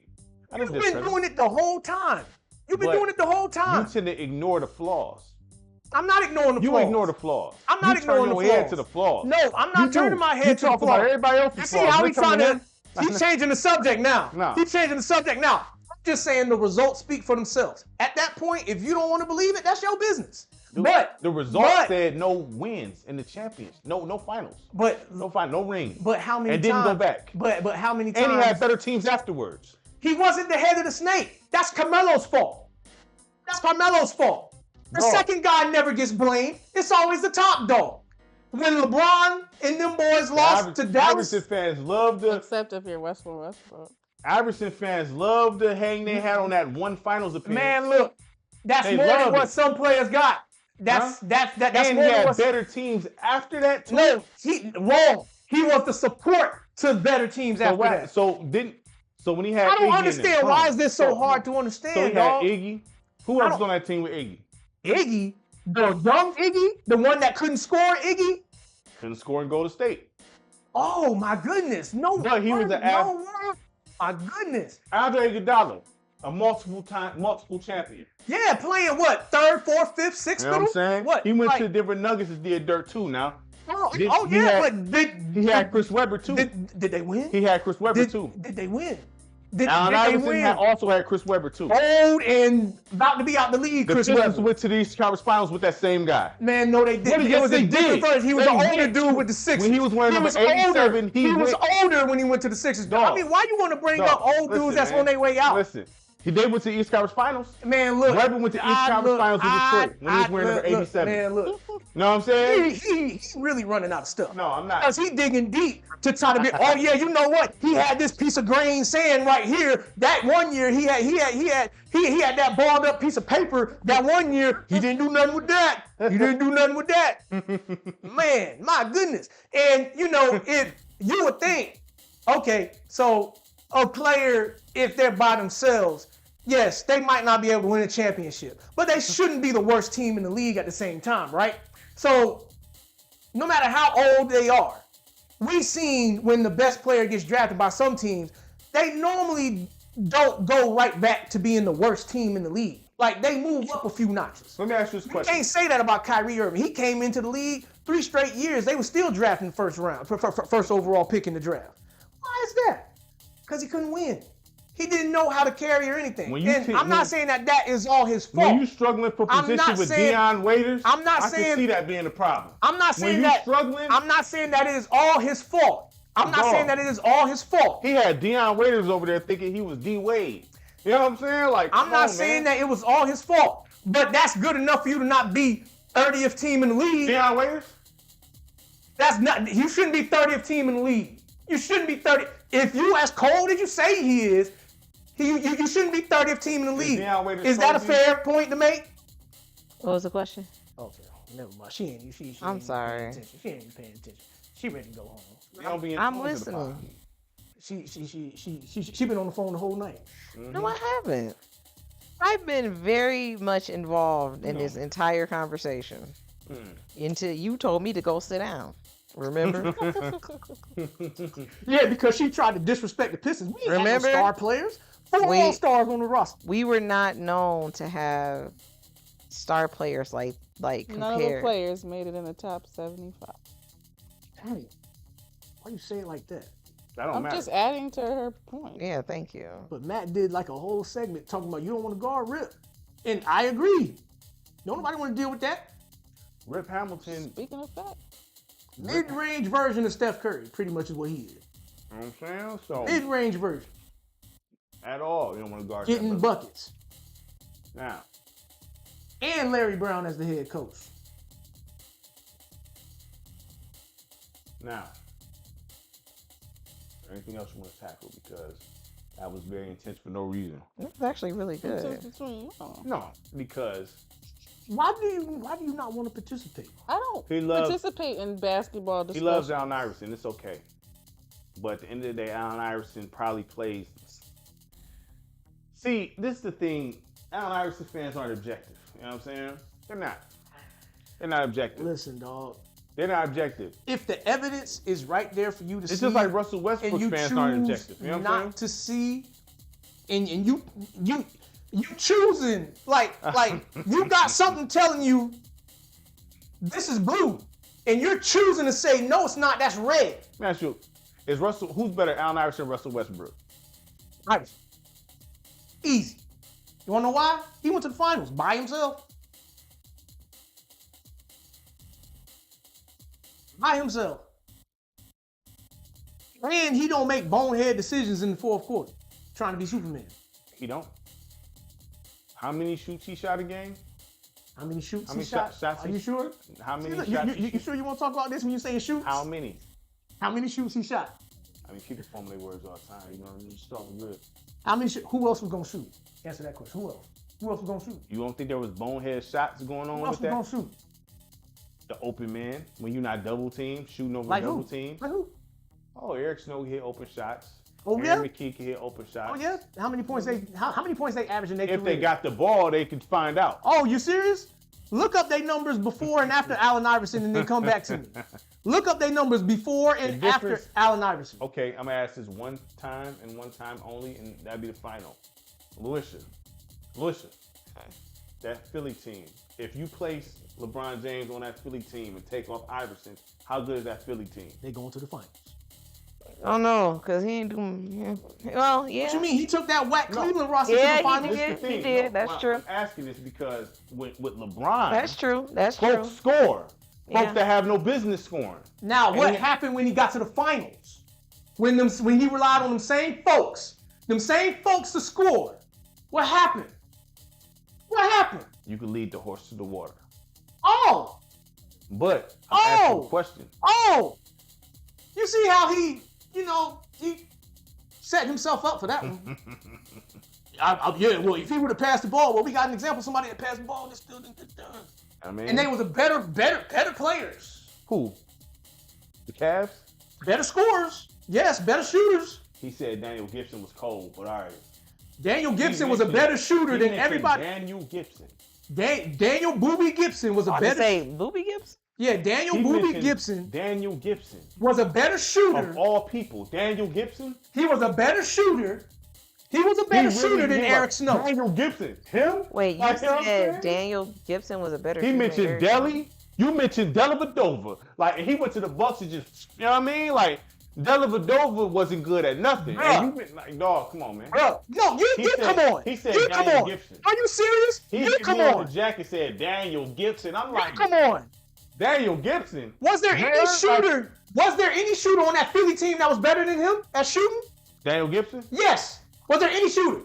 I You've didn't been discredit him. doing it the whole time. You've been But doing it the whole time. You tend to ignore the flaws. I'm not ignoring the You flaws. ignore the flaws. I'm not you ignoring turn the your head flaws. to the flaws. No, I'm not You turning do. my head You to the talk about flaws. everybody else's You see flaws. how When he it comes trying him, to? He's changing the subject now. No. He's changing the subject now. I'm just saying the results speak for themselves. At that point, if you don't want to believe it, that's your business. Dude, But the results but- said no wins in the champions. No finals. But No ring. but how many And times? didn't go back. But how many times? And he had better teams afterwards. He wasn't the head of the snake. That's Carmelo's fault. That's Carmelo's fault. The Dog. second guy never gets blamed. It's always the top dog. When LeBron and them boys lost to Dallas, Iverson fans love to Except if you're Westbrook. Iverson fans love to hang their hat on that one finals appearance. man, look, that's They more than love what it. some players got. That's Huh? that's and more he than had what. better teams after that too. No, he wrong. He was the support to better teams So after what? that. So when he had I don't Iggy in understand there, why is this so hard to So understand, he had dog. Iggy. Who I else was don't- on that team with Iggy? Iggy, the young Iggy, the one that couldn't score, Iggy. Couldn't score and go to state. Oh my goodness, no. But he was word, an no word. My goodness. Andre Iguodala, a multiple champion. Yeah, playing what? Third, fourth, fifth, sixth You know what I'm fiddle? saying? What? He went like, to different Nuggets and did dirt too. Now Oh, Did- oh he yeah, had- but he had Chris Webber too. Did they win? He had Chris Webber Did, too. did they win? Did Allen they Iverson win? also had Chris Webber too. Old and about to be out the league, The Chris Pistons Webber. went to the Eastern Conference Finals with that same guy. Man, no, they What didn't. did It was they a different did? person. He was They an older did. dude with the Sixers. When he was wearing number 87, he was older when he went to the Sixers. Dog. I mean, why you want to bring Dog, up old listen, dudes that's man. on their way out? Listen, they went to the East Conference Finals. Man, look. Webber went to East Conference Finals with Detroit when he was wearing number look, 87. Man, look. You know what I'm saying? He's really running out of stuff. No, I'm not. Because he digging deep to try to be, oh yeah, you know what? He had this piece of grain sand right here. That one year he had that balled up piece of paper. That one year he didn't do nothing with that. He didn't do nothing with that. Man, my goodness. And you know, if you would think, okay, so a player, if they're by themselves, yes, they might not be able to win a championship, but they shouldn't be the worst team in the league at the same time, right? So no matter how old they are, we've seen when the best player gets drafted by some teams, they normally don't go right back to being the worst team in the league. Like, they move up a few notches. Let me ask you this You question. can't say that about Kyrie Irving. He came into the league 3 straight years. They were still drafting first round, first overall pick in the draft. Why is that? Because he couldn't win. He didn't know how to carry or anything. I'm not saying that is all his fault. When you struggling for position with Deion Waiters, I can see that being a problem. I'm not saying I'm not saying that it is all his fault. I'm not saying that it is all his fault. He had Deion Waiters over there thinking he was D Wade. You know what I'm saying? Like, I'm not saying that it was all his fault, but that's good enough for you to not be 30th team in the league. Deion Waiters? That's not. You shouldn't be 30th team in the league. You shouldn't be 30. If you as cold as you say he is, you shouldn't be 30th team in the league. Is that a fair point to make? What was the question? Okay, never mind. She ain't. I'm sorry. She ain't paying attention. She ready to go home. I'm listening. She been on the phone the whole night. Mm-hmm. No, I haven't. I've been very much involved in this entire conversation until you told me to go sit down. Remember? Yeah, because she tried to disrespect the Pistons. We ain't had no star players. 4 all-stars on the roster. We were not known to have star players like compared. None of the players made it in the top 75. Hey, why you say it like that? I'm just adding to her point. Yeah, thank you. But Matt did like a whole segment talking about you don't want to guard Rip. And I agree. Don't nobody want to deal with that. Rip Hamilton. Speaking of fact. Mid-range version of Steph Curry, pretty much is what he is. You know what I'm saying? So mid-range version. At all, you don't want to guard getting buckets. Now. And Larry Brown as the head coach. Now. Anything else you want to tackle? Because that was very intense for no reason. It's actually really good. No, because why do you not want to participate? I don't participate in basketball discussion. He loves Allen Iverson. It's okay. But at the end of the day, Allen Iverson probably plays. See, this is the thing. Allen Iverson fans aren't objective. You know what I'm saying? They're not. They're not objective. Listen, dog. They're not objective. If the evidence is right there for you to see, it's just like Russell Westbrook fans aren't objective. You know what I'm saying? Not to see, and you choosing like you got something telling you this is blue, and you're choosing to say no, it's not. That's red. Let me ask you, who's better, Allen Iverson or Russell Westbrook? Iverson. Easy. You wanna know why? He went to the finals by himself. By himself. And he don't make bonehead decisions in the fourth quarter, trying to be Superman. He don't. How many shoots he shot a game? How many shoots he shot? Are you sure? How many shots? You sure you want to talk about this when you saying shoots? How many? How many shoots he shot? I mean, people formulate words all the time. You know what I mean? Start good. How many? Who else was gonna shoot? Answer that question. Who else? Who else was gonna shoot? You don't think there was bonehead shots going on with that? Who else was gonna shoot? The open man, when you're not double team, shooting over double team. Like who? Oh, Eric Snow hit open shots. Oh, Aaron McKee can hit open shots. Oh yeah. How many points they average in their career? If they got the ball, they could find out. Oh, you serious? Look up their numbers before and after Allen Iverson, and then come back to me. Look up their numbers before and after Allen Iverson. Okay, I'm gonna ask this one time and one time only, and that'd be the final. Louisa, that Philly team. If you place LeBron James on that Philly team and take off Iverson, how good is that Philly team? They going to the finals. I don't know, because he ain't doing. Well, yeah. What you mean? He took that whack Cleveland roster to the finals? He did. That's true. I'm asking this because with LeBron, that's true. Folks score. Folks that have no business scoring. Now, what happened when he got to the finals? When he relied on them same folks to score. What happened? What happened? You could lead the horse to the water. Oh. But I'm asking a question. Oh. You see how he set himself up for that one. Yeah, well, if he would have passed the ball, well, we got an example of somebody that passed the ball that still didn't get done. I mean, and they were the better players. Who? The Cavs? Better scorers. Yes, better shooters. He said Daniel Gibson was cold, but all right. Daniel Gibson was a better shooter than everybody. Daniel Gibson. Daniel Booby Gibson was a better. Say Booby Gibson? Yeah, Daniel Gibson was a better shooter. Of all people, Daniel Gibson? He was a better shooter. He was a better He shooter than he Eric Snow. Daniel Gibson. Him? Wait, you Like, know what I'm said saying? Daniel Gibson was a better He shooter than mentioned Eric Deli. You mentioned Dellavedova. Like, he went to the Bucks and just, you know what I mean? Like, Dellavedova wasn't good at nothing. Bruh. And you been like, dog, come on, man. Bro, no, He you said- come on. he said You come Daniel on. Gibson. Are you serious? He You hit come me on on. the jacket, said Daniel Gibson. I'm like, Come on. Daniel Gibson. Was there Yeah, any like- shooter? Was there any shooter on that Philly team that was better than him at shooting? Daniel Gibson? Yes. Was there any shooter?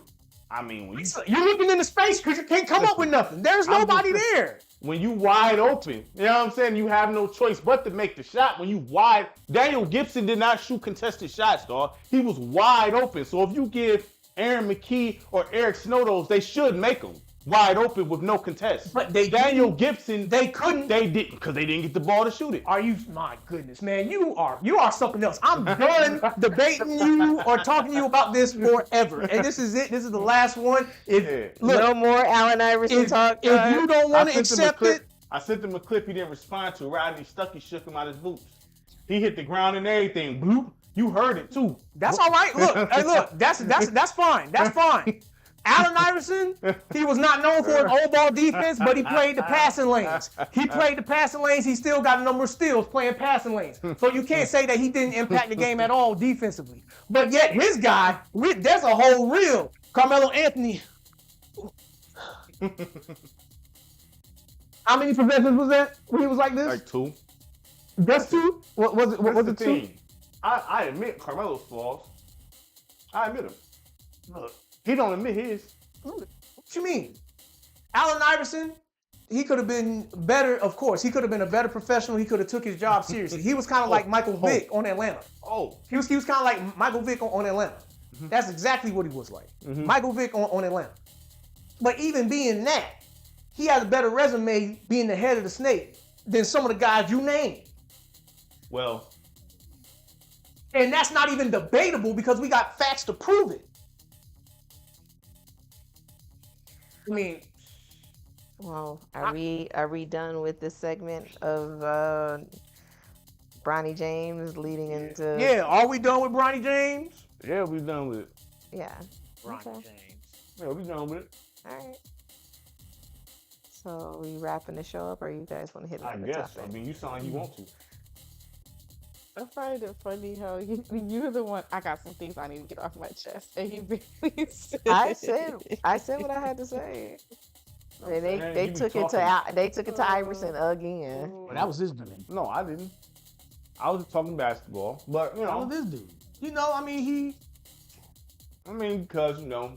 I mean, when You're looking into space because you can't come up with nothing. There's I'm nobody just- there. when you wide open, you know what I'm saying? You have no choice but to make the shot. When you wide, Daniel Gibson did not shoot contested shots, dog. He was wide open. So if you give Aaron McKee or Eric Snow those, they should make them wide open with no contest. But they Daniel didn't. Gibson, They couldn't. They didn't because they didn't get the ball to shoot it. Are you? My goodness, man, you are something else. I'm done debating you or talking to you about this forever. And this is it. This is the last one. If Yeah. look, No more Allen Iverson talk. if you don't want to I sent him a accept clip- it, I sent him a clip he didn't respond to. Rodney Stuckey shook him out his boots. He hit the ground and everything. Bloop. You heard it too. that's all right. Look, hey, look, that's fine. That's fine. Allen Iverson, he was not known for an old ball defense, but he played the passing lanes. He played the passing lanes. He still got a number of steals playing passing lanes. So you can't say that he didn't impact the game at all defensively. But yet his guy, there's a whole reel. Carmelo Anthony. How many possessions was that when he was like this? Like two. Just two? What was it? What was That's it? the Two? thing. I admit Carmelo's flaws. I admit them. Look, he don't admit his. What you mean? Allen Iverson, he could have been better, of course. He could have been a better professional. He could have took his job seriously. He was kind of like Michael Vick on Atlanta. Oh, He was kind of like Michael Vick on Atlanta. That's exactly what he was like. Michael Vick on Atlanta. But even being that, he has a better resume being the head of the snake than some of the guys you named. well, And that's not even debatable because we got facts to prove it. I mean, Well, are we done with this segment of Bronny James leading into? yeah, are we done with Bronny James? yeah, we done with it. Yeah. Bronny Okay. James. Yeah, we done with it. All right. So we wrapping the show up, or you guys want to hit I another guess. topic? I mean, you sound like you want to. I find it funny how you're the one. I got some things I need to get off my chest, and you really said. I said what I had to say. And saying, they you be took it to Iverson again. Well, that was his dude. No, I didn't. I was talking basketball, but you That know, was his dude. You know, I mean, because you know,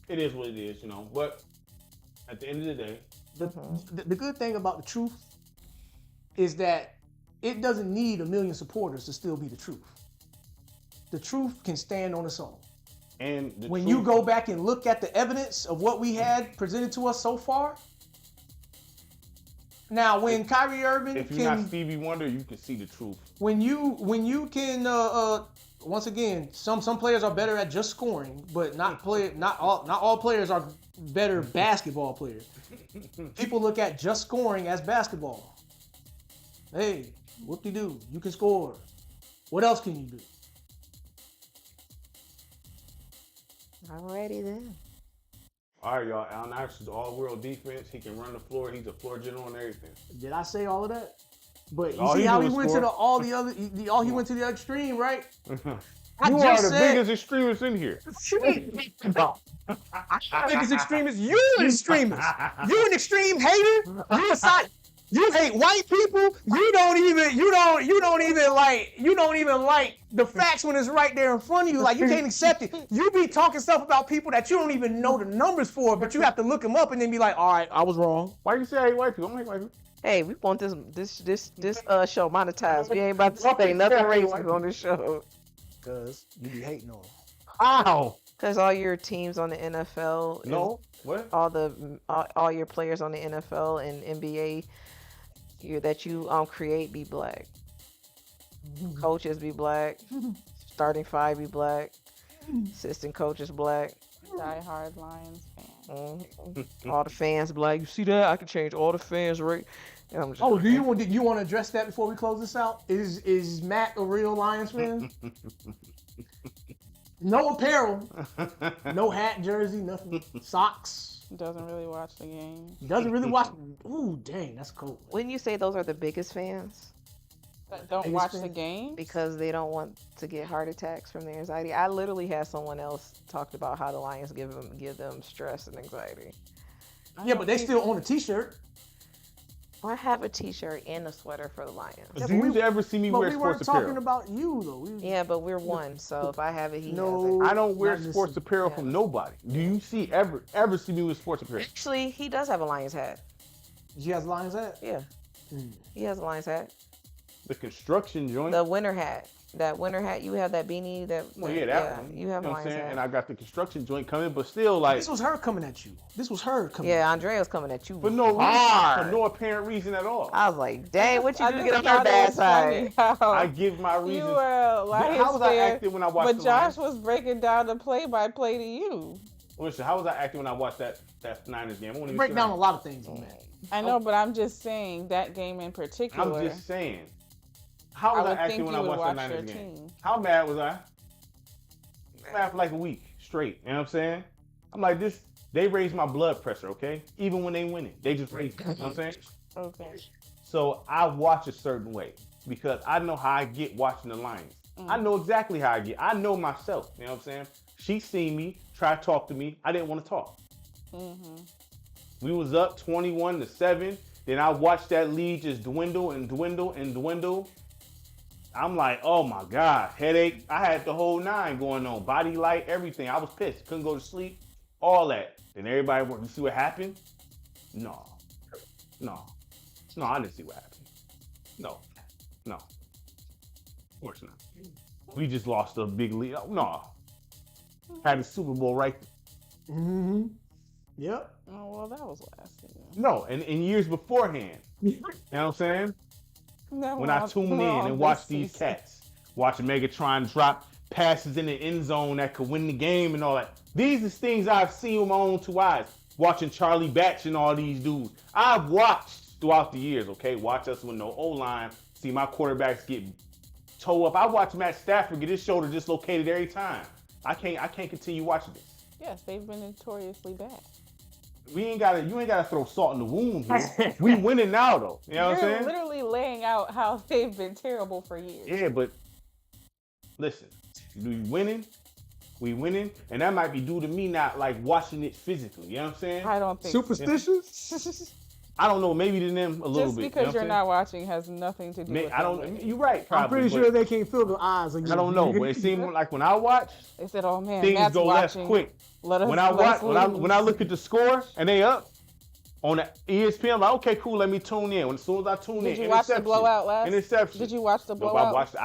it is what it is, you know. But at the end of the day, the good thing about the truth is that it doesn't need 1 million supporters to still be the truth. The truth can stand on its own. and the When truth, you go back and look at the evidence of what we had presented to us so far, now when Kyrie Irving if you're not can, Stevie Wonder, you can see the truth. when you can, once again, some players are better at just scoring, but not all players are better basketball players. People look at just scoring as basketball. Hey, whoop-de-doo, you can score. What else can you do? Alrighty then. All right, y'all. Allen Iverson's all-world defense. He can run the floor. He's a floor general and everything. Did I say all of that? But you All see he how do he is went score. to he went to the extreme, right? I You are just the said- biggest extremist in here. Biggest extremist. You an extremist. You an extreme hater. You a side. You hate white people. You don't even like the facts when it's right there in front of you. Like you can't accept it. You be talking stuff about people that you don't even know the numbers for, but you have to look them up and then be like, all right, I was wrong. Why you say I hate white people? I don't hate white people. Hey, we want this show monetized. We ain't about to say nothing racist on this show. Cause you be hating on them. Ow! Cause all your teams on the NFL, No. What? all your players on the NFL and NBA, that you create be black. Coaches be black. Starting five be black. Assistant coaches black. Die-hard Lions fan. All the fans black. You see that? I can change all the fans right. And I'm just Oh, do you want to address that before we close this out? Is Matt a real Lions fan? No apparel, no hat, jersey, nothing. Socks. Doesn't really watch the game. Doesn't really watch. Ooh, dang, that's cool. When you say those are the biggest fans, But don't Biggest watch fan? the game. because they don't want to get heart attacks from their anxiety. I literally had someone else talked about how the Lions give them stress and anxiety. Yeah, but they still own a T-shirt. I have a T-shirt and a sweater for the Lions. Yeah, Do but you ever see me But wear we sports weren't apparel? talking about you though. Yeah, but we're one, so if I have it, he No. has it. I don't wear Not sports necessarily. apparel Yeah. from nobody. Do you see ever see me with sports apparel? Actually, he does have a Lions hat. She has Lions hat. Yeah, Mm. he has a Lions hat. The construction joint. The winter hat. That winter hat, you have that beanie that. Well, yeah, that one. You have know a what I'm Lions saying? hat. And I got the construction joint coming, but still, like, This was her coming at you. This was her coming. Yeah, Andrea's coming at you. for no reason, hard. for no apparent reason at all. I was like, dang, what you I do to just get on her thought it bad was funny side? how I give my you reasons. were a But Lions how was I fan, acting when I watched but the Josh Lions? was breaking down the play-by-play to you. Listen, how was I acting when I watched that Niners game? I won't even Break sit down a down. lot of things on that. I know, but I'm just saying that game in particular. I'm just saying. How I was I would acting think when you I would watched that watch your Niners game? team. How mad was I? Mad for like a week straight. You know what I'm saying? I'm like, they raised my blood pressure, okay? Even when they winning, they just raised it. You know what I'm saying? Okay. So I watch a certain way because I know how I get watching the Lions. I know exactly how I get. I know myself. You know what I'm saying? She seen me, try to talk to me. I didn't want to talk. Mm-hmm. We was up 21-7. Then I watched that lead just dwindle and dwindle and dwindle. I'm like, oh my God, headache. I had the whole 9 going on. Body light, everything. I was pissed. Couldn't go to sleep. All that. Then everybody went, you see what happened? No, I didn't see what happened. No. Of course not. We just lost a big lead. Oh, no. Had the Super Bowl right. Mm-hmm. Yep. Oh, well, that was last season. No, and in years beforehand. You know what I'm saying? No, When I tune in and watch these cats, watching Megatron drop passes in the end zone that could win the game and all that. These are things I've seen with my own 2 eyes. Watching Charlie Batch and all these dudes. I've watched throughout the years, okay? Watch us with no O-line. See my quarterbacks get toe up. I watch Matt Stafford get his shoulder dislocated every time. I can't continue watching this. Yes, they've been notoriously bad. You ain't gotta throw salt in the wound here. We winning now though. You know what I'm You're saying? literally laying out how they've been terrible for years. Yeah, but listen, we winning, and that might be due to me not like watching it physically. You know what I'm saying? I don't think Superstitious? I don't know, maybe to them a little just bit. because you know you're what not watching has nothing to do with I them. don't. You're right. Probably, I'm pretty but sure they can't feel the eyes. Like I don't know, but it seems like when I watch, They said, "Oh man, things Matt's go watching. less quick. Let us, When I let's watch, lose." when I look at the score and they up on the ESPN, I'm like, okay, cool, let me tune in. As soon as I tune in, Did you watch the interception, blowout last? Interception. Did you watch the Nope, blowout? I watched.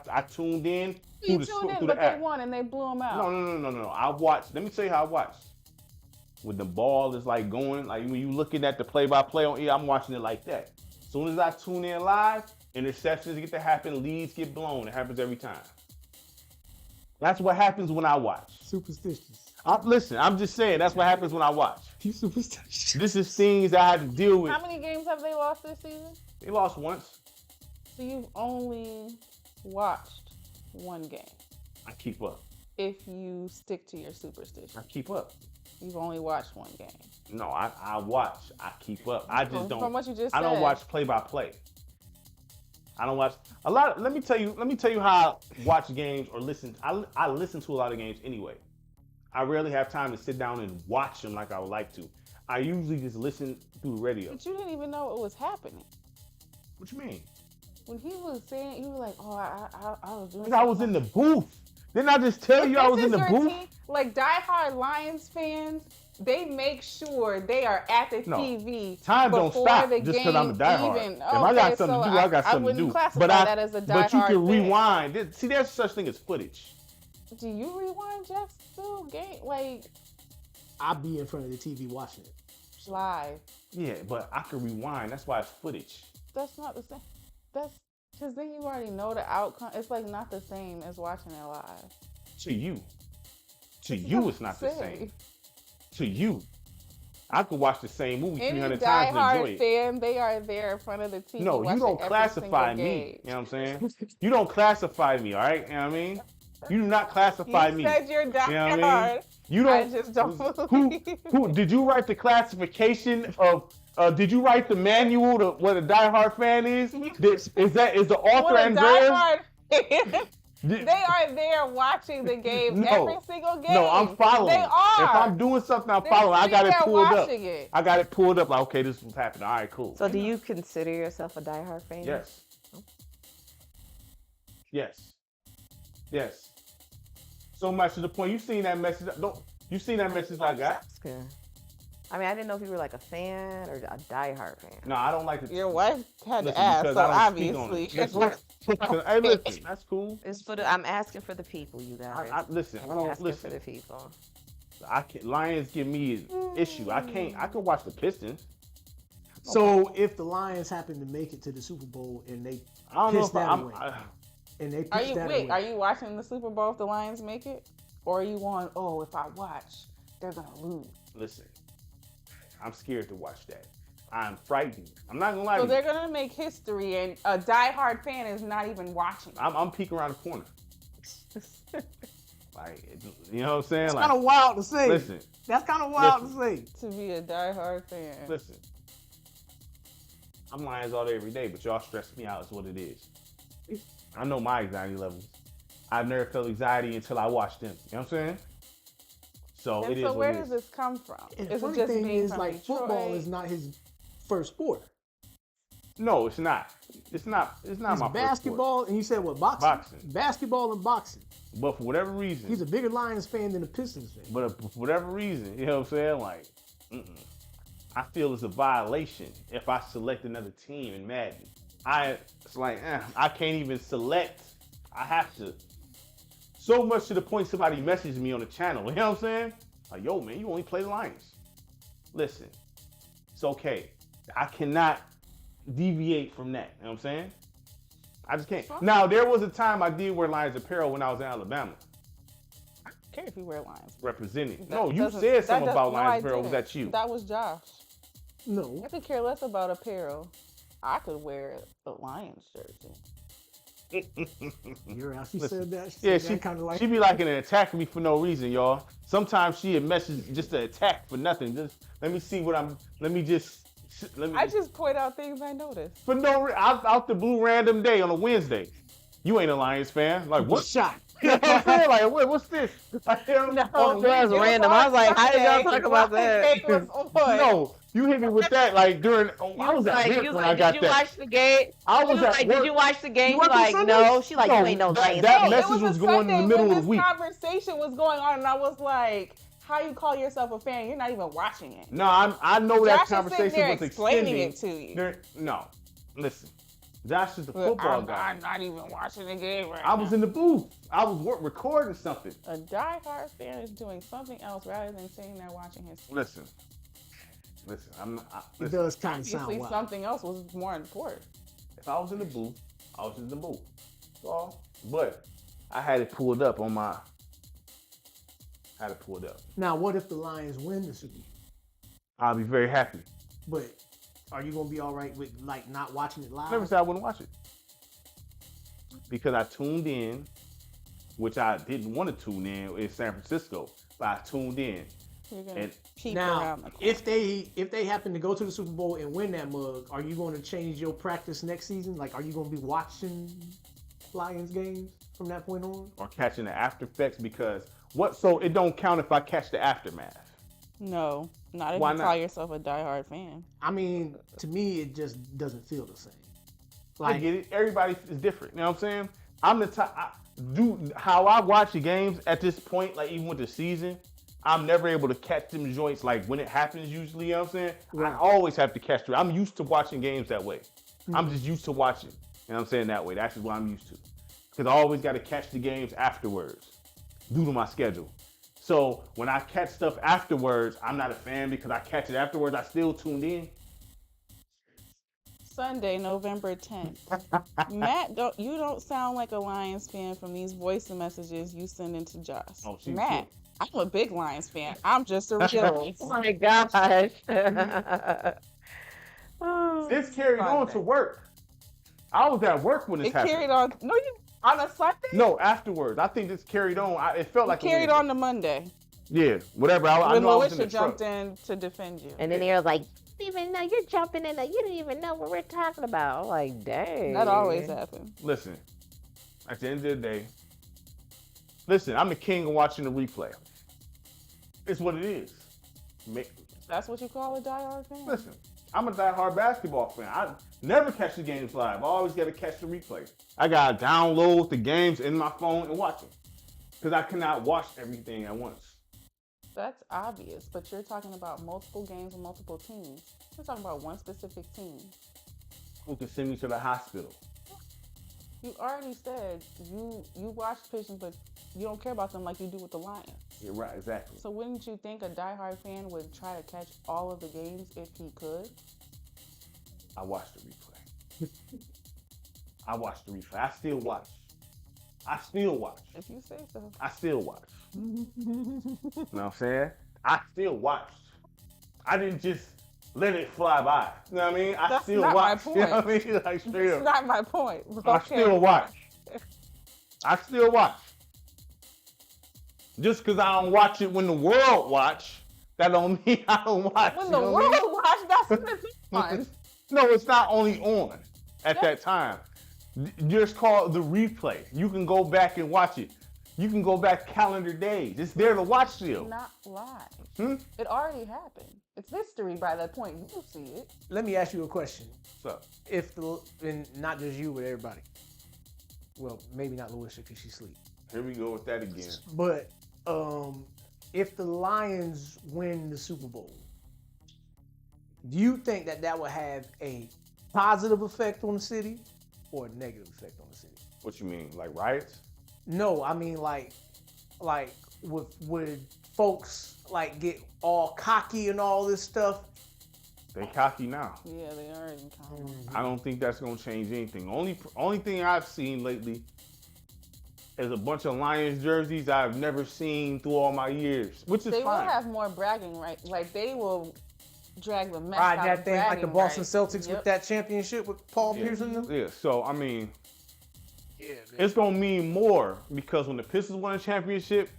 I tuned in You through tuned in, through but the they app. won and they blew them out. No. I watched. Let me tell you how I watched. When the ball is like going, like when you looking at the play-by-play on I'm watching it like that. As soon as I tune in live, interceptions get to happen, leads get blown. It happens every time. That's what happens when I watch. Superstitious. Listen, I'm just saying that's what happens when I watch. You superstitious. This is things that I had to deal with. How many games have they lost this season? They lost once. So you've only watched one game. I keep up. If you stick to your superstition, I keep up. you've only watched one game. No, I watch. I keep up. I just don't. From what you just I don't said. watch play-by-play. I don't watch a lot. Let me tell you how I watch games or listen. I listen to a lot of games anyway. I rarely have time to sit down and watch them like I would like to. I usually just listen through the radio. But you didn't even know it was happening. What you mean? When he was saying, you were like, "Oh, I was doing." Because I was in the booth. Didn't I just tell you I was in the booth? Like diehard Lions fans, they make sure they are at the No. TV. Time don't before stop the just because I'm a game diehard. even- If I got Okay, something so to do, I got I something to wouldn't do. classify that as a But you diehard can fan. rewind. See, there's such thing as footage. Do you rewind Jeff still game like I'll be in front of the TV watching it. live? Yeah, but I can rewind. That's why it's footage. That's not the same. That's because then you already know the outcome. It's like not the same as watching it live. To you. To you, it's not the same. To you. I could watch the same movie Any 300 times and enjoy diehard it. fan, they are there in front of the TV. No, you watching don't every classify single me. game. You know what I'm saying? You don't classify me, all right? You know what I mean? You do not classify You me. said you're You know what I mean? diehard. You I don't. just don't believe Who did you write the classification of? Did you write the manual to what a diehard fan is? Is the author What a Andrea? diehard. They are there watching the game every single game. No, I'm following. They are. If I'm doing something, I'm They're following. I got it sitting there pulled up. watching it. I got it pulled up. Like, okay, this is what's happening. All right, cool. So do you consider yourself a diehard fan? Yes. Yes. Yes. So much to the point. You seen that message? You seen that message I got? That's good. I mean, I didn't know if you were like a fan or a diehard fan. No, I don't like it. Your wife had Listen, to ask, because so I don't speak on obviously. it. Hey, listen, that's cool. It's for the. I'm asking for the people, you guys. Listen, I I'm don't asking listen. for the people. I can't. Lions give me an issue. I can't. I can watch the Pistons. So if the Lions happen to make it to the Super Bowl and they I don't know piss if that I'm. away, and they Are pitch you that wait? away, Are you watching the Super Bowl if the Lions make it, or are you going? Oh, if I watch, they're gonna lose. Listen, I'm scared to watch that. I'm frightened. I'm not gonna lie So to they're you. gonna make history, and a diehard fan is not even watching. I'm peeking around the corner. Like, you know what I'm saying? That's Like, kind of wild to say. listen, That's kind of wild Listen. to say. To be a diehard fan. listen. I'm Lions all day, every day, but y'all stress me out is what it is. I know my anxiety levels. I've never felt anxiety until I watched them. You know what I'm saying? So And it is so what where it does is. this come from? And the Is it funny just thing being is, from like, Detroit? football is not his first sport. No, it's not. It's not He's my first sport. basketball, and you said what, boxing? Boxing. Basketball and boxing. But for whatever reason, He's a bigger Lions fan than a Pistons fan. but for whatever reason, you know what I'm saying? Like, I feel it's a violation if I select another team in Madden. It's like, I can't even select. I have to. So much to the point somebody messaged me on the channel. You know what I'm saying? Like, yo, man, you only play the Lions. Listen, it's okay. I cannot deviate from that. You know what I'm saying? I just can't. Now, there was a time I did wear Lions apparel when I was in Alabama. I don't care if you wear Lions. Representing. That No, you doesn't- said that something does- about no, I Lions apparel. Was didn't. that you? That was Josh. No. I could care less about apparel. I could wear a Lions jersey. You heard how she Listen, said that? Yeah, said she that kind of like. she be liking to attack me for no reason, y'all. Sometimes she a message just to attack for nothing. Just let me see what I'm. Let me I just point out things I noticed. for no out the blue random day on a Wednesday. You ain't a Lions fan. Like what? shot? You know what I'm saying? Like what's this? Like, Oh, that was random. I was like, how did y'all talk about that? no, you hit me with that like during. I was at work when I got did you that. watch the game? I was at Like, work. did you watch the game? You She's work on like, Sundays? no. She like, No, you ain't no that- Lions that fan. message it was a going in the Sunday middle when of the week. This conversation was going on, and I was like, "How you call yourself a fan? You're not even watching it." No, I know that Josh is sitting conversation there was explaining extending. it to you. No, listen. Josh is the But football guy. I'm not even watching the game right I now. was in the booth. I was recording something. A diehard fan is doing something else rather than sitting there watching his team. Listen. I'm not. It Listen. does kind of sound Obviously, wild. something else was more important. If I was in the booth, I was in the booth. That's all. But I had it pulled up on my. I had it pulled up. Now, what if the Lions win the Super Bowl? I'll be very happy. But are you gonna be all right with like not watching it live? I never said I wouldn't watch it. Because I tuned in, which I didn't want to tune in San Francisco, but I tuned in. You're gonna And peek Now, around the corner. if they happen to go to the Super Bowl and win that mug, are you going to change your practice next season? Like, are you going to be watching Lions games from that point on? or catching the after effects because so it don't count if I catch the aftermath. No, not if Why you not? call yourself a diehard fan. I mean, to me, it just doesn't feel the same. I get it. Everybody is different. You know what I'm saying? I'm the type. How I watch the games at this point, like even with the season, I'm never able to catch them joints like when it happens usually. You know what I'm saying? Right. I always have to catch them. I'm used to watching games that way. I'm just used to watching. You know what I'm saying? That way. That's just what I'm used to. Because I always got to catch the games afterwards due to my schedule. So when I catch stuff afterwards, I'm not a fan because I catch it afterwards. I still tuned in. Sunday, November 10th. Matt, you don't sound like a Lions fan from these voice messages you send into Josh. Oh, she's Matt, I'm a big Lions fan. I'm just a realist. Oh my gosh. This carried on to work. I was at work when this It happened. carried on. No, you. On a Sunday? No, afterwards. I think this carried on. It felt like Carried on to Monday. Yeah, whatever. I When know I was in the Louisa jumped truck. in to defend you. And then they were like, "You don't even know you're jumping in. You don't even know what we're talking about." I'm like, dang. That always happens. Listen, at the end of the day, listen, I'm the king of watching the replay. It's what it is. That's what you call a diehard fan? Listen, I'm a diehard basketball fan. I never catch the games live. I always got to catch the replay. I got to download the games in my phone and watch them. Because I cannot watch everything at once. That's obvious, but you're talking about multiple games and multiple teams. We're talking about one specific team. Who can send me to the hospital? You already said you watch Pistons, but you don't care about them like you do with the Lions. You're right, exactly. So wouldn't you think a diehard fan would try to catch all of the games if he could? I watched the replay. I watched the replay. I still watch. If you say so. I still watch. You know what I'm saying? I still watched. I didn't just let it fly by. You know what I mean? I That's still not watch. my You know what I point. mean? Like, straight That's up. not my point. I still watch. I still watch. Just because I don't watch it when the world watch, that don't mean I don't watch. When you the know what I mean? world watch, that's when it's fun. No, it's not only on at that time. Just called the replay. You can go back and watch it. You can go back calendar days. It's there to watch still. Not live. It already happened. It's history by that point. You will see it. Let me ask you a question. What's up? And not just you, but everybody. Well, maybe not Louisa because she's asleep. Here we go with that again. But if the Lions win the Super Bowl, do you think that would have a positive effect on the city or a negative effect on the city? What you mean? Like riots? No, I mean like would folks like get all cocky and all this stuff? They cocky now. Yeah, they are in common. I don't think that's gonna change anything. Only thing I've seen lately is a bunch of Lions jerseys I've never seen through all my years, which is They fine. will have more bragging rights. Like they will drag the mess Ride out that of thing like the bragging Boston rights. Celtics Yep. with that championship with Paul Pierce in them. Yeah, so I mean, Yeah, it's gonna mean more because when the Pistons won a championship,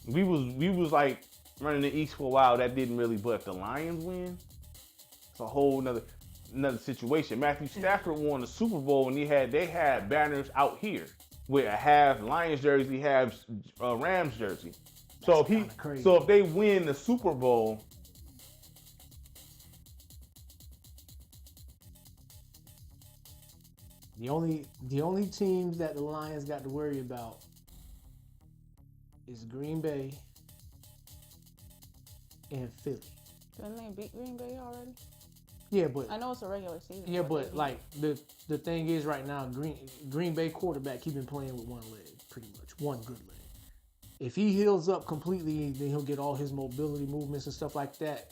we was like running the East for a while. That didn't really, but if the Lions win, it's a whole another situation. Matthew Stafford won the Super Bowl and they had banners out here with a half Lions jersey, half Rams jersey. So if they win the Super Bowl, the only teams that the Lions got to worry about is Green Bay and Philly. Didn't they beat Green Bay already? Yeah, but I know it's a regular season. yeah, they but beat like the thing is right now, Green Bay quarterback, he been playing with one leg, pretty much one good leg. If he heals up completely, then he'll get all his mobility movements and stuff like that.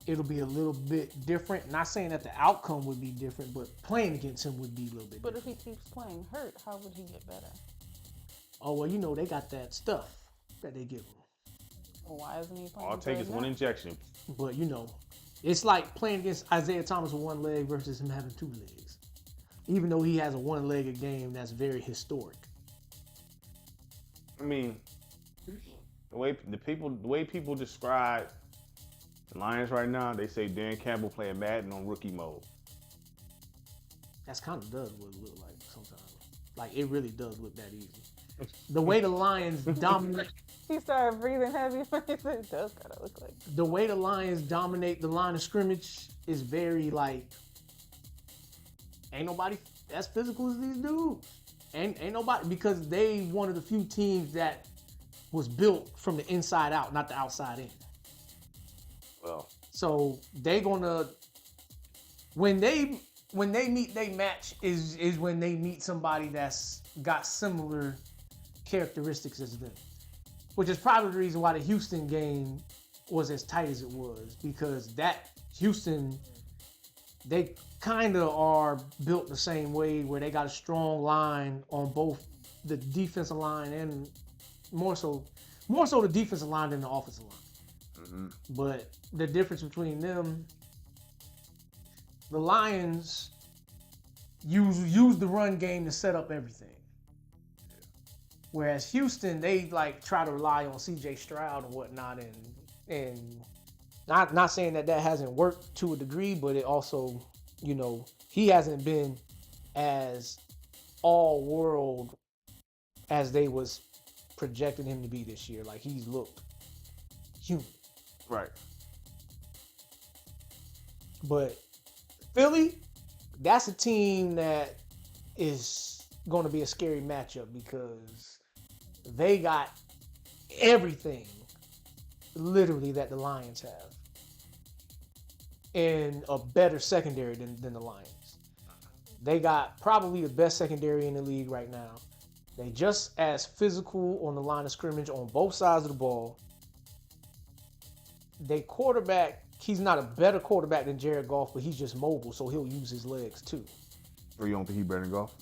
It'll be a little bit different. Not saying that the outcome would be different, but playing against him would be a little bit But different. if he keeps playing hurt, how would he get better? Oh, well, you know, they got that stuff that they give him. Well, why isn't he playing? all it takes is one injection. But, you know, it's like playing against Isaiah Thomas with one leg versus him having two legs. Even though he has a one-legged game that's very historic. I mean, the way people describe the Lions right now, they say Dan Campbell playing Madden on rookie mode. That's kind of does what it look like sometimes. Like, it really does look that easy. The way the Lions dominate... He started breathing heavy when he said it does kind of look like. The way the Lions dominate the line of scrimmage is very, like... Ain't nobody as physical as these dudes. Ain't nobody... Because they one of the few teams that was built from the inside out, not the outside in. Well, So they gonna when they meet they match is when they meet somebody that's got similar characteristics as them. Which is probably the reason why the Houston game was as tight as it was, because that Houston, they kind of are built the same way, where they got a strong line on both the defensive line and more so the defensive line than the offensive line. But the difference between them, the Lions, use the run game to set up everything. Whereas Houston, they like try to rely on CJ Stroud and whatnot, and not saying that hasn't worked to a degree, but it also, he hasn't been as all world as they was projecting him to be this year. Like, he's looked human. Right. But Philly, that's a team that is going to be a scary matchup because they got everything literally that the Lions have and a better secondary than the Lions. They got probably the best secondary in the league right now. They just as physical on the line of scrimmage on both sides of the ball. They quarterback, he's not a better quarterback than Jared Goff, but he's just mobile, so he'll use his legs too. Or you don't think he better than Goff?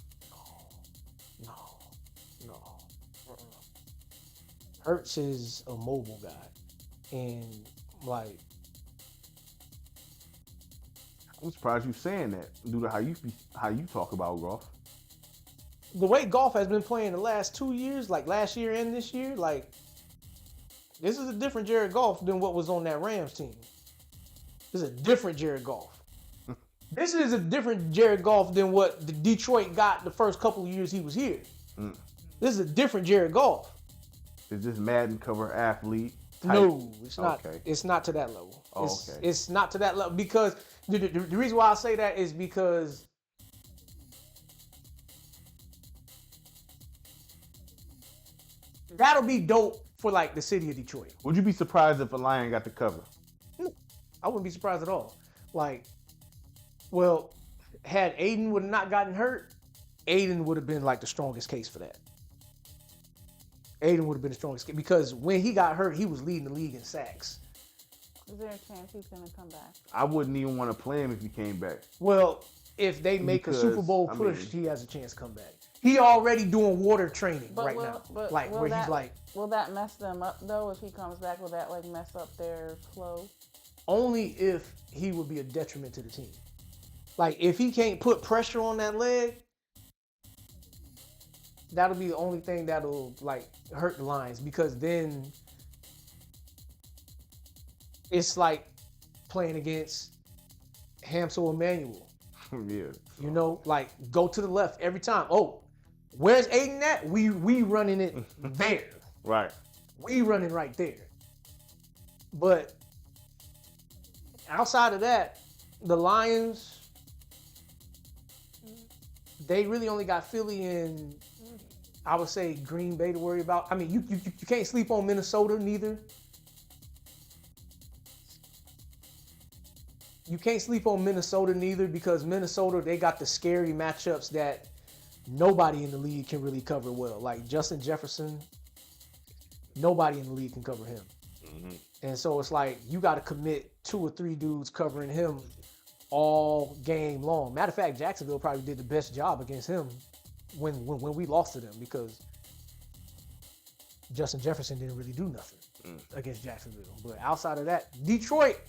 No. Hurts is a mobile guy. And, like... I'm surprised you saying that due to how you talk about Goff. The way Goff has been playing the last 2 years, like last year and this year, like, this is a different Jared Goff than what was on that Rams team. This is a different Jared Goff. This is a different Jared Goff than what the Detroit got the first couple of years he was here. This is a different Jared Goff. Is this Madden cover athlete type? No, it's not. Okay. It's not to that level. Oh, okay. It's not to that level because the reason why I say that is because that'll be dope for like the city of Detroit. Would you be surprised if a Lion got the cover? I wouldn't be surprised at all. Like, well, had Aiden would have not gotten hurt, Aiden would have been like the strongest case for that. Aiden would have been the strongest case because when he got hurt, he was leading the league in sacks. Is there a chance he's going to come back? I wouldn't even want to play him if he came back. Well, if they make a Super Bowl push, he has a chance to come back. He already doing water training now. Will that mess them up though? If he comes back, will that like mess up their flow? Only if he would be a detriment to the team. Like if he can't put pressure on that leg, that'll be the only thing that'll like hurt the Lions because then it's like playing against Hamsel Emmanuel. Yeah. You know, like go to the left every time. Oh, where's Aiden at? We running it there. Right. We running right there. But outside of that, the Lions, they really only got Philly and I would say Green Bay to worry about. I mean, you can't sleep on Minnesota neither. You can't sleep on Minnesota neither because Minnesota, they got the scary matchups that nobody in the league can really cover well. Like Justin Jefferson, nobody in the league can cover him. Mm-hmm. And so it's like you got to commit 2 or 3 dudes covering him all game long. Matter of fact, Jacksonville probably did the best job against him when we lost to them because Justin Jefferson didn't really do nothing against Jacksonville. But outside of that, Detroit,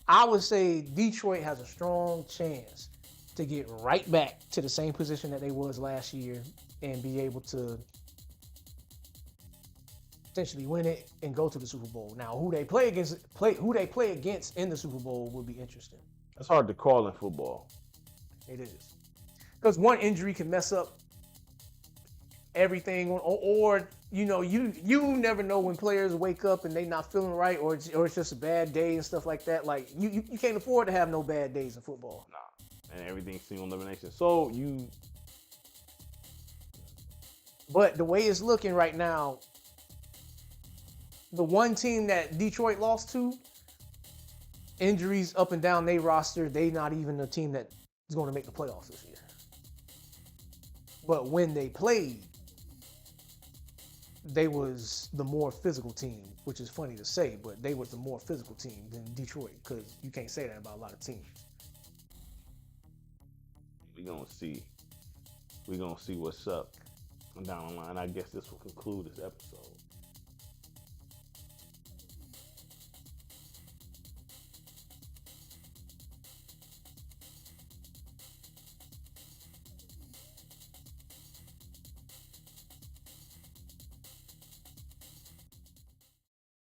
I would say Detroit has a strong chance to get right back to the same position that they was last year and be able to potentially win it and go to the Super Bowl. Now, who they play against in the Super Bowl will be interesting. That's hard to call in football. It is. Because one injury can mess up everything or you know, you never know when players wake up and they not feeling right or it's just a bad day and stuff like that. Like you can't afford to have no bad days in football. Nah. And everything's single elimination. But the way it's looking right now, the one team that Detroit lost to, injuries up and down their roster, they not even a team that is going to make the playoffs this year. But when they played, they was the more physical team, which is funny to say, but they was the more physical team than Detroit because you can't say that about a lot of teams. We're going to see what's up down the line. I guess this will conclude this episode.